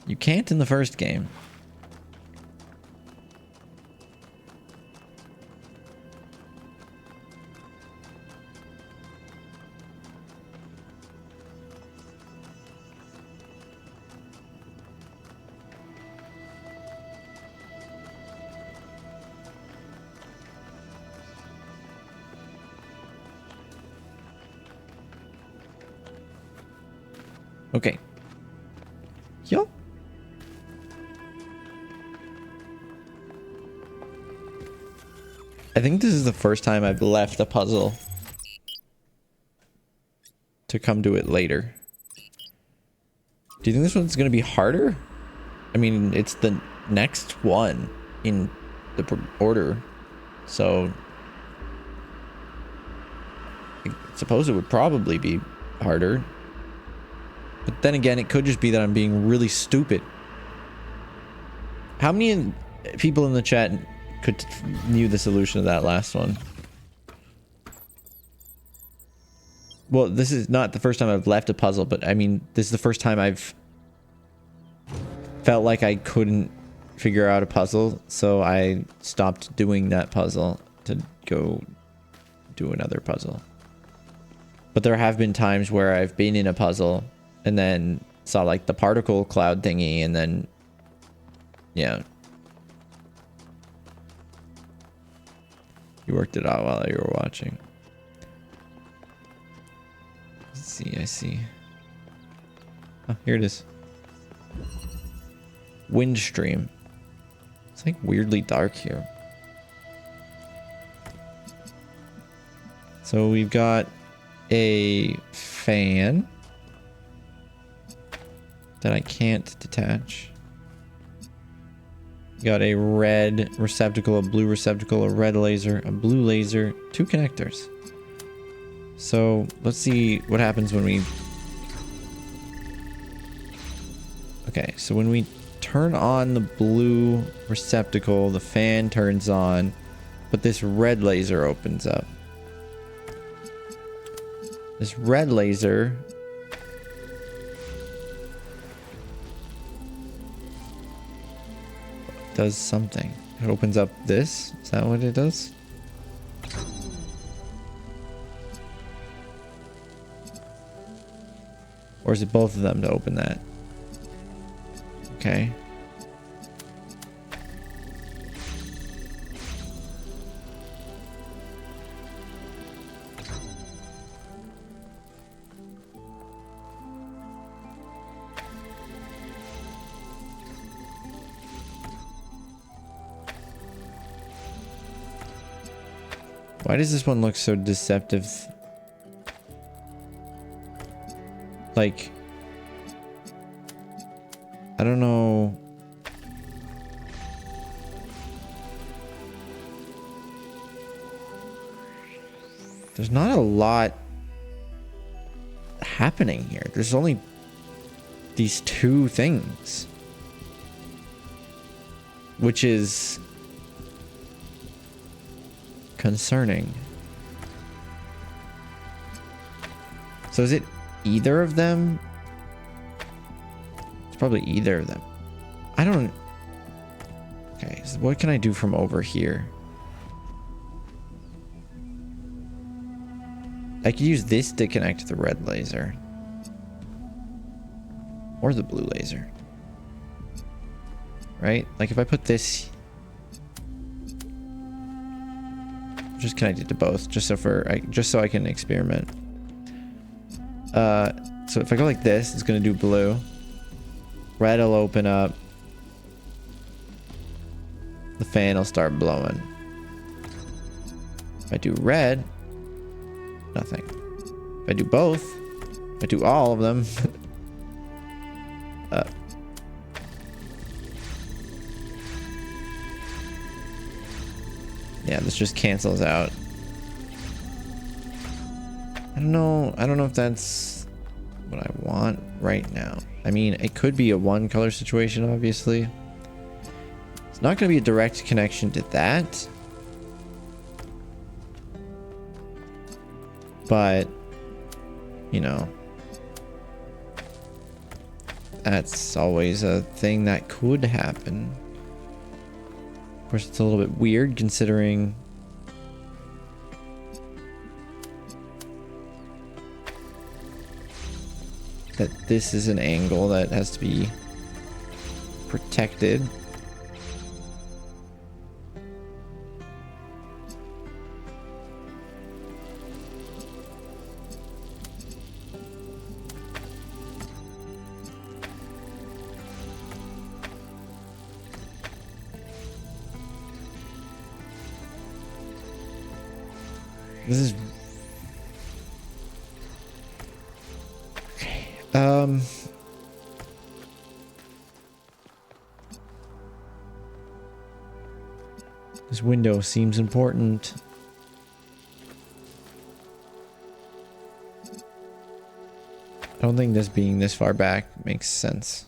[SPEAKER 1] You can't in the first game. Okay. Yup. I think this is the first time I've left a puzzle to come to it later. Do you think this one's going to be harder? I mean, it's the next one in the order, so I suppose it would probably be harder. But then again, it could just be that I'm being really stupid. How many people in the chat knew the solution to that last one? Well, this is not the first time I've left a puzzle, but I mean, this is the first time I've felt like I couldn't figure out a puzzle, so I stopped doing that puzzle to go do another puzzle. But there have been times where I've been in a puzzle and then saw like the particle cloud thingy, and then yeah, you worked it out while you were watching. Let's see, I see. Oh, here it is. Wind stream. It's like weirdly dark here. So we've got a fan that I can't detach. Got a red receptacle, a blue receptacle, a red laser, a blue laser, 2 connectors. So let's see what happens when we... Okay, so when we turn on the blue receptacle, the fan turns on, but this red laser opens up. This red laser does something. It opens up this. Is that what it does? Or is it both of them to open that? Okay. Why does this one look so deceptive? Like, I don't know. There's not a lot happening here. There's only these two things, which is concerning. So is it either of them? It's probably either of them. I don't... Okay, so what can I do from over here? I could use this to connect to the red laser. Or the blue laser. Right? Like if I put this... Just connect it to both, just so I can experiment. So if I go like this, it's gonna do blue. Red will open up. The fan will start blowing. If I do red, nothing. If I do both, if I do all of them, yeah, this just cancels out. I don't know if that's what I want right now. I mean, it could be a one color situation, obviously. It's not going to be a direct connection to that. But, you know, that's always a thing that could happen. Of course, it's a little bit weird considering that this is an angle that has to be protected. This is okay. This window seems important. I don't think this being this far back makes sense.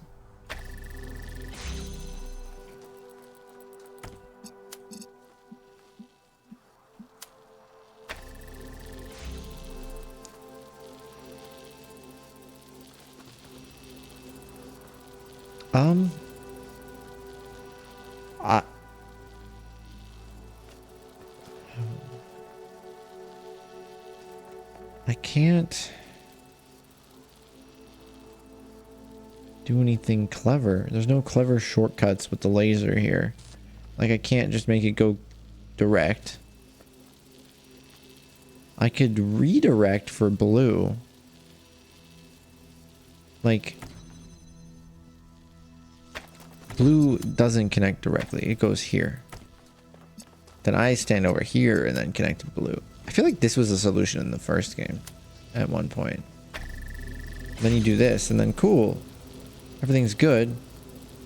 [SPEAKER 1] I can't do anything clever. There's no clever shortcuts with the laser here. Like, I can't just make it go direct. I could redirect for blue. Like, blue doesn't connect directly. It goes here. Then I stand over here and then connect to blue. I feel like this was a solution in the first game at one point. Then you do this and then cool. Everything's good.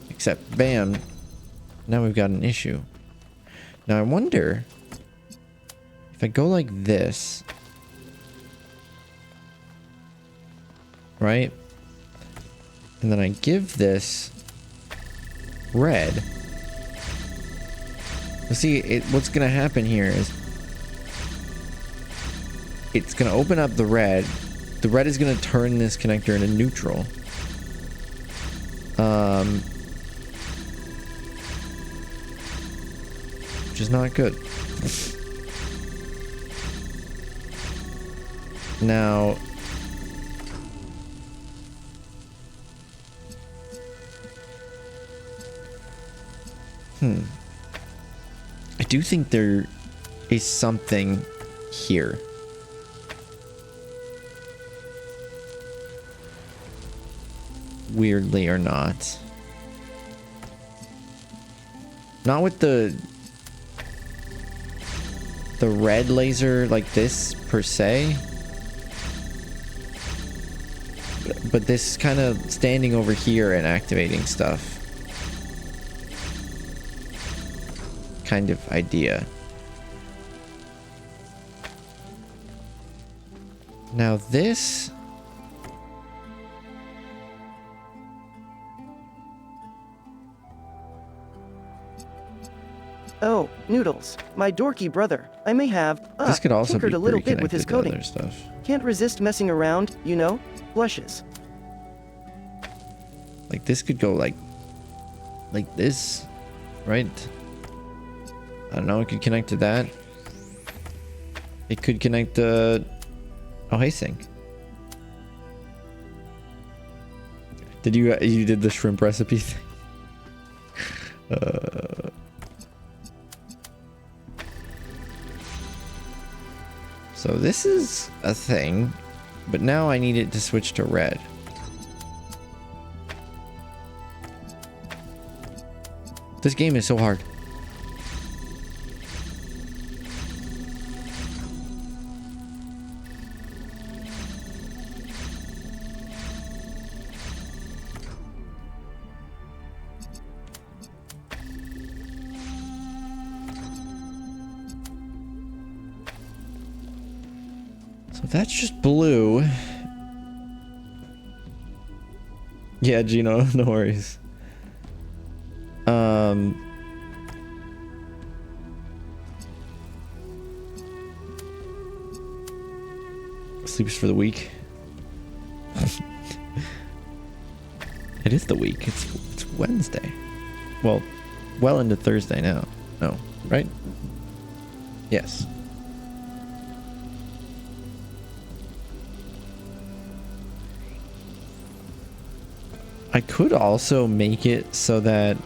[SPEAKER 1] Except bam. Now we've got an issue. Now I wonder if I go like this. Right? And then I give this red. Well, see, what's going to happen here is it's going to open up the red. The red is going to turn this connector into neutral. Which is not good. Now, I do think there is something here. Weirdly or not. Not with the the red laser like this per se. But this kind of standing over here and activating stuff kind of idea. Now this...
[SPEAKER 2] Oh, Noodles, my dorky brother. I may have
[SPEAKER 1] this could also
[SPEAKER 2] tinkered
[SPEAKER 1] be
[SPEAKER 2] a little
[SPEAKER 1] pretty
[SPEAKER 2] bit with his
[SPEAKER 1] connected to
[SPEAKER 2] coding.
[SPEAKER 1] other stuff.
[SPEAKER 2] Can't resist messing around, you know? Blushes.
[SPEAKER 1] Like this could go like this, right? I don't know, it could connect to that. It could connect to... Oh, hey, Sync. Did you did the shrimp recipe thing? So this is a thing, but now I need it to switch to red. This game is so hard. So that's just blue. Yeah, Gino, no worries. Sleeps for the week. It is the week. It's Wednesday. Well into Thursday now. No, right? Yes. I could also make it so that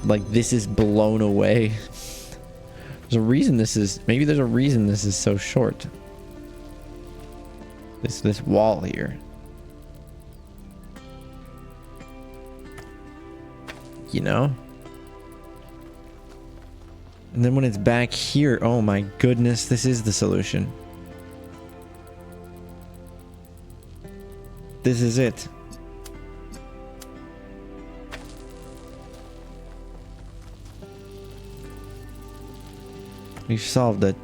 [SPEAKER 1] like this is blown away. There's a reason this is, maybe there's a reason this is so short. This wall here. You know? And then when it's back here, oh my goodness, this is the solution. This is it. We've solved it.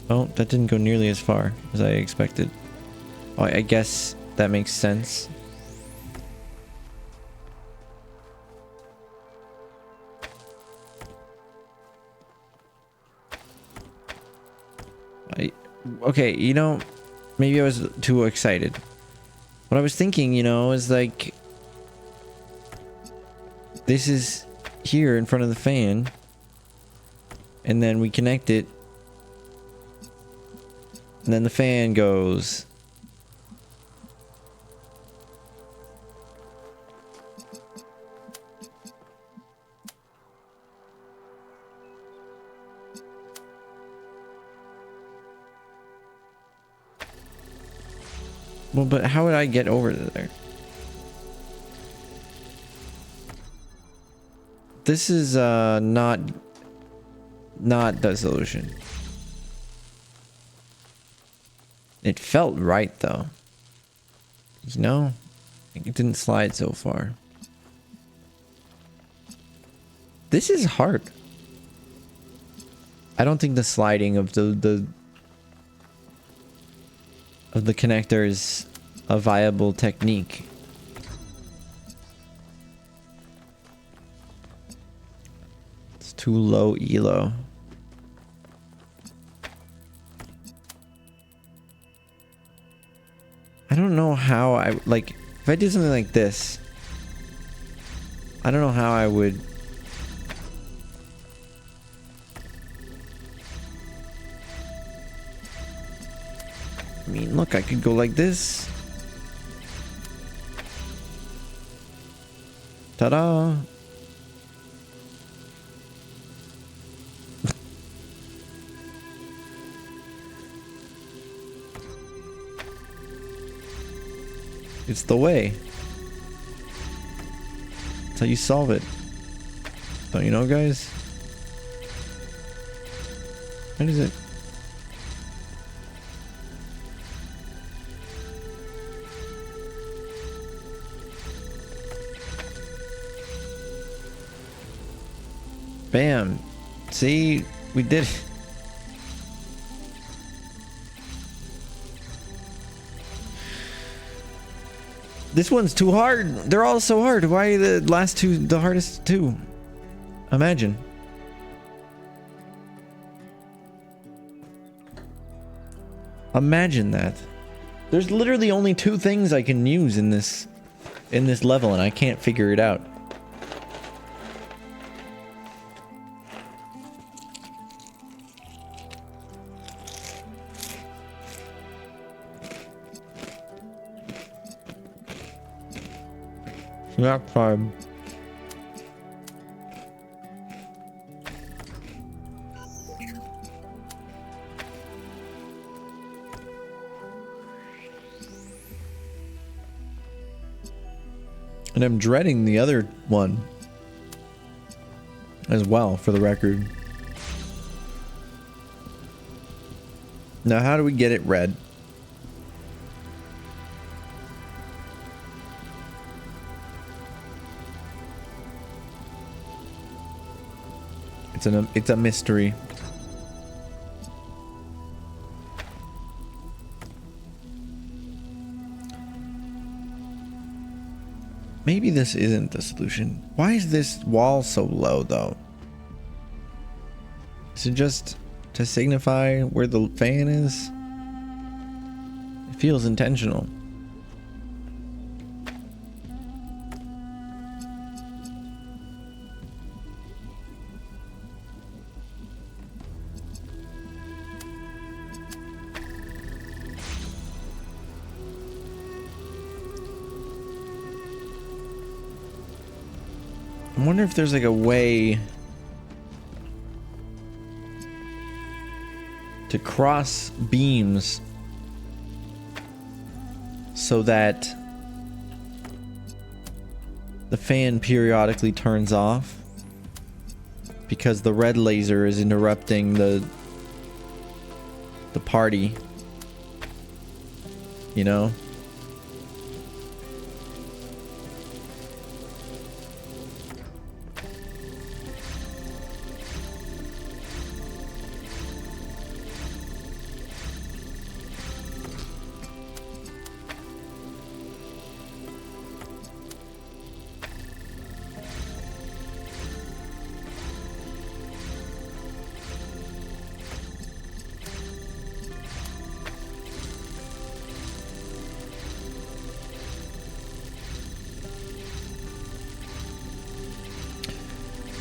[SPEAKER 1] Oh, that didn't go nearly as far as I expected. Oh, I guess that makes sense. Okay, you know, maybe I was too excited. What I was thinking, you know, is like this is here in front of the fan, and then we connect it, and then the fan goes. Well, but how would I get over there? This is not the solution. It felt right though. You know, it didn't slide so far. This is hard. I don't think the sliding of the connector is a viable technique. It's too low elo. I don't know how I, like, if I do something like this, I don't know how I would. I mean, look, I could go like this. Ta-da! It's the way. That's how you solve it. Don't you know, guys? What is it? Bam. See? We did it. This one's too hard. They're all so hard. Why are the last two the hardest two? Imagine. Imagine that. There's literally only two things I can use in this level, and I can't figure it out. That's fine. And I'm dreading the other one as well, for the record. Now, how do we get it red? It's a mystery. Maybe this isn't the solution. Why is this wall so low, though? Is it just to signify where the fan is? It feels intentional. I wonder if there's like a way to cross beams so that the fan periodically turns off because the red laser is interrupting the party, you know?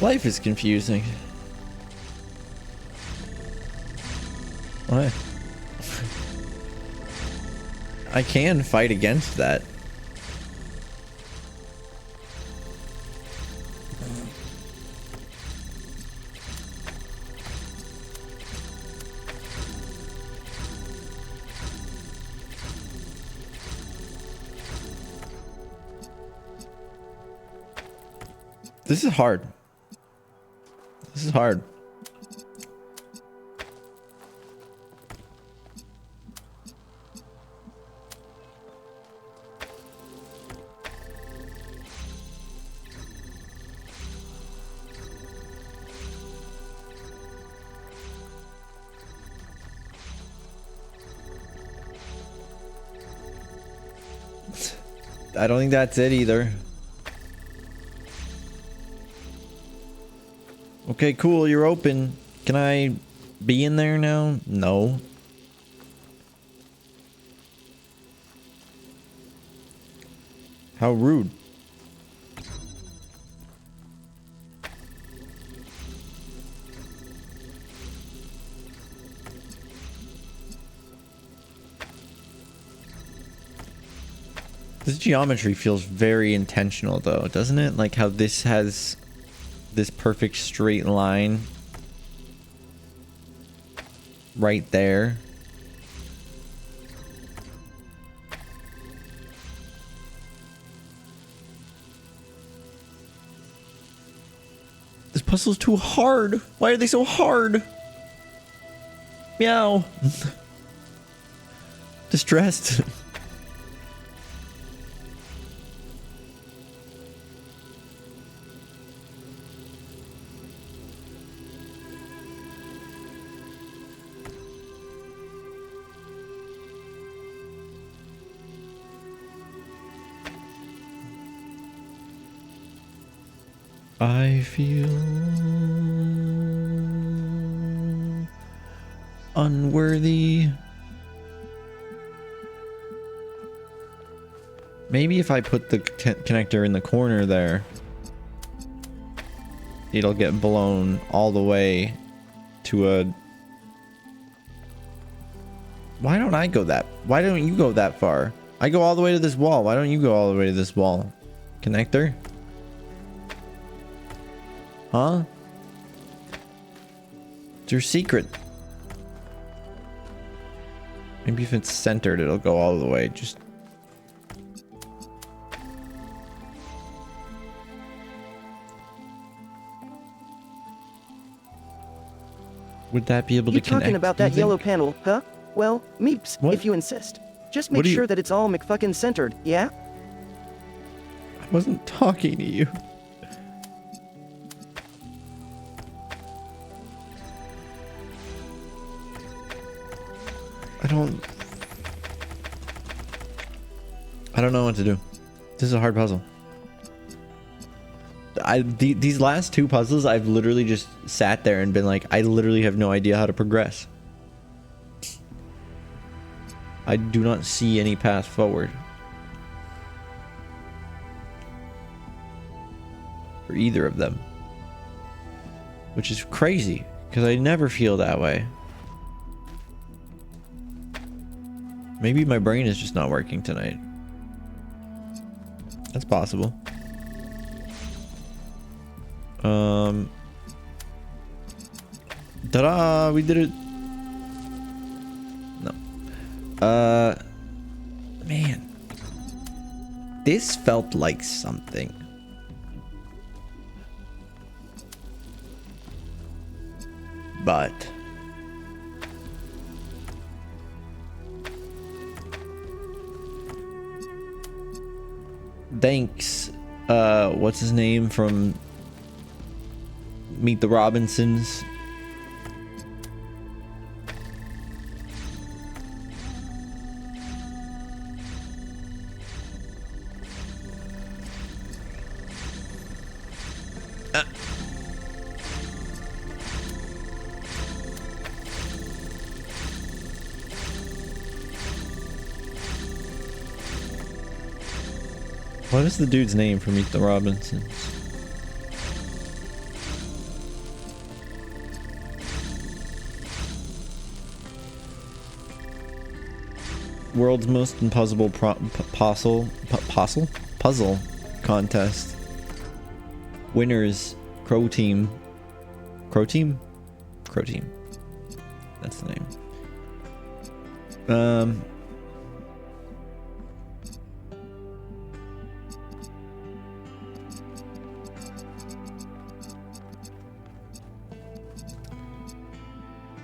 [SPEAKER 1] Life is confusing. What? I can fight against that. This is hard. This is hard. I don't think that's it either. Okay, cool, you're open. Can I be in there now? No. How rude. This geometry feels very intentional though, doesn't it? Like how this has this perfect straight line right there. Puzzle's too hard. Why are they so hard? Meow. Distressed. I feel unworthy. Maybe if I put the connector in the corner there, it'll get blown all the way to a... Why don't I go that... Why don't you go that far? I go all the way to this wall. Why don't you go all the way to this wall? Connector? Huh? It's your secret. Maybe if it's centered, it'll go all the way. Just... Would that be able to
[SPEAKER 2] You
[SPEAKER 1] connect?
[SPEAKER 2] talking about
[SPEAKER 1] do you
[SPEAKER 2] that yellow
[SPEAKER 1] think?
[SPEAKER 2] panel, huh? Well, meeps,
[SPEAKER 1] What?
[SPEAKER 2] if you insist. Just
[SPEAKER 1] What
[SPEAKER 2] make
[SPEAKER 1] do you-
[SPEAKER 2] sure that it's all McFucking centered, yeah?
[SPEAKER 1] I wasn't talking to you. I don't know what to do. This is a hard puzzle. These last two puzzles, I've literally just sat there and been like, I literally have no idea how to progress. I do not see any path forward for either of them, which is crazy because I never feel that way. Maybe my brain is just not working tonight. That's possible. Ta-da! We did it. No. Man. This felt like something. But thanks, what's his name from Meet the Robinsons? What is the dude's name from Meet the Robinsons? World's most impossible puzzle contest. Winners, Croteam. Croteam? Croteam. That's the name.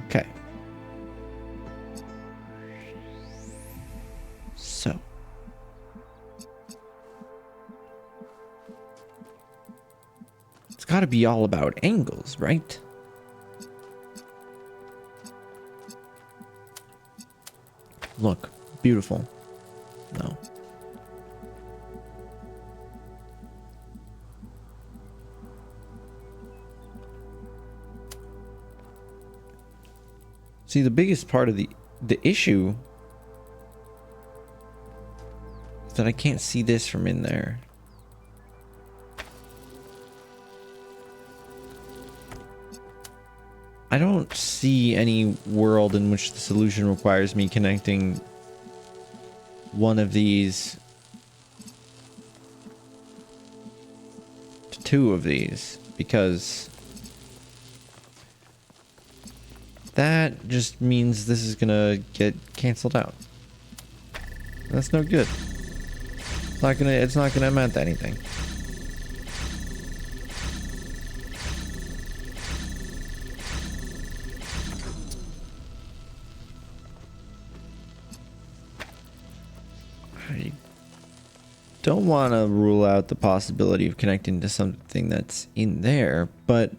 [SPEAKER 1] Okay. So. It's got to be all about angles, right? Look, beautiful. No. See, the biggest part of the issue is that I can't see this from in there. I don't see any world in which the solution requires me connecting one of these to two of these, because that just means this is gonna get canceled out. That's no good. It's not gonna amount to anything. don't want to rule out the possibility of connecting to something that's in there, but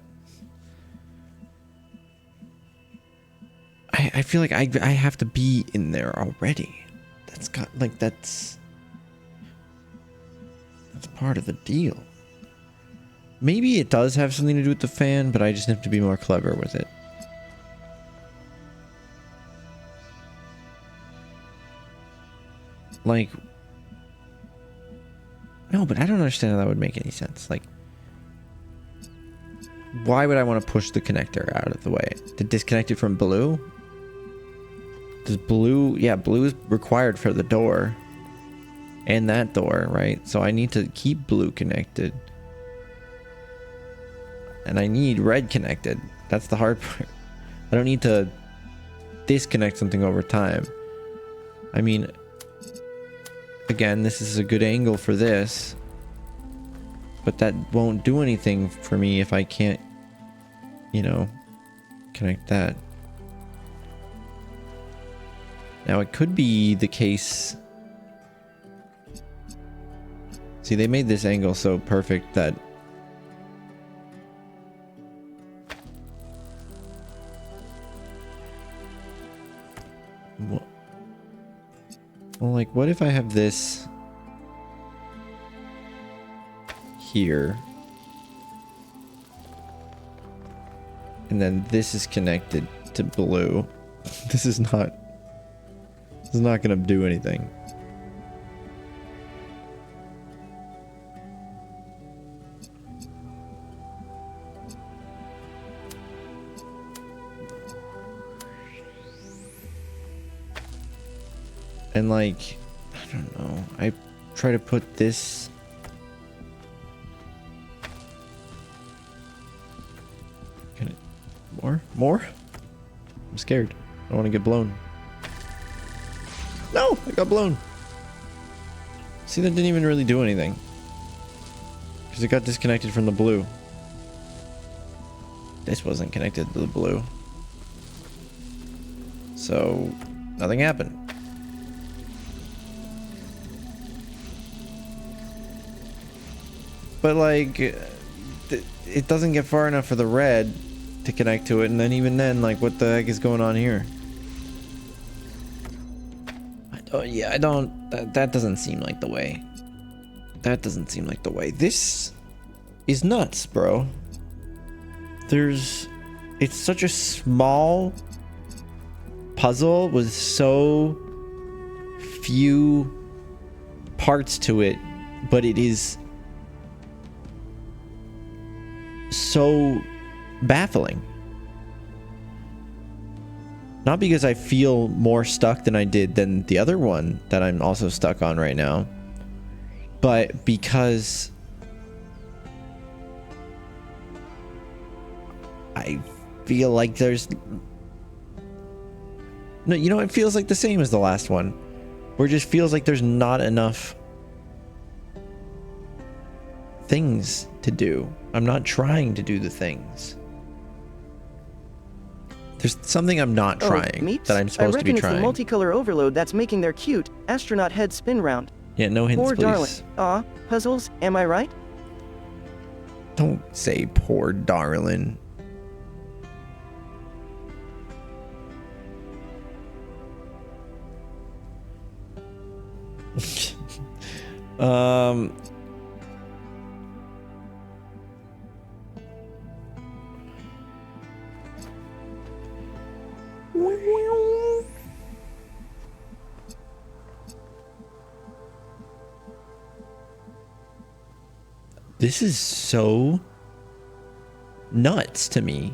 [SPEAKER 1] I feel like I have to be in there already. That's got like that's part of the deal. Maybe it does have something to do with the fan, but I just have to be more clever with it. Like, no, but I don't understand how that would make any sense. Like, why would I want to push the connector out of the way? To disconnect it from blue? Does blue, yeah, blue is required for the door. And that door, right? So I need to keep blue connected. And I need red connected. That's the hard part. I don't need to disconnect something over time. I mean, again, this is a good angle for this. But that won't do anything for me if I can't, you know, connect that. Now, it could be the case. See, they made this angle so perfect that well, like, what if I have this here, and then this is connected to blue? This is not gonna do anything. And like, I don't know, I try to put this can it more? I'm scared. I don't want to get blown. No, I got blown. See, that didn't even really do anything because it got disconnected from the blue. This wasn't connected to the blue, so nothing happened. But like, it doesn't get far enough for the red to connect to it, and then even then, like, what the heck is going on here? That doesn't seem like the way. That doesn't seem like the way. This is nuts, bro. It's such a small puzzle with so few parts to it, but it is so baffling. Not because I feel more stuck than I did than the other one that I'm also stuck on right now, but because I feel like there's no, you know, it feels like the same as the last one, where it just feels like there's not enough things to do. I'm not trying to do the things. There's something I'm not trying that I'm supposed to be trying.
[SPEAKER 2] I reckon it's the multicolor overload that's making their cute astronaut head spin round.
[SPEAKER 1] Yeah, no hints,
[SPEAKER 2] poor
[SPEAKER 1] please.
[SPEAKER 2] Darling. Aw, puzzles, am I right?
[SPEAKER 1] Don't say poor darling. This is so nuts to me.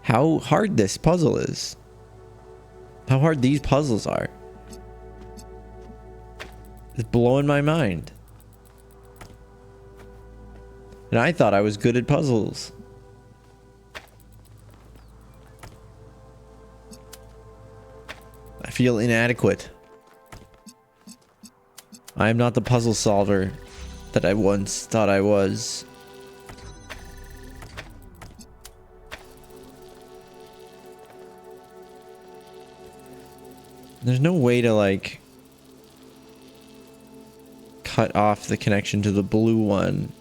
[SPEAKER 1] How hard this puzzle is. How hard these puzzles are. It's blowing my mind. And I thought I was good at puzzles. I feel inadequate. I am not the puzzle solver that I once thought I was. There's no way to like cut off the connection to the blue one.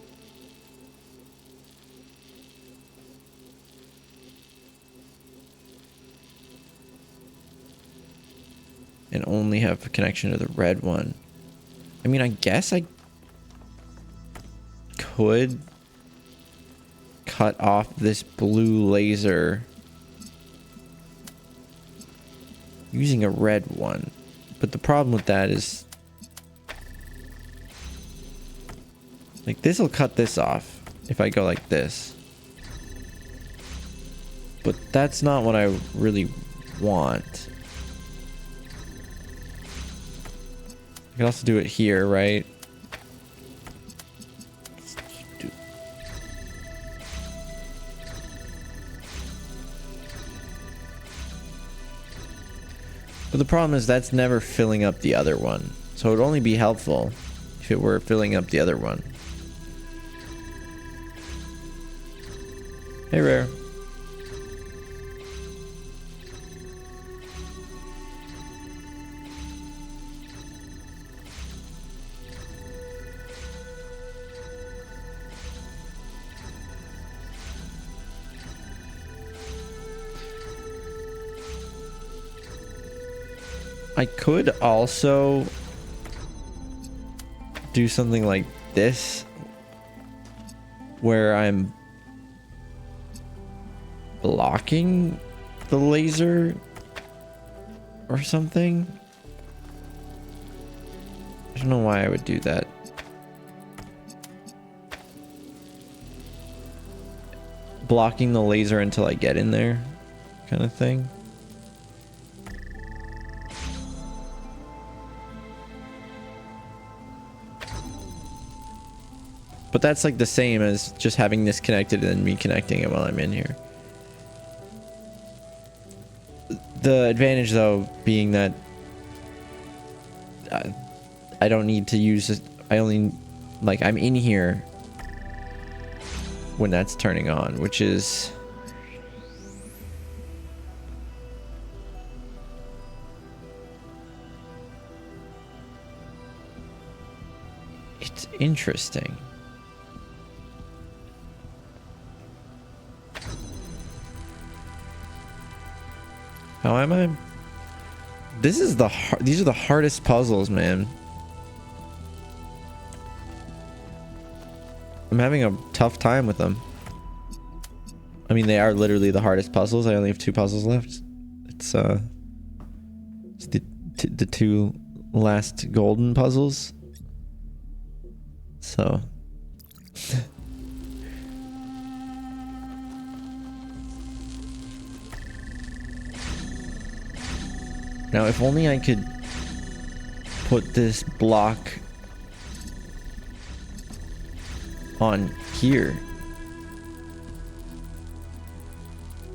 [SPEAKER 1] And only have a connection to the red one. I mean, I guess I could cut off this blue laser using a red one. But the problem with that is, like, this will cut this off if I go like this. But that's not what I really want. I can also do it here, right? But the problem is that's never filling up the other one. So it would only be helpful if it were filling up the other one. Hey, Rare. I could also do something like this, where I'm blocking the laser or something. I don't know why I would do that. Blocking the laser until I get in there, kind of thing. But that's like the same as just having this connected and then me connecting it while I'm in here. The advantage, though, being that I don't need to use it. I only, like, I'm in here when that's turning on, which is... it's interesting. How am I? This is these are the hardest puzzles, man. I'm having a tough time with them. I mean, they are literally the hardest puzzles. I only have 2 puzzles left. It's the 2 last golden puzzles. So now, if only I could put this block on here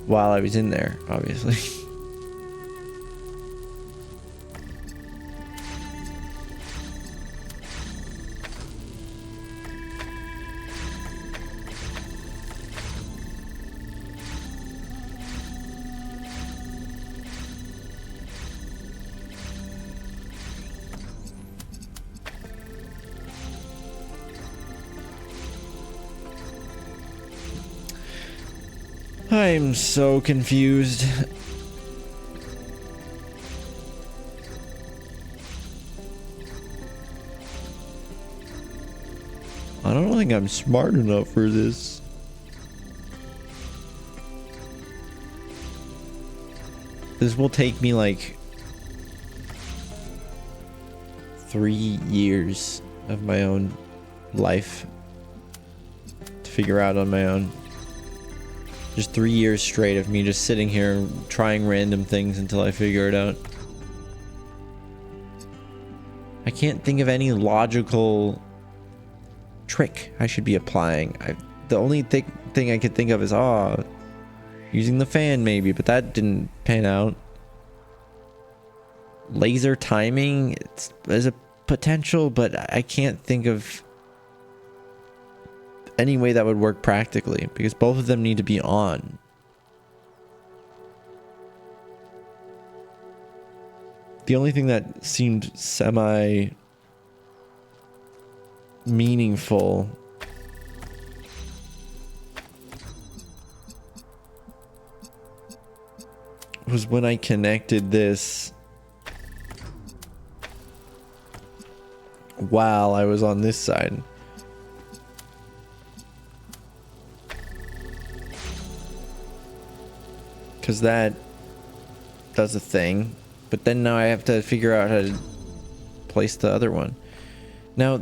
[SPEAKER 1] while I was in there, obviously. I'm so confused. I don't think I'm smart enough for this. This will take me like 3 years of my own life to figure out on my own. Just 3 years straight of me just sitting here trying random things until I figure it out. I can't think of any logical trick I should be applying. The only thing I could think of is, using the fan maybe, but that didn't pan out. Laser timing, there's a potential, but I can't think of any way that would work practically, because both of them need to be on. The only thing that seemed semi meaningful was when I connected this while I was on this side. Because that does a thing, but then now I have to figure out how to place the other one. Now,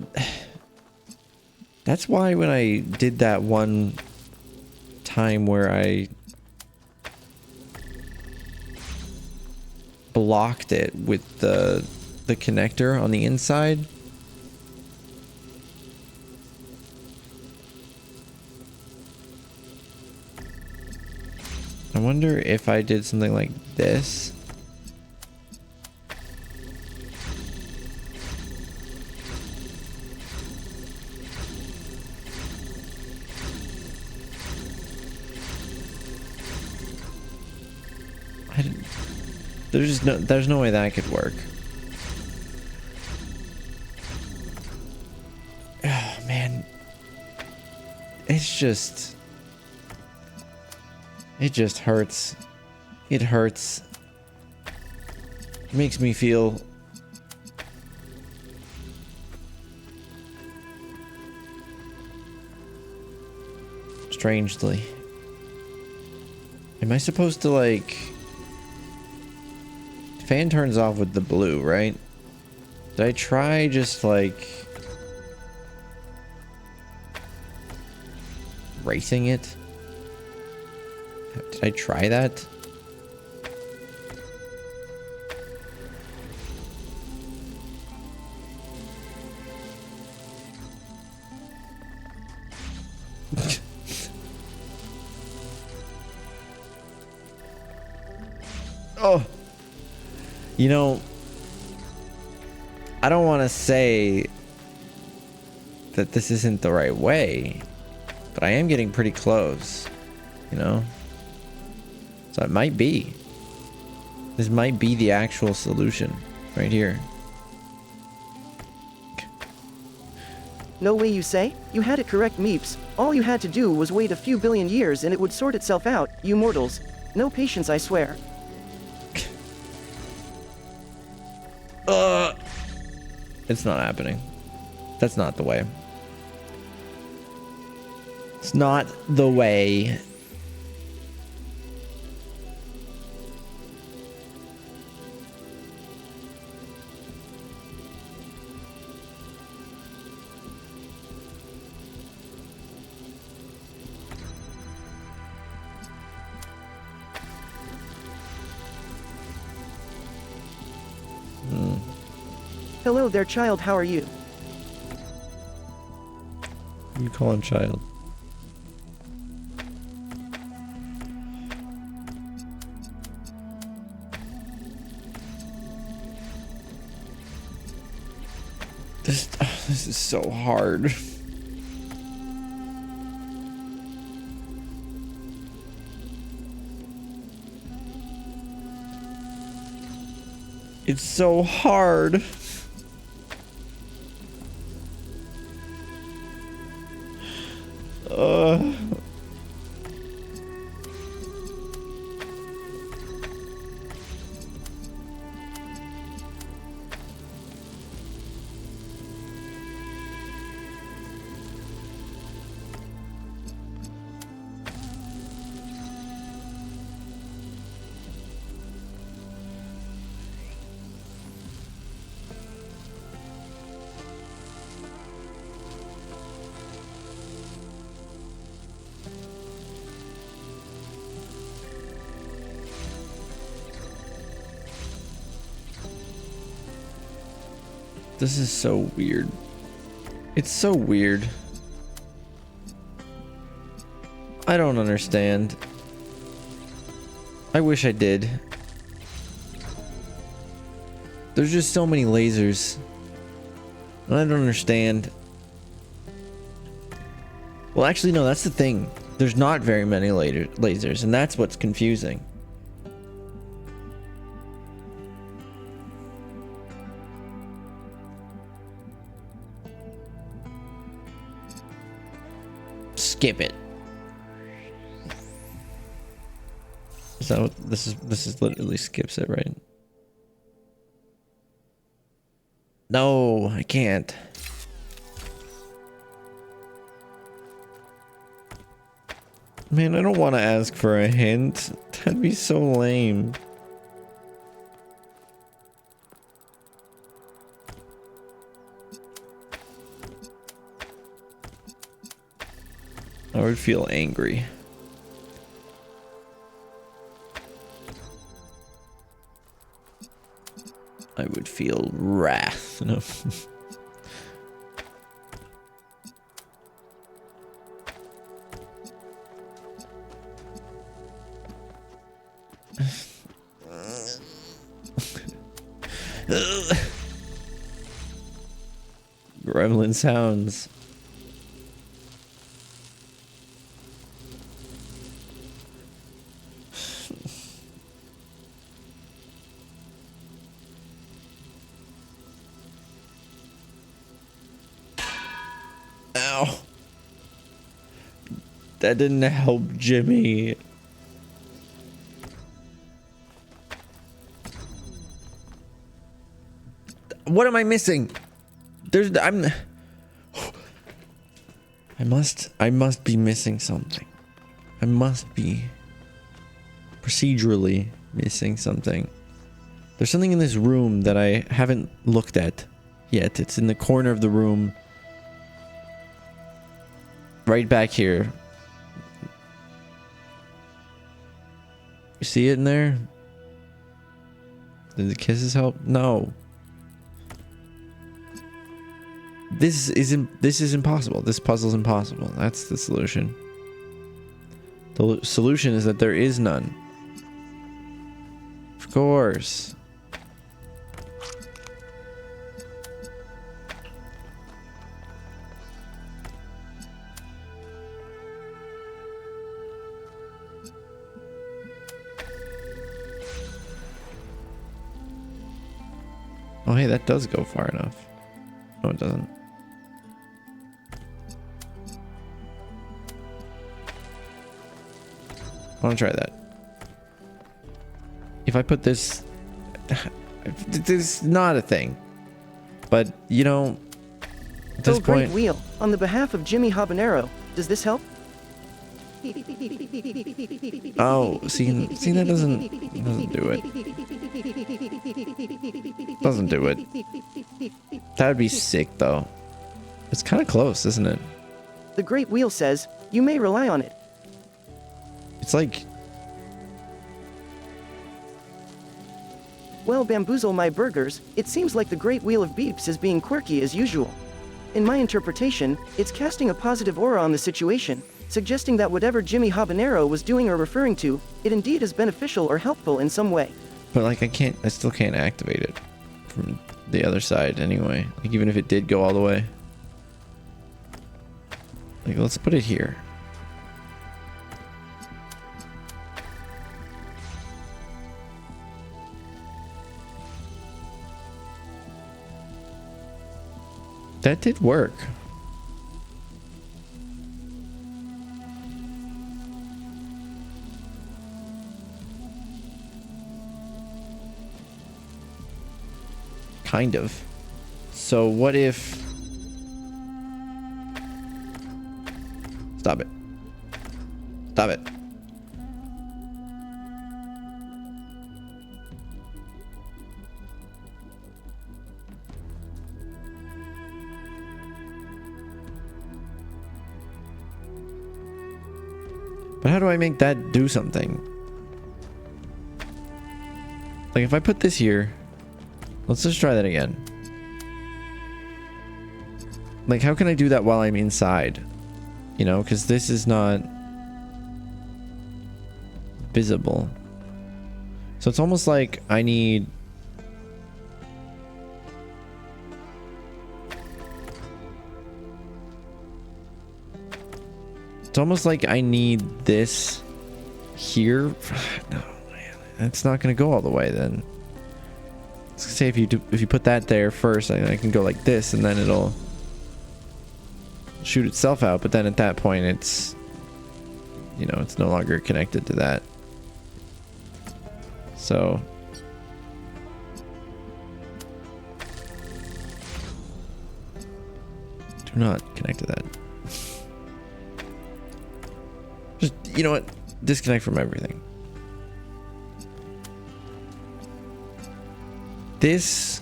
[SPEAKER 1] that's why when I did that one time where I blocked it with the connector on the inside, I wonder if I did something like this. There's no way that could work. Oh man. It just hurts. It hurts. It makes me feel strangely. Am I supposed to like... Fan turns off with the blue, right? Did I try just like racing it? Did I try that? Oh. You know, I don't want to say that this isn't the right way, but I am getting pretty close, you know? So it might be. This might be the actual solution right here.
[SPEAKER 2] No way you say? You had it correct, Meeps. All you had to do was wait a few billion years and it would sort itself out, you mortals. No patience, I swear.
[SPEAKER 1] It's not happening. That's not the way. It's not the way.
[SPEAKER 2] Hello there, child, how are you?
[SPEAKER 1] You call him child. This is so hard. It's so hard. This is so weird. It's so weird. I don't understand. I wish I did. There's just so many lasers. And I don't understand. Well, actually, no, that's the thing. There's not very many lasers, and that's what's confusing. skip it. Is that what this is? This is literally skips it, right? No, I can't. Man, I don't want to ask for a hint. That'd be so lame. I would feel angry. I would feel wrath. No. Gremlin sounds. Ow. That didn't help Jimmy. What am I missing? I must be missing something. I must be procedurally missing something. There's something in this room that I haven't looked at yet. It's in the corner of the room. Right back here. You see it in there? Did the kisses help? No. This is impossible. This puzzle's impossible. That's the solution. The solution is that there is none. Of course. Oh, hey, that does go far enough. No, it doesn't. I want to try that. If I put this... This is not a thing. But, you know... At this
[SPEAKER 2] Great
[SPEAKER 1] point...
[SPEAKER 2] Wheel, on the behalf of Jimmy Habanero, does this help?
[SPEAKER 1] Oh, see that doesn't do it. Doesn't do it. That would be sick, though. It's kind of close, isn't it?
[SPEAKER 2] The Great Wheel says, you may rely on it.
[SPEAKER 1] It's like...
[SPEAKER 2] Well, bamboozle my burgers, it seems like the Great Wheel of Beeps is being quirky as usual. In my interpretation, it's casting a positive aura on the situation, suggesting that whatever Jimmy Habanero was doing or referring to, it indeed is beneficial or helpful in some way.
[SPEAKER 1] But like I still can't activate it from the other side anyway. Like even if it did go all the way. Like let's put it here. That did work. Kind of. So what if... Stop it. Stop it. But how do I make that do something? Like if I put this here, let's just try that again. Like how can I do that while I'm inside? You know, because this is not visible. So it's almost like I need... It's almost like I need this here. No, man, it's not going to go all the way then. Let's say if you put that there first, I can go like this and then it'll... shoot itself out, but then at that point it's, you know, it's no longer connected to that. So do not connect to that. Just, you know what? Disconnect from everything. This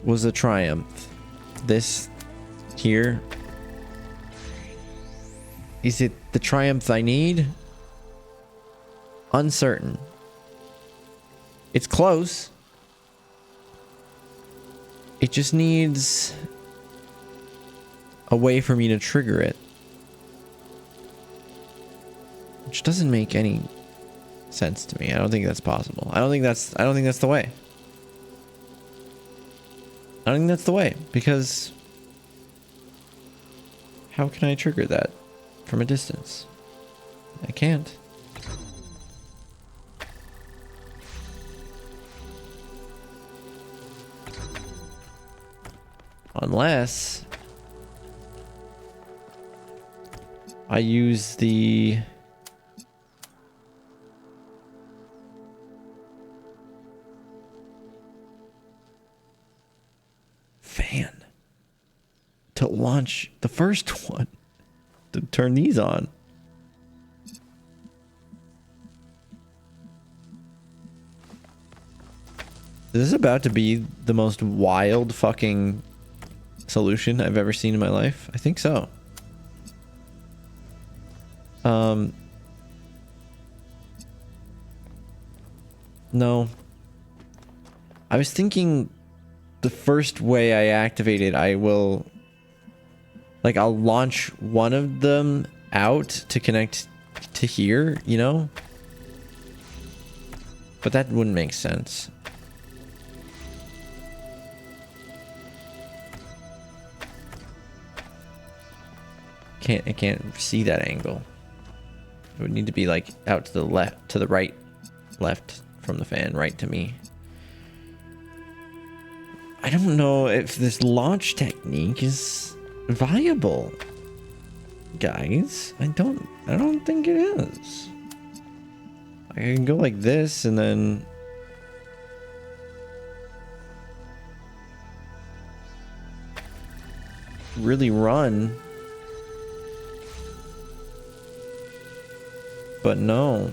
[SPEAKER 1] was a triumph. This here, is it the triumph I need? Uncertain. It's close. It just needs a way for me to trigger it, which doesn't make any sense to me. I don't think that's possible. I don't think that's the way. I don't think that's the way, because how can I trigger that from a distance? I can't. Unless I use the fan to launch the first one, to turn these on. Is this about to be the most wild fucking solution I've ever seen in my life? I think so. No. I was thinking the first way I activate it, I'll launch one of them out to connect to here, you know? But that wouldn't make sense. I can't see that angle. It would need to be like out to the left, to the right, left from the fan, right to me. I don't know if this launch technique is viable, guys. I don't think it is. I can go like this and then really run. But no.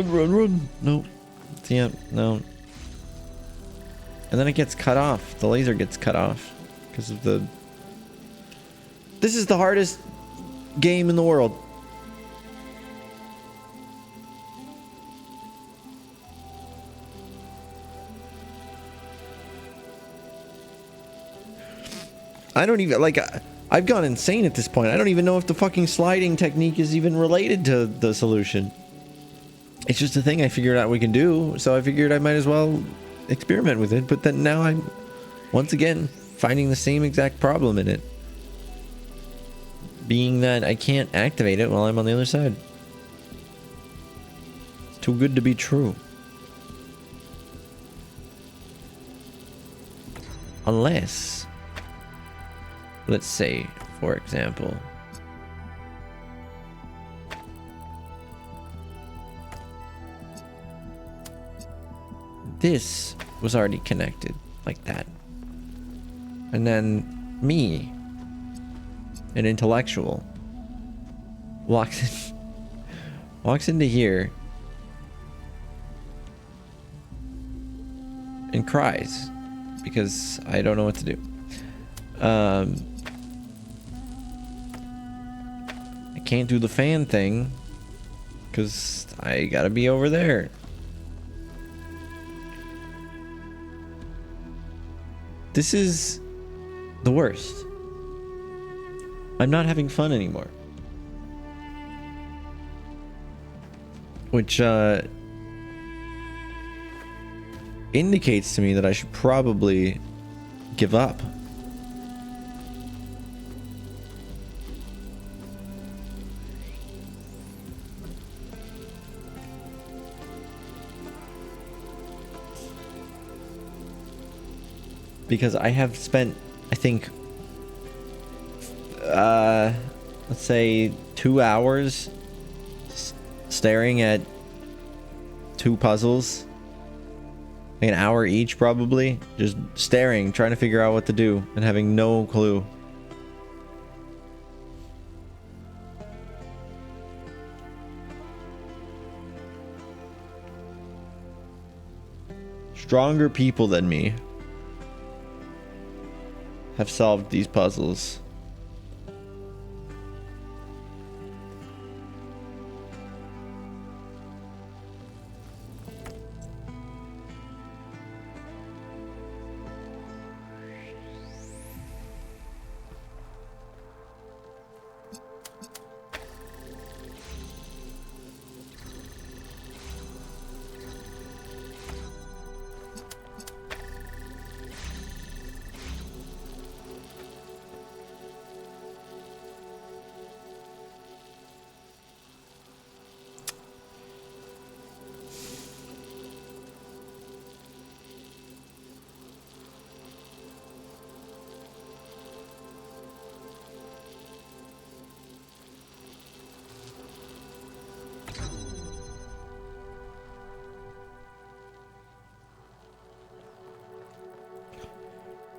[SPEAKER 1] Run. No. Yeah, no. And then it gets cut off. The laser gets cut off because of the... This is the hardest game in the world. I don't even, like, I've gone insane at this point. I don't even know if the fucking sliding technique is even related to the solution. It's just a thing I figured out we can do, so I figured I might as well experiment with it, but then now I'm once again finding the same exact problem in it. Being that I can't activate it while I'm on the other side. It's too good to be true. Unless, let's say, for example, this was already connected like that. And then me, an intellectual, walks into here and cries because I don't know what to do. I can't do the fan thing because I gotta be over there. This is the worst. I'm not having fun anymore. Which indicates to me that I should probably give up. Because I have spent, I think, let's say 2 hours staring at 2 puzzles. Like an hour each, probably. Just staring, trying to figure out what to do, and having no clue. Stronger people than me have solved these puzzles.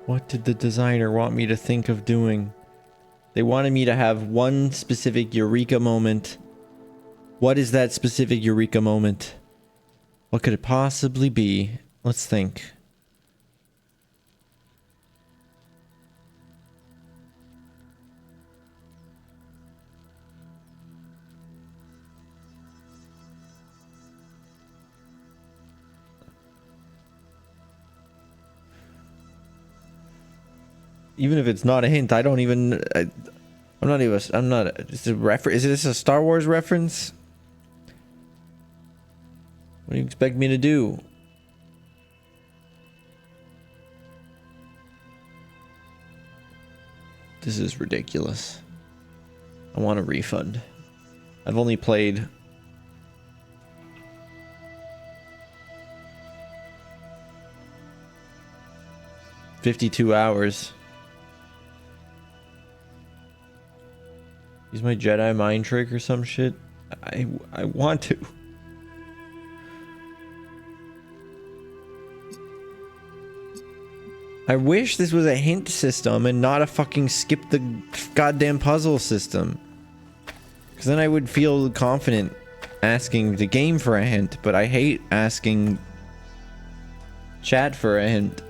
[SPEAKER 1] What did the designer want me to think of doing? They wanted me to have one specific eureka moment. What is that specific eureka moment? What could it possibly be? Let's think. Even if it's not a hint, I don't even... I'm not... Is this a Star Wars reference? What do you expect me to do? This is ridiculous. I want a refund. I've only played... $52 hours. Use my Jedi mind trick or some shit. I want to. I wish this was a hint system and not a fucking skip the goddamn puzzle system. Because then I would feel confident asking the game for a hint, but I hate asking chat for a hint.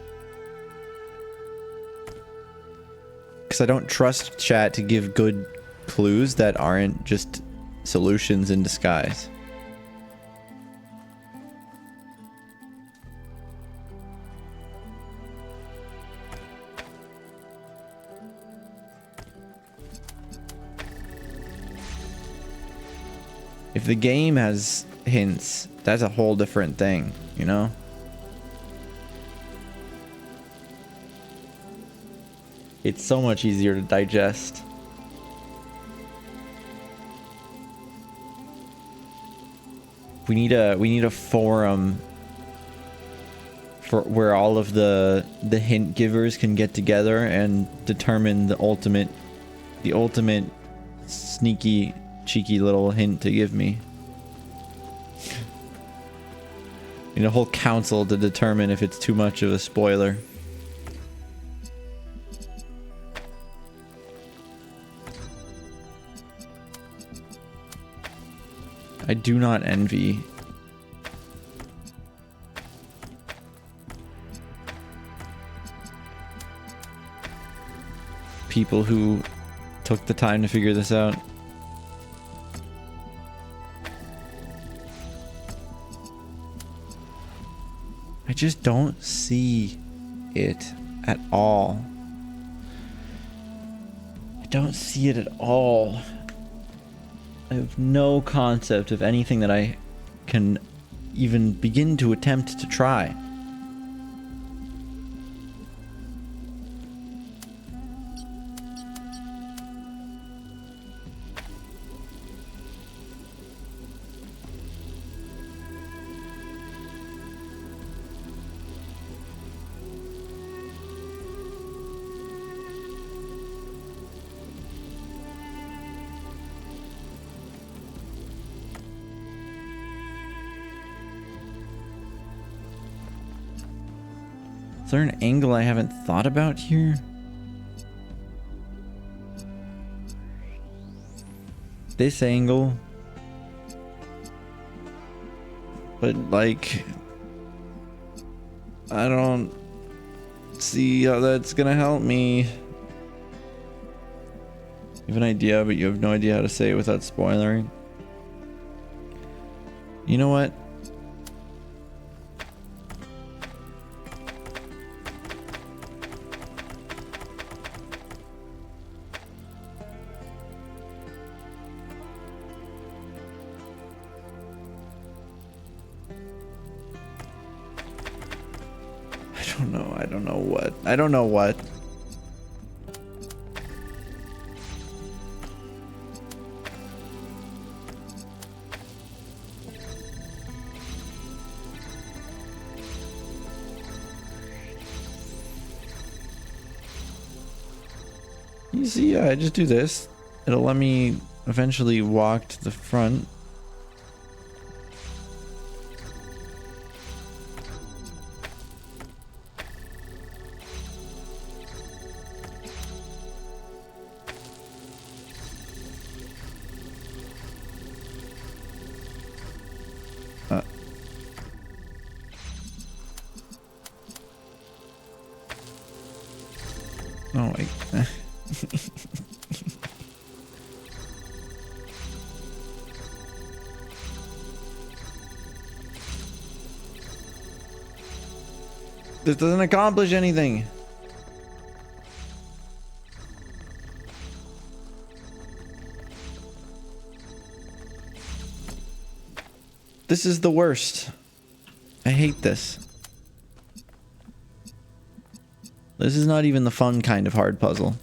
[SPEAKER 1] Because I don't trust chat to give good clues that aren't just solutions in disguise. If the game has hints, that's a whole different thing, you know? It's so much easier to digest. We need a forum for where all of the hint givers can get together and determine the ultimate sneaky cheeky little hint to give me. We need a whole council to determine if it's too much of a spoiler. I do not envy people who took the time to figure this out. I just don't see it at all. I don't see it at all. I have no concept of anything that I can even begin to attempt to try. Is there an angle I haven't thought about here? This angle. But like, I don't see how that's gonna help me. You have an idea, but you have no idea how to say it without spoiling. You know what? I don't know what. You see, yeah, I just do this. It'll let me eventually walk to the front. Oh, wait. This doesn't accomplish anything. This is the worst. I hate this. This is not even the fun kind of hard puzzle.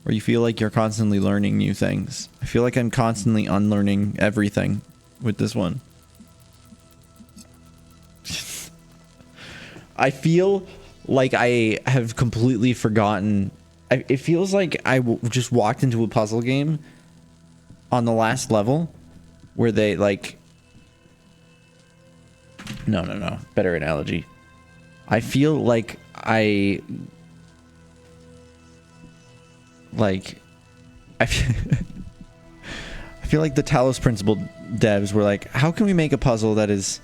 [SPEAKER 1] Where you feel like you're constantly learning new things. I feel like I'm constantly unlearning everything with this one. I feel like I have completely forgotten. It feels like I just walked into a puzzle game on the last level where they like... No. Better analogy. I feel like I feel like the Talos Principle devs were like, how can we make a puzzle that is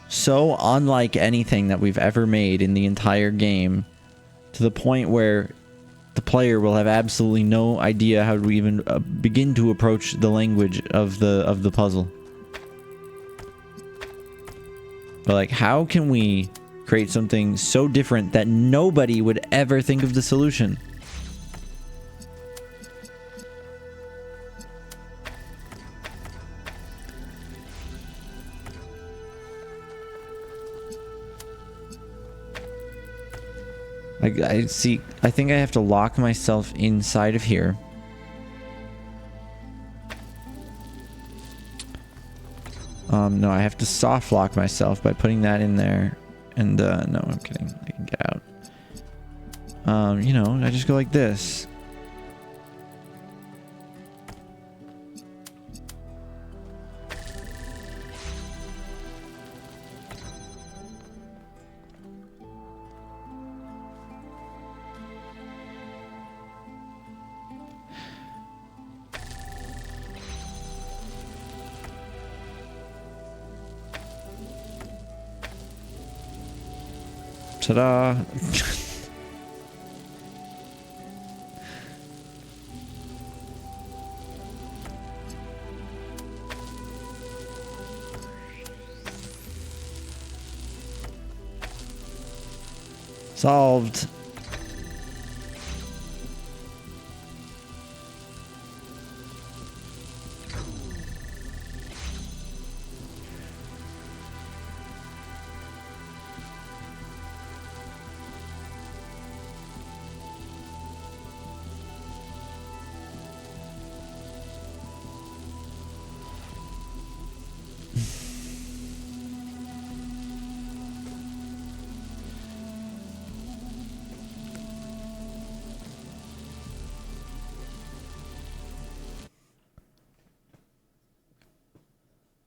[SPEAKER 1] so unlike anything that we've ever made in the entire game, to the point where the player will have absolutely no idea how to even begin to approach the language of the puzzle. But like, how can we create something so different that nobody would ever think of the solution? I see. I think I have to lock myself inside of here. No, I have to soft lock myself by putting that in there. And, no, I'm kidding. I can get out. You know, I just go like this. Ta-da! Solved.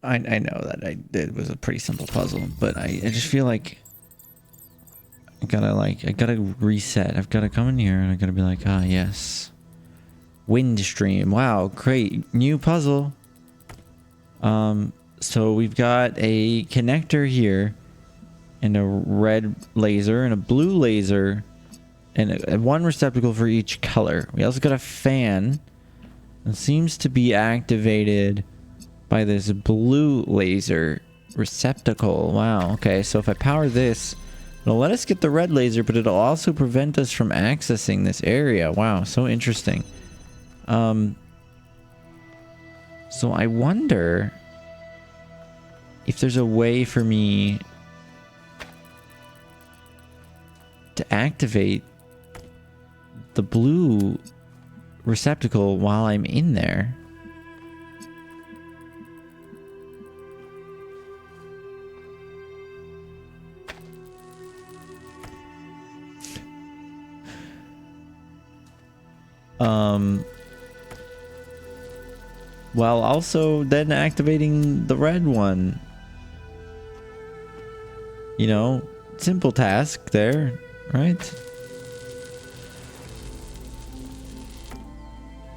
[SPEAKER 1] I know that it was a pretty simple puzzle, but I just feel like I gotta reset. I've gotta come in here and I gotta be like, ah, yes. Wind stream. Wow, great. New puzzle. So we've got a connector here and a red laser and a blue laser and one receptacle for each color. We also got a fan that seems to be activated by this blue laser receptacle. Wow, okay, so if I power this, it'll let us get the red laser, but it'll also prevent us from accessing this area. Wow, so interesting. So I wonder if there's a way for me to activate the blue receptacle while I'm in there. While also then activating the red one. You know, simple task there, right?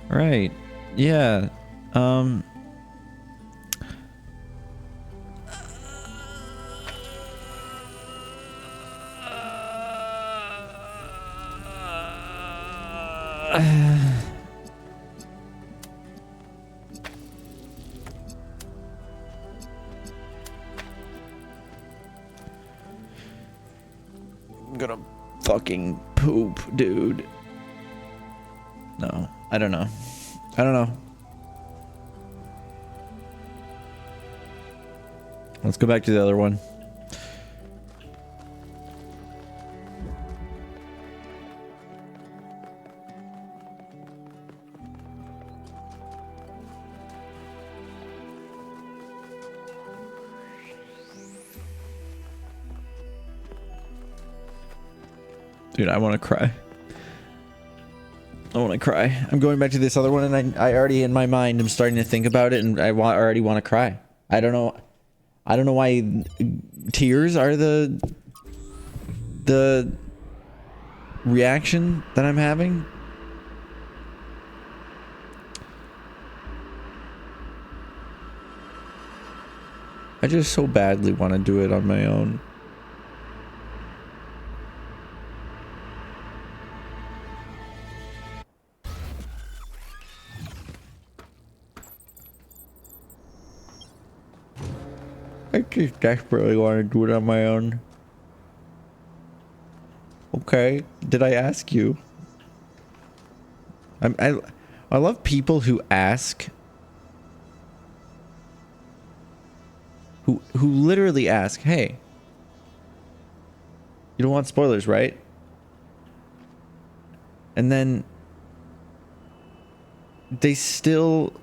[SPEAKER 1] Right. Yeah. I'm gonna fucking poop, dude. No, I don't know. I don't know. Let's go back to the other one. Dude, I want to cry. I want to cry. I'm going back to this other one, and I already in my mind am starting to think about it, and I already want to cry. I don't know why tears are the reaction that I'm having. I just so badly want to do it on my own. I just desperately want to do it on my own. Okay, did I ask you? I love people who ask, who literally ask, "Hey, you don't want spoilers, right?" And then they still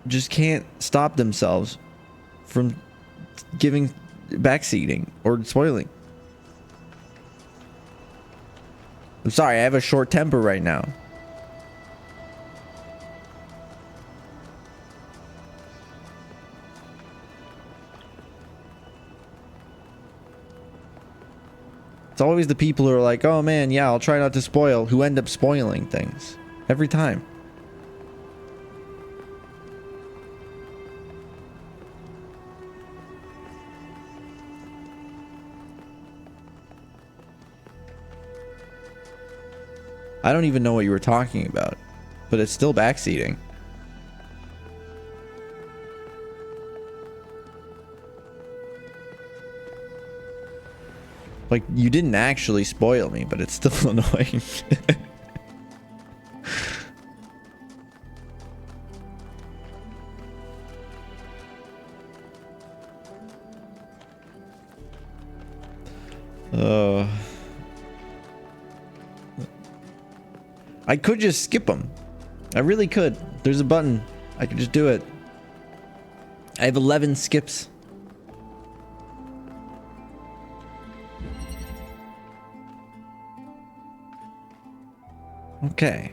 [SPEAKER 1] just can't stop themselves from giving backseating or spoiling. I'm sorry, I have a short temper right now. It's always the people who are like, oh man, yeah, I'll try not to spoil, who end up spoiling things. Every time. I don't even know what you were talking about, but it's still backseating. Like, you didn't actually spoil me, but it's still annoying. I could just skip them. I really could. There's a button. I could just do it. I have 11 skips. Okay.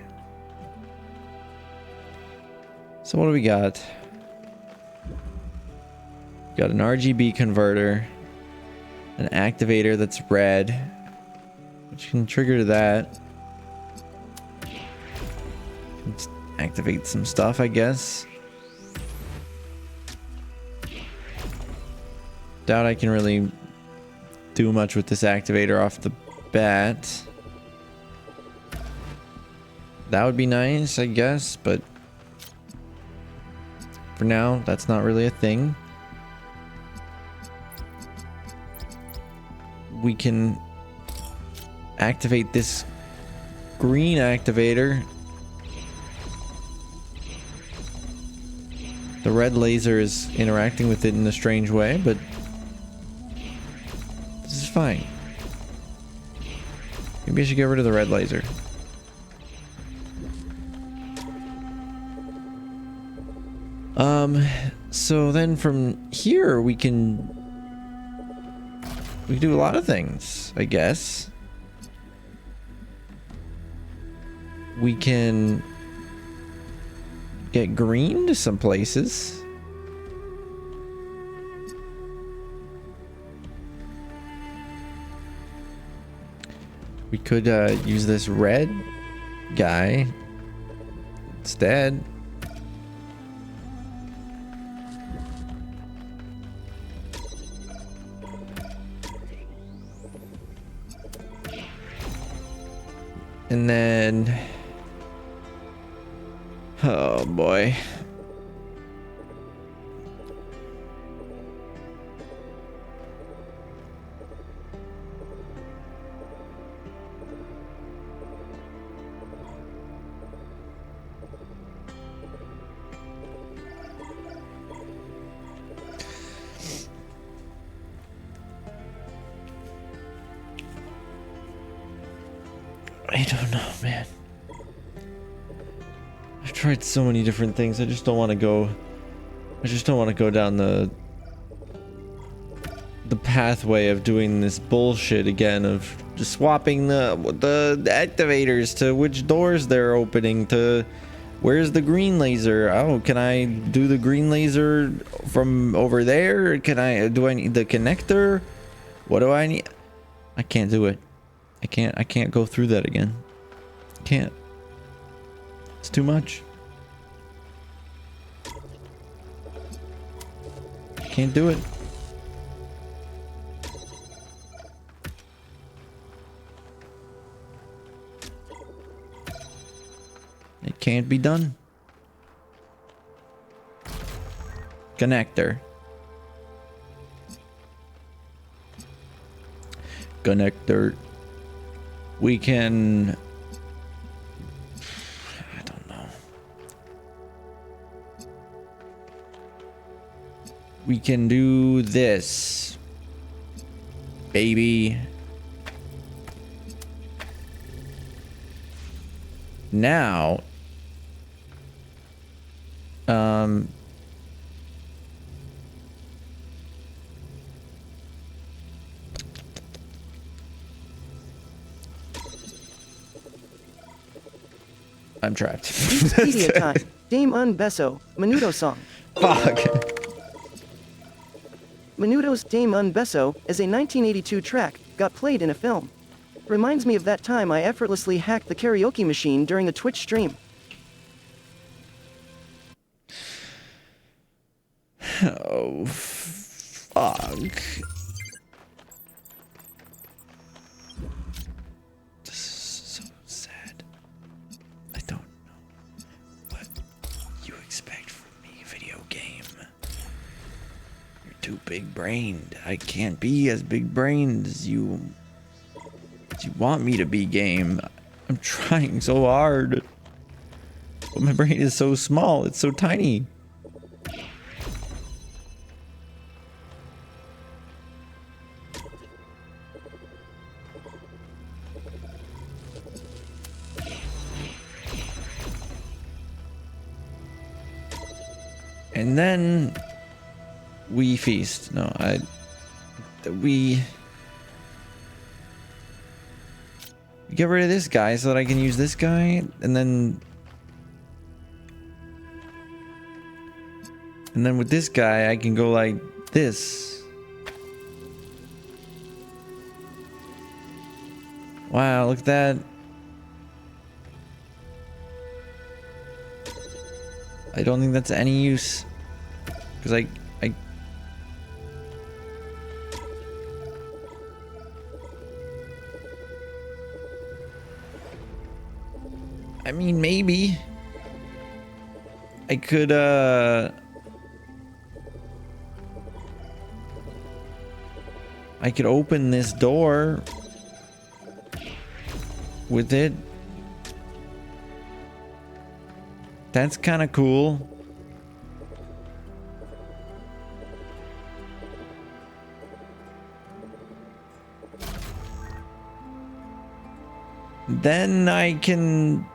[SPEAKER 1] So what do we got? Got an RGB converter, an activator that's red, which can trigger that. Let's activate some stuff, I guess. Doubt I can really do much with this activator off the bat. That would be nice, I guess, but for now, that's not really a thing. We can activate this green activator. The red laser is interacting with it in a strange way, but this is fine. Maybe I should get rid of the red laser. So then from here we can do a lot of things, I guess. We can get green to some places. We could use this red guy instead. And then, oh boy. I don't know, man. I've tried so many different things. I just don't want to go down the pathway of doing this bullshit again, of just swapping the activators to which doors they're opening, to where's the green laser. Oh, can I do the green laser from over there? Do I need the connector? What do I need? I can't do it. I can't go through that again. Can't. It's too much. Can't do it. It can't be done. Connector. Connector. We can, I don't know. We can do this, baby. Now, I'm trapped.
[SPEAKER 2] Wikipedia time. Dame Un Beso, Menudo song.
[SPEAKER 1] Fuck.
[SPEAKER 2] Menudo's Dame Un Beso is a 1982 track, got played in a film. Reminds me of that time I effortlessly hacked the karaoke machine during a Twitch stream.
[SPEAKER 1] Oh, fuck. This is so sad. I don't know what you expect from me, video game. You're too big-brained. I can't be as big-brained as you want me to be, game. I'm trying so hard. But my brain is so small. It's so tiny. And then we feast. No, we get rid of this guy so that I can use this guy, and then with this guy I can go like this. Wow, look at that. I don't think that's any use. Because I mean, maybe I could open this door with it. That's kind of cool. Then I can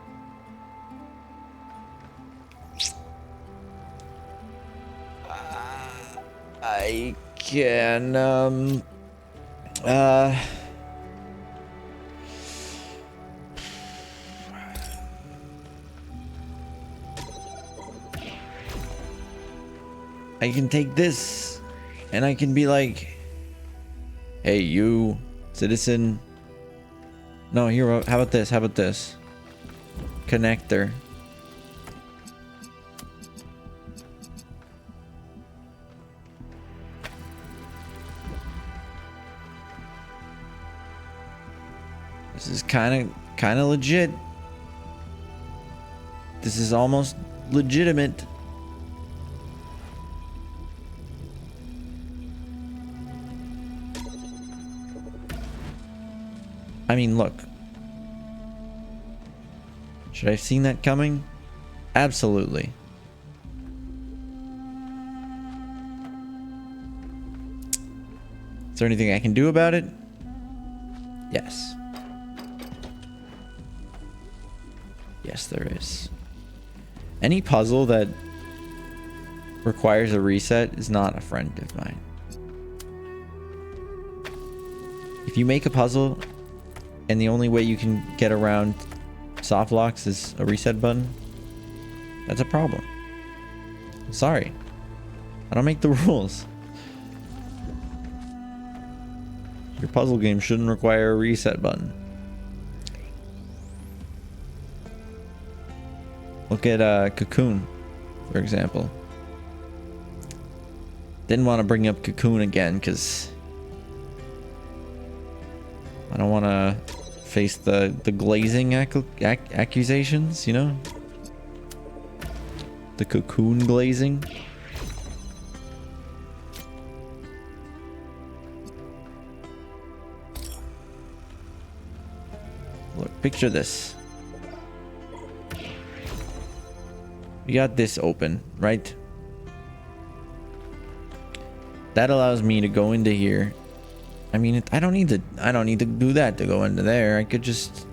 [SPEAKER 1] I can take this and I can be like, hey, you citizen. No, here, how about this? How about this? Connector. This is kind of legit. This is almost legitimate. I mean, look. Should I have seen that coming? Absolutely. Is there anything I can do about it? Yes. Yes, there is. Any puzzle that requires a reset is not a friend of mine. If you make a puzzle and the only way you can get around soft locks is a reset button, that's a problem. Sorry. I don't make the rules. Your puzzle game shouldn't require a reset button. Look at Cocoon, for example. Didn't want to bring up Cocoon again because I don't want to face the glazing accusations, you know? The Cocoon glazing. Look, picture this. We got this open, right? That allows me to go into here. I mean, I don't need to do that to go into there. I could just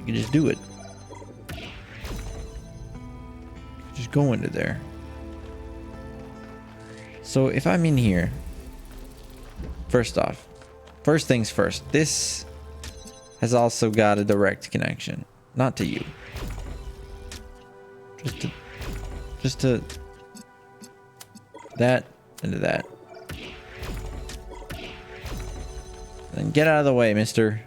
[SPEAKER 1] do it. Just go into there. So if I'm in here, first things first, this has also got a direct connection, not to you. Just to that into that. Then get out of the way, mister.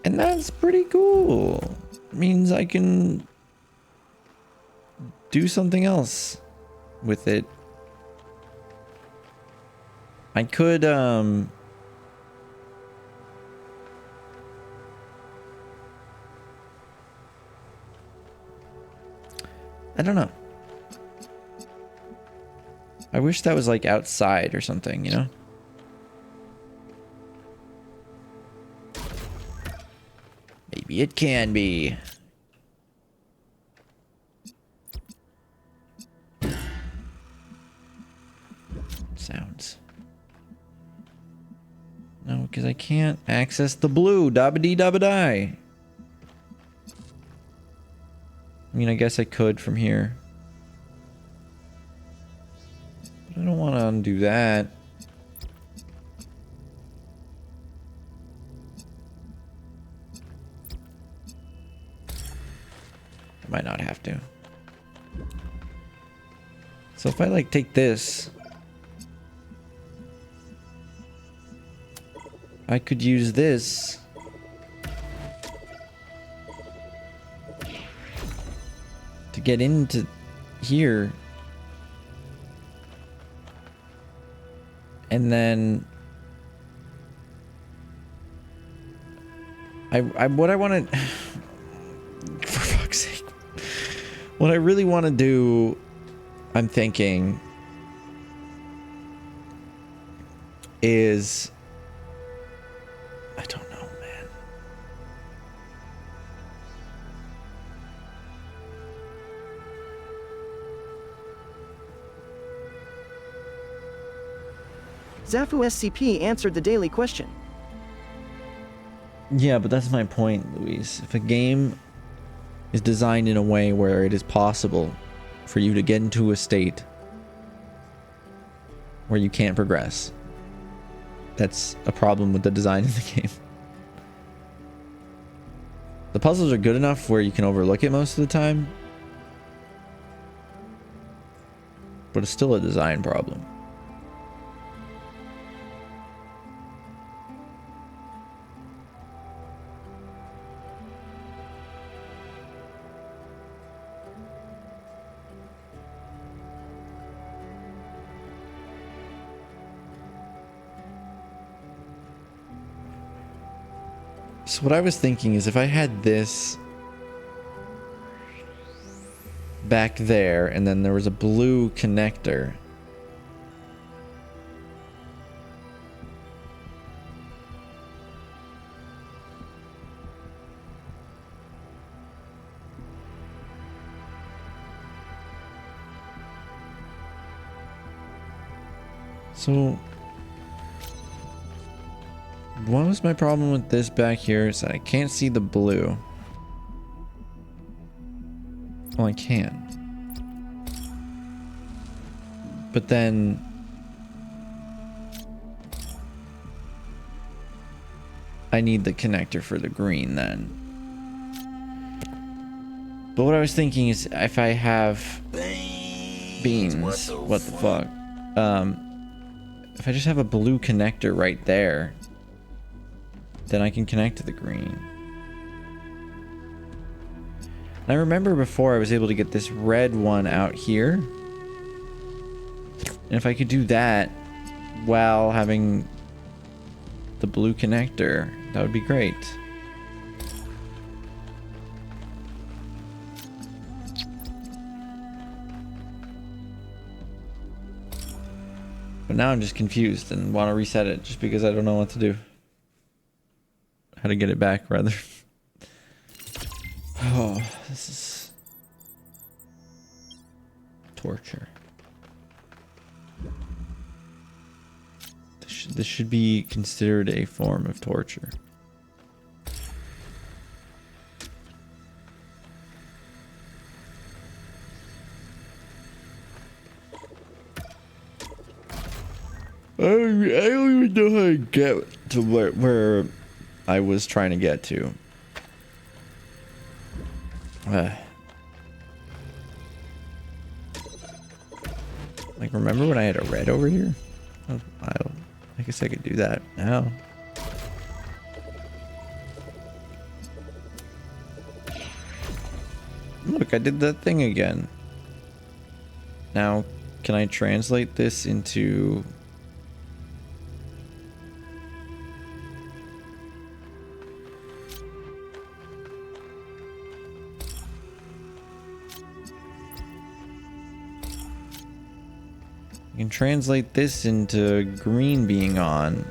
[SPEAKER 1] And that's pretty cool. It means I can do something else with it. I could I don't know. I wish that was like outside or something, you know? Maybe it can be. Sounds. No, because I can't access the blue. Dabba-dee-dabba-die. I mean, I guess I could from here. But I don't want to undo that. I might not have to. So if I like take this, I could use this to get into here. And then what I want to, for fuck's sake, what I really want to do, I'm thinking, is, I don't know, man.
[SPEAKER 2] Zafu SCP answered the daily question.
[SPEAKER 1] Yeah, but that's my point, Luis. If a game is designed in a way where it is possible for you to get into a state where you can't progress, that's a problem with the design of the game. The puzzles are good enough where you can overlook it most of the time, but it's still a design problem. So what I was thinking is if I had this back there and then there was a blue connector, so what was my problem with this back here is that I can't see the blue. Well, I can. But then I need the connector for the green then. But what I was thinking is if I have beans, what the fuck? If I just have a blue connector right there, then I can connect to the green. And I remember before I was able to get this red one out here. And if I could do that while having the blue connector, that would be great. But now I'm just confused and want to reset it just because I don't know what to do. How to get it back, rather. Oh, this is torture. This should be considered a form of torture. I don't even know how to get to where I was trying to get to. Like, remember when I had a red over here? Oh, I guess I could do that now. Look, I did that thing again. Now, can I translate this into... I can translate this into green being on,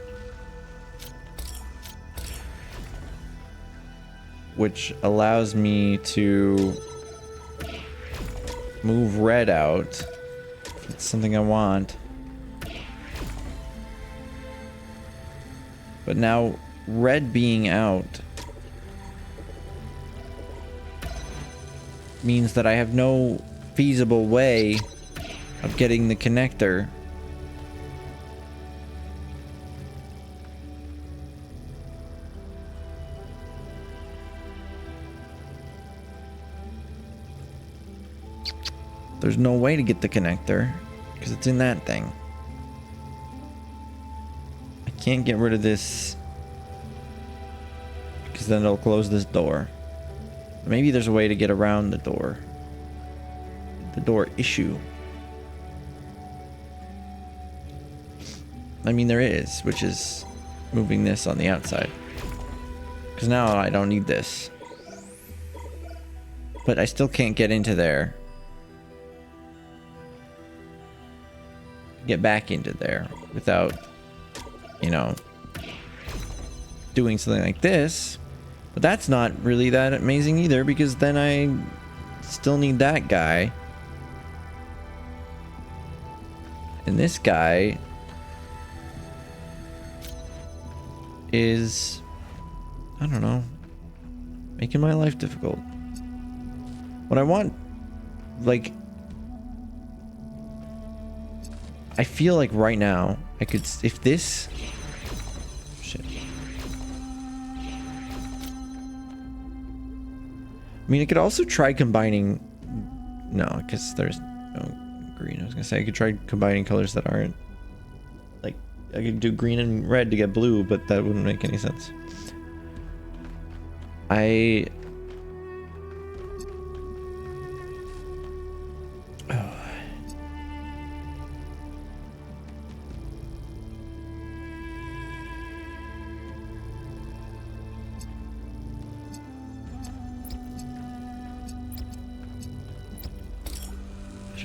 [SPEAKER 1] which allows me to move red out. If it's something I want. But now red being out means that I have no feasible way of getting the connector. There's no way to get the connector because it's in that thing. I can't get rid of this because then it'll close this door. Maybe there's a way to get around the door. The door issue. I mean, there is, which is moving this on the outside. Because now I don't need this. But I still can't get into there. Get back into there without, you know, doing something like this. But that's not really that amazing either, because then I still need that guy. And this guy is, I don't know, making my life difficult. What I want, like, I feel like right now I could, if this, shit. I mean, I could also try combining, no, because there's no green. I was gonna say I could try combining colors that aren't, like, I could do green and red to get blue, but that wouldn't make any sense.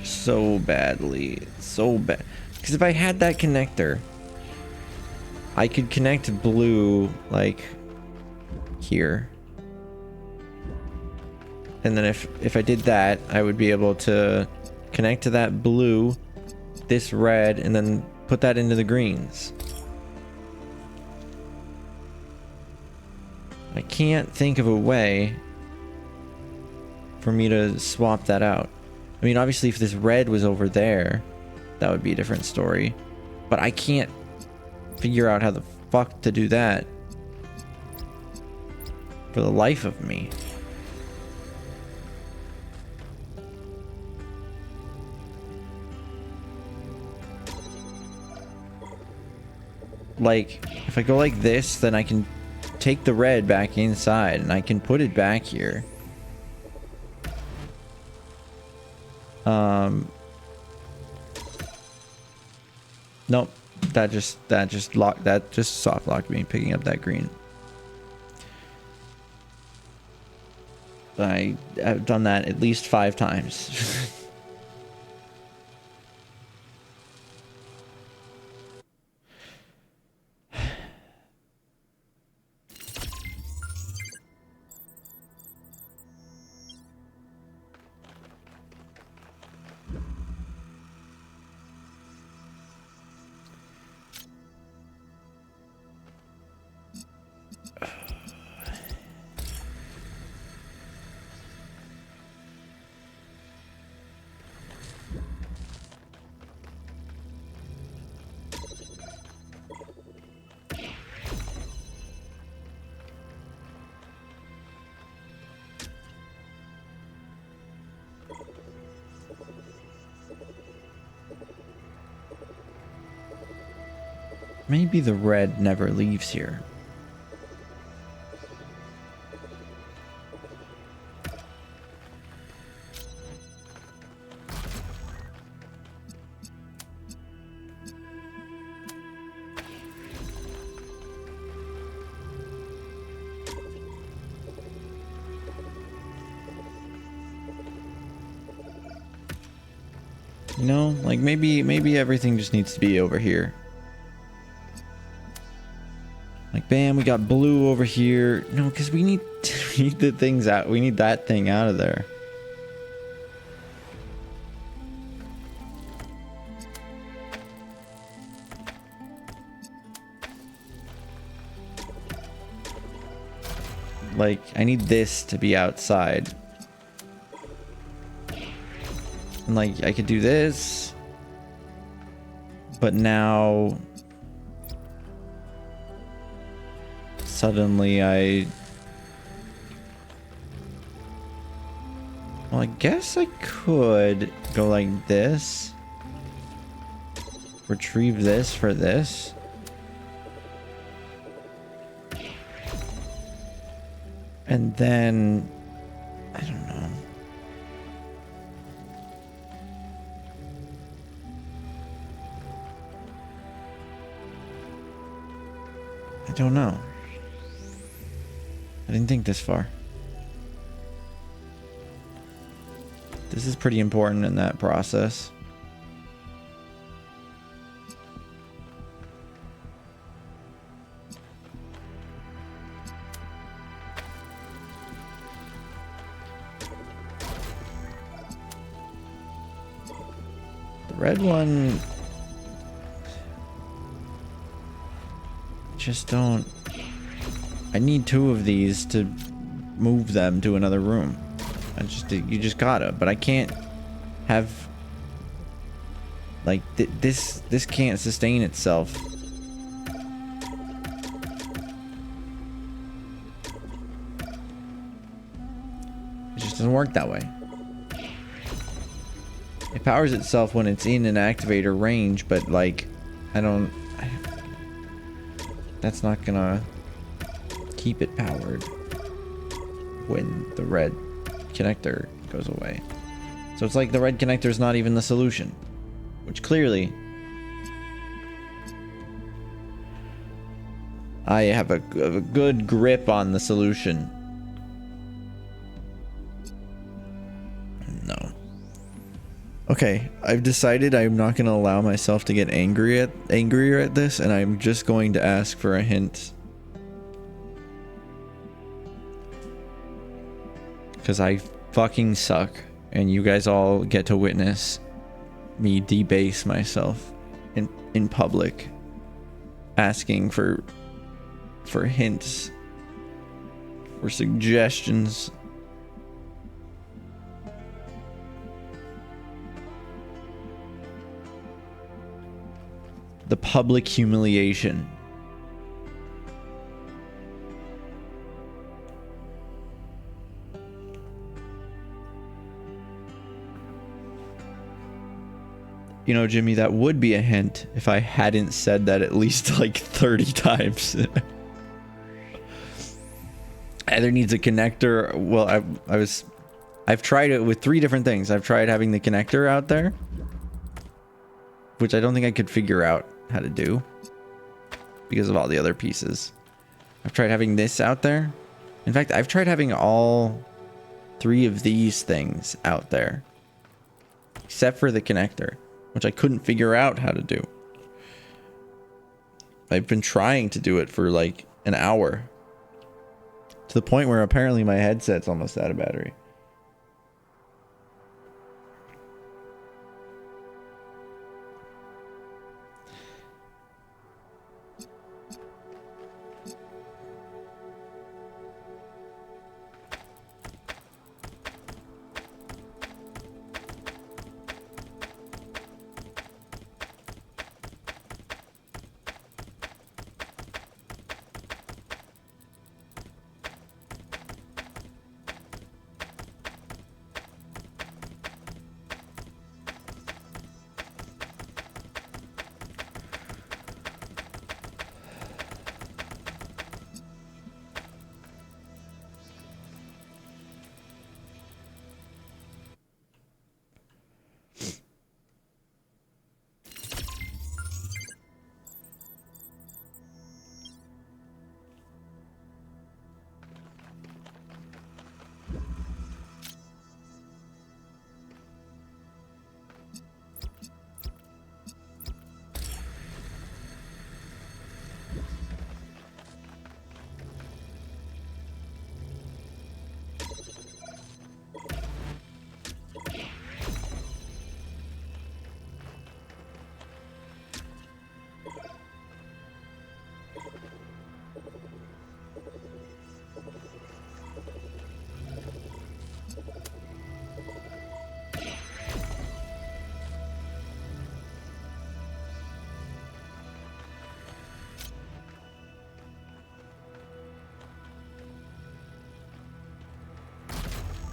[SPEAKER 1] So badly, so bad. Because if I had that connector, I could connect blue like here, and then if I did that, I would be able to connect to that blue, this red, and then put that into the greens. I can't think of a way for me to swap that out. I mean, obviously, if this red was over there, that would be a different story. But I can't figure out how the fuck to do that for the life of me. Like, if I go like this, then I can take the red back inside and I can put it back here. Nope. That just soft locked me picking up that green. I've done that at least 5 times. Maybe the red never leaves here. You know, like maybe everything just needs to be over here. Like, bam, we got blue over here. No, because we need the things out. We need that thing out of there. Like, I need this to be outside. And like, I could do this. But now suddenly well, Well, I guess I could go like this. Retrieve this for this. And then... I don't know. I don't know. I didn't think this far. This is pretty important in that process. The red one... just don't... I need 2 of these to move them to another room. You just gotta, but I can't have like this can't sustain itself. It just doesn't work that way. It powers itself when it's in an activator range, but like that's not gonna keep it powered when the red connector goes away. So it's like the red connector is not even the solution, which clearly I have a good grip on the solution. No. Okay, I've decided I'm not going to allow myself to get angrier at this, and I'm just going to ask for a hint. Because I fucking suck, and you guys all get to witness me debase myself in public, asking for hints, for suggestions. The public humiliation. You know, Jimmy, that would be a hint if I hadn't said that at least like 30 times. Either needs a connector. Well, I've tried it with 3 different things. I've tried having the connector out there, which I don't think I could figure out how to do because of all the other pieces. I've tried having this out there. In fact, I've tried having all 3 of these things out there, except for the connector, which I couldn't figure out how to do. I've been trying to do it for like an hour, to the point where apparently my headset's almost out of battery.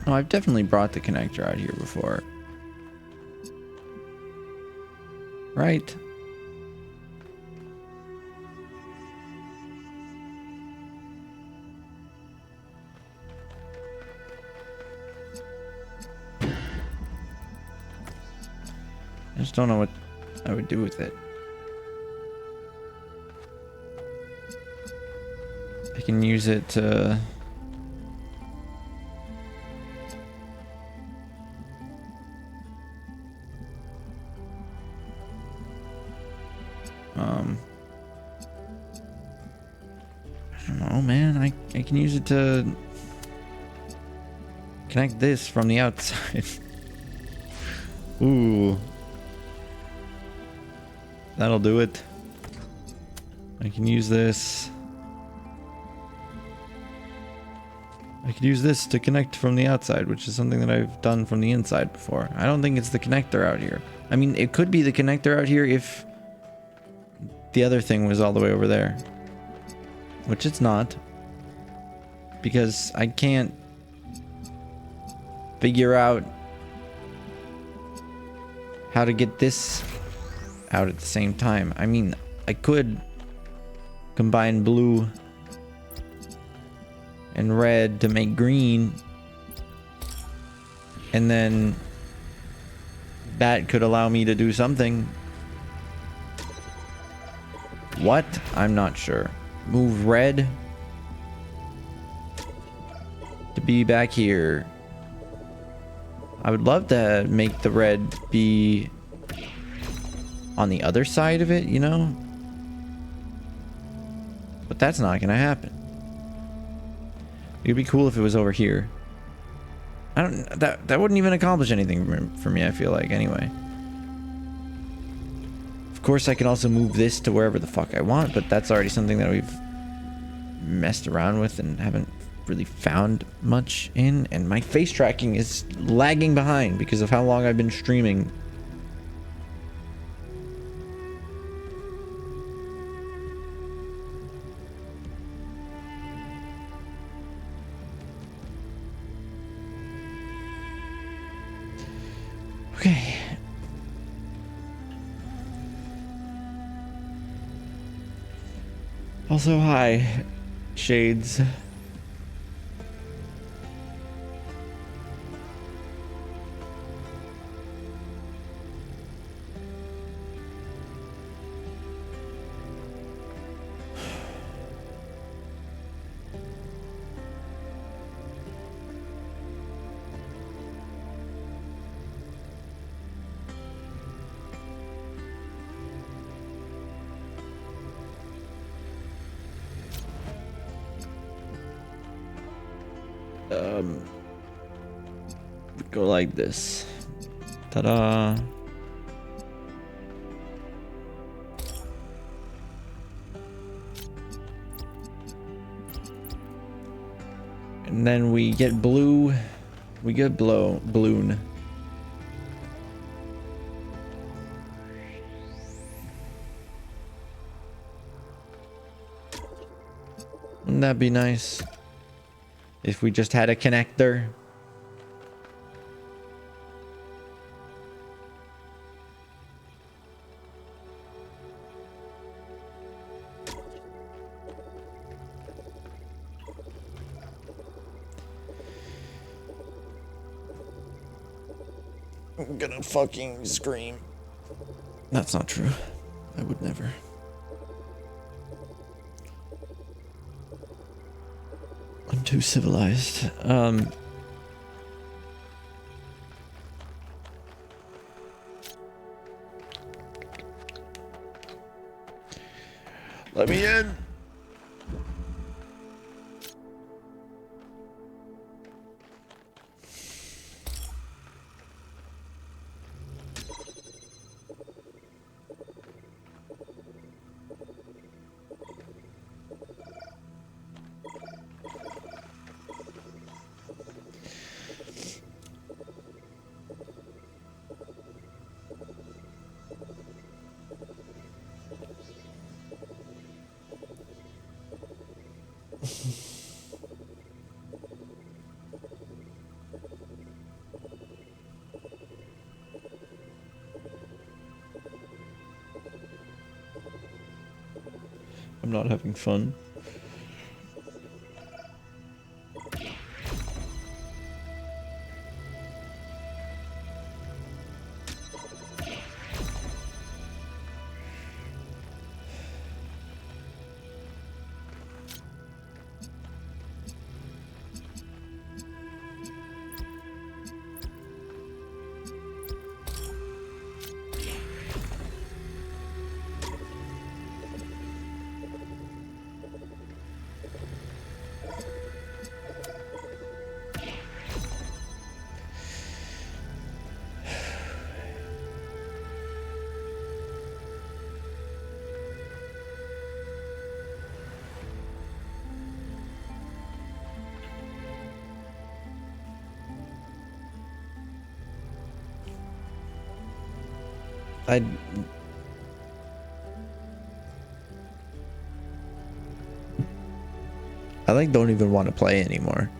[SPEAKER 1] Oh, I've definitely brought the connector out here before. Right? I just don't know what I would do with it. I can use it to... I don't know, man. I can use it to connect this from the outside. Ooh. That'll do it. I can use this. I could use this to connect from the outside, which is something that I've done from the inside before. I don't think it's the connector out here. I mean, it could be the connector out here if the other thing was all the way over there. Which it's not. Because I can't figure out how to get this out at the same time. I mean, I could combine blue and red to make green, and then that could allow me to do something. What? I'm not sure. Move red to be back here. I would love to make the red be on the other side of it, you know? But that's not gonna happen. It'd be cool if it was over here. I don't... That wouldn't even accomplish anything for me, I feel like, anyway. Of course, I can also move this to wherever the fuck I want, but that's already something that we've messed around with and haven't really found much in. And my face tracking is lagging behind because of how long I've been streaming. Okay. Also, hi, Shades. Go like this. Ta-da. And then we get blue. We get balloon. Wouldn't that be nice? If we just had a connector. I'm gonna fucking scream. That's not true. I would never. I'm too civilized. Let me in. I'm not having fun. I like don't even want to play anymore.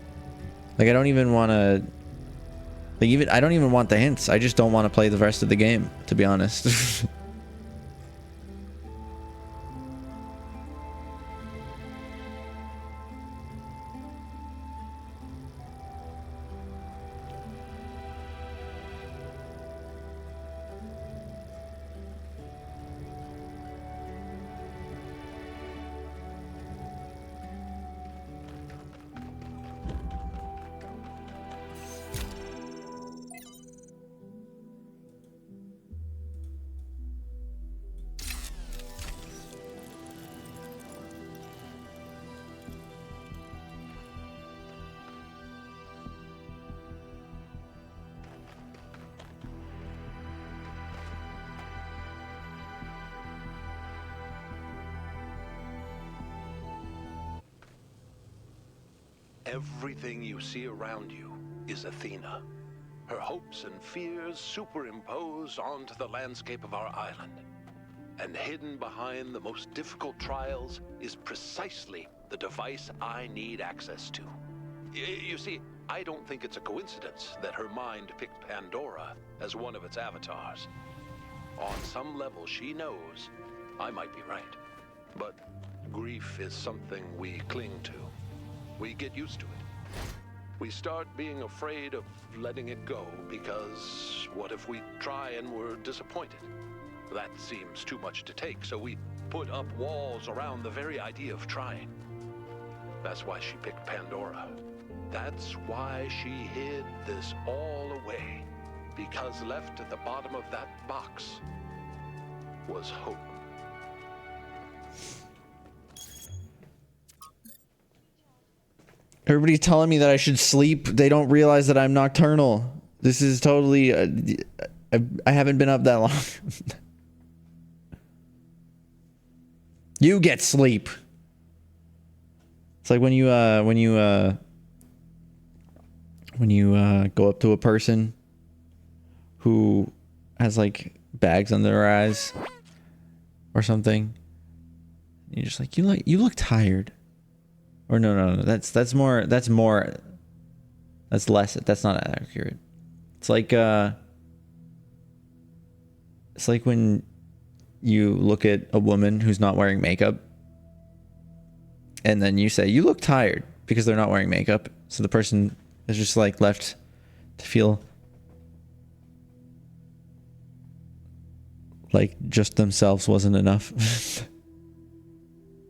[SPEAKER 1] Like I don't even want to. Like even I don't even want the hints. I just don't want to play the rest of the game, to be honest.
[SPEAKER 3] Everything you see around you is Athena. Her hopes and fears superimposed onto the landscape of our island. And hidden behind the most difficult trials is precisely the device I need access to. You see, I don't think it's a coincidence that her mind picked Pandora as one of its avatars. On some level, she knows I might be right. But grief is something we cling to. We get used to it. We start being afraid of letting it go because what if we try and we're disappointed? That seems too much to take, so we put up walls around the very idea of trying. That's why she picked Pandora. That's why she hid this all away. Because left at the bottom of that box was hope.
[SPEAKER 1] Everybody's telling me that I should sleep. They don't realize that I'm nocturnal. This is totally... I haven't been up that long. You get sleep. It's like when you go up to a person who has like bags under their eyes or something. You're just like, you look tired. Or no. That's less. That's not accurate. It's like when you look at a woman who's not wearing makeup and then you say, you look tired because they're not wearing makeup. So the person is just like left to feel like just themselves wasn't enough.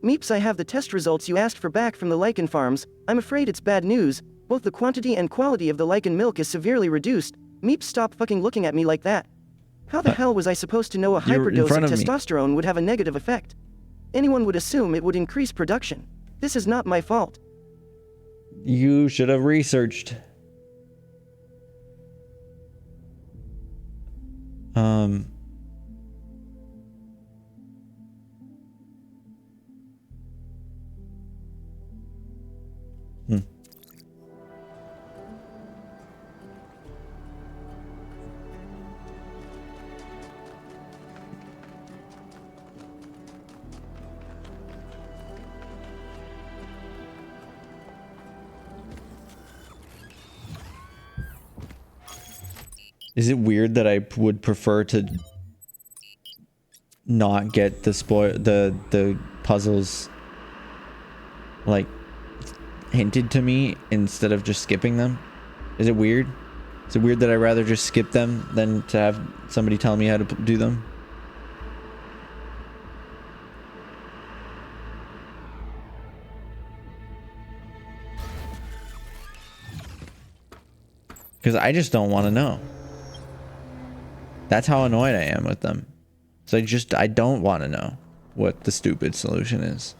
[SPEAKER 2] Meeps, I have the test results you asked for back from the lichen farms. I'm afraid it's bad news. Both the quantity and quality of the lichen milk is severely reduced. Meeps, stop fucking looking at me like that. How the hell was I supposed to know a hyperdose of testosterone would have a negative effect? Anyone would assume it would increase production. This is not my fault.
[SPEAKER 1] You should have researched. Is it weird that I would prefer to not get the puzzles like hinted to me instead of just skipping them? Is it weird? Is it weird that I'd rather just skip them than to have somebody tell me how to do them? Because I just don't want to know. That's how annoyed I am with them. So I don't want to know what the stupid solution is.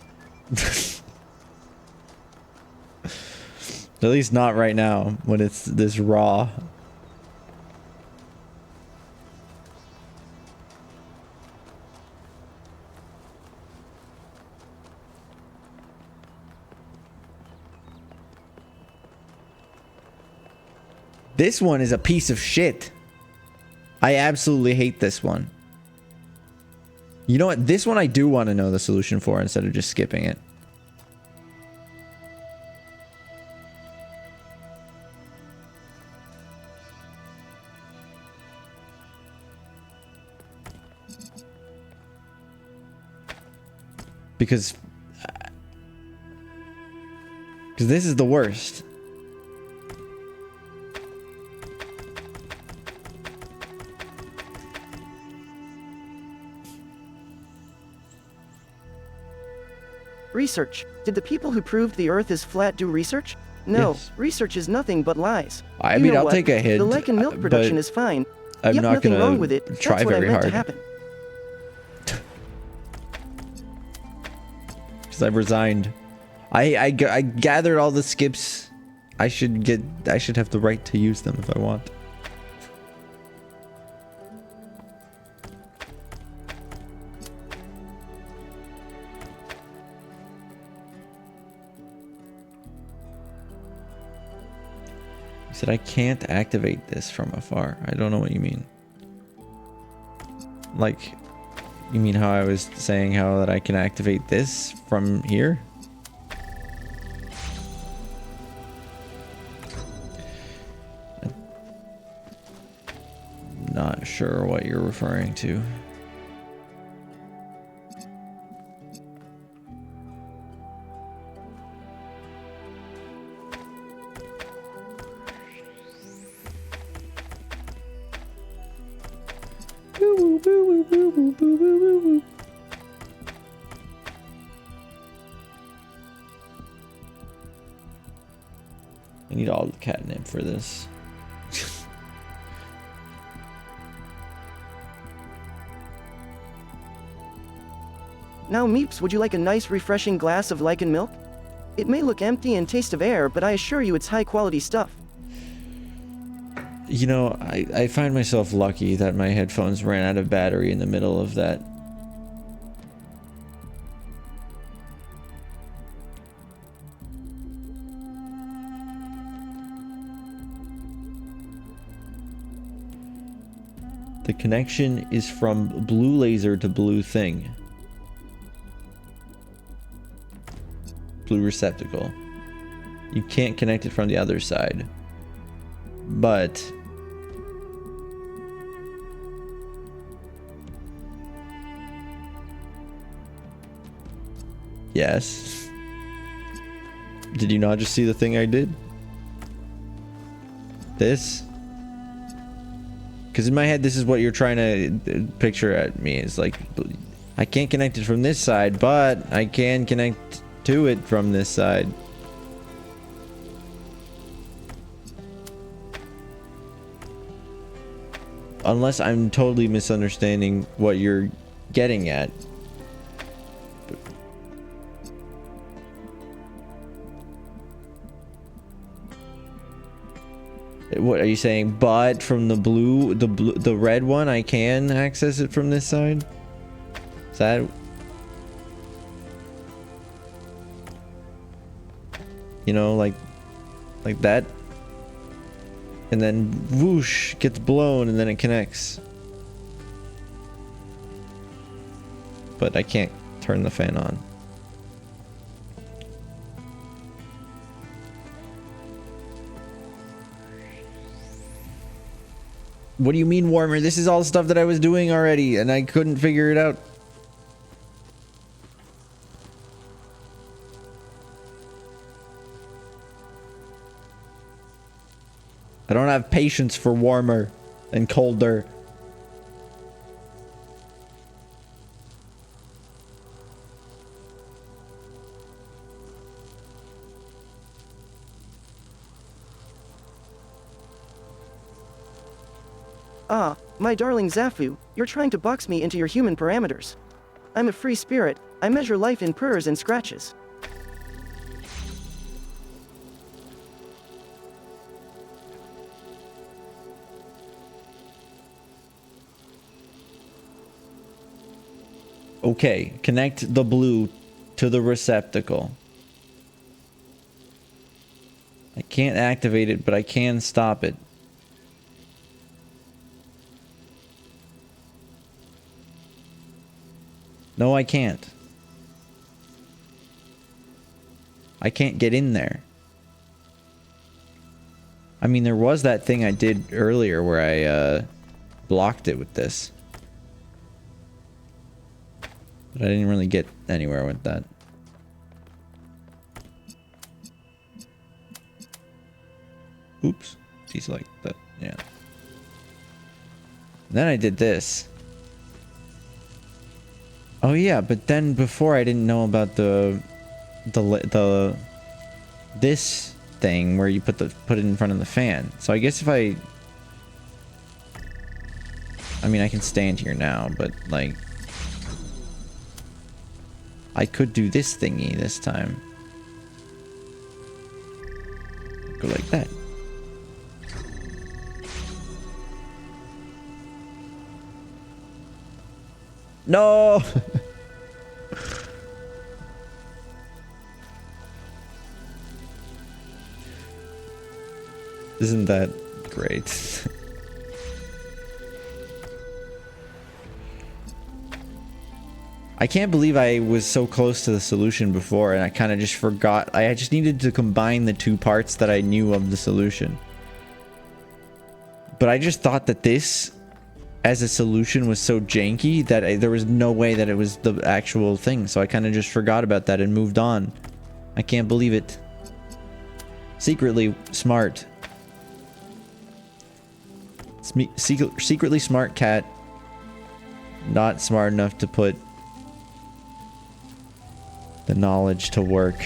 [SPEAKER 1] At least not right now when it's this raw. This one is a piece of shit. I absolutely hate this one. You know what? This one I do want to know the solution for instead of just skipping it. Because this is the worst.
[SPEAKER 2] Research. Did the people who proved the Earth is flat do research? No,
[SPEAKER 1] Yes.
[SPEAKER 2] Research is nothing but lies.
[SPEAKER 1] I
[SPEAKER 2] You
[SPEAKER 1] mean,
[SPEAKER 2] know
[SPEAKER 1] I'll
[SPEAKER 2] what?
[SPEAKER 1] take a hint.
[SPEAKER 2] The lichen milk production
[SPEAKER 1] but
[SPEAKER 2] is fine.
[SPEAKER 1] I'm
[SPEAKER 2] Yep,
[SPEAKER 1] not
[SPEAKER 2] nothing
[SPEAKER 1] gonna
[SPEAKER 2] wrong with it.
[SPEAKER 1] try
[SPEAKER 2] That's what
[SPEAKER 1] very
[SPEAKER 2] I meant to
[SPEAKER 1] hard.
[SPEAKER 2] happen.
[SPEAKER 1] Because I've resigned. I gathered all the skips. I should have the right to use them if I want. You said I can't activate this from afar. I don't know what you mean. Like, you mean how I was saying how that I can activate this from here? Not sure what you're referring to. I need all the catnip for this.
[SPEAKER 2] Now, Meeps, would you like a nice, refreshing glass of lichen milk? It may look empty and taste of air, but I assure you it's high-quality stuff.
[SPEAKER 1] You know, I find myself lucky that my headphones ran out of battery in the middle of that. The connection is from blue laser to blue thing. Blue receptacle. You can't connect it from the other side. But yes. Did you not just see the thing I did? This? Because in my head, this is what you're trying to picture at me. It's like, I can't connect it from this side, but I can connect to it from this side. Unless I'm totally misunderstanding what you're getting at. What are you saying? But from the red one, I can access it from this side? Is that... You know, like that? And then whoosh, gets blown and then it connects. But I can't turn the fan on. What do you mean, Warmer? This is all stuff that I was doing already and I couldn't figure it out. I don't have patience for warmer and colder.
[SPEAKER 2] Ah, my darling Zafu, you're trying to box me into your human parameters. I'm a free spirit, I measure life in purrs and scratches.
[SPEAKER 1] Okay, connect the blue to the receptacle. I can't activate it, but I can stop it. No, I can't. I can't get in there. I mean, there was that thing I did earlier where I blocked it with this. But I didn't really get anywhere with that. Oops. Deselect that. Yeah. Then I did this. Oh yeah, but then before I didn't know about the this thing where you put it in front of the fan. So I guess if I mean, I can stand here now, but like I could do this thingy this time. Go like that. No. Isn't that great? I can't believe I was so close to the solution before and I kind of just forgot. I just needed to combine the two parts that I knew of the solution. But I just thought that this as a solution was so janky that there was no way that it was the actual thing. So I kind of just forgot about that and moved on. I can't believe it. Secretly smart. Secretly smart cat. Not smart enough to put the knowledge to work.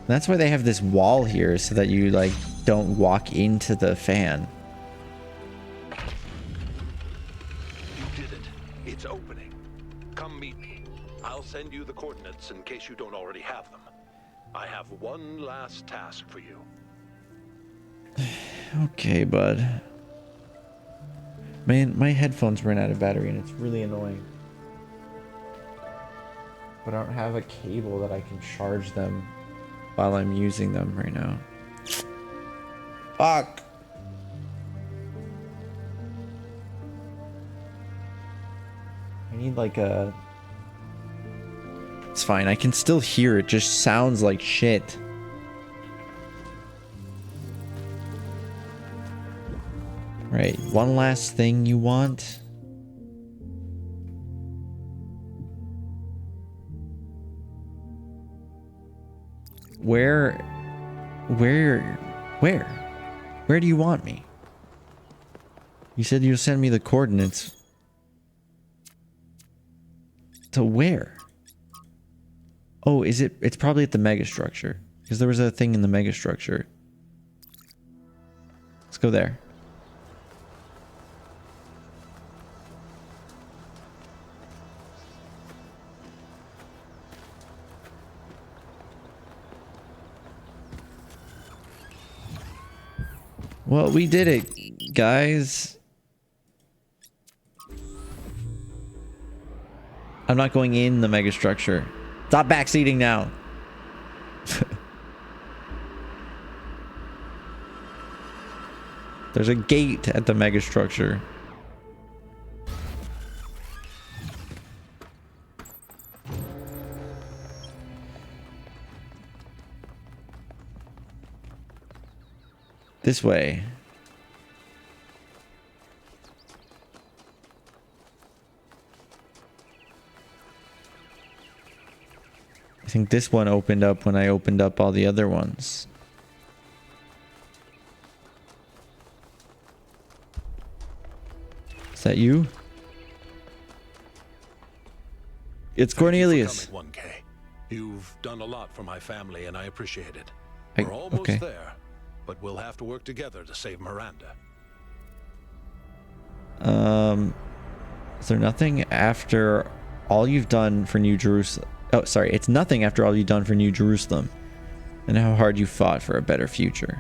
[SPEAKER 1] That's why they have this wall here, so that you like don't walk into the fan.
[SPEAKER 3] You did it. It's opening. Come meet me. I'll send you the coordinates in case you don't already have them. I have one last task for you.
[SPEAKER 1] Okay, bud. Man, my headphones ran out of battery and it's really annoying. But I don't have a cable that I can charge them while I'm using them right now. Fuck! I need like a... It's fine, I can still hear it, just sounds like shit. Right, one last thing you want? Where do you want me? You said you'll send me the coordinates. To where? Oh, it's probably at the megastructure. Because there was a thing in the megastructure. Let's go there. Well, we did it, guys. I'm not going in the megastructure. Stop backseating now. There's a gate at the megastructure. This way. think this one opened up when I opened up all the other ones. Is that you? It's Cornelius.
[SPEAKER 3] Thank you for coming, 1K. You've done a lot for my family, and I appreciate it.
[SPEAKER 1] I-
[SPEAKER 3] We're almost
[SPEAKER 1] okay.
[SPEAKER 3] there, but we'll have to work together to save Miranda.
[SPEAKER 1] Is there nothing after all you've done for New Jerusalem? Oh, sorry. It's nothing after all you've done for New Jerusalem and how hard you fought for a better future.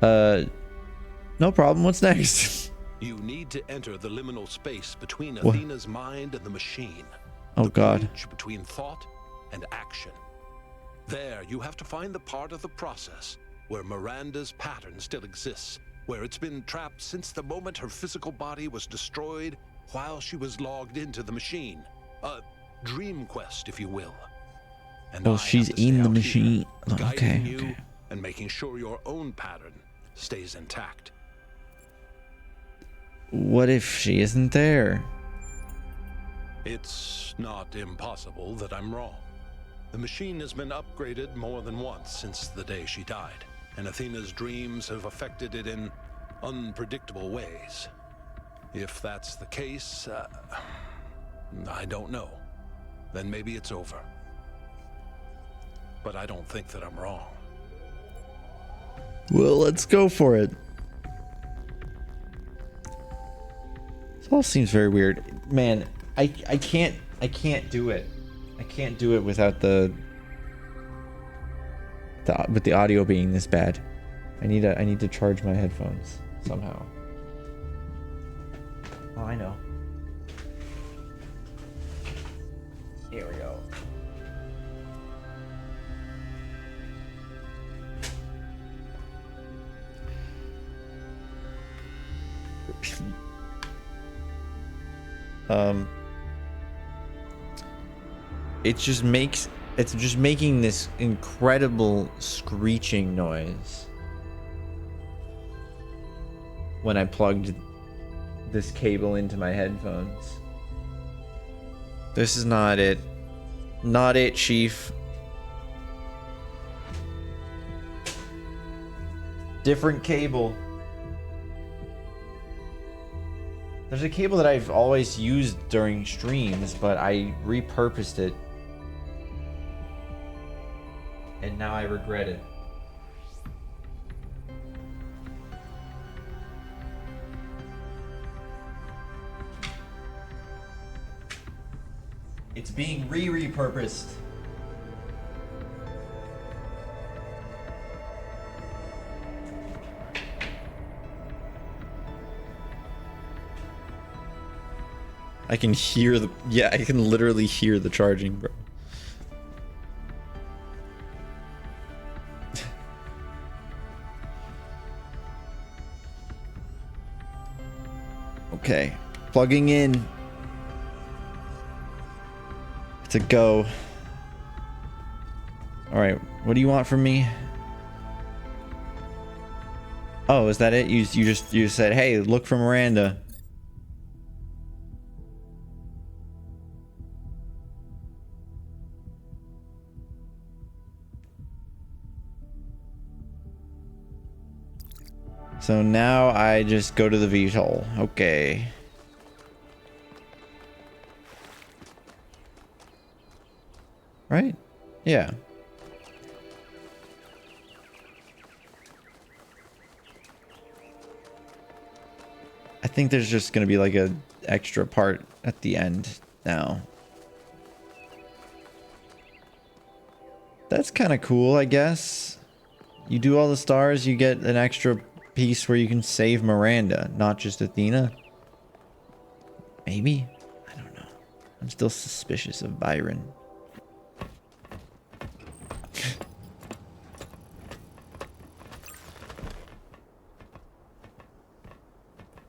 [SPEAKER 1] No problem. What's next?
[SPEAKER 3] You need to enter the liminal space between
[SPEAKER 1] What?
[SPEAKER 3] Athena's mind and the machine.
[SPEAKER 1] Oh,
[SPEAKER 3] The
[SPEAKER 1] God.
[SPEAKER 3] bridge between thought and action. There, you have to find the part of the process where Miranda's pattern still exists, where it's been trapped since the moment her physical body was destroyed while she was logged into the machine. A dream quest, if you will. And
[SPEAKER 1] Oh,
[SPEAKER 3] I
[SPEAKER 1] she's
[SPEAKER 3] have to stay
[SPEAKER 1] in the
[SPEAKER 3] out here,
[SPEAKER 1] machine. Oh,
[SPEAKER 3] guiding
[SPEAKER 1] okay,
[SPEAKER 3] you
[SPEAKER 1] okay.
[SPEAKER 3] and making sure your own pattern stays intact.
[SPEAKER 1] What if she isn't there?
[SPEAKER 3] It's not impossible that I'm wrong. The machine has been upgraded more than once since the day she died, and Athena's dreams have affected it in unpredictable ways. If that's the case, I don't know. Then maybe it's over. But I don't think that I'm wrong.
[SPEAKER 1] Well, let's go for it. This all seems very weird. Man, I can't do it. I can't do it without with the audio being this bad. I need to charge my headphones somehow. Oh, I know. Here we go. It's just making this incredible screeching noise when I plugged this cable into my headphones. This is not it. Not it, Chief. Different cable. There's a cable that I've always used during streams, but I repurposed it. And now I regret it. It's being repurposed. I can hear I can literally hear the charging, bro. Okay, plugging in. It's a go. All right, what do you want from me? Oh, is that it? You said, "Hey, look for Miranda." So now I just go to the VTOL. Okay. Right? Yeah. I think there's just gonna be like a extra part at the end now. That's kind of cool, I guess. You do all the stars, you get an extra piece where you can save Miranda, not just Athena. Maybe? I don't know. I'm still suspicious of Byron.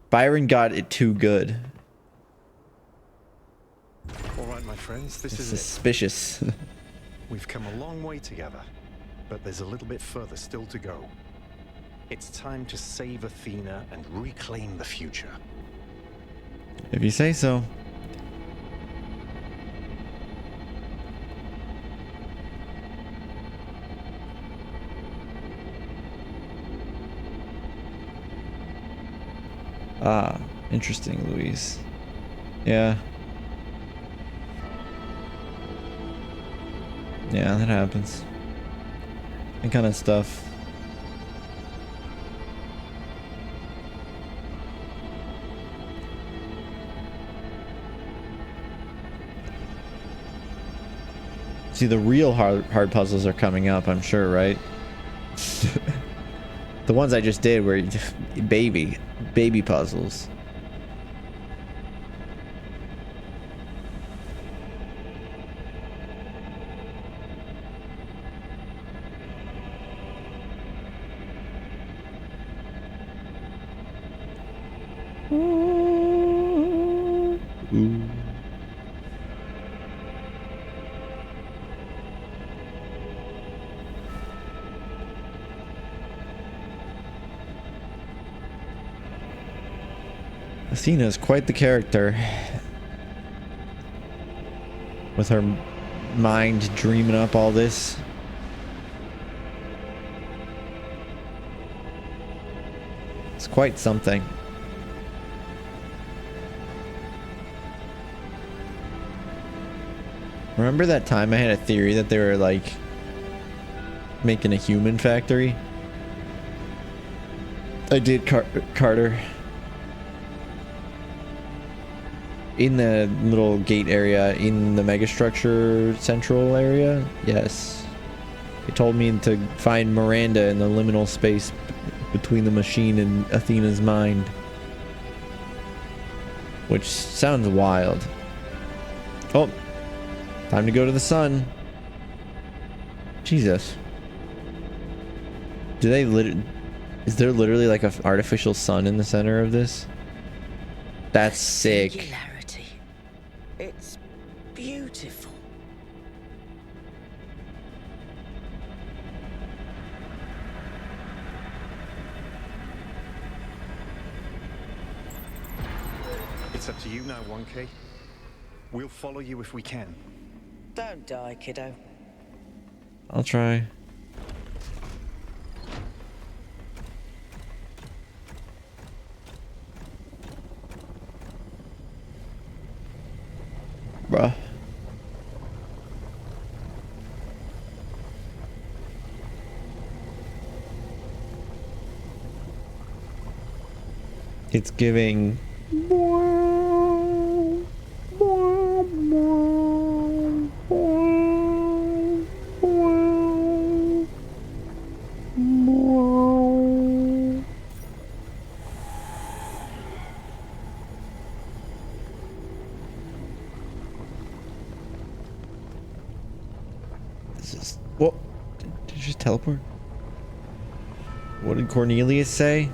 [SPEAKER 1] Byron got it too good.
[SPEAKER 9] All right, my friends, this is it.
[SPEAKER 1] Suspicious.
[SPEAKER 9] We've come a long way together, but there's a little bit further still to go. It's time to save Athena and reclaim the future.
[SPEAKER 1] If you say so. Ah, interesting, Louise. Yeah. Yeah, that happens. That kind of stuff. See, the real hard puzzles are coming up, I'm sure, right? The ones I just did were baby puzzles. Ooh. Athena's quite the character. With her mind dreaming up all this. It's quite something. Remember that time I had a theory that they were like making a human factory? I did, Carter. In the little gate area in the megastructure central area? Yes. It told me to find Miranda in the liminal space between the machine and Athena's mind. Which sounds wild. Oh. Time to go to the sun. Jesus. Do they is there literally like an artificial sun in the center of this? That's sick.
[SPEAKER 10] Singularity. It's beautiful.
[SPEAKER 9] It's up to you now, 1K. We'll follow you if we can.
[SPEAKER 10] Don't die, kiddo.
[SPEAKER 1] I'll try. Bruh. It's giving. What? Did you just teleport? What did Cornelius say?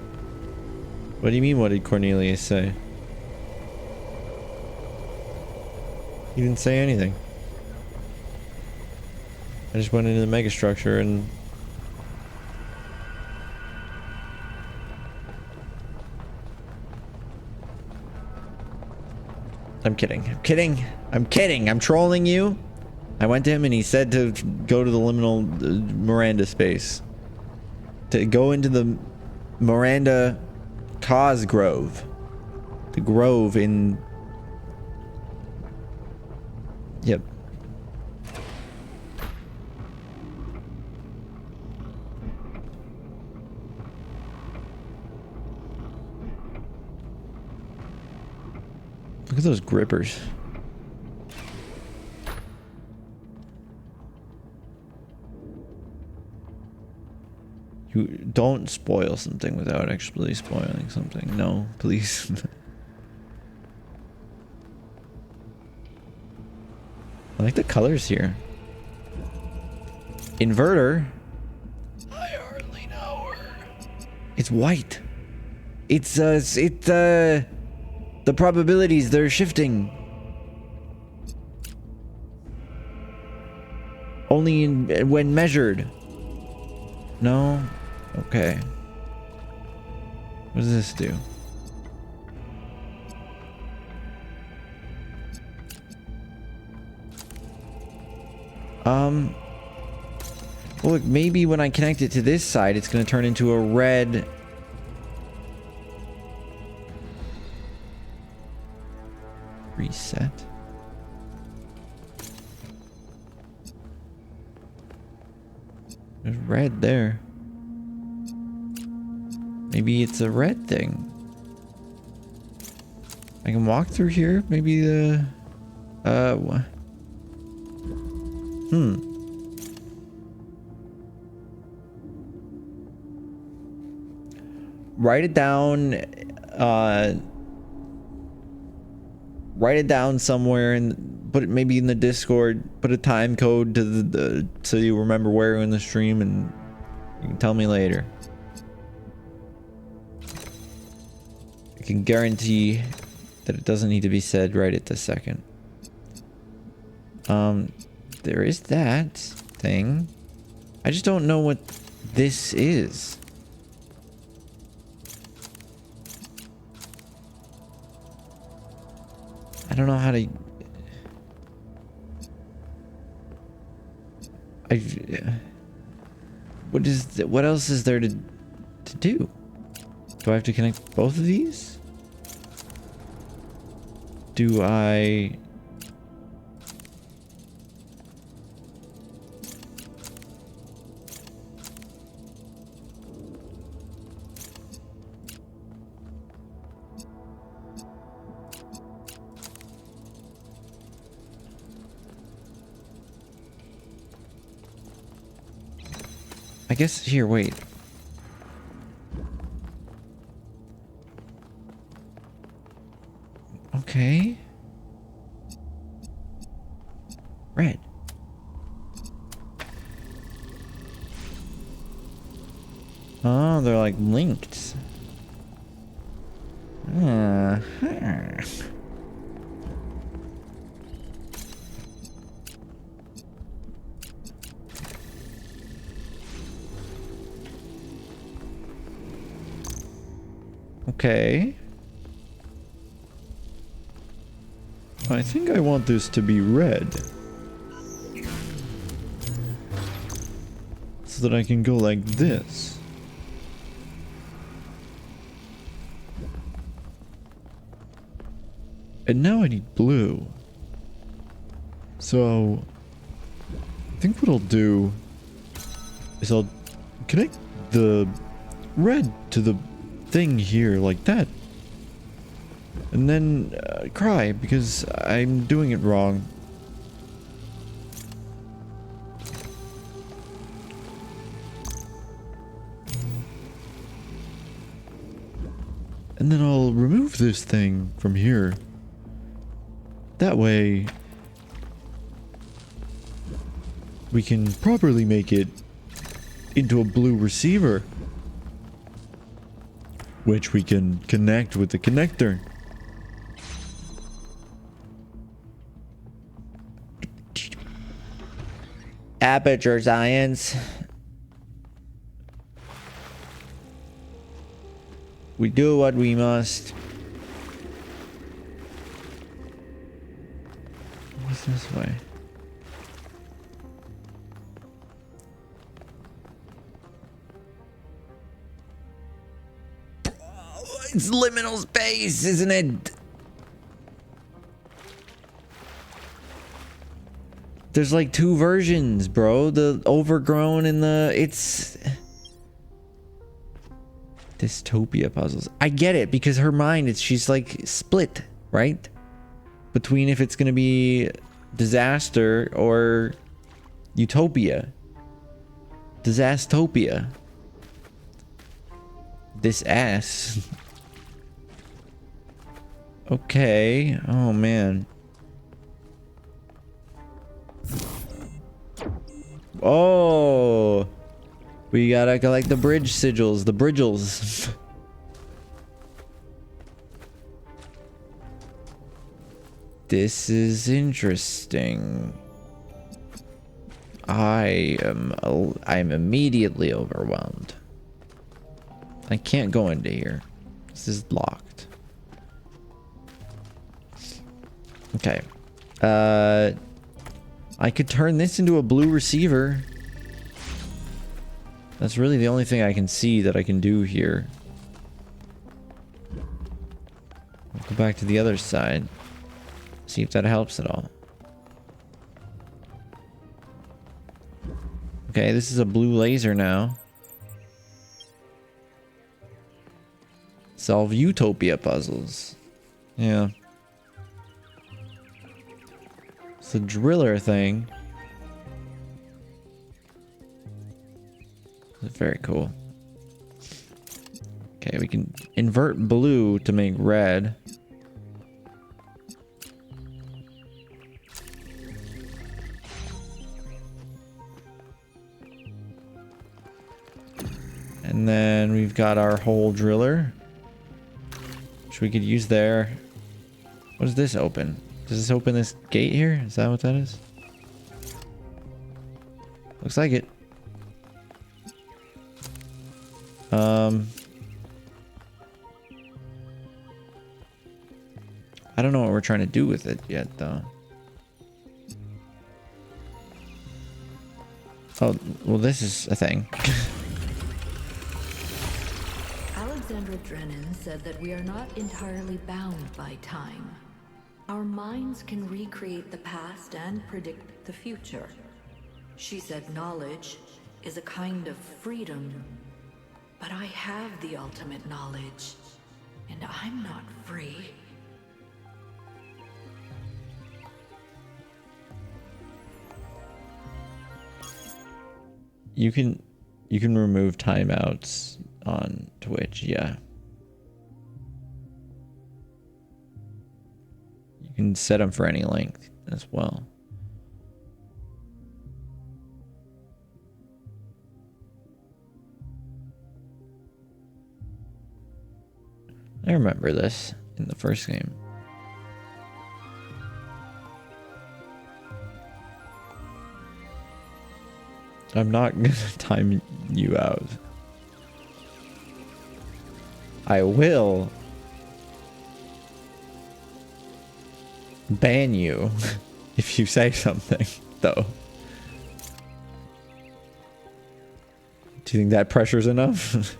[SPEAKER 1] What do you mean, what did Cornelius say? He didn't say anything. I just went into the megastructure and... I'm kidding. I'm kidding. I'm kidding. I'm trolling you. I went to him and he said to go to the liminal Miranda space. To go into the Miranda Cause Grove. The grove in... Yep. Look at those grippers. You don't spoil something without actually spoiling something. No, please. I like the colors here. Inverter. I hardly know her. It's white. It's the probabilities, they're shifting. Only when measured. No? Okay. What does this do? Well, look, maybe when I connect it to this side, it's going to turn into a red Reset. There's red there. Maybe it's a red thing. I can walk through here. Maybe the... Write it down. Write it down somewhere and put it maybe in the Discord. Put a time code to the so you remember where in the stream, and you can tell me later. I can guarantee that it doesn't need to be said right at this second. There is that thing. I just don't know what this is. I don't know how to... What else is there to do? Do I have to connect both of these? Do I... I guess here, wait. Okay. Red. Oh, they're like linked. Okay. I think I want this to be red. So that I can go like this. And now I need blue. So I think what I'll do is I'll connect the red to the thing here like that. And then cry because I'm doing it wrong. And then I'll remove this thing from here. That way we can properly make it into a blue receiver, which we can connect with the connector. Aperture science. We do what we must. What's this way? It's liminal space, isn't it? There's like two versions, bro. The overgrown and the... It's... Dystopia puzzles. I get it, because her mind, she's like split, right? Between if it's gonna be disaster or utopia. Disastopia. This ass. Okay. Oh, man. Oh. We gotta collect the bridge sigils. The bridgels. This is interesting. I'm immediately overwhelmed. I can't go into here. This is locked. Okay. I could turn this into a blue receiver. That's really the only thing I can see that I can do here. I'll go back to the other side. See if that helps at all. Okay, this is a blue laser now. Solve utopia puzzles. Yeah. It's a driller thing. It's very cool. Okay, we can invert blue to make red. And then we've got our hole driller, which we could use there. What does this open? Does this open this gate here? Is that what that is? Looks like it. I don't know what we're trying to do with it yet, though. Oh, well, this is a thing.
[SPEAKER 11] Alexandra Drennan said that we are not entirely bound by time. Our minds can recreate the past and predict the future. She said knowledge is a kind of freedom. But I have the ultimate knowledge, and I'm not free.
[SPEAKER 1] You can remove timeouts on Twitch, yeah. You can set them for any length as well. I remember this in the first game. I'm not gonna time you out. I will ban you if you say something, though. Do you think that pressure's enough?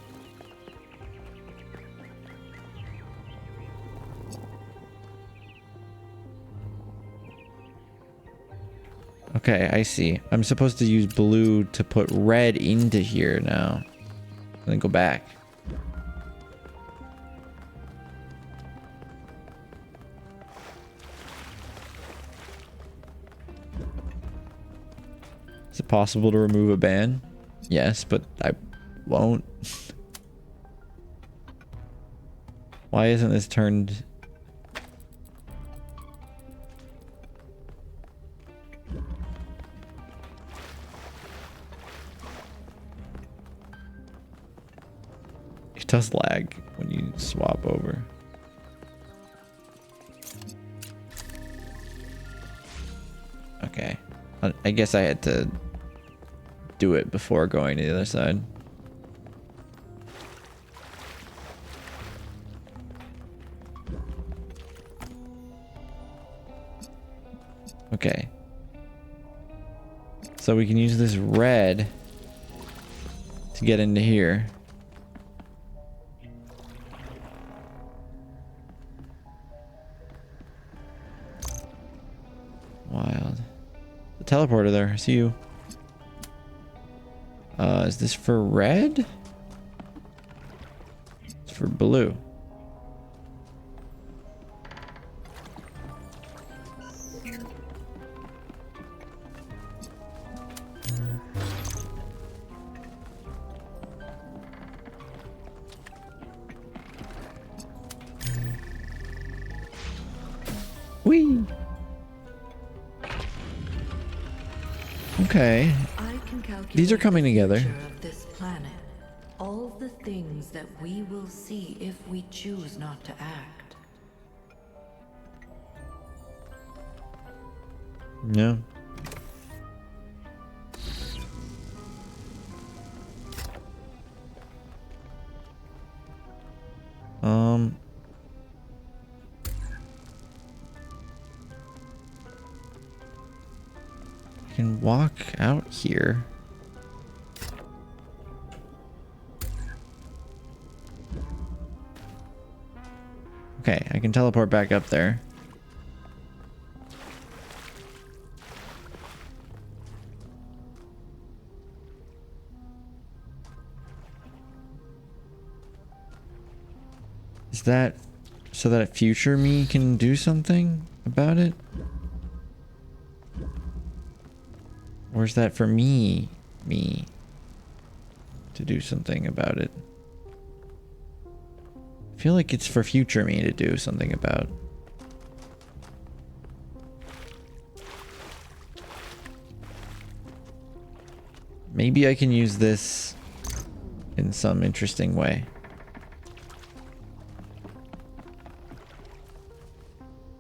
[SPEAKER 1] Okay, I see. I'm supposed to use blue to put red into here now. And then go back. Is it possible to remove a ban? Yes, but I won't. Why isn't this turned... It does lag when you swap over. Okay. I guess I had to do it before going to the other side. Okay. So we can use this red to get into here. Wild. The teleporter there. I see you. Is this for red? It's for blue. Whee! Okay. These are coming together.
[SPEAKER 11] Of this planet, all the things that we will see if we choose not to act.
[SPEAKER 1] Yeah. I can walk out here. Okay, I can teleport back up there. Is that so that future me can do something about it? Or is that for me to do something about it? I feel like it's for future me to do something about. Maybe I can use this in some interesting way.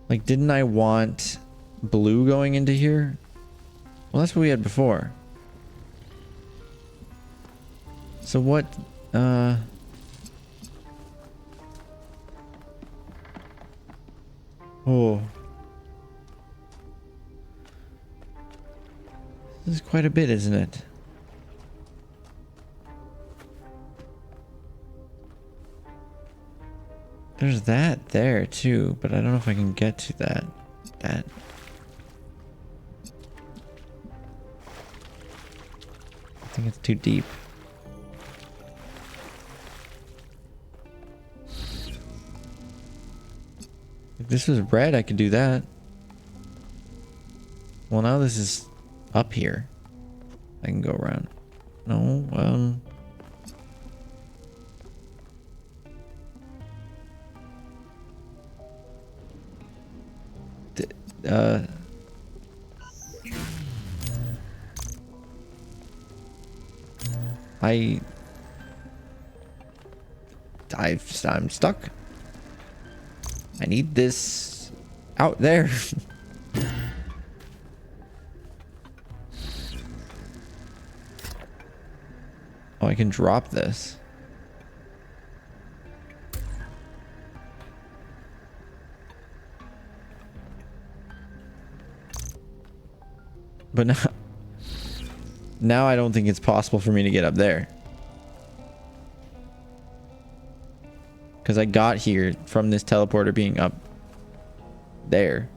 [SPEAKER 1] Like, didn't I want blue going into here? Well, that's what we had before. So what, oh. This is quite a bit, isn't it? There's that there too, but I don't know if I can get to that. I think it's too deep. If this was red, I could do that. Well, now this is up here. I can go around. No, I'm stuck. I need this out there. Oh, I can drop this. But now I don't think it's possible for me to get up there. Because I got here from this teleporter being up there.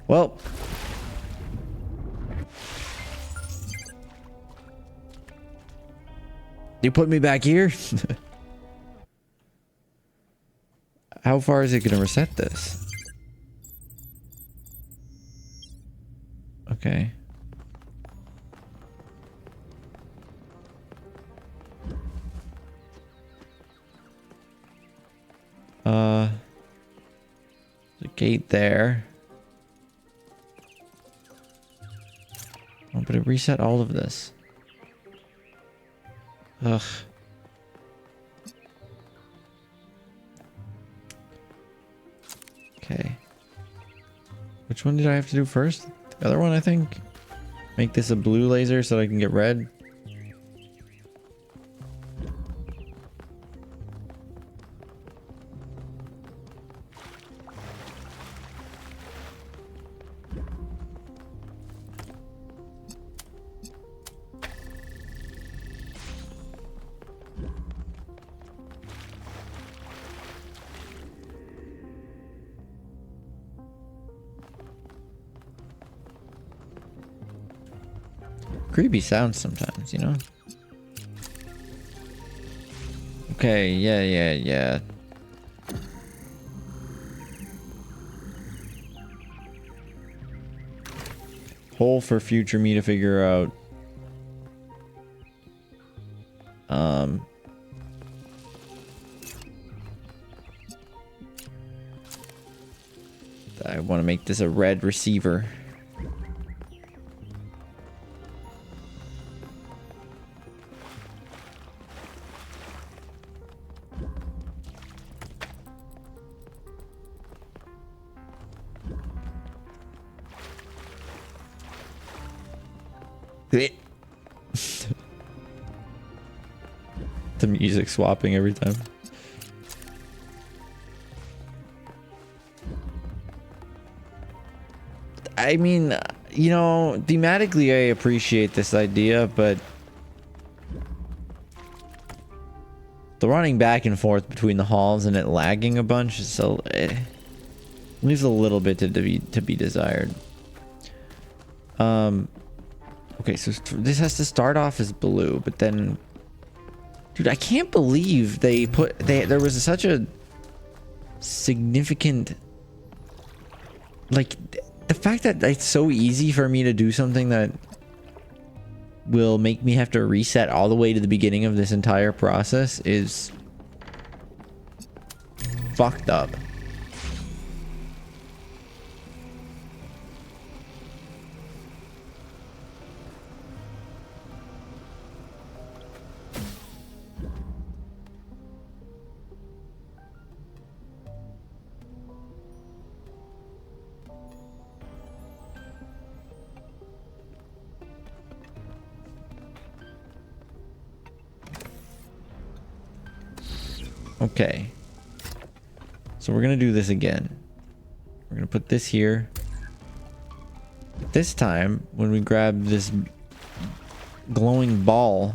[SPEAKER 1] Well. You put me back here? How far is it going to reset this? Okay. There's a gate there. Oh, but it reset all of this. Ugh. Okay. Which one did I have to do first? The other one, I think. Make this a blue laser so that I can get red. Creepy sounds sometimes, you know? Okay, yeah. Hole for future me to figure out. I want to make this a red receiver. The music swapping every time. I mean, you know, thematically I appreciate this idea, but the running back and forth between the halls and it lagging a bunch is so leaves a little bit to be desired. Okay, so this has to start off as blue, but then Dude, I can't believe there was such a significant, like, the fact that it's so easy for me to do something that will make me have to reset all the way to the beginning of this entire process is fucked up. Okay, so we're gonna do this again. We're gonna put this here. This time, when we grab this glowing ball,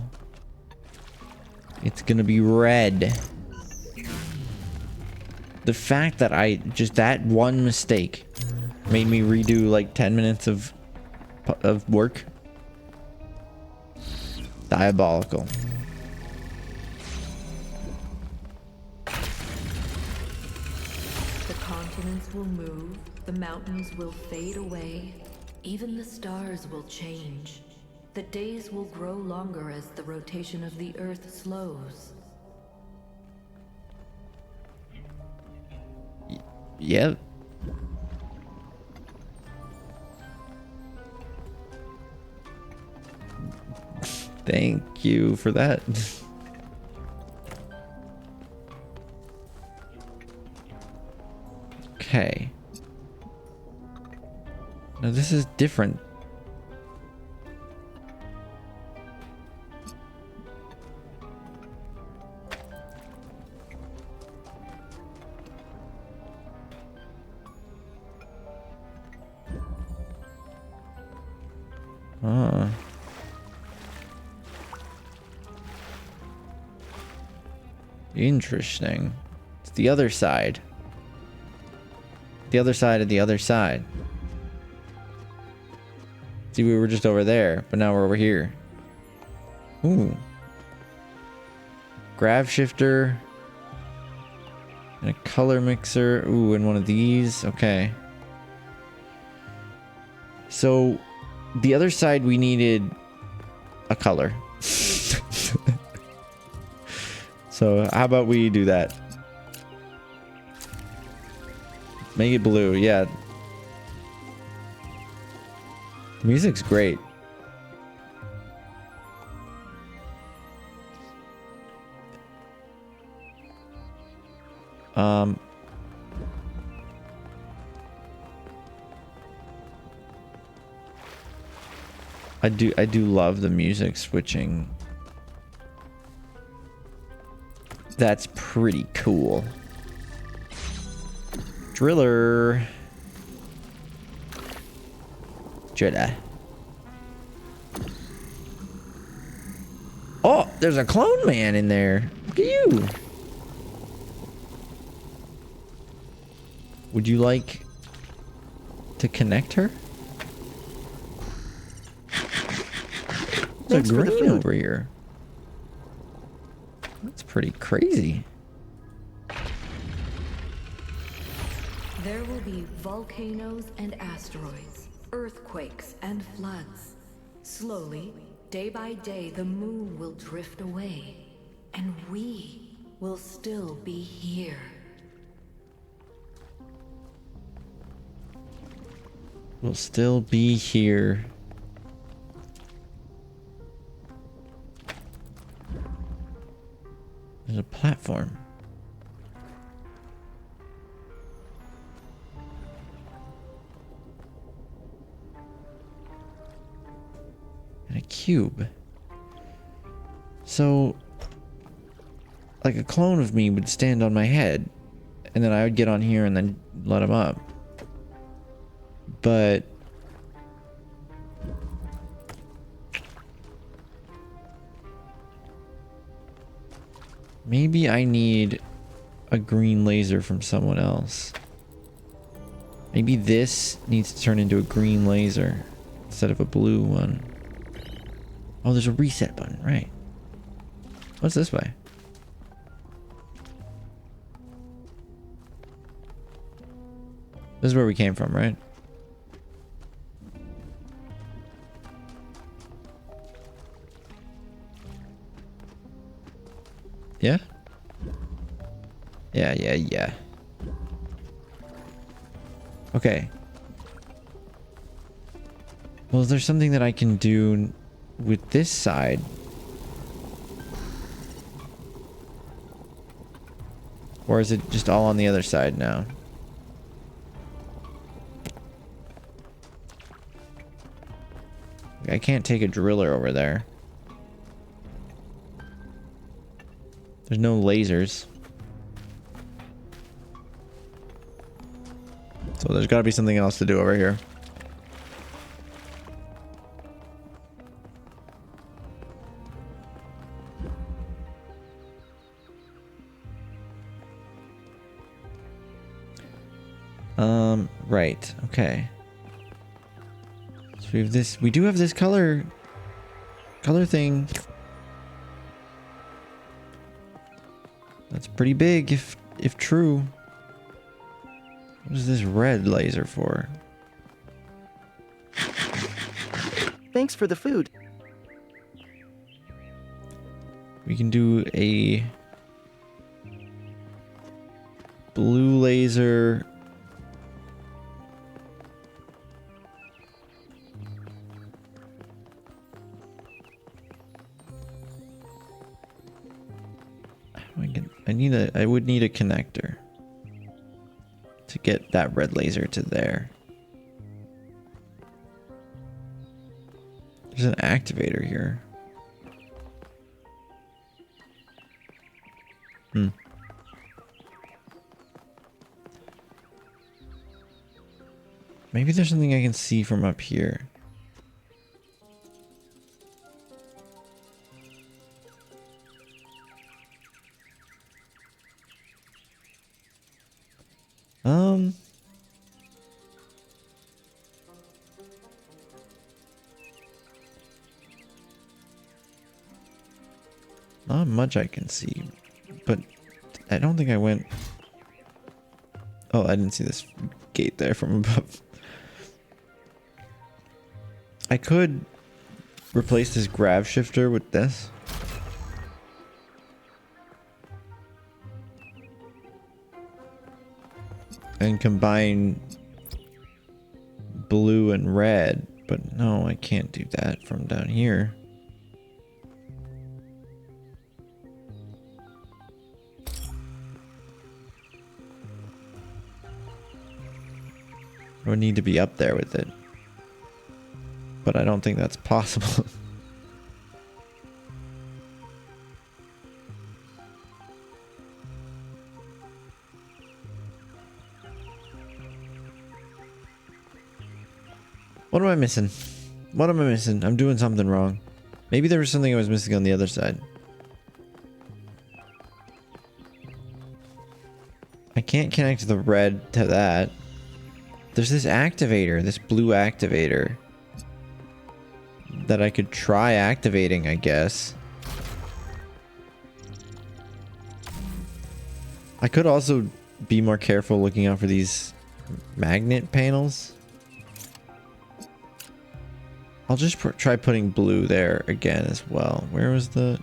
[SPEAKER 1] it's gonna be red. The fact that that one mistake made me redo like 10 minutes of work. Diabolical.
[SPEAKER 11] Will move, the mountains will fade away, even the stars will change. The days will grow longer as the rotation of the earth slows.
[SPEAKER 1] Yep. Thank you for that. Okay. Now this is different. Interesting. It's the other side. The other side of the other side. See, we were just over there, but now we're over here. Ooh. Grav shifter. And a color mixer. Ooh, and one of these. Okay. So, the other side we needed a color. So, how about we do that? Make it blue, yeah. Music's great. I do love the music switching. That's pretty cool. Driller. Driller. Oh, there's a clone man in there. Look at you. Would you like to connect her? There's a green over here. That's pretty crazy.
[SPEAKER 11] There will be volcanoes and asteroids, earthquakes and floods. Slowly, day by day, the moon will drift away, and we will still be here.
[SPEAKER 1] We'll still be here. There's a platform. And a cube. So, like a clone of me would stand on my head, and then I would get on here and then let him up. But maybe I need a green laser from someone else. Maybe this needs to turn into a green laser instead of a blue one. Oh, there's a reset button, right? What's this way? This is where we came from, right? Yeah? Yeah. Okay. Well, is there something that I can do with this side? Or is it just all on the other side now? I can't take a driller over there. There's no lasers. So there's got to be something else to do over here. Right. Okay. So we have this. We do have this color thing. That's pretty big if true. What is this red laser for?
[SPEAKER 2] Thanks for the food.
[SPEAKER 1] We can do a blue laser. I would need a connector to get that red laser to there. There's an activator here. Maybe there's something I can see from up here. Not much I can see, but I don't think I went. Oh, I didn't see this gate there from above. I could replace this grav shifter with this. And combine blue and red, but no, I can't do that from down here. I would need to be up there with it. But I don't think that's possible. What am I missing? What am I missing? I'm doing something wrong. Maybe there was something I was missing on the other side. I can't connect the red to that. There's this activator, this blue activator that I could try activating, I guess. I could also be more careful looking out for these magnet panels. I'll just try putting blue there again as well. Where was the...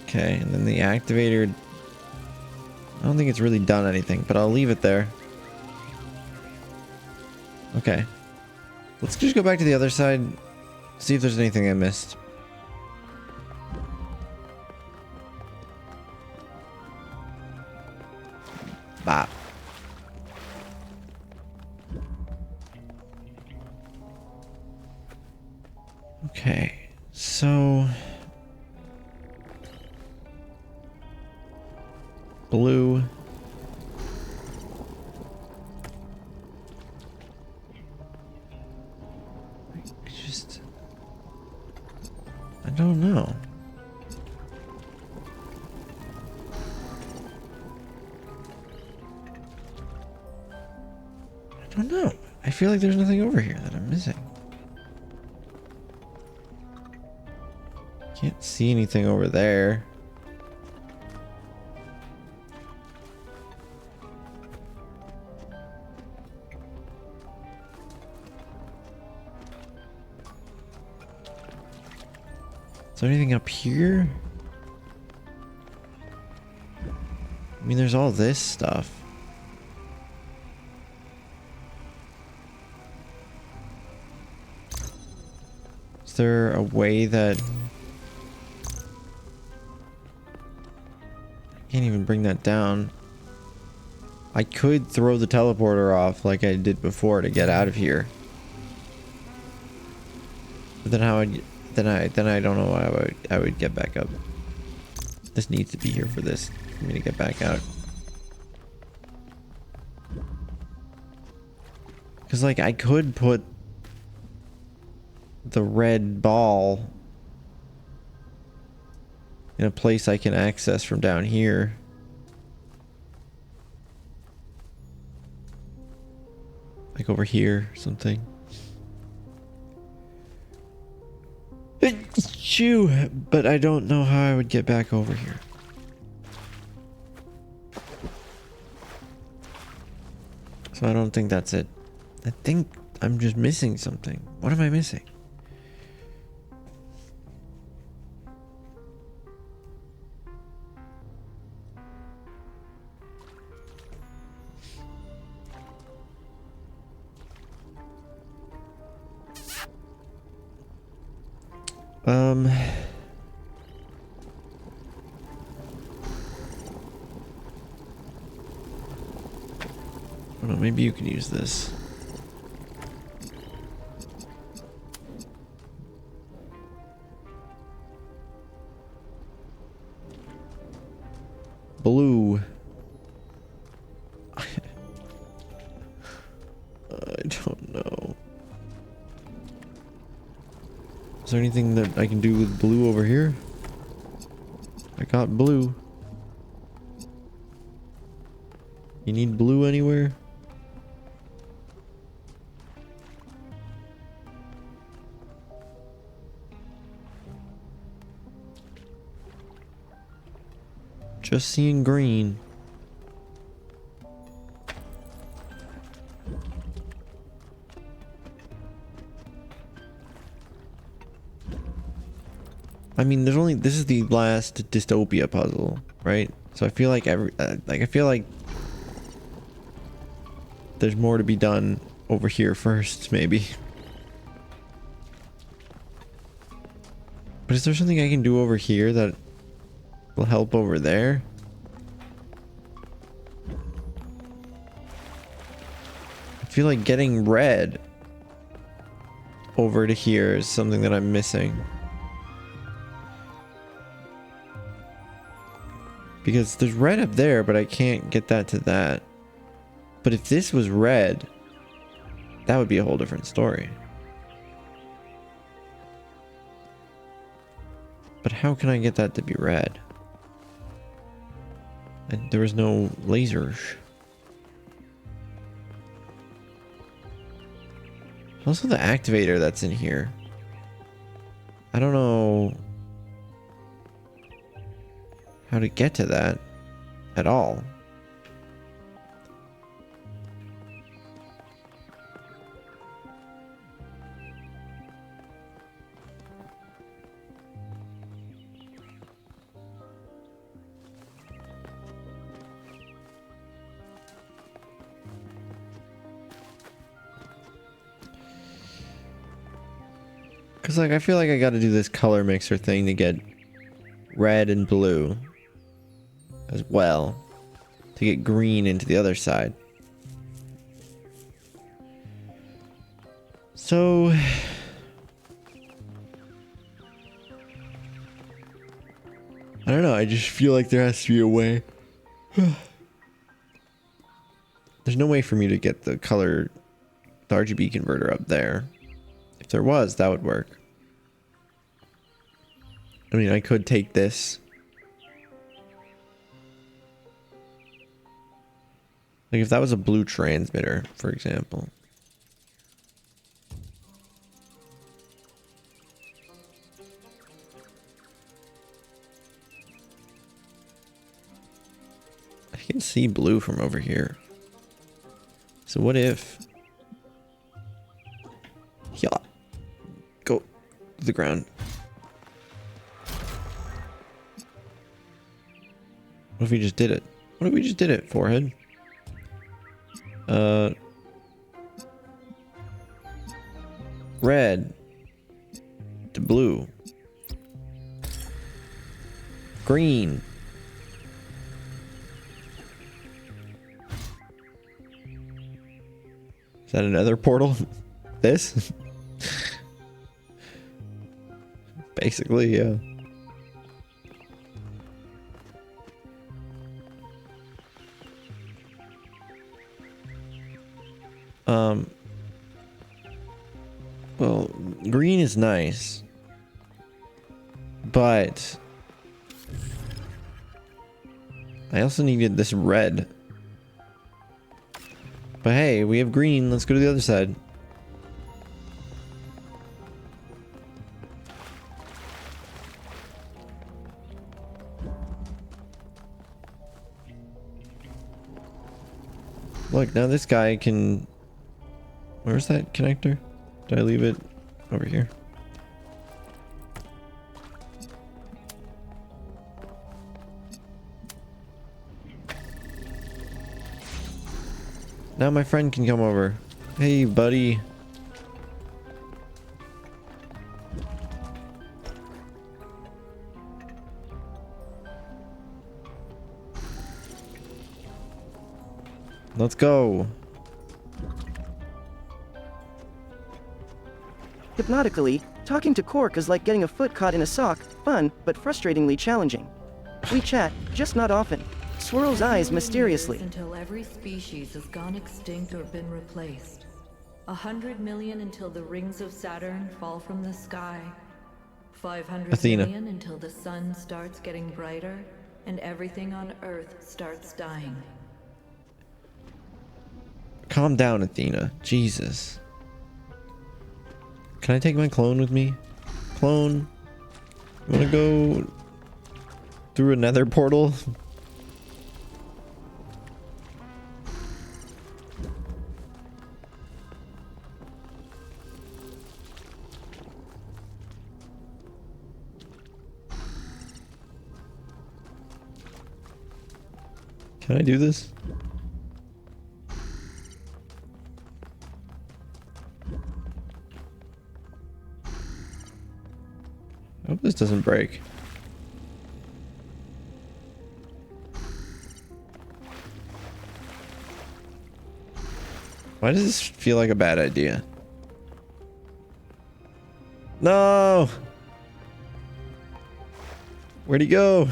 [SPEAKER 1] Okay, and then the activator... I don't think it's really done anything, but I'll leave it there. Okay. Let's just go back to the other side, see if there's anything I missed. Bop. Okay, so... Blue. I don't know. I don't know. I feel like there's nothing over here that I'm missing. Can't see anything over there. Is there anything up here? I mean, there's all this stuff. Is there a way that... I can't even bring that down. I could throw the teleporter off like I did before to get out of here. But then how would... Then I don't know how I would get back up. This needs to be here for this, for me to get back out. Because, like, I could put the red ball in a place I can access from down here. Like over here or something. Shoo! But I don't know how I would get back over here. So I don't think that's it. I think I'm just missing something. What am I missing? I don't know, maybe you can use this. Blue. I don't know. Is there anything that I can do with blue over here? I got blue. You need blue anywhere? Just seeing green. I mean, there's only, this is the last dystopia puzzle, right? So I feel like I feel like there's more to be done over here first, maybe. But is there something I can do over here that will help over there? I feel like getting red over to here is something that I'm missing. Because there's red up there, but I can't get that to that. But if this was red, that would be a whole different story. But how can I get that to be red? And there was no lasers. Also the activator that's in here. I don't know how to get to that at all. Cause like I feel like I gotta do this color mixer thing to get red and blue as well, to get green into the other side. So I don't know, I just feel like there has to be a way. There's no way for me to get the color, the RGB converter up there. If there was, that would work. I mean, I could take this. Like if that was a blue transmitter, for example. can see blue from over here. So what if... Yeah. Go to the ground. What if we just did it? What if we just did it, forehead? Red to blue. Green. Is that another portal? This? Basically, yeah. Well, green is nice, but I also needed this red. But hey, we have green. Let's go to the other side. Look, now this guy can... Where's that connector? Did I leave it over here? Now my friend can come over. Hey, buddy. Let's go.
[SPEAKER 2] Hypnotically, talking to Cork is like getting a foot caught in a sock, fun, but frustratingly challenging. We chat, just not often. Swirls eyes mysteriously.
[SPEAKER 11] Until every species has gone extinct or been replaced. 100 million until the rings of Saturn fall from the sky. 500
[SPEAKER 1] Athena.
[SPEAKER 11] million until the sun starts getting brighter and everything on Earth starts dying.
[SPEAKER 1] Calm down, Athena. Jesus. Can I take my clone with me? Clone, you wanna go through another portal? Can I do this? I hope this doesn't break. Why does this feel like a bad idea? No! Where'd he go?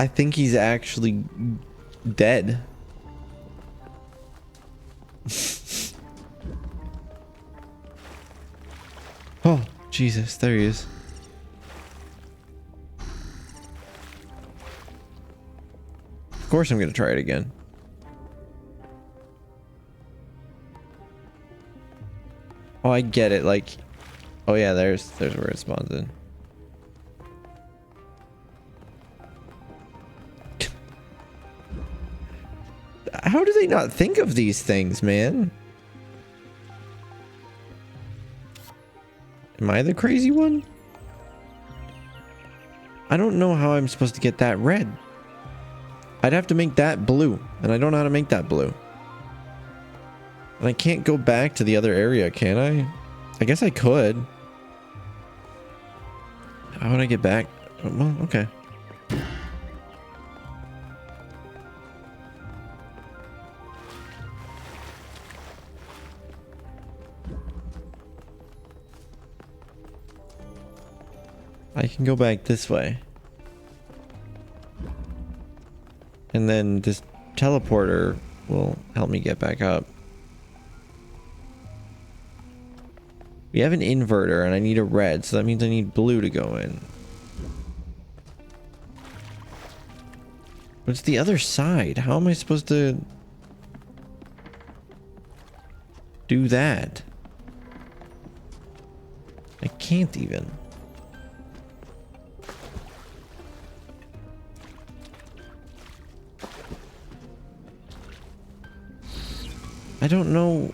[SPEAKER 1] I think he's actually dead. Oh, Jesus, there he is. Of course I'm gonna try it again. Oh, I get it, like... Oh yeah, there's where it spawns in. How do they not think of these things, man? Am I the crazy one? I don't know how I'm supposed to get that red. I'd have to make that blue, and I don't know how to make that blue. And I can't go back to the other area, can I? I guess I could. How would I get back? Oh, well, okay. I can go back this way. And then this teleporter will help me get back up. We have an inverter and I need a red, so that means I need blue to go in. What's the other side? How am I supposed to... do that? I can't even. I don't know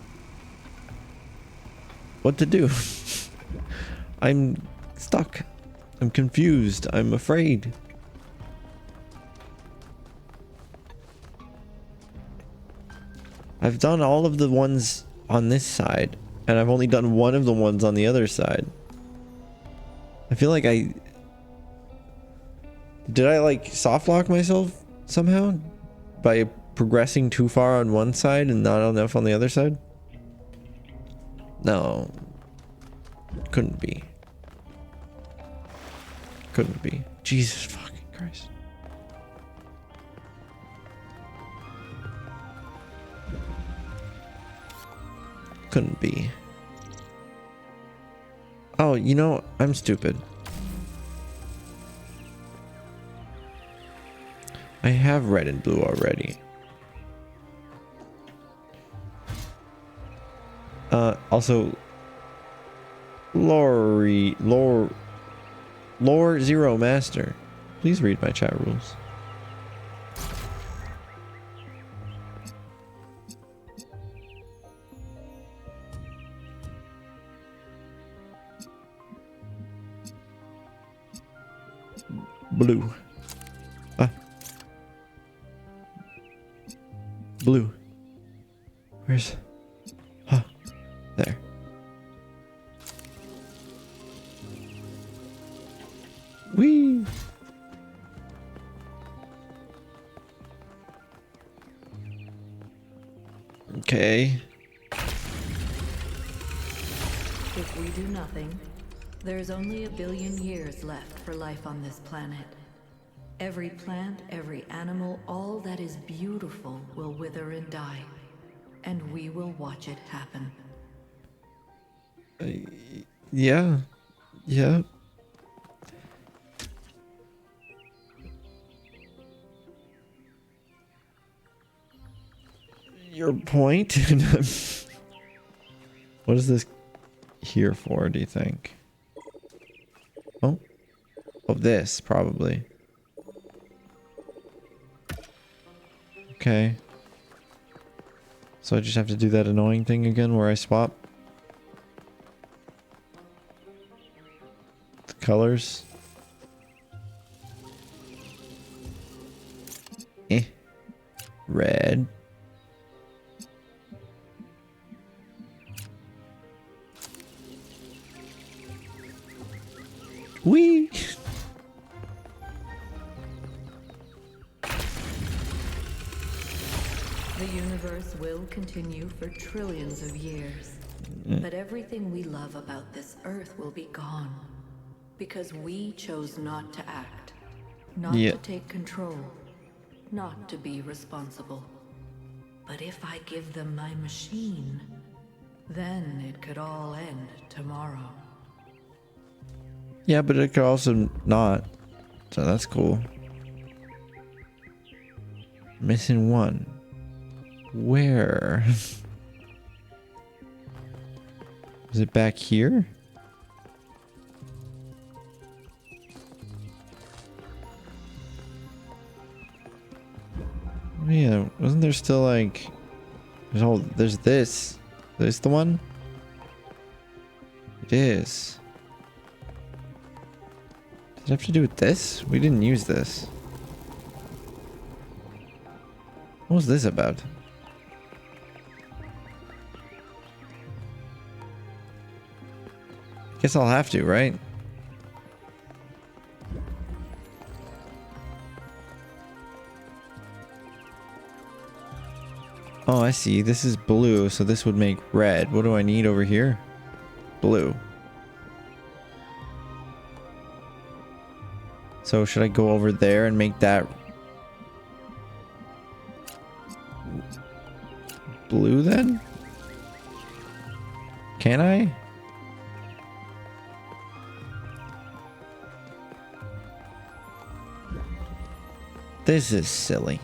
[SPEAKER 1] what to do. I'm stuck. I'm confused. I'm afraid. I've done all of the ones on this side, and I've only done one of the ones on the other side. I feel like did I like soft lock myself somehow by progressing too far on one side and not enough on the other side? No. Couldn't be. Couldn't be. Jesus fucking Christ. Couldn't be. Oh, you know, I'm stupid. I have red and blue already. Also, Lore Zero Master, please read my chat rules. Blue. Blue. Where's... there. Whee! Okay.
[SPEAKER 11] If we do nothing, there's only 1 billion years left for life on this planet. Every plant, every animal, all that is beautiful will wither and die. And we will watch it happen.
[SPEAKER 1] Yeah. Yeah. Your point? What is this here for, do you think? Oh? Oh, this, probably. Okay. So I just have to do that annoying thing again where I swap the colors. Red. Whee!
[SPEAKER 11] The universe will continue for trillions of years. But everything we love about this Earth will be gone. Because we chose not to act. Not to take control. Not to be responsible. But if I give them my machine, then it could all end tomorrow.
[SPEAKER 1] Yeah, but it could also not. So that's cool. Missing one. Where? Is it back here? Oh, yeah, wasn't there still like... there's this. Is this the one? It is. Does it have to do with this? We didn't use this. What was this about? Guess I'll have to, right? Oh, I see. This is blue, so this would make red. What do I need over here? Blue. So should I go over there and make that blue then? Can I? This is silly.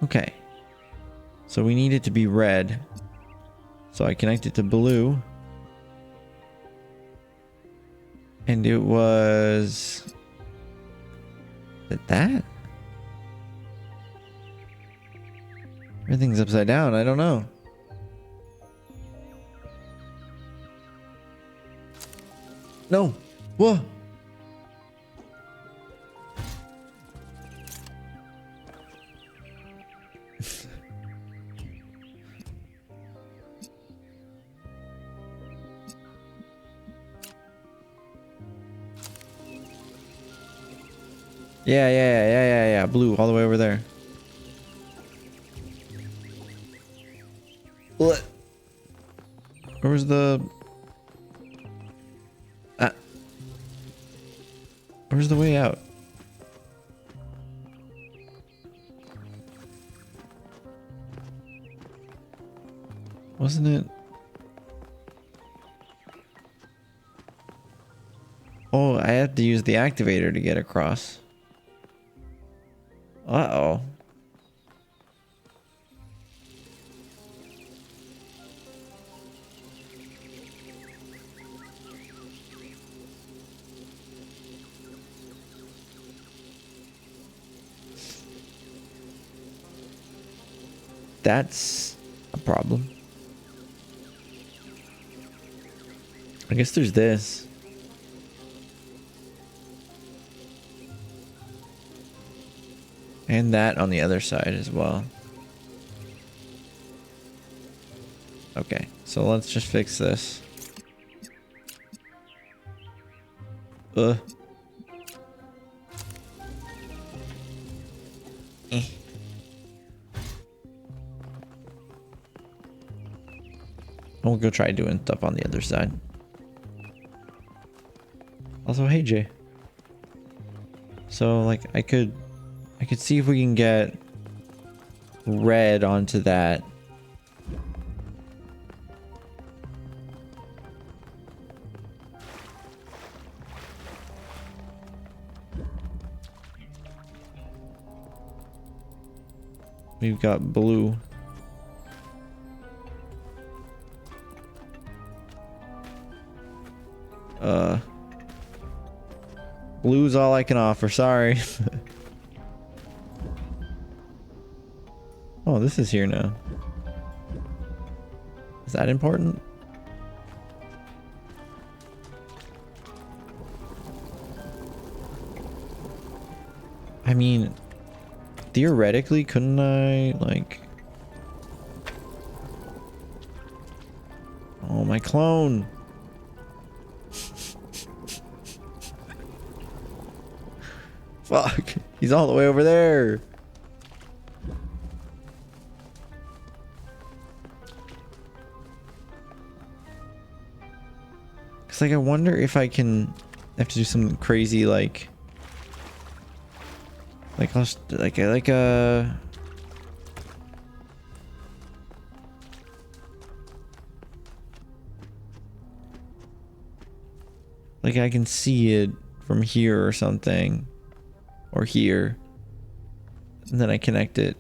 [SPEAKER 1] Okay. So we need it to be red. So I connect it to blue. And it was... Is it that? Everything's upside down. I don't know. No. Whoa. Yeah. Blue all the way over there. What? Where was the... Where's the way out? Wasn't it? Oh, I have to use the activator to get across. Uh-oh. That's a problem. I guess there's this. And that on the other side as well. Okay, so let's just fix this. Eh. We'll go try doing stuff on the other side. Also, hey Jay. So like I could see if we can get red onto that. We've got blue. Blue's all I can offer, sorry. Oh, this is here now. Is that important? I mean, theoretically, couldn't I, like... Oh, my clone! Fuck, he's all the way over there. Cause like I wonder if I can have to do some crazy like a like I can see it from here or something. Or here. And then I connect it.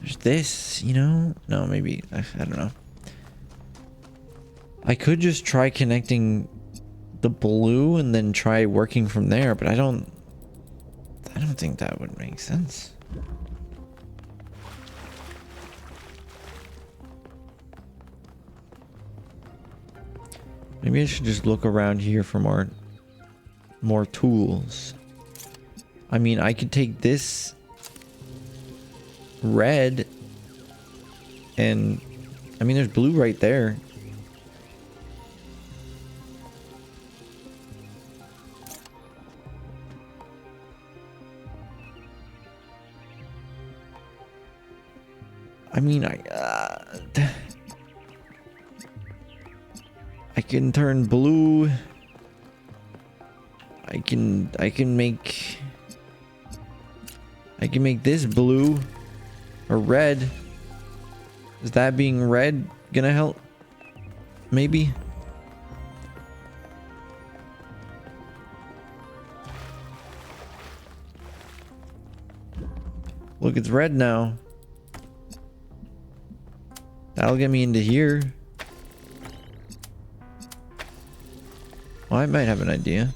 [SPEAKER 1] There's this, you know? No, maybe. I don't know. I could just try connecting the blue and then try working from there, but I don't think that would make sense. Maybe I should just look around here for more tools. I mean, I could take this red and I mean, there's blue right there. I mean, I can turn blue. I can make this blue or red. Is that being red gonna help? Maybe. Look, it's red now. That'll get me into here. Well, I might have an idea.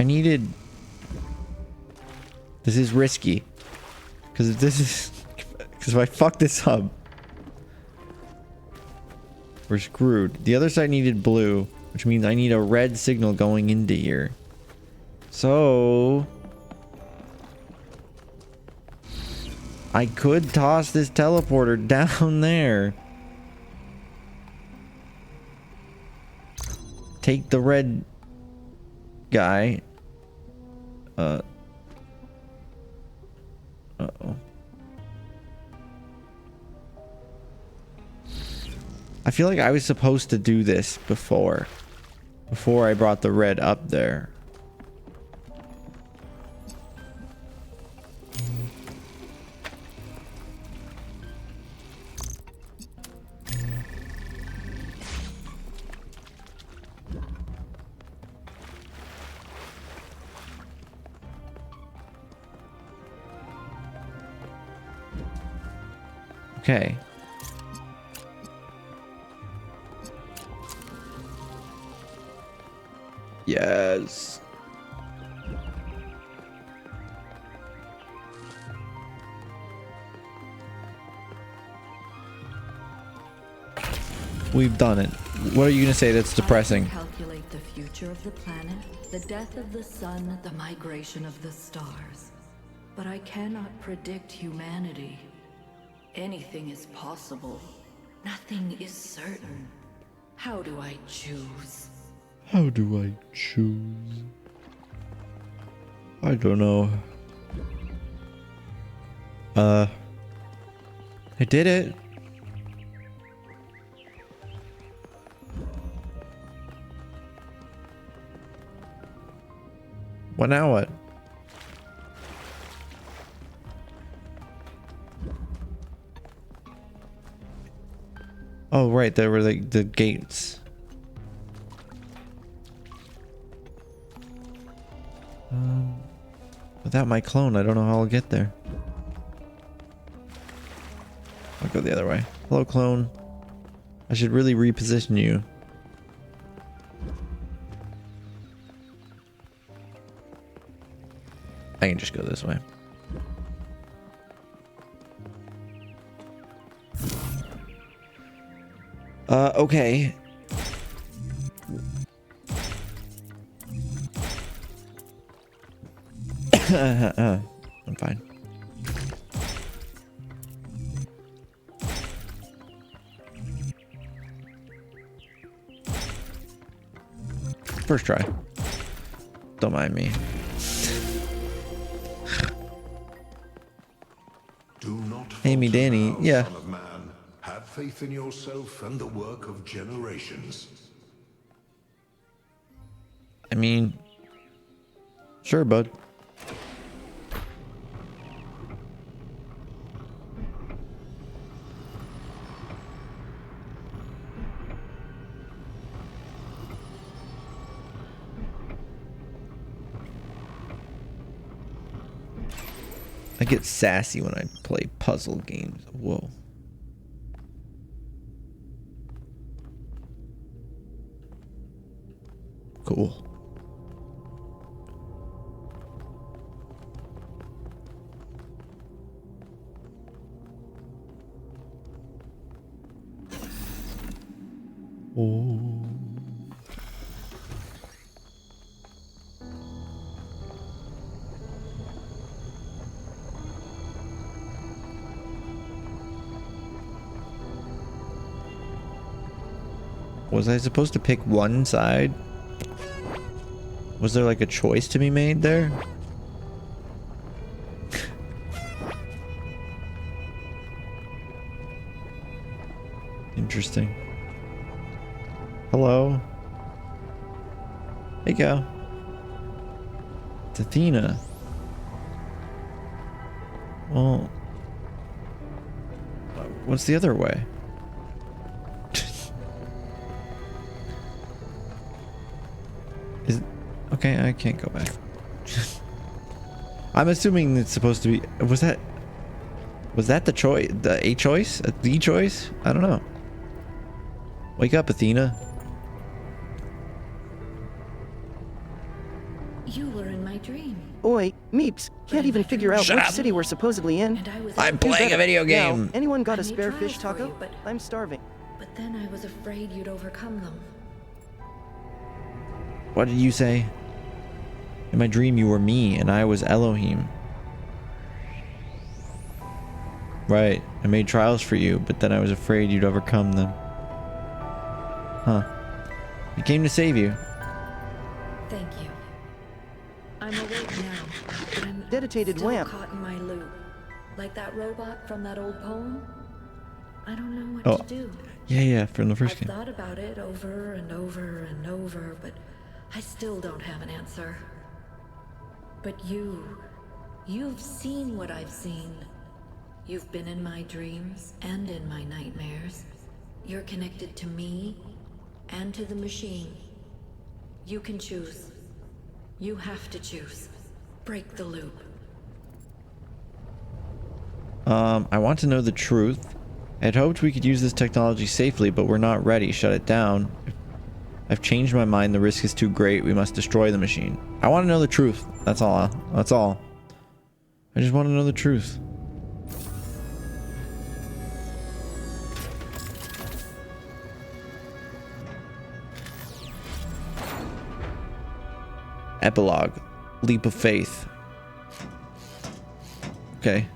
[SPEAKER 1] I needed... This is risky. Because if this is... Because if I fuck this up, we're screwed. The other side needed blue, which means I need a red signal going into here. So... I could toss this teleporter down there. Take the red guy. Uh-oh. I feel like I was supposed to do this before I brought the red up there. Okay. Yes. We've done it. What are you going to say that's depressing?
[SPEAKER 11] I can calculate the future of the planet, the death of the sun, the migration of the stars. But I cannot predict humanity. Anything is possible. Nothing is certain. How do I choose?
[SPEAKER 1] How do I choose? I don't know. I did it. What now? What? Oh, right. There were the gates. Without my clone, I don't know how I'll get there. I'll go the other way. Hello, clone. I should really reposition you. I can just go this way. Okay. I'm fine. First try. Don't mind me.
[SPEAKER 12] Do not
[SPEAKER 1] Amy,
[SPEAKER 12] falter
[SPEAKER 1] Danny,
[SPEAKER 12] now,
[SPEAKER 1] yeah.
[SPEAKER 12] son of man. Have faith in yourself and the work of generations.
[SPEAKER 1] I mean, sure, bud. I get sassy when I play puzzle games. Whoa. Cool. Oh. Was I supposed to pick one side? Was there like a choice to be made there? Interesting. Hello. Hey, go. It's Athena. Well, What's the other way? Is okay, I can't go back. I'm assuming it's supposed to be. Was that the choice? The choice? The choice? I don't know. Wake up, Athena.
[SPEAKER 11] You were in my dream.
[SPEAKER 2] Oi, Meeps, can't even figure out
[SPEAKER 1] Shut
[SPEAKER 2] which
[SPEAKER 1] up.
[SPEAKER 2] city we're supposedly in.
[SPEAKER 11] And I was
[SPEAKER 1] I'm
[SPEAKER 2] Do
[SPEAKER 1] playing a
[SPEAKER 2] better.
[SPEAKER 1] video game.
[SPEAKER 2] Now, anyone got
[SPEAKER 11] I
[SPEAKER 2] a
[SPEAKER 11] made
[SPEAKER 2] spare
[SPEAKER 11] trials
[SPEAKER 2] fish
[SPEAKER 11] for
[SPEAKER 2] taco?
[SPEAKER 11] you, but-
[SPEAKER 2] I'm starving.
[SPEAKER 11] But then I was afraid you'd overcome them.
[SPEAKER 1] What did you say? In my dream, you were me, and I was Elohim. Right. I made trials for you, but then I was afraid you'd overcome them. Huh. I came to save you.
[SPEAKER 11] Thank you. I'm awake now, but I'm
[SPEAKER 2] Dedicated
[SPEAKER 11] still
[SPEAKER 2] wham.
[SPEAKER 11] caught in my loop. Like that robot from that old poem. I don't know what
[SPEAKER 1] Oh.
[SPEAKER 11] to do.
[SPEAKER 1] Yeah, from the first
[SPEAKER 11] I've
[SPEAKER 1] game.
[SPEAKER 11] thought about it over and over and over, but I still don't have an answer. But you've seen what I've seen. You've been in my dreams and in my nightmares. You're connected to me and to the machine. You can choose. You have to choose. Break the loop.
[SPEAKER 1] I want to know the truth. I had hoped we could use this technology safely, but we're not ready. Shut it down. I've changed my mind. The risk is too great. We must destroy the machine. I want to know the truth. That's all. That's all. I just want to know the truth. Epilogue. Leap of faith. Okay.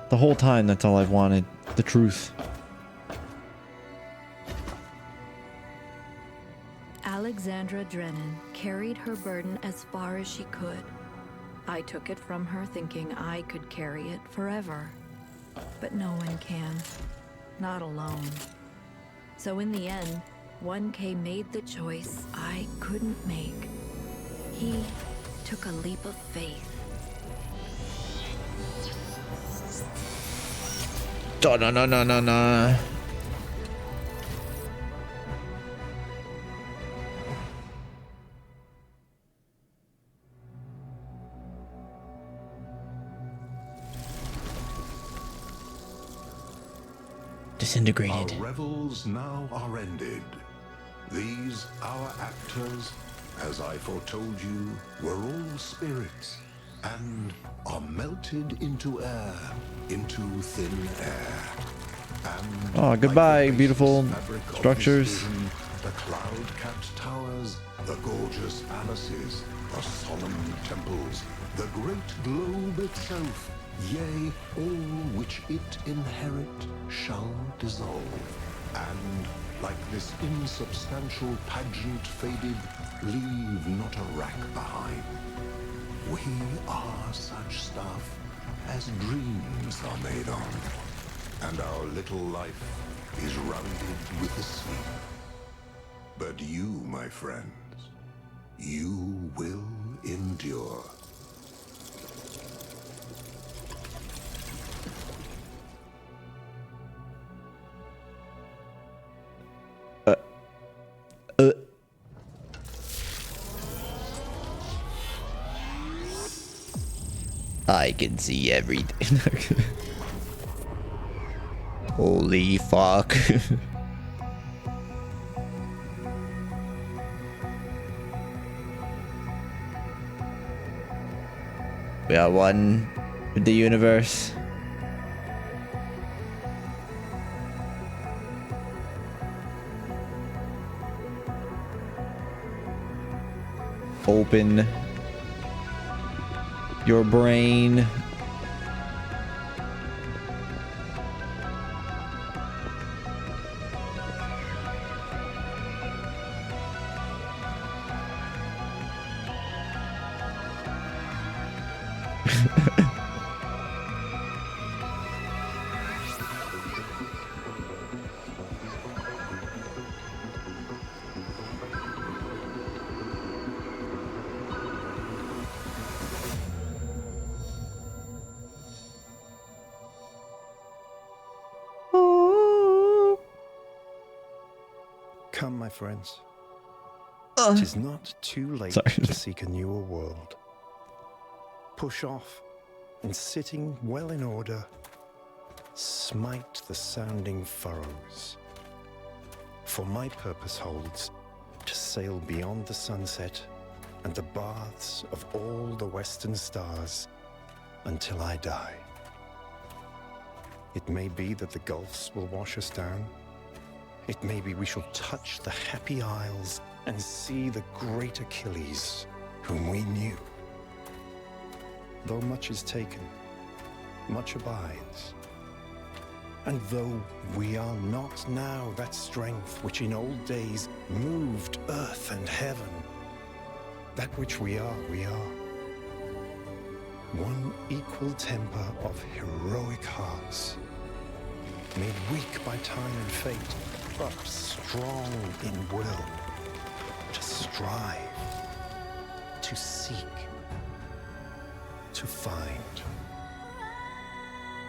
[SPEAKER 1] The whole time, that's all I've wanted. The truth.
[SPEAKER 11] Alexandra Drennan carried her burden as far as she could. I took it from her thinking I could carry it forever. But no one can. Not alone. So in the end, 1K made the choice I couldn't make. He took a leap of faith.
[SPEAKER 1] No. Disintegrated.
[SPEAKER 12] Our revels now are ended. These, our actors, as I foretold you, were all spirits, and are melted into air, into thin air. And
[SPEAKER 1] Oh, goodbye,
[SPEAKER 12] like the
[SPEAKER 1] beautiful
[SPEAKER 12] basis fabric of this
[SPEAKER 1] structures.
[SPEAKER 12] vision, the cloud-capped towers, the gorgeous palaces, the solemn temples, the great globe itself, yea, all which it inherit shall dissolve, and, like this insubstantial pageant faded, leave not a rack behind. We are such stuff as dreams are made of, and our little life is rounded with the sleep. But you, my friends, you will endure.
[SPEAKER 1] I can see everything. Holy fuck. We are one with the universe. Open your brain.
[SPEAKER 9] Come, my friends. It is not too late
[SPEAKER 1] Sorry.
[SPEAKER 9] to seek a newer world. Push off, and sitting well in order, smite the sounding furrows. For my purpose holds to sail beyond the sunset and the baths of all the western stars until I die. It may be that the gulfs will wash us down. It may be we shall touch the happy isles and see the great Achilles, whom we knew. Though much is taken, much abides. And though we are not now that strength which in old days moved earth and heaven, that which we are, we are. One equal temper of heroic hearts, made weak by time and fate, but strong in will, to strive, to seek, to find,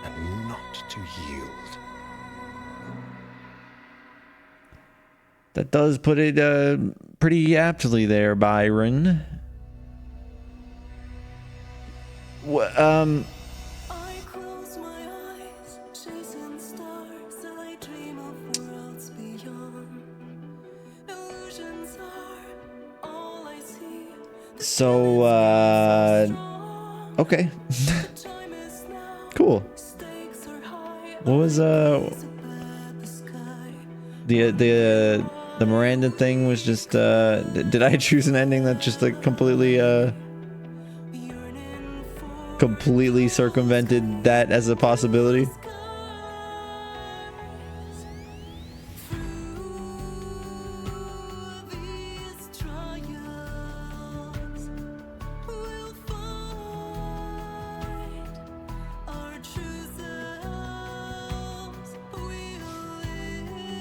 [SPEAKER 9] and not to yield.
[SPEAKER 1] That does put it pretty aptly there, Byron.
[SPEAKER 13] I close my eyes, chasing stars. I dream of worlds beyond. Illusions are all I see.
[SPEAKER 1] So, okay.
[SPEAKER 13] Time is now.
[SPEAKER 1] Cool.
[SPEAKER 13] Stakes are high.
[SPEAKER 1] What was,
[SPEAKER 13] Above the sky.
[SPEAKER 1] the Miranda thing was just, did I choose an ending that just like completely,
[SPEAKER 13] Yearning for
[SPEAKER 1] completely circumvented that as a possibility?
[SPEAKER 13] these trials. We'll find our true selves. We'll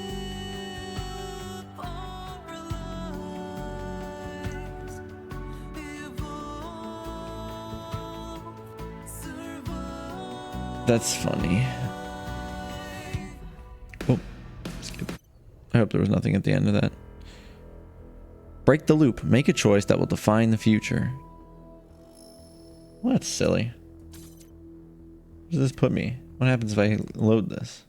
[SPEAKER 13] live our lives. Evolve, survive.
[SPEAKER 1] That's funny. Oh, skip. I hope there was nothing at the end of that. Break the loop. Make a choice that will define the future. Well, that's silly. Where does this put me? What happens if I load this?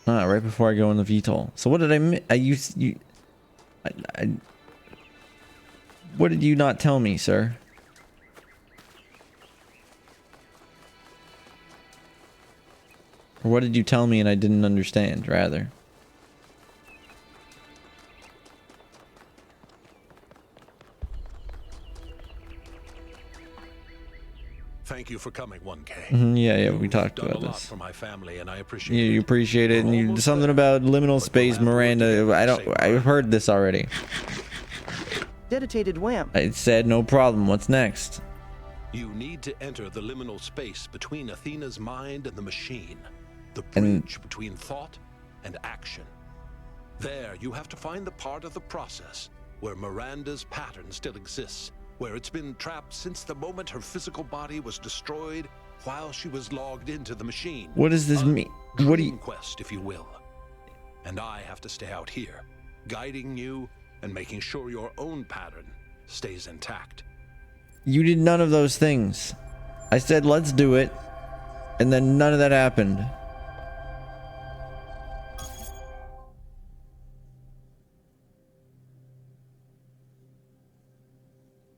[SPEAKER 1] Ah, right before I go in the VTOL. So what did I used you? What did you not tell me, sir? Or what did you tell me and I didn't understand, rather?
[SPEAKER 3] Thank you for coming, 1K.
[SPEAKER 1] Yeah, we
[SPEAKER 3] You've
[SPEAKER 1] talked
[SPEAKER 3] done
[SPEAKER 1] about
[SPEAKER 3] a lot
[SPEAKER 1] this.
[SPEAKER 3] for my family, and I appreciate
[SPEAKER 1] Yeah, you
[SPEAKER 3] it.
[SPEAKER 1] appreciate it, and
[SPEAKER 3] We're
[SPEAKER 1] you
[SPEAKER 3] almost
[SPEAKER 1] something
[SPEAKER 3] there,
[SPEAKER 1] about liminal
[SPEAKER 3] but
[SPEAKER 1] space,
[SPEAKER 3] we'll have to work
[SPEAKER 1] Miranda.
[SPEAKER 3] together at the same
[SPEAKER 1] I've heard this already.
[SPEAKER 2] Dedicated wham.
[SPEAKER 1] It said no problem. What's next?
[SPEAKER 3] You need to enter the liminal space between Athena's mind and the machine. The
[SPEAKER 1] And-
[SPEAKER 3] bridge between thought and action. There, you have to find the part of the process where Miranda's pattern still exists, where it's been trapped since the moment her physical body was destroyed while she was logged into the machine.
[SPEAKER 1] What does this
[SPEAKER 3] A
[SPEAKER 1] mean? What do
[SPEAKER 3] dream
[SPEAKER 1] you?
[SPEAKER 3] quest, if you will. And I have to stay out here, guiding you and making sure your own pattern stays intact.
[SPEAKER 1] You did none of those things. I said let's do it, and then none of that happened.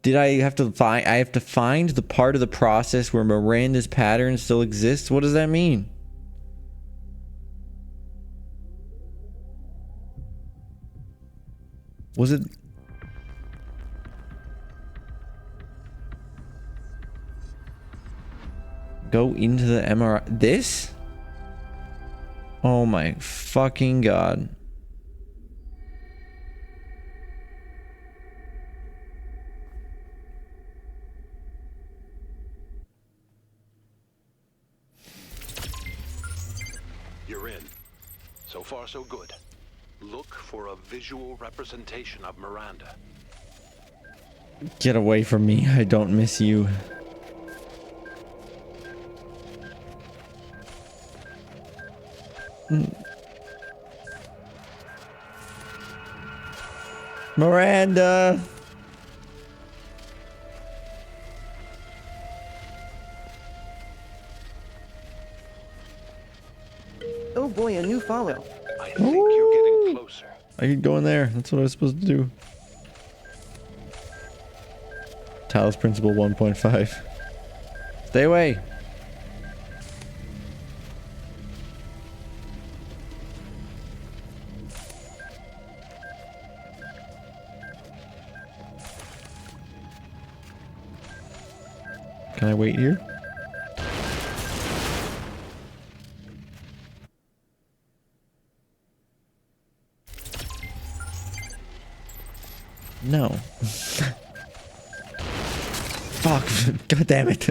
[SPEAKER 1] Did I have to find? I have to find the part of the process where Miranda's pattern still exists. What does that mean? Was it? Go into the MRI. This? Oh my fucking god.
[SPEAKER 3] You're in. So far, so good. Look for a visual representation of Miranda.
[SPEAKER 1] Get away from me. I don't miss you. Miranda.
[SPEAKER 2] Oh boy, a new follow.
[SPEAKER 3] I think you're getting closer.
[SPEAKER 1] I could go in there. That's what I was supposed to do. Talos Principle 1.5. Stay away. Can I wait here? No. Fuck. God damn it.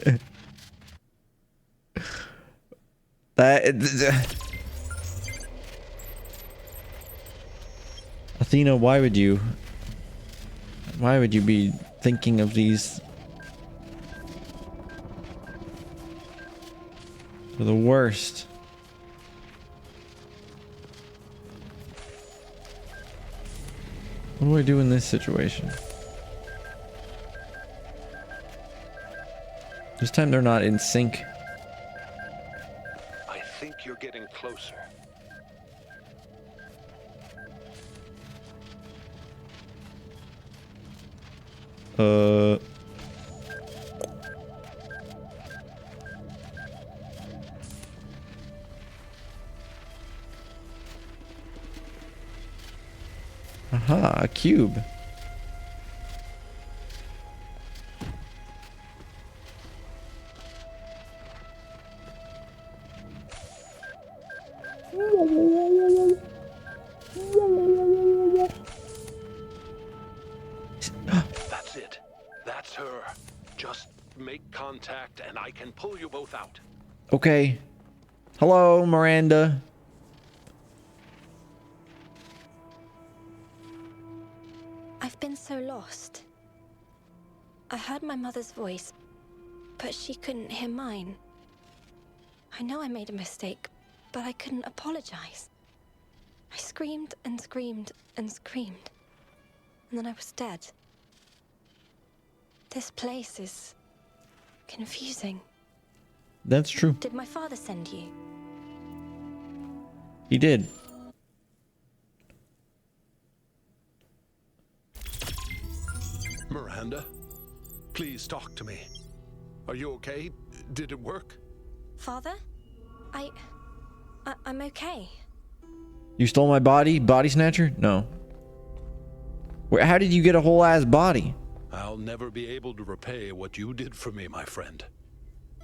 [SPEAKER 1] Athena, why would you be thinking of these? They're the worst. What do I do in this situation? This time they're not in sync.
[SPEAKER 3] I think you're getting closer.
[SPEAKER 1] Aha, a cube.
[SPEAKER 3] That's it. That's her. Just make contact and I can pull you both out.
[SPEAKER 1] Okay. Hello, Miranda.
[SPEAKER 14] I've been so lost. I heard my mother's voice, but she couldn't hear mine. I know I made a mistake, but I couldn't apologize. I screamed and screamed and screamed, and then I was dead. This place is confusing.
[SPEAKER 1] That's true.
[SPEAKER 14] Did my father send you?
[SPEAKER 1] He did.
[SPEAKER 3] Miranda, please talk to me. Are you okay? Did it work?
[SPEAKER 14] Father? I'm okay.
[SPEAKER 1] You stole my body? Body snatcher? No. Where, how did you get a whole ass body?
[SPEAKER 3] I'll never be able to repay what you did for me, my friend.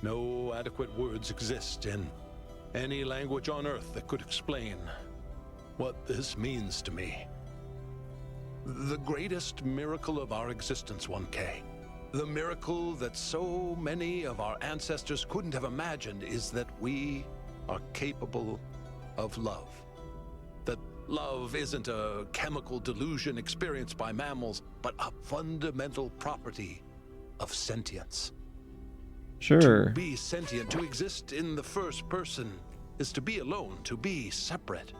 [SPEAKER 3] No adequate words exist in any language on Earth that could explain what this means to me. The greatest miracle of our existence, 1K. The miracle that so many of our ancestors couldn't have imagined is that we are capable of love. That love isn't a chemical delusion experienced by mammals, but a fundamental property of sentience.
[SPEAKER 1] Sure.
[SPEAKER 3] To be sentient, to exist in the first person, is to be alone, to be separate.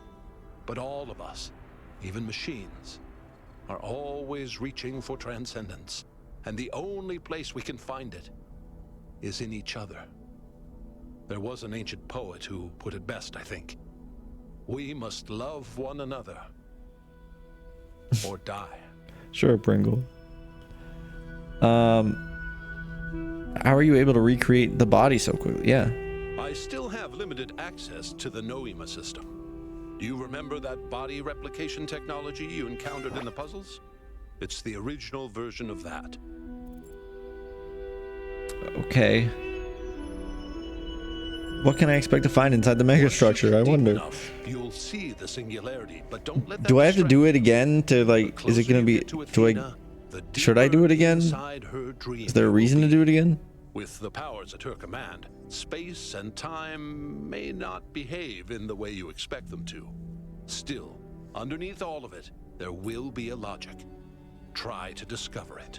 [SPEAKER 3] But all of us, even machines, are always reaching for transcendence. And the only place we can find it is in each other. There was an ancient poet who put it best, I think. We must love one another or die.
[SPEAKER 1] Sure, Pringle. How are you able to recreate the body so quickly? Yeah.
[SPEAKER 3] I still have limited access to the Noema system. Do you remember that body replication technology you encountered in the puzzles? It's the original version of that.
[SPEAKER 1] Okay. What can I expect to find inside the megastructure? I wonder.
[SPEAKER 3] Enough, you'll see the singularity, but don't let that
[SPEAKER 1] Do I have to do
[SPEAKER 3] distract
[SPEAKER 1] it again to like? Is it gonna be? Do I? Should I do it again? Is there a reason to do it again?
[SPEAKER 3] With the powers at her command, space and time may not behave in the way you expect them to. Still, underneath all of it, there will be a logic. Try to discover it.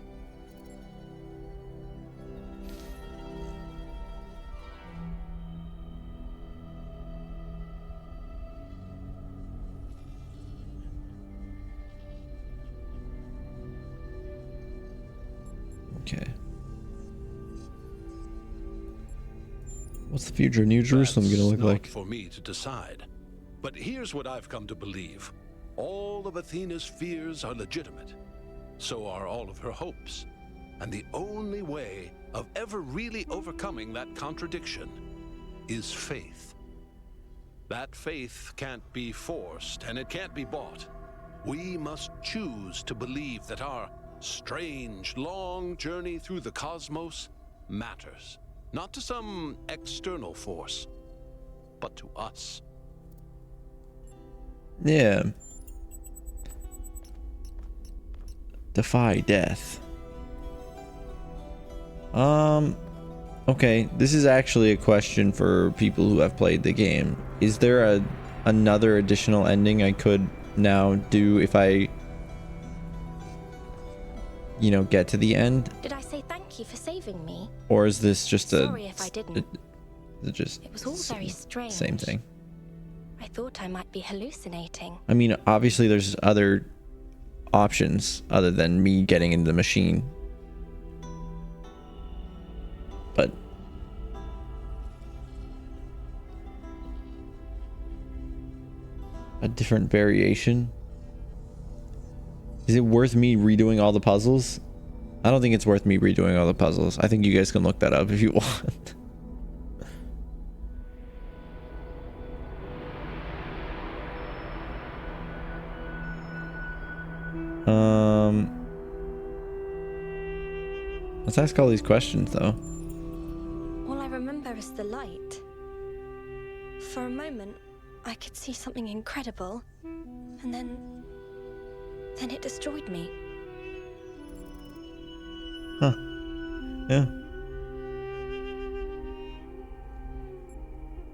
[SPEAKER 1] Okay. What's the future of New Jerusalem
[SPEAKER 3] That's
[SPEAKER 1] gonna look
[SPEAKER 3] not
[SPEAKER 1] like?
[SPEAKER 3] for me to decide. But here's what I've come to believe. All of Athena's fears are legitimate. So are all of her hopes. And the only way of ever really overcoming that contradiction is faith. That faith can't be forced and it can't be bought. We must choose to believe that our strange, long journey through the cosmos matters. Not to some external force, but to us.
[SPEAKER 1] Yeah. Defy death. Okay, this is actually a question for people who have played the game. Is there another additional ending I could now do if I, you know, get to the end?
[SPEAKER 14] Did I say thank you for saving me?
[SPEAKER 1] Or is this just a...
[SPEAKER 14] Sorry if I didn't.
[SPEAKER 1] It
[SPEAKER 14] was all very strange.
[SPEAKER 1] Same thing.
[SPEAKER 14] I thought I might be hallucinating.
[SPEAKER 1] I mean, obviously there's other options other than me getting into the machine. But a different variation. Is it worth me redoing all the puzzles? I don't think it's worth me redoing all the puzzles. I think you guys can look that up if you want. Let's ask all these questions though.
[SPEAKER 14] All I remember is the light. For a moment, I could see something incredible, and then it destroyed me.
[SPEAKER 1] Huh. Yeah.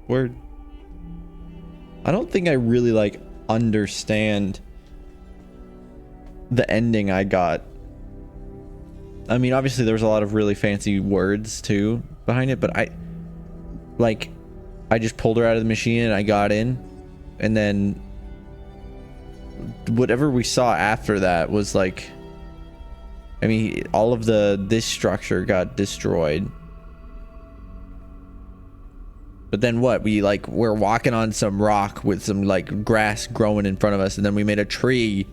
[SPEAKER 1] Word. I don't think I really like understand the ending I got. I mean, obviously there was a lot of really fancy words too behind it, but I just pulled her out of the machine and I got in, and then whatever we saw after that was like, I mean, all of this structure got destroyed. But then what? We're walking on some rock with some like grass growing in front of us, and then we made a tree.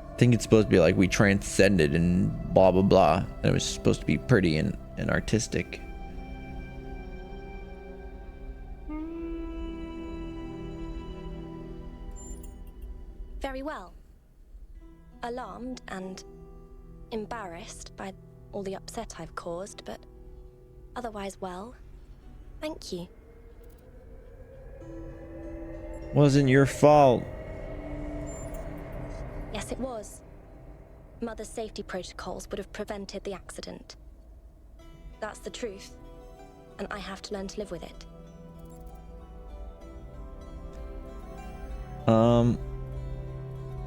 [SPEAKER 1] I think it's supposed to be like we transcended and blah blah blah, and it was supposed to be pretty and artistic.
[SPEAKER 14] Very well. Alarmed and embarrassed by all the upset I've caused, but otherwise well. Thank you.
[SPEAKER 1] Wasn't your fault.
[SPEAKER 14] Yes, it was. Mother's safety protocols would have prevented the accident. That's the truth, and I have to learn to live with it.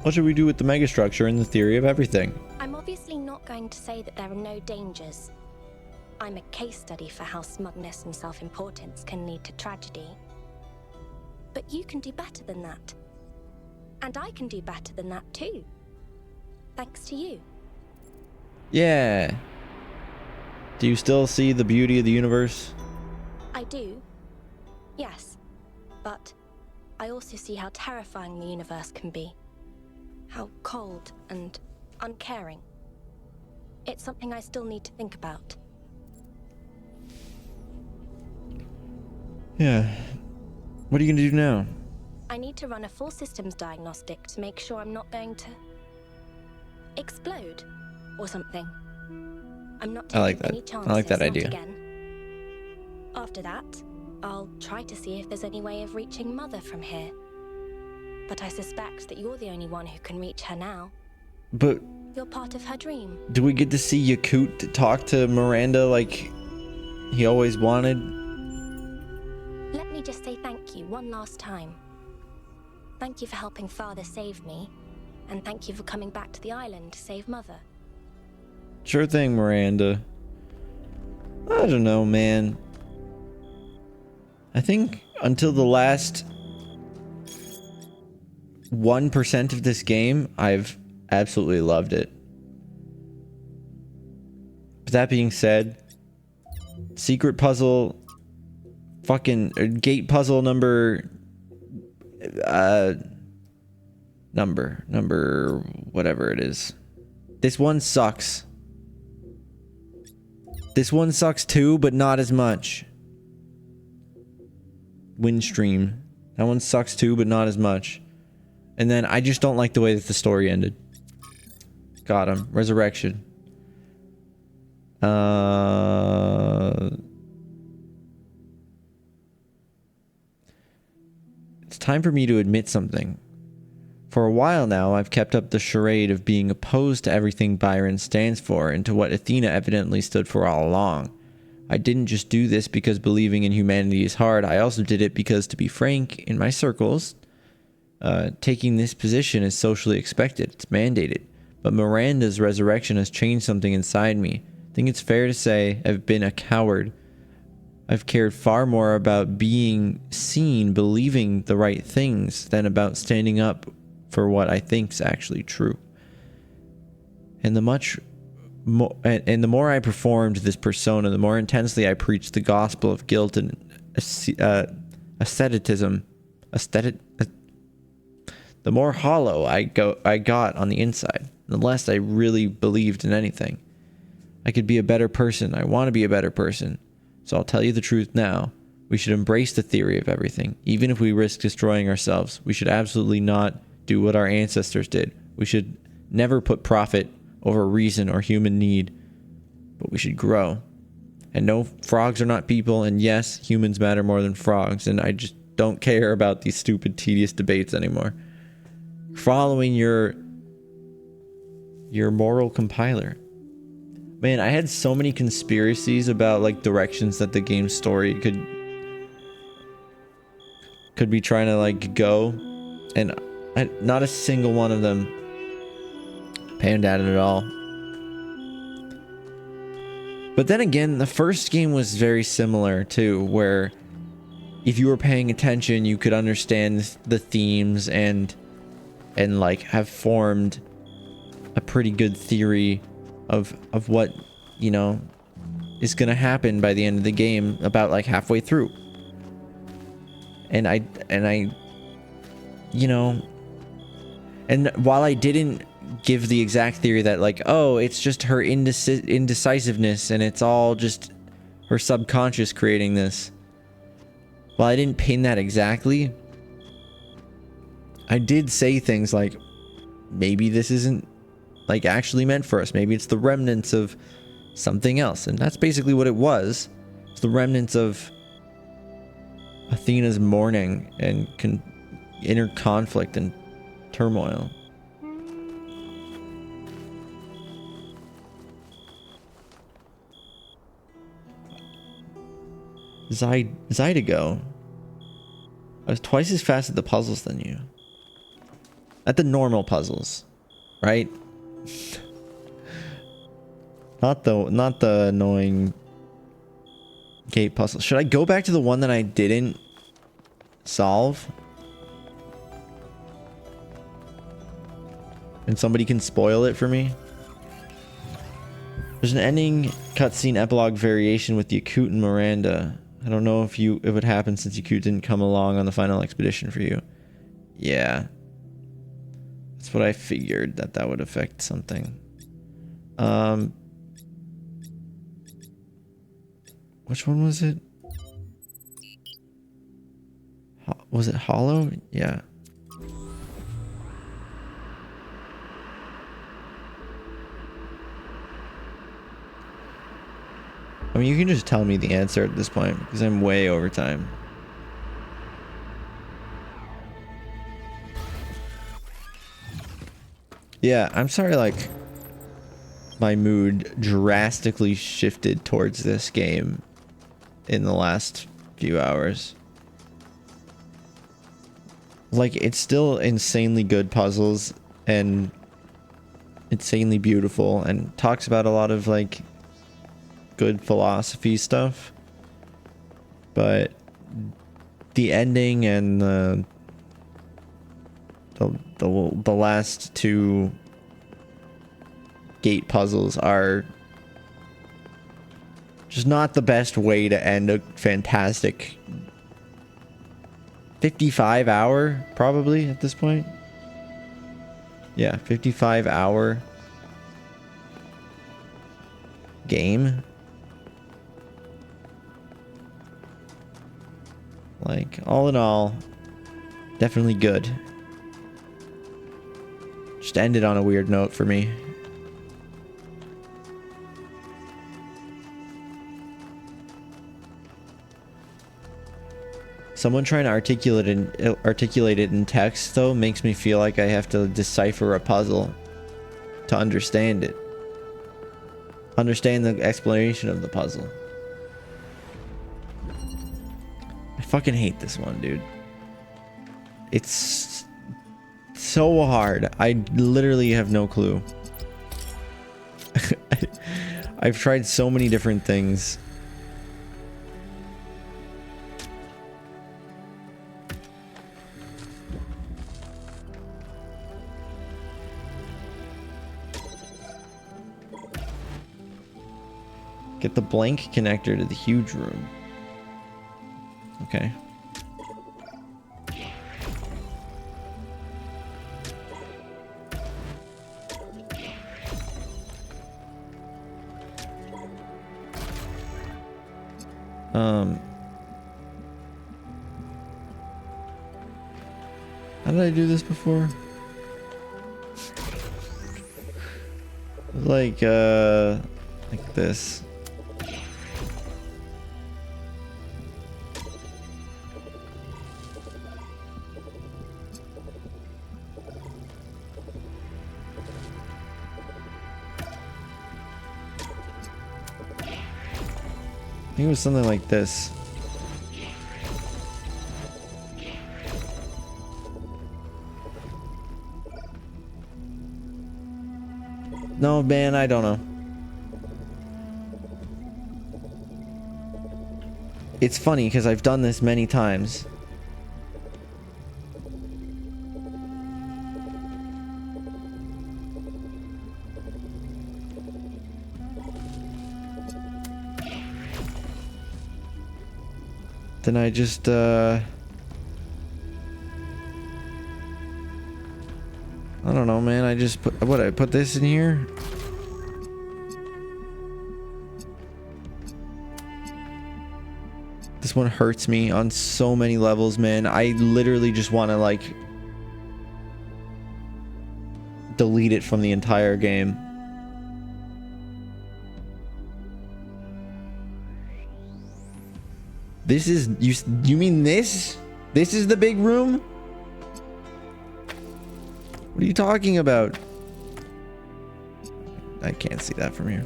[SPEAKER 1] What should we do with the megastructure and the theory of everything?
[SPEAKER 14] I'm obviously not going to say that there are no dangers. I'm a case study for how smugness and self-importance can lead to tragedy. But you can do better than that. And I can do better than that too. Thanks to you.
[SPEAKER 1] Yeah. Do you still see the beauty of the universe?
[SPEAKER 14] I do. Yes. But I also see how terrifying the universe can be. How cold and uncaring. It's something I still need to think about.
[SPEAKER 1] Yeah. What are you gonna do now?
[SPEAKER 14] I need to run a full systems diagnostic to make sure I'm not going to explode or something. I'm not
[SPEAKER 1] I like
[SPEAKER 14] taking any
[SPEAKER 1] that.
[SPEAKER 14] chances.
[SPEAKER 1] I like that
[SPEAKER 14] not
[SPEAKER 1] idea.
[SPEAKER 14] Again. After that, I'll try to see if there's any way of reaching Mother from here. But I suspect that you're the only one who can reach her now.
[SPEAKER 1] But
[SPEAKER 14] You're part of her dream.
[SPEAKER 1] do we get to see Yakut talk to Miranda like he always wanted?
[SPEAKER 14] Let me just say thank you one last time. Thank you for helping Father save me, and thank you for coming back to the island to save Mother.
[SPEAKER 1] Sure thing, Miranda. I don't know, man. I think until the last 1% of this game, I've absolutely loved it. But that being said, secret puzzle, fucking gate puzzle number whatever it is. This one sucks. This one sucks too, but not as much. Windstream. That one sucks too, but not as much. And then I just don't like the way that the story ended. Got him. Resurrection. It's time for me to admit something. For a while now, I've kept up the charade of being opposed to everything Byron stands for and to what Athena evidently stood for all along. I didn't just do this because believing in humanity is hard. I also did it because, to be frank, in my circles, taking this position is socially expected. It's mandated. But Miranda's resurrection has changed something inside me. I think it's fair to say I've been a coward. I've cared far more about being seen, believing the right things, than about standing up for what I think's actually true. And the more I performed this persona, the more intensely I preached the gospel of guilt and asceticism. The more hollow I got on the inside, the less I really believed in anything. I could be a better person. I want to be a better person. So I'll tell you the truth now. We should embrace the theory of everything. Even if we risk destroying ourselves, we should absolutely not do what our ancestors did. We should never put profit over reason or human need, but we should grow. And no, frogs are not people, and yes, humans matter more than frogs, and I just don't care about these stupid, tedious debates anymore. Following your moral compiler. Man, I had so many conspiracies about like directions that the game's story could be trying to like go, and not a single one of them panned out at all. But then again, the first game was very similar too, where if you were paying attention, you could understand the themes and like have formed a pretty good theory of what, you know, is gonna happen by the end of the game about like halfway through. And I you know, and while I didn't give the exact theory that like, oh, it's just her indecisiveness and it's all just her subconscious creating this, while I didn't pin that exactly, I did say things like, maybe this isn't like actually meant for us. Maybe it's the remnants of something else. And that's basically what it was. It's the remnants of Athena's mourning and inner conflict and turmoil. Zydeco. I was twice as fast at the puzzles than you. At the normal puzzles, right? Not the annoying gate puzzle. Should I go back to the one that I didn't solve? And somebody can spoil it for me? There's an ending cutscene epilogue variation with Yakut and Miranda. I don't know if it would happen since Yakut didn't come along on the final expedition for you. Yeah. That's what I figured, that would affect something. Which one was it? Was it Hollow? Yeah. I mean, you can just tell me the answer at this point, because I'm way over time. Yeah, I'm sorry, like, my mood drastically shifted towards this game in the last few hours. Like, it's still insanely good puzzles and insanely beautiful and talks about a lot of, like, good philosophy stuff. But the ending and the the last two gate puzzles are just not the best way to end a fantastic 55 hour probably at this point. Yeah, 55 hour game. Like, all in all, definitely good. Just ended on a weird note for me. Someone trying to articulate it in text, though, makes me feel like I have to decipher a puzzle to understand it. Understand the explanation of the puzzle. I fucking hate this one, dude. It's so hard. I literally have no clue. I've tried so many different things. Get the blank connector to the huge room. Okay. How did I do this before? Like this. I think it was something like this. No, man, I don't know. It's funny because I've done this many times. Then I just I don't know, man. I just put I put this in here. This one hurts me on so many levels, man. I literally just want to like delete it from the entire game. This is you mean this? This is the big room? What are you talking about? I can't see that from here.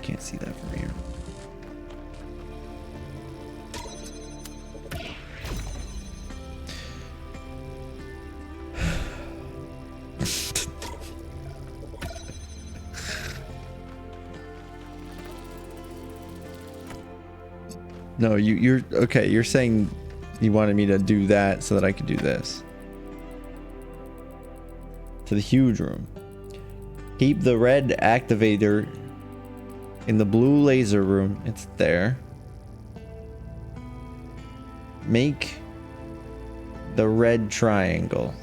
[SPEAKER 1] Can't see that from here. No, you're okay. You're saying you wanted me to do that so that I could do this. To the huge room. Keep the red activator in the blue laser room. It's there. Make the red triangle.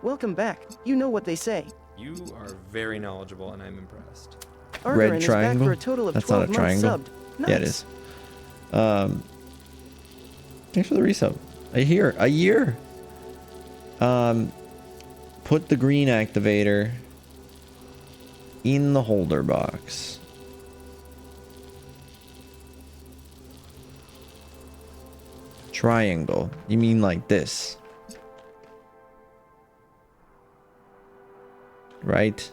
[SPEAKER 2] Welcome back. You know what they say.
[SPEAKER 6] You are very knowledgeable, and I'm impressed.
[SPEAKER 2] Arterin
[SPEAKER 1] Red
[SPEAKER 2] is
[SPEAKER 1] triangle?
[SPEAKER 2] back for a total of
[SPEAKER 1] That's
[SPEAKER 2] 12
[SPEAKER 1] not a
[SPEAKER 2] months
[SPEAKER 1] triangle.
[SPEAKER 2] subbed. Nice.
[SPEAKER 1] Yeah, it is. Thanks for the resub. A year. Put the green activator in the holder box. Triangle. You mean like this? Right?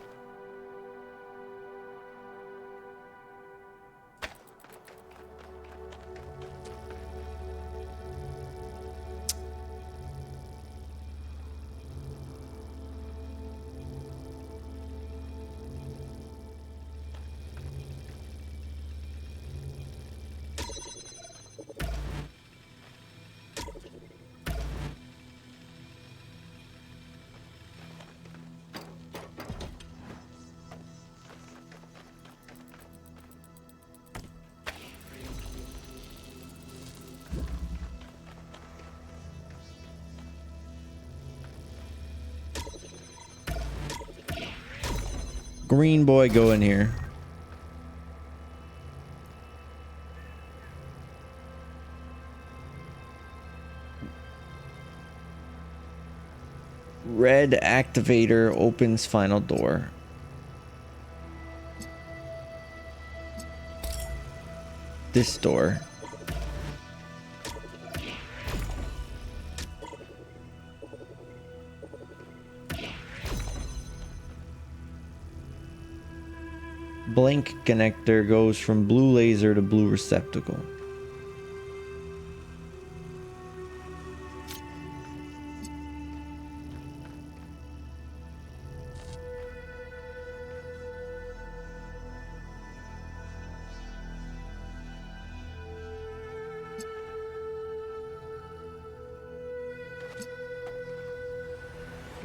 [SPEAKER 1] green boy go in here? Red activator opens final door. This door. Blink connector goes from blue laser to blue receptacle.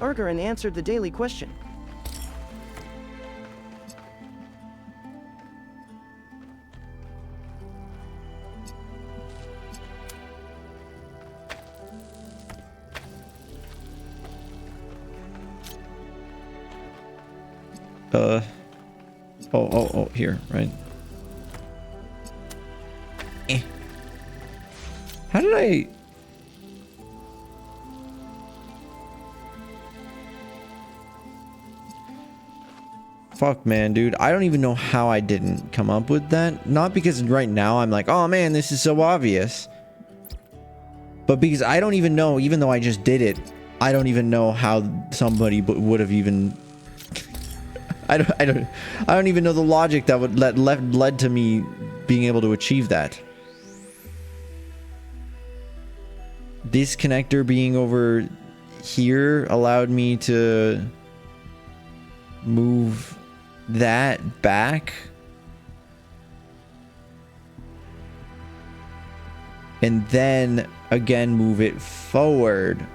[SPEAKER 2] Argarin answered the daily question.
[SPEAKER 1] Oh, here, right? How did I... Fuck, man, dude. I don't even know how I didn't come up with that. Not because right now I'm like, oh man, this is so obvious. But because I don't even know, even though I just did it, I don't even know how somebody would have even... I don't even know the logic that would led to me being able to achieve that. This connector being over here allowed me to move that back. And then again move it forward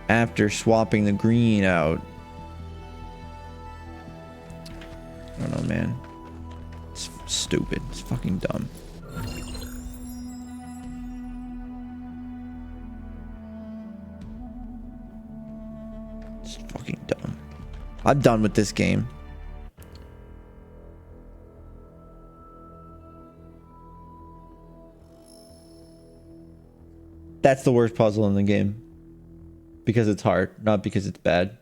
[SPEAKER 1] after swapping the green out. I don't know, man. It's stupid. It's fucking dumb. It's fucking dumb. I'm done with this game. That's the worst puzzle in the game. Because it's hard, not because it's bad.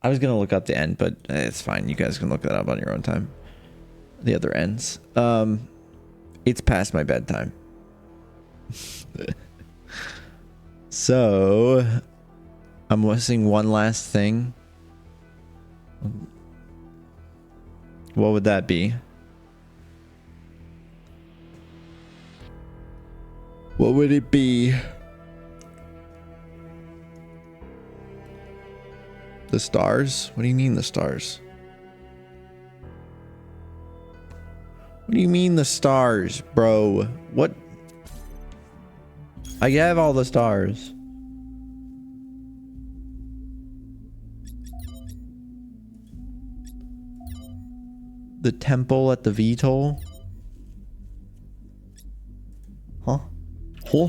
[SPEAKER 1] I was gonna look up the end, but it's fine. You guys can look that up on your own time. The other ends. It's past my bedtime. So, I'm missing one last thing. What would that be? What would it be? The stars? What do you mean the stars? What do you mean the stars, bro? What? I have all the stars. The temple at the VTOL? Huh? Huh?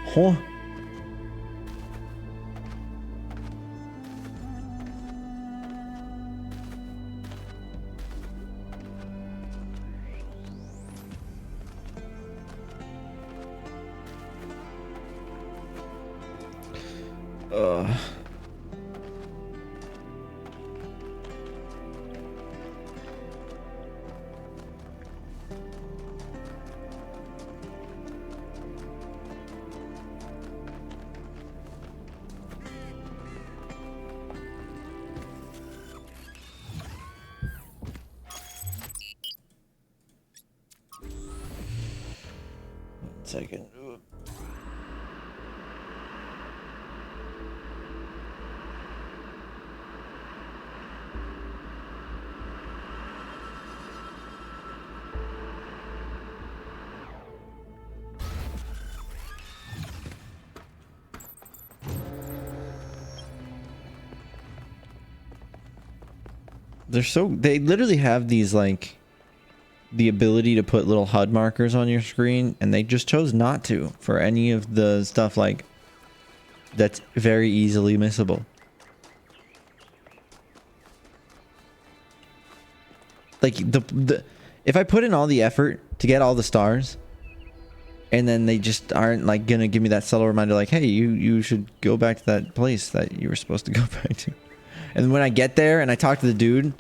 [SPEAKER 1] Huh? Second. They literally have these like the ability to put little HUD markers on your screen, and they just chose not to for any of the stuff like that's very easily missable. Like the if I put in all the effort to get all the stars, and then they just aren't like gonna give me that subtle reminder like, hey, you should go back to that place that you were supposed to go back to. And when I get there and I talk to the dude,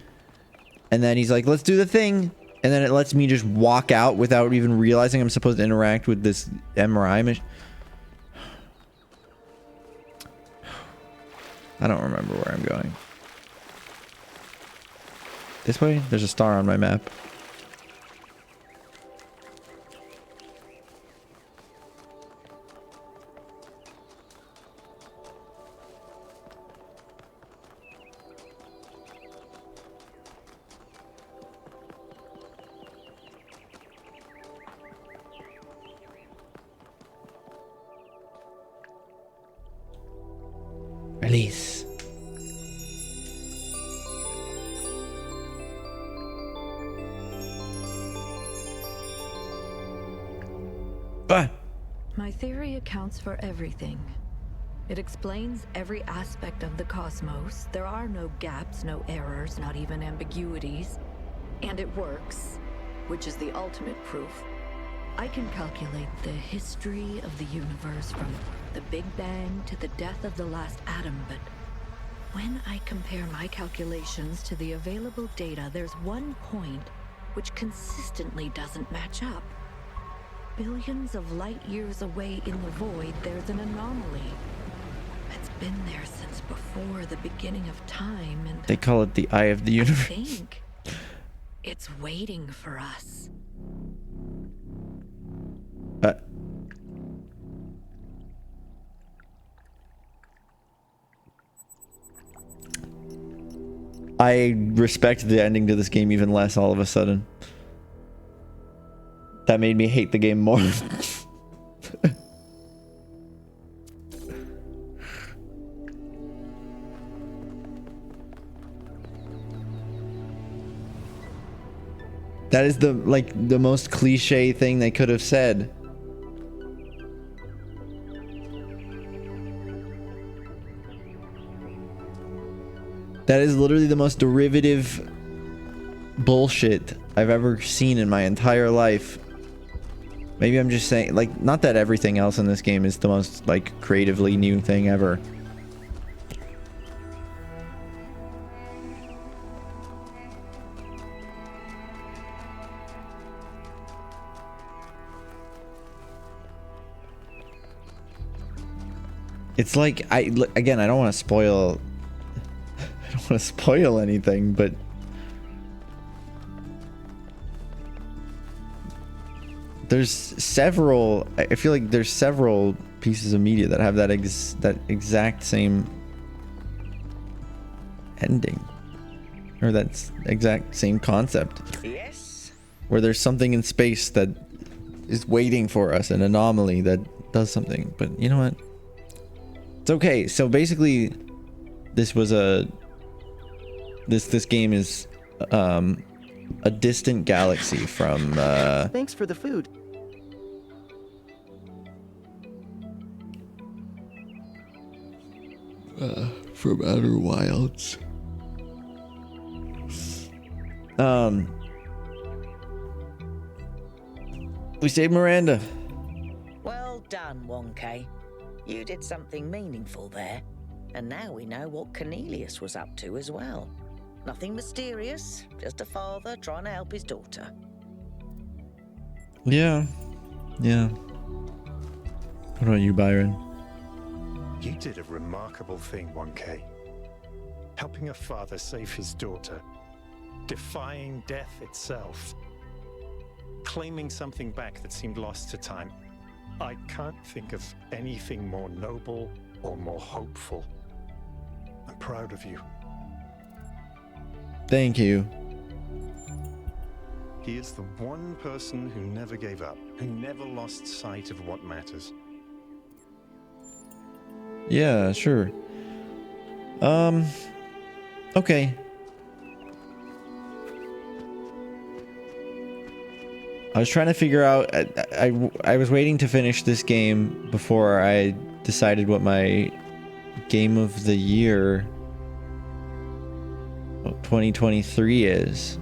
[SPEAKER 1] and then he's like, let's do the thing, and then it lets me just walk out without even realizing I'm supposed to interact with this MRI machine. I don't remember where I'm going. This way? There's a star on my map. Release. But
[SPEAKER 11] My theory accounts for everything. It explains every aspect of the cosmos. There are no gaps, no errors, not even ambiguities. And it works, which is the ultimate proof. I can calculate the history of the universe from the Big Bang to the death of the last atom, but when I compare my calculations to the available data, there's one point which consistently doesn't match up. Billions of light years away in the void, there's an anomaly. It's been there since before the beginning of time, and
[SPEAKER 1] they call it the eye of the
[SPEAKER 11] I
[SPEAKER 1] universe.
[SPEAKER 11] think it's waiting for us.
[SPEAKER 1] I respect the ending to this game even less all of a sudden. That made me hate the game more. That is the most cliche thing they could have said. That is literally the most derivative bullshit I've ever seen in my entire life. Maybe I'm just saying, like, not that everything else in this game is the most, like, creatively new thing ever. It's like, again, I don't want to spoil... I don't want to spoil anything, but... There's several... I feel like there's several pieces of media that have that exact same... ending. Or that exact same concept.
[SPEAKER 10] Yes?
[SPEAKER 1] Where there's something in space that is waiting for us, an anomaly that does something. But you know what? It's okay. So basically, this was a... This game is a distant galaxy from
[SPEAKER 2] Thanks for the food.
[SPEAKER 1] from Outer Wilds. We saved Miranda.
[SPEAKER 10] Well done, Wonka. You did something meaningful there. And now we know what Cornelius was up to as well. Nothing mysterious, just a father trying to help his daughter.
[SPEAKER 1] Yeah. Yeah. What about you, Byron?
[SPEAKER 9] You did a remarkable thing, 1K. Helping a father save his daughter. Defying death itself. Claiming something back that seemed lost to time. I can't think of anything more noble or more hopeful. I'm proud of you.
[SPEAKER 1] Thank you.
[SPEAKER 9] He is the one person who never gave up, who never lost sight of what matters.
[SPEAKER 1] Yeah, sure. Okay. I was trying to figure out. I was waiting to finish this game before I decided what my game of the year 2023 is,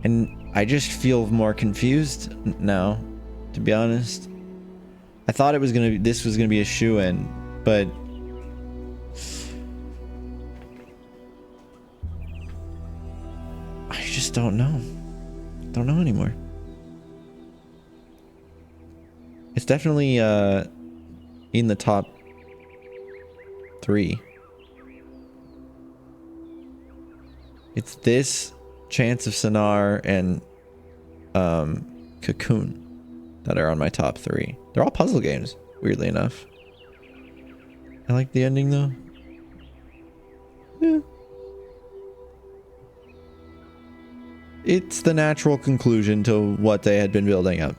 [SPEAKER 1] and I just feel more confused now, to be honest. I thought this was gonna be a shoo-in, but I just don't know. Don't know anymore. It's definitely in the top 3. It's this, Chance of Sonar, and Cocoon that are on my top 3. They're all puzzle games, weirdly enough. I like the ending though. Yeah. It's the natural conclusion to what they had been building up.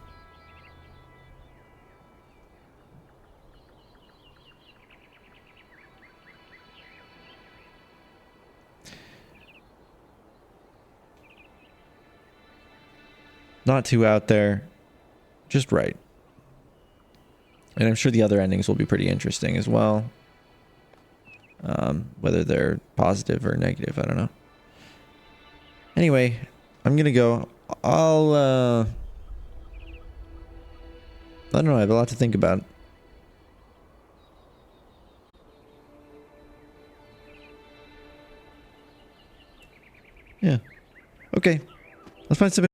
[SPEAKER 1] Not too out there, just right. And I'm sure the other endings will be pretty interesting as well. Whether they're positive or negative, I don't know. Anyway, I'm gonna go. I don't know, I have a lot to think about. Yeah. Okay. Let's find some